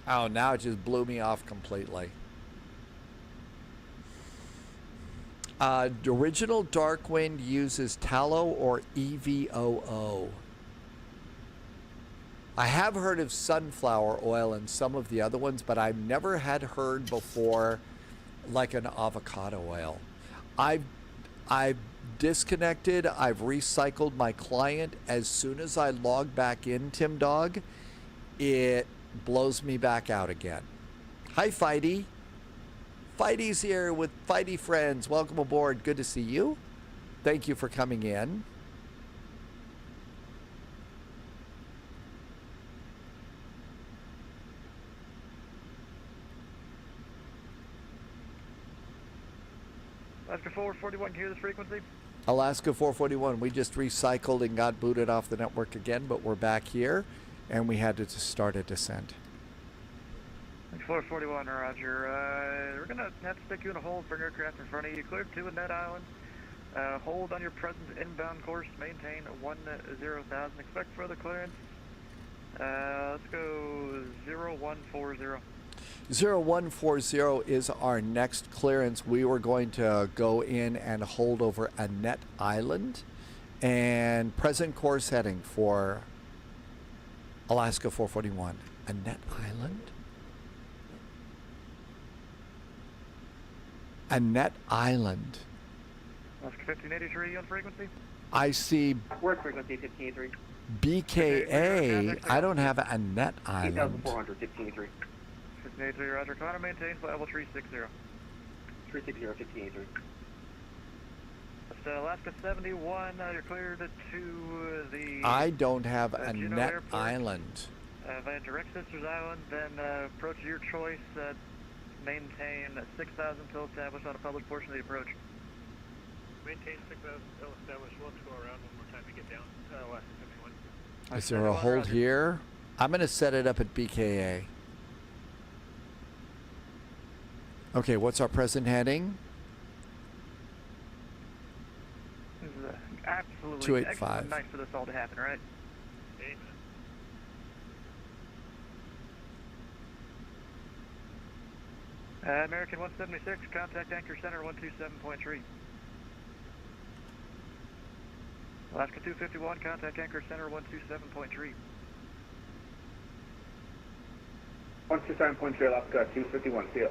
Oh, now it just blew me off completely. The original Darkwind uses tallow or EVOO. I have heard of sunflower oil and some of the other ones, but I've never had heard before like an avocado oil. I've disconnected, I've recycled my client. As soon as I log back in, Tim Dog, it blows me back out again. Hi, Fighty. Fighty's here with Fighty Friends. Welcome aboard. Good to see you. Thank you for coming in. Alaska 441, hear this frequency? Alaska 441, we just recycled and got booted off the network again, but we're back here, and we had to start a descent. 441, roger. We're going to have to stick you in a hold for an aircraft in front of you. Cleared to Net Island. Hold on your present inbound course. Maintain 10,000. Expect further clearance. Let's go 0140. 0140 is our next clearance. We were going to go in and hold over Annette Island, and present course heading for Alaska 441. Annette Island? Annette Island. Alaska 1583 on frequency. I see Word frequency 1583. BKA. I don't have Annette Island. 8400, 1583. 1583, roger. Climb and maintain flight level 360. 360, 1583. Alaska 71, you're cleared to the... I don't have Juneau Annette Airport. Island. Via Direct Sisters Island, then approach your choice. Maintain 6,000 till established on a public portion of the approach. Maintain 6,000 till established. Let's go around one more time to get down. Alaska 71. Is there a hold here? I'm going to set it up at BKA. Okay, what's our present heading? This is absolutely 285. excellent night for this all to happen, right? Amen. American 176, contact Anchor Center 127.3. Alaska 251, contact Anchor Center 127.3. 127.3, Alaska 251, see ya.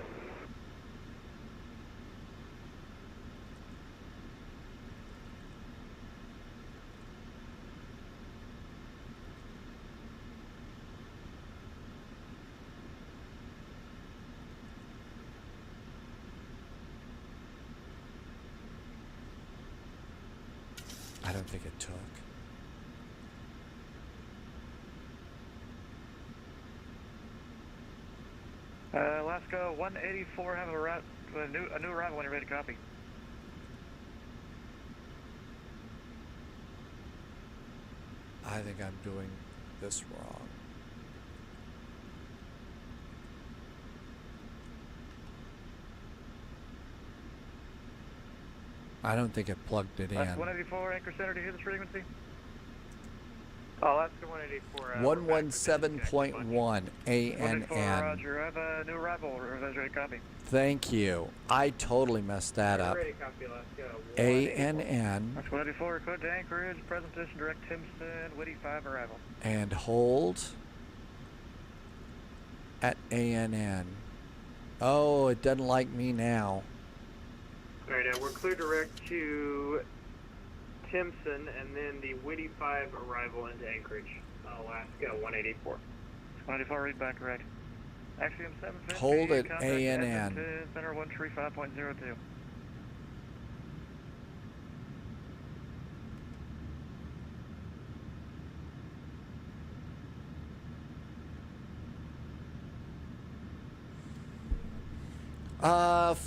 I don't think it took. Alaska 184, have a new arrival when you're ready to copy. I think I'm doing this wrong. I don't think it plugged it in. Alaska 184, Anchor Center, do you hear this frequency? Alaska 184. 117.1 ANN. Roger, I have a new arrival. Ready to copy. Thank you. I totally messed that up. Ready to copy, Alaska. ANN. Alaska 184, code to Anchorage, present position, direct Timson, Whitty 5 arrival. And hold at ANN. Oh, it doesn't like me now. Alright, we're clear direct to Timson and then the Whitty 5 arrival into Anchorage, Alaska 184. 184, read back correct. Axiom 750. Hold at contact ANN. Center 135.02.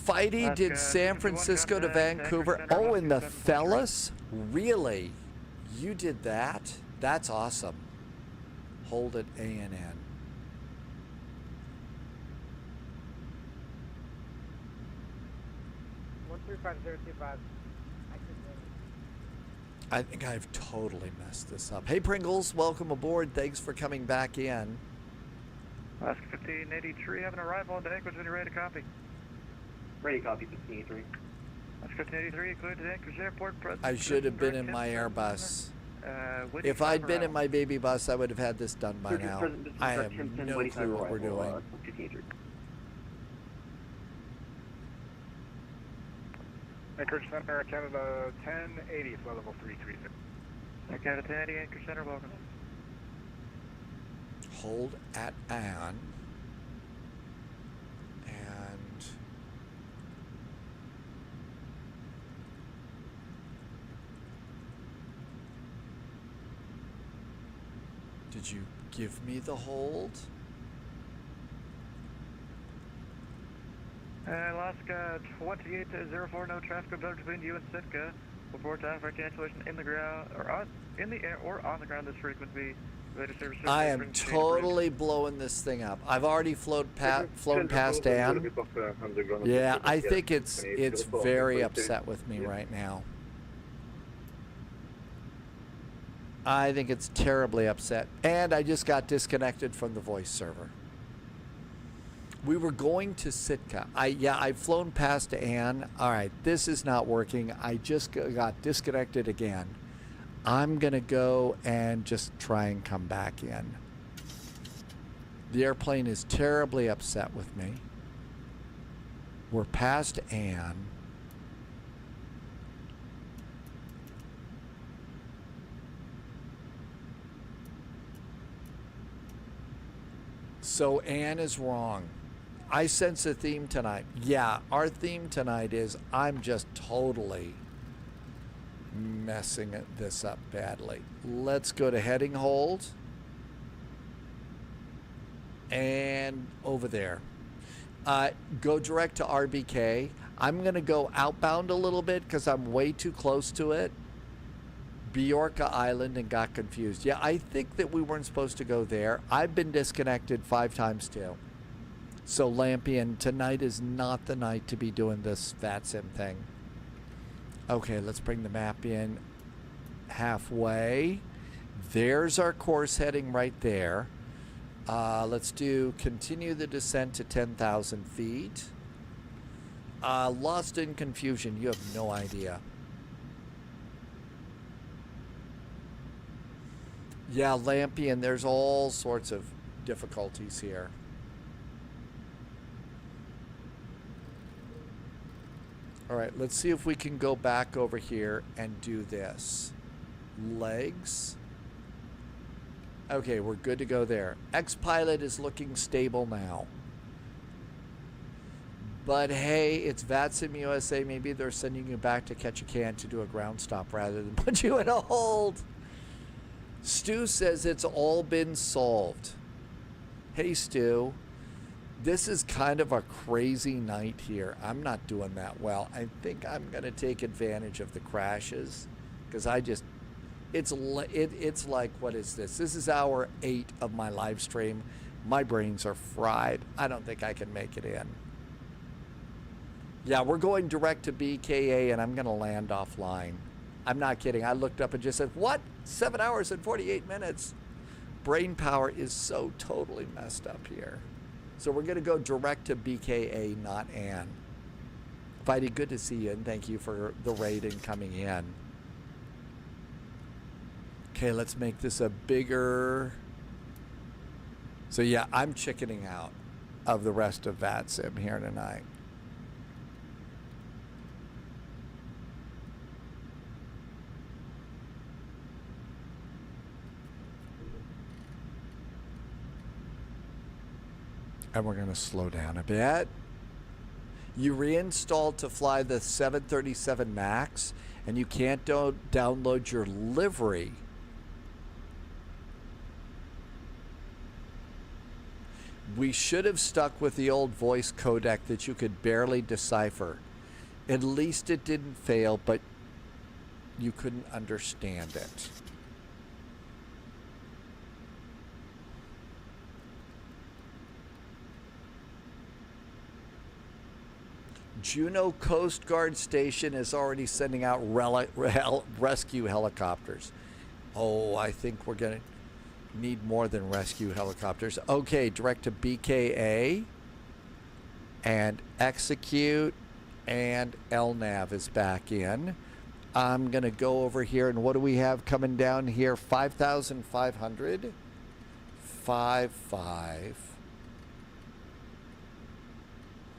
Fighty did San Francisco to Vancouver. Oh, in the Fellas? Really? You did that? That's awesome. Hold at ANN. I think I've totally messed this up. Hey, Pringles, welcome aboard. Thanks for coming back in. Alaska 1583, have an arrival into Anchorage when you're ready to copy. Ready to copy 1583. Alaska 1583, cleared to Anchorage Airport. Present I should have been direct in my Timson, Airbus. If I'd been in my baby bus, I would have had this done by now. I have no clue what we're doing. Anchorage Center, Canada 1080, flight level 330. Canada 1080, Anchorage Center, welcome. Hold at Ann. And did you give me the hold? Alaska 2804, no traffic observed between you and Sitka. Report time for cancellation in the ground, or in the air, or on the ground. This frequency. I am totally blowing this thing up. I've already flown past Ann. Yeah, I think it's very upset with me right now. I think it's terribly upset. And I just got disconnected from the voice server. We were going to Sitka. I've flown past Ann. All right, this is not working. I just got disconnected again. I'm going to go and just try and come back in. The airplane is terribly upset with me. We're past Ann. So Ann is wrong. I sense a theme tonight. Yeah, our theme tonight is I'm just totally messing this up badly. Let's go to heading hold. And over there. Go direct to RBK. I'm going to go outbound a little bit because I'm way too close to it. Bjorka Island and got confused. Yeah, I think that we weren't supposed to go there. I've been disconnected 5 times too. So Lampion, tonight is not the night to be doing this VATSIM thing. Okay, let's bring the map in halfway. There's our course heading right there. Let's continue the descent to 10,000 feet. Lost in confusion, you have no idea. Yeah, Lampion, there's all sorts of difficulties here. All right, let's see if we can go back over here and do this. Legs. Okay, we're good to go there. X-Pilot is looking stable now. But hey, it's VATSIM USA. Maybe they're sending you back to Ketchikan to do a ground stop rather than put you in a hold. Stu says it's all been solved. Hey, Stu. This is kind of a crazy night here. I'm not doing that well. I think I'm going to take advantage of the crashes because it's like, what is this? This is hour 8 of my live stream. My brains are fried. I don't think I can make it in. Yeah, we're going direct to BKA and I'm going to land offline. I'm not kidding. I looked up and just said, what? 7 hours and 48 minutes. Brain power is so totally messed up here. So we're going to go direct to BKA, not Ann. Fighty, good to see you, and thank you for the raid and coming in. Okay, let's make this a bigger... So yeah, I'm chickening out of the rest of VATSIM here tonight. And we're going to slow down a bit. You reinstalled to fly the 737 MAX, and you can't download your livery. We should have stuck with the old voice codec that you could barely decipher. At least it didn't fail, but you couldn't understand it. Juneau Coast Guard Station is already sending out rescue helicopters. Oh, I think we're going to need more than rescue helicopters. Okay, direct to BKA and execute, and LNAV is back in. I'm going to go over here, and what do we have coming down here? 5,500. 5.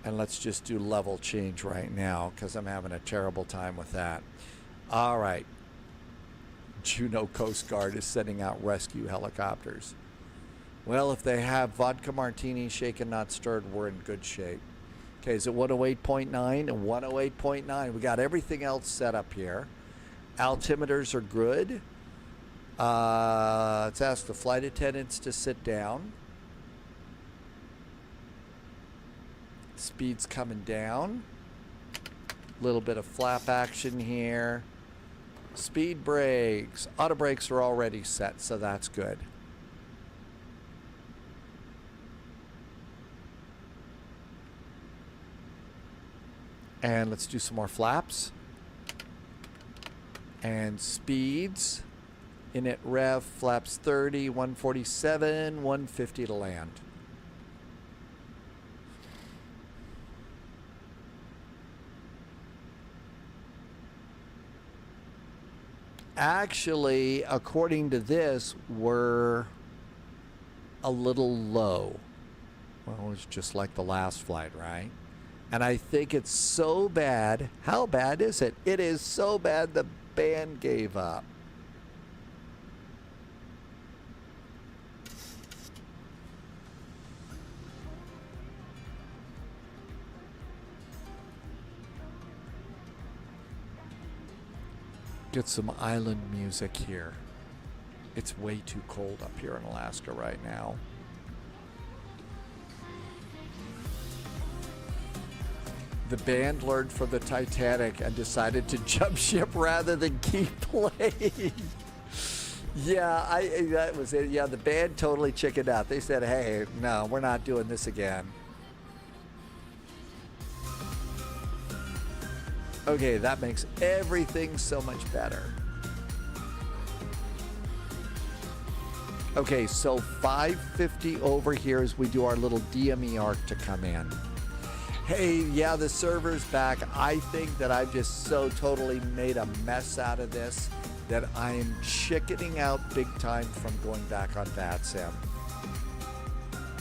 And let's just do level change right now because I'm having a terrible time with that. All right. Juneau Coast Guard is sending out rescue helicopters. Well, if they have vodka martini shaken not stirred, we're in good shape. Okay, is it 108.9 and 108.9? We got everything else set up here. Altimeters are good. Let's ask the flight attendants to sit down. Speed's coming down. A little bit of flap action here. Speed brakes. Auto brakes are already set, so that's good. And let's do some more flaps. And speeds. Init rev, flaps 30, 147, 150 to land. Actually, according to this, we're a little low. Well, it's just like the last flight, right? And I think it's so bad. How bad is it? It is so bad the band gave up. Get some island music here. It's way too cold up here in Alaska right now. The band learned from the Titanic and decided to jump ship rather than keep playing. Yeah, that was it. Yeah, the band totally chickened out. They said, hey, no, we're not doing this again. Okay, that makes everything so much better. Okay, so 550 over here as we do our little DME arc to come in. Hey, yeah, the server's back. I think that I've just so totally made a mess out of this that I am chickening out big time from going back on VATSIM.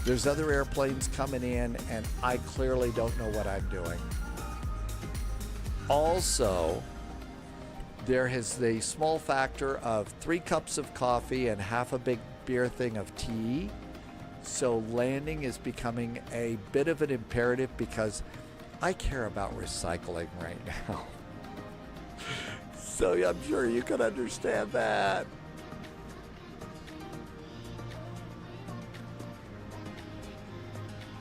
There's other airplanes coming in, and I clearly don't know what I'm doing. Also, there is the small factor of 3 cups of coffee and half a big beer thing of tea. So landing is becoming a bit of an imperative because I care about recycling right now. So I'm sure you can understand that.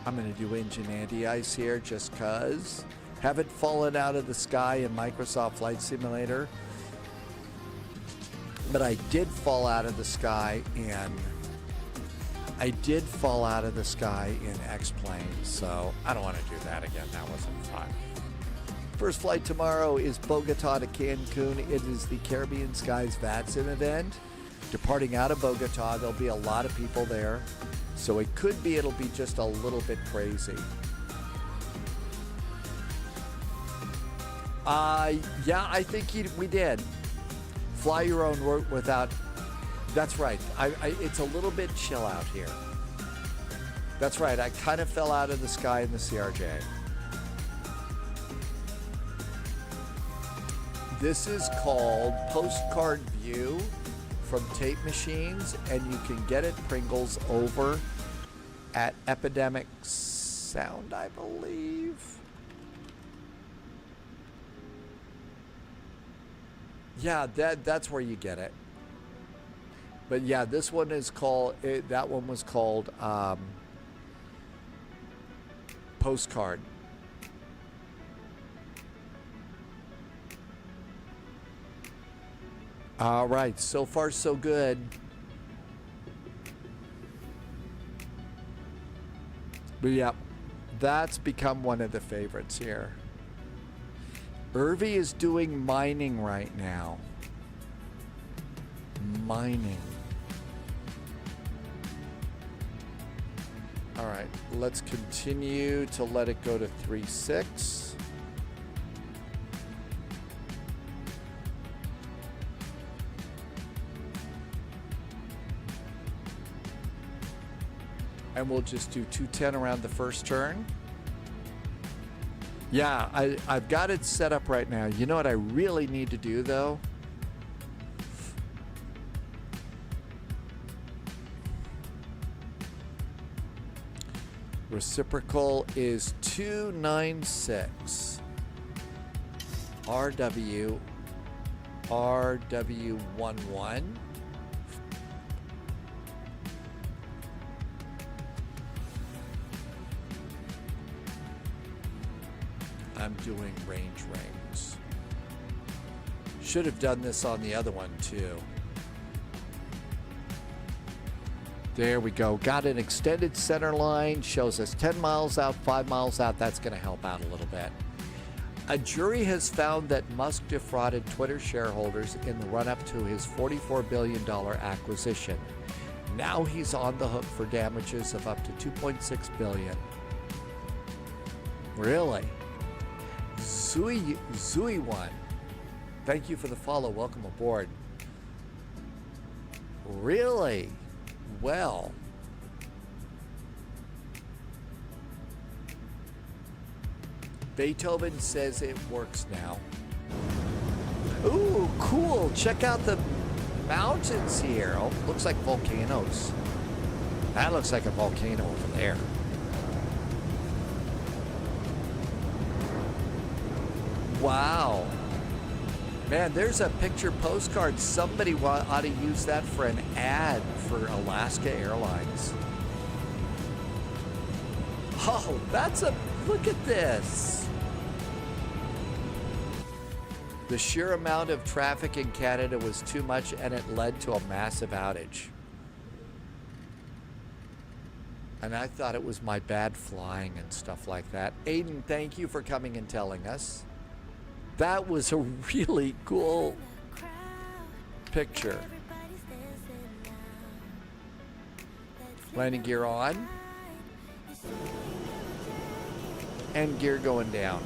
I'm going to do engine anti-ice here just because. Haven't fallen out of the sky in Microsoft Flight Simulator, but I did fall out of the sky in X-Plane, so I don't want to do that again. That wasn't fun. First flight tomorrow is Bogota to Cancun. It is the Caribbean Skies VATSIM event. Departing out of Bogota, there'll be a lot of people there, so it could be it'll be just a little bit crazy. Yeah, I think we did. Fly your own route without... That's right. It's a little bit chill out here. That's right. I kind of fell out of the sky in the CRJ. This is called Postcard View from Tape Machines, and you can get it, Pringles, over at Epidemic Sound, I believe. Yeah, that's where you get it. But yeah, this one is called, that one was called Postcard. All right, so far so good. But yeah, that's become one of the favorites here. Irvi is doing mining right now. Mining. All right, let's continue to let it go to 3.6. And we'll just do 210 around the first turn. Yeah, I've got it set up right now. You know what I really need to do, though? Reciprocal is 296. RW 11. I'm doing range rings. Should have done this on the other one too. There we go. Got an extended center line. Shows us 10 miles out, 5 miles out. That's going to help out a little bit. A jury has found that Musk defrauded Twitter shareholders in the run-up to his $44 billion acquisition. Now he's on the hook for damages of up to $2.6 billion. Really? Zui1. Thank you for the follow. Welcome aboard. Really? Well. Beethoven says it works now. Ooh, cool. Check out the mountains here. Oh, looks like volcanoes. That looks like a volcano over there. Wow. Man, there's a picture postcard. Somebody ought to use that for an ad for Alaska Airlines. Oh, that's a... Look at this. The sheer amount of traffic in Canada was too much and it led to a massive outage. And I thought it was my bad flying and stuff like that. Aiden, thank you for coming and telling us. That was a really cool picture. Landing gear on. And gear going down.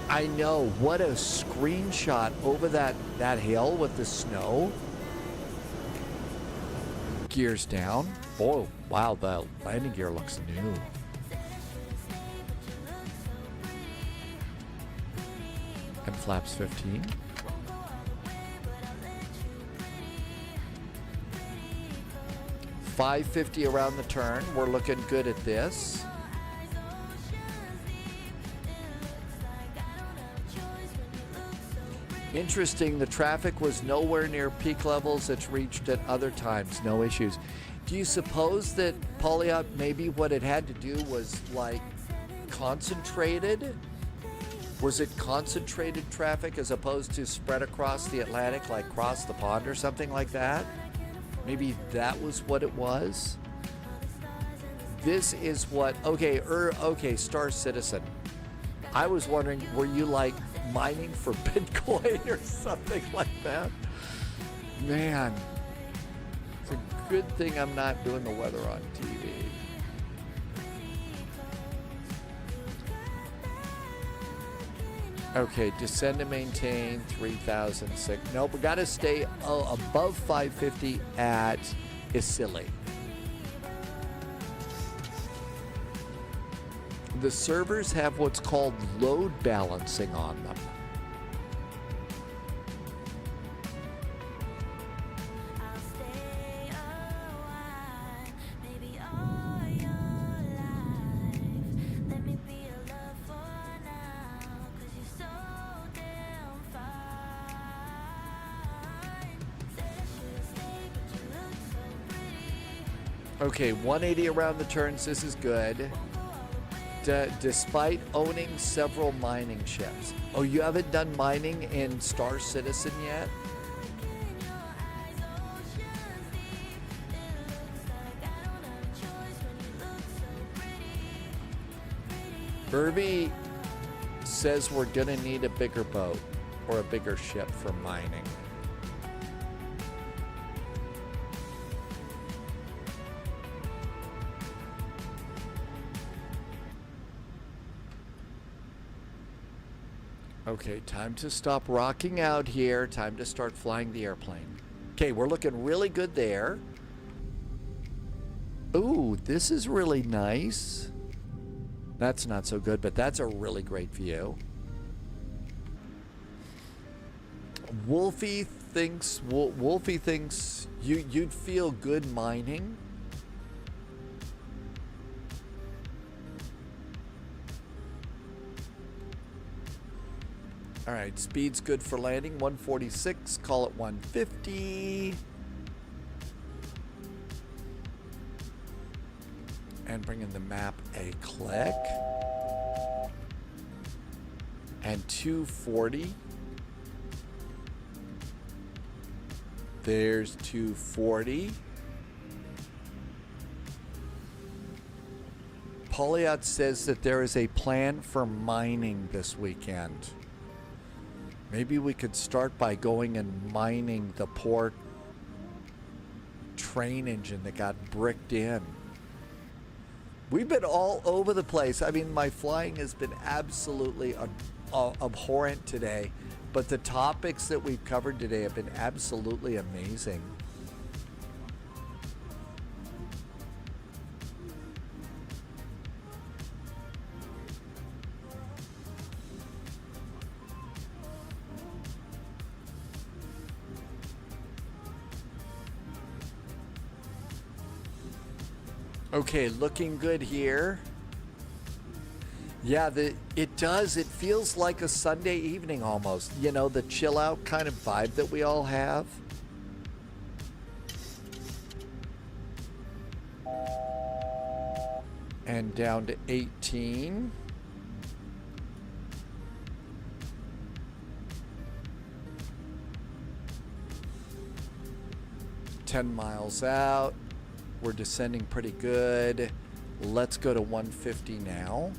I know, what a screenshot over that hill with the snow. Gears down. Oh, wow, the landing gear looks new. And flaps 15. $550 around the turn. We're looking good at this. Interesting, the traffic was nowhere near peak levels it's reached at other times. No issues. Do you suppose that, Polyop, maybe what it had to do was like concentrated? Was it concentrated traffic as opposed to spread across the Atlantic, like across the pond or something like that? Maybe that was what it was? This is what, okay, Star Citizen. I was wondering, were you like mining for Bitcoin or something like that? Man, it's a good thing I'm not doing the weather on TV. Okay, descend and maintain 3,006. Nope, we got to stay above 550 at Isili. The servers have what's called load balancing on them. Okay, 180 around the turns. This is good. Despite owning several mining ships. Oh, you haven't done mining in Star Citizen yet? Irby says we're gonna need a bigger boat or a bigger ship for mining. Okay, time to stop rocking out here. Time to start flying the airplane. Okay, we're looking really good there. Ooh, this is really nice. That's not so good, but that's a really great view. Wolfie thinks you'd feel good mining. All right, speed's good for landing, 146, call it 150. And bring in the map a click. And 240. There's 240. Poliot says that there is a plan for mining this weekend. Maybe we could start by going and mining the poor train engine that got bricked in. We've been all over the place. I mean, my flying has been absolutely abhorrent today, but the topics that we've covered today have been absolutely amazing. Okay, looking good here. Yeah, it does. It feels like a Sunday evening almost. You know, the chill out kind of vibe that we all have. And down to 18. $10 out. We're descending pretty good. Let's go to 150 now.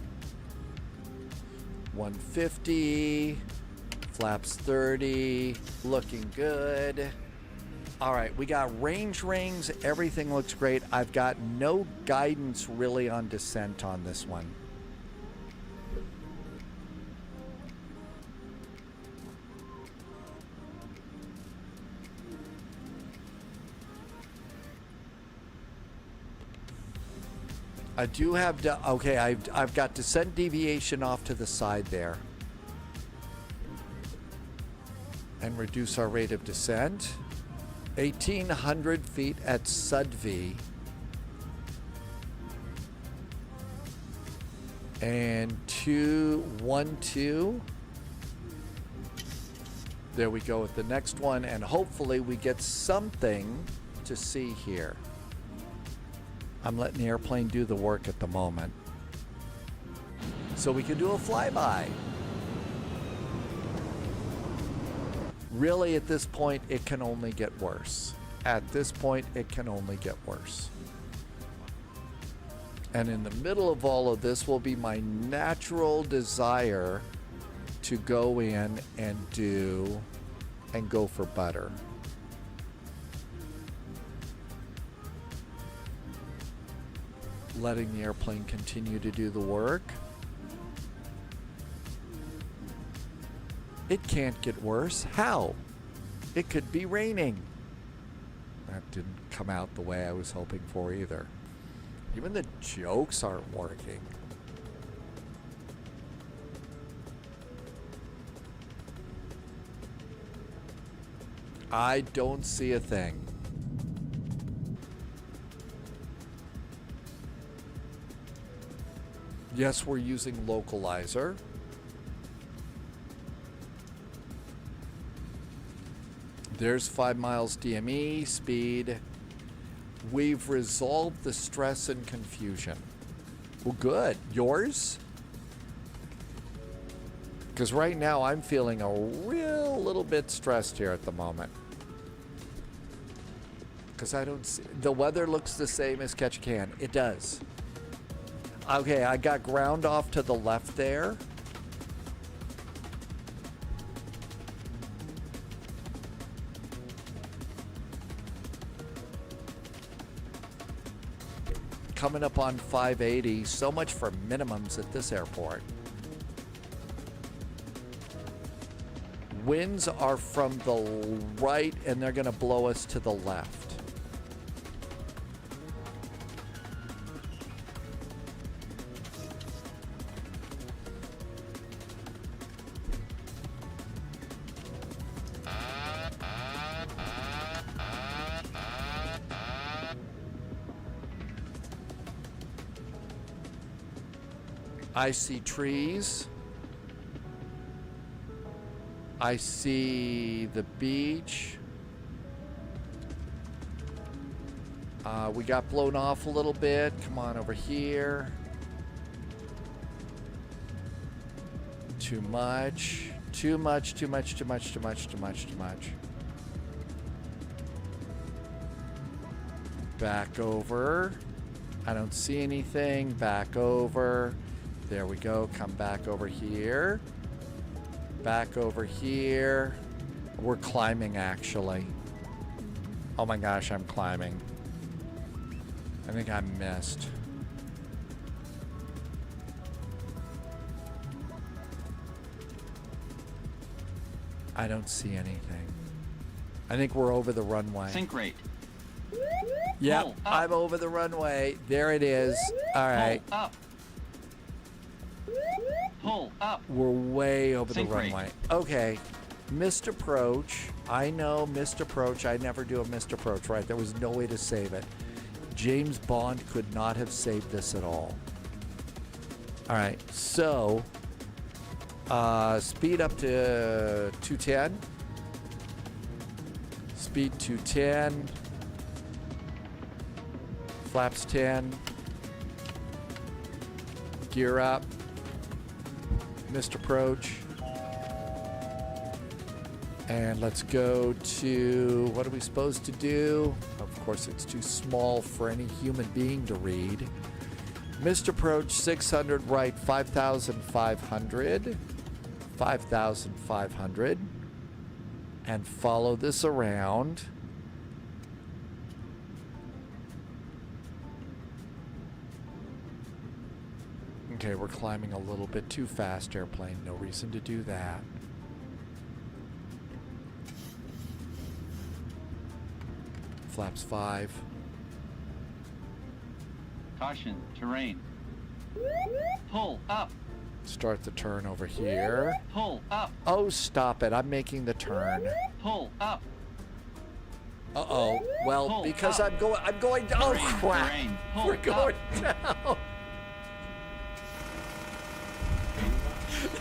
150. Flaps 30. Looking good. All right, we got range rings. Everything looks great. I've got no guidance really on descent on this one. I do have to, okay, I've got descent deviation off to the side there. And reduce our rate of descent. 1,800 feet at Sudvey. And 212. There we go with the next one, and hopefully we get something to see here. I'm letting the airplane do the work at the moment. So we can do a flyby. Really, at this point, it can only get worse. At this point, it can only get worse. And in the middle of all of this will be my natural desire to go in and go for butter. Letting the airplane continue to do the work. It can't get worse. How? It could be raining. That didn't come out the way I was hoping for either. Even the jokes aren't working. I don't see a thing. Yes, we're using localizer. There's 5 miles DME speed. We've resolved the stress and confusion. Well, good. Yours? Because right now I'm feeling a real little bit stressed here at the moment. Because I don't see... The weather looks the same as Ketchikan. It does. Okay, I got ground off to the left there. Coming up on 580. So much for minimums at this airport. Winds are from the right and they're going to blow us to the left. I see trees. I see the beach. We got blown off a little bit. Come on over here. Too much. Too much, too much, too much, too much, too much, too much. Back over. I don't see anything. Back over. There we go. Come back over here. Back over here. We're climbing, actually. Oh my gosh, I'm climbing. I think I missed. I don't see anything. I think we're over the runway. Sink rate. Yep, I'm over the runway. There it is. All right. Pull up. Pull up. We're way over Sink the rate. runway. Okay. Missed approach. I know missed approach. I never do a missed approach, right? There was no way to save it. James Bond could not have saved this at all. All right. So, speed up to 210. Speed 210. Flaps 10. Gear up. Missed approach. And let's go to, what are we supposed to do? Of course, it's too small for any human being to read. Missed approach 600 right, 5,500. 5,500. And follow this around. Okay, we're climbing a little bit too fast, airplane. No reason to do that. Flaps 5. Caution, terrain. Pull up. Start the turn over here. Pull up. Oh, stop it. I'm making the turn. Pull up. Uh-oh. Well, Pull because up. I'm going down. Oh, Terrain, crap. terrain. Pull We're going up. down.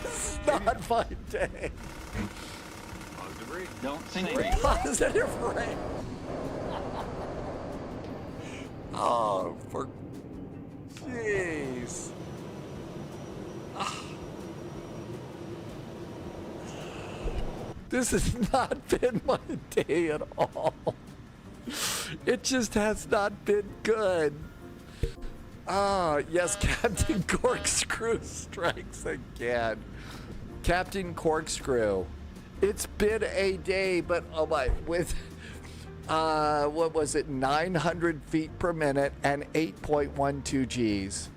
This is not my day. Don't sink We're rate. positive rate. Oh, for jeez. This has not been my day at all. It just has not been good. Ah, yes, Captain Corkscrew strikes again. Captain Corkscrew. It's been a day, but oh my, with what was it, 900 feet per minute and 8.12 Gs.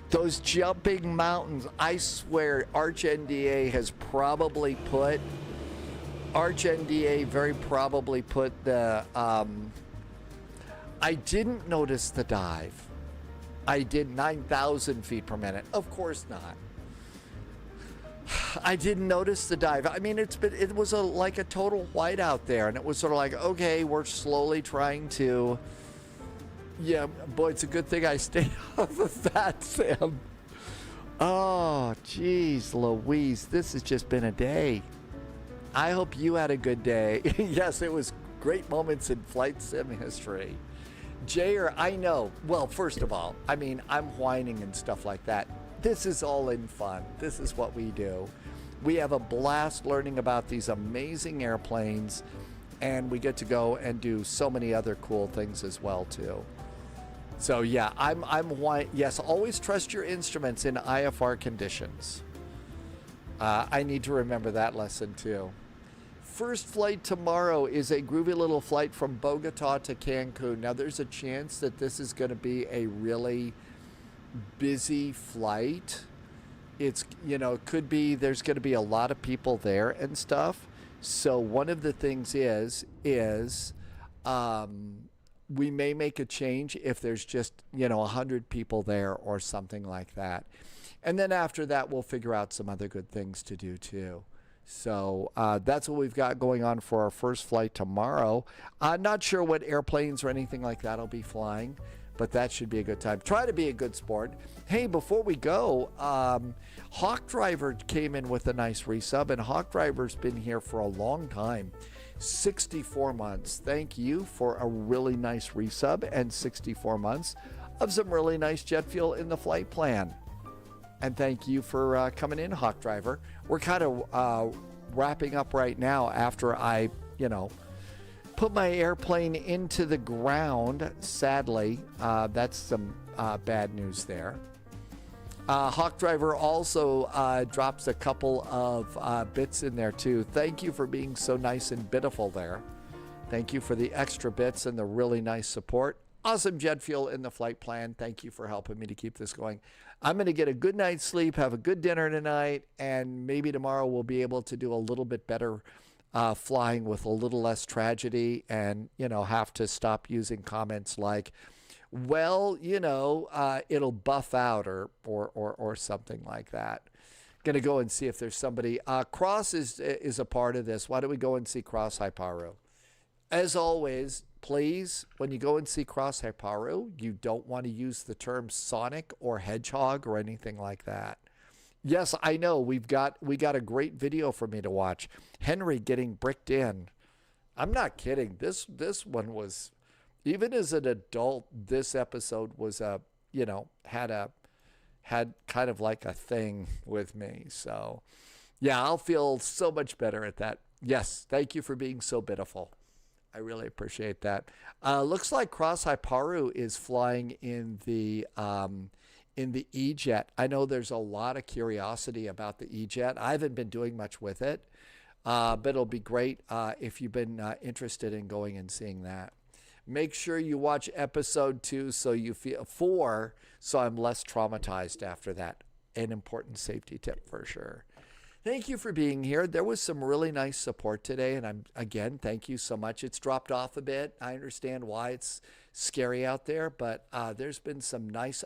Those jumping mountains, I swear, ArchNDA has probably put, very probably put the, I didn't notice the dive. I did 9,000 feet per minute. Of course not. I didn't notice the dive. I mean, it was like a total whiteout there, and it was sort of like, okay, we're slowly trying to. Yeah, boy, it's a good thing I stayed off of that, Sam. Oh, geez, Louise, this has just been a day. I hope you had a good day. Yes, it was great moments in flight sim history. Jayer, I know. Well, first of all, I mean, I'm whining and stuff like that. This is all in fun. This is what we do. We have a blast learning about these amazing airplanes, and we get to go and do so many other cool things as well too. So yeah, yes, always trust your instruments in IFR conditions. I need to remember that lesson too. First flight tomorrow is a groovy little flight from Bogota to Cancun. Now there's a chance that this is going to be a really busy flight. It's, you know, it could be there's going to be a lot of people there and stuff. So one of the things is we may make a change if there's just, you know, 100 people there or something like that. And then after that, we'll figure out some other good things to do too. So that's what we've got going on for our first flight tomorrow. I'm not sure what airplanes or anything like that I'll be flying, but that should be a good time. Try to be a good sport. Hey, before we go, Hawk Driver came in with a nice resub, and Hawk Driver's been here for a long time. 64 months. Thank you for a really nice resub and 64 months of some really nice jet fuel in the flight plan. And thank you for coming in, Hawk Driver. We're kind of wrapping up right now after I, put my airplane into the ground. Sadly, that's some bad news there. Hawk Driver also drops a couple of bits in there too. Thank you for being so nice and bitiful there. Thank you for the extra bits and the really nice support. Awesome jet fuel in the flight plan. Thank you for helping me to keep this going. I'm going to get a good night's sleep, have a good dinner tonight, and maybe tomorrow we'll be able to do a little bit better flying with a little less tragedy, and, have to stop using comments like, well, it'll buff out or something like that. Going to go and see if there's somebody. Cross is a part of this. Why don't we go and see Cross Haiparu? As always, please, when you go and see Cross Haiparu, you don't want to use the term Sonic or Hedgehog or anything like that. Yes, I know. We got a great video for me to watch. Henry getting bricked in. I'm not kidding. This one was, even as an adult, this episode was had kind of like a thing with me. So, yeah, I'll feel so much better at that. Yes, thank you for being so pitiful. I really appreciate that. Looks like Cross Haiparu is flying in the E-Jet. I know there's a lot of curiosity about the E-Jet. I haven't been doing much with it, but it'll be great if you've been interested in going and seeing that. Make sure you watch episode 2 so you feel 4, so I'm less traumatized after that. An important safety tip for sure. Thank you for being here. There was some really nice support today, and again, thank you so much. It's dropped off a bit. I understand why it's scary out there, but there's been some nice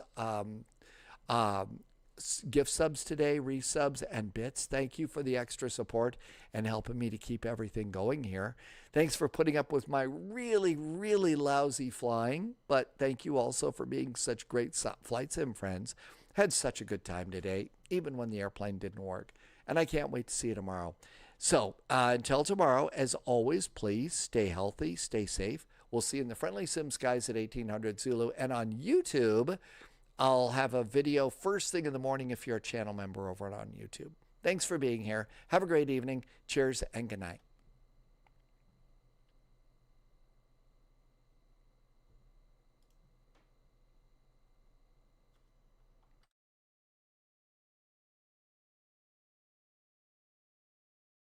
gift subs today, resubs, and bits. Thank you for the extra support and helping me to keep everything going here. Thanks for putting up with my really, really lousy flying, but thank you also for being such great flight sim friends. Had such a good time today, even when the airplane didn't work. And I can't wait to see you tomorrow. So until tomorrow, as always, please stay healthy, stay safe. We'll see you in the Friendly Sim Skies at 1800 Zulu. And on YouTube, I'll have a video first thing in the morning if you're a channel member over on YouTube. Thanks for being here. Have a great evening. Cheers and good night.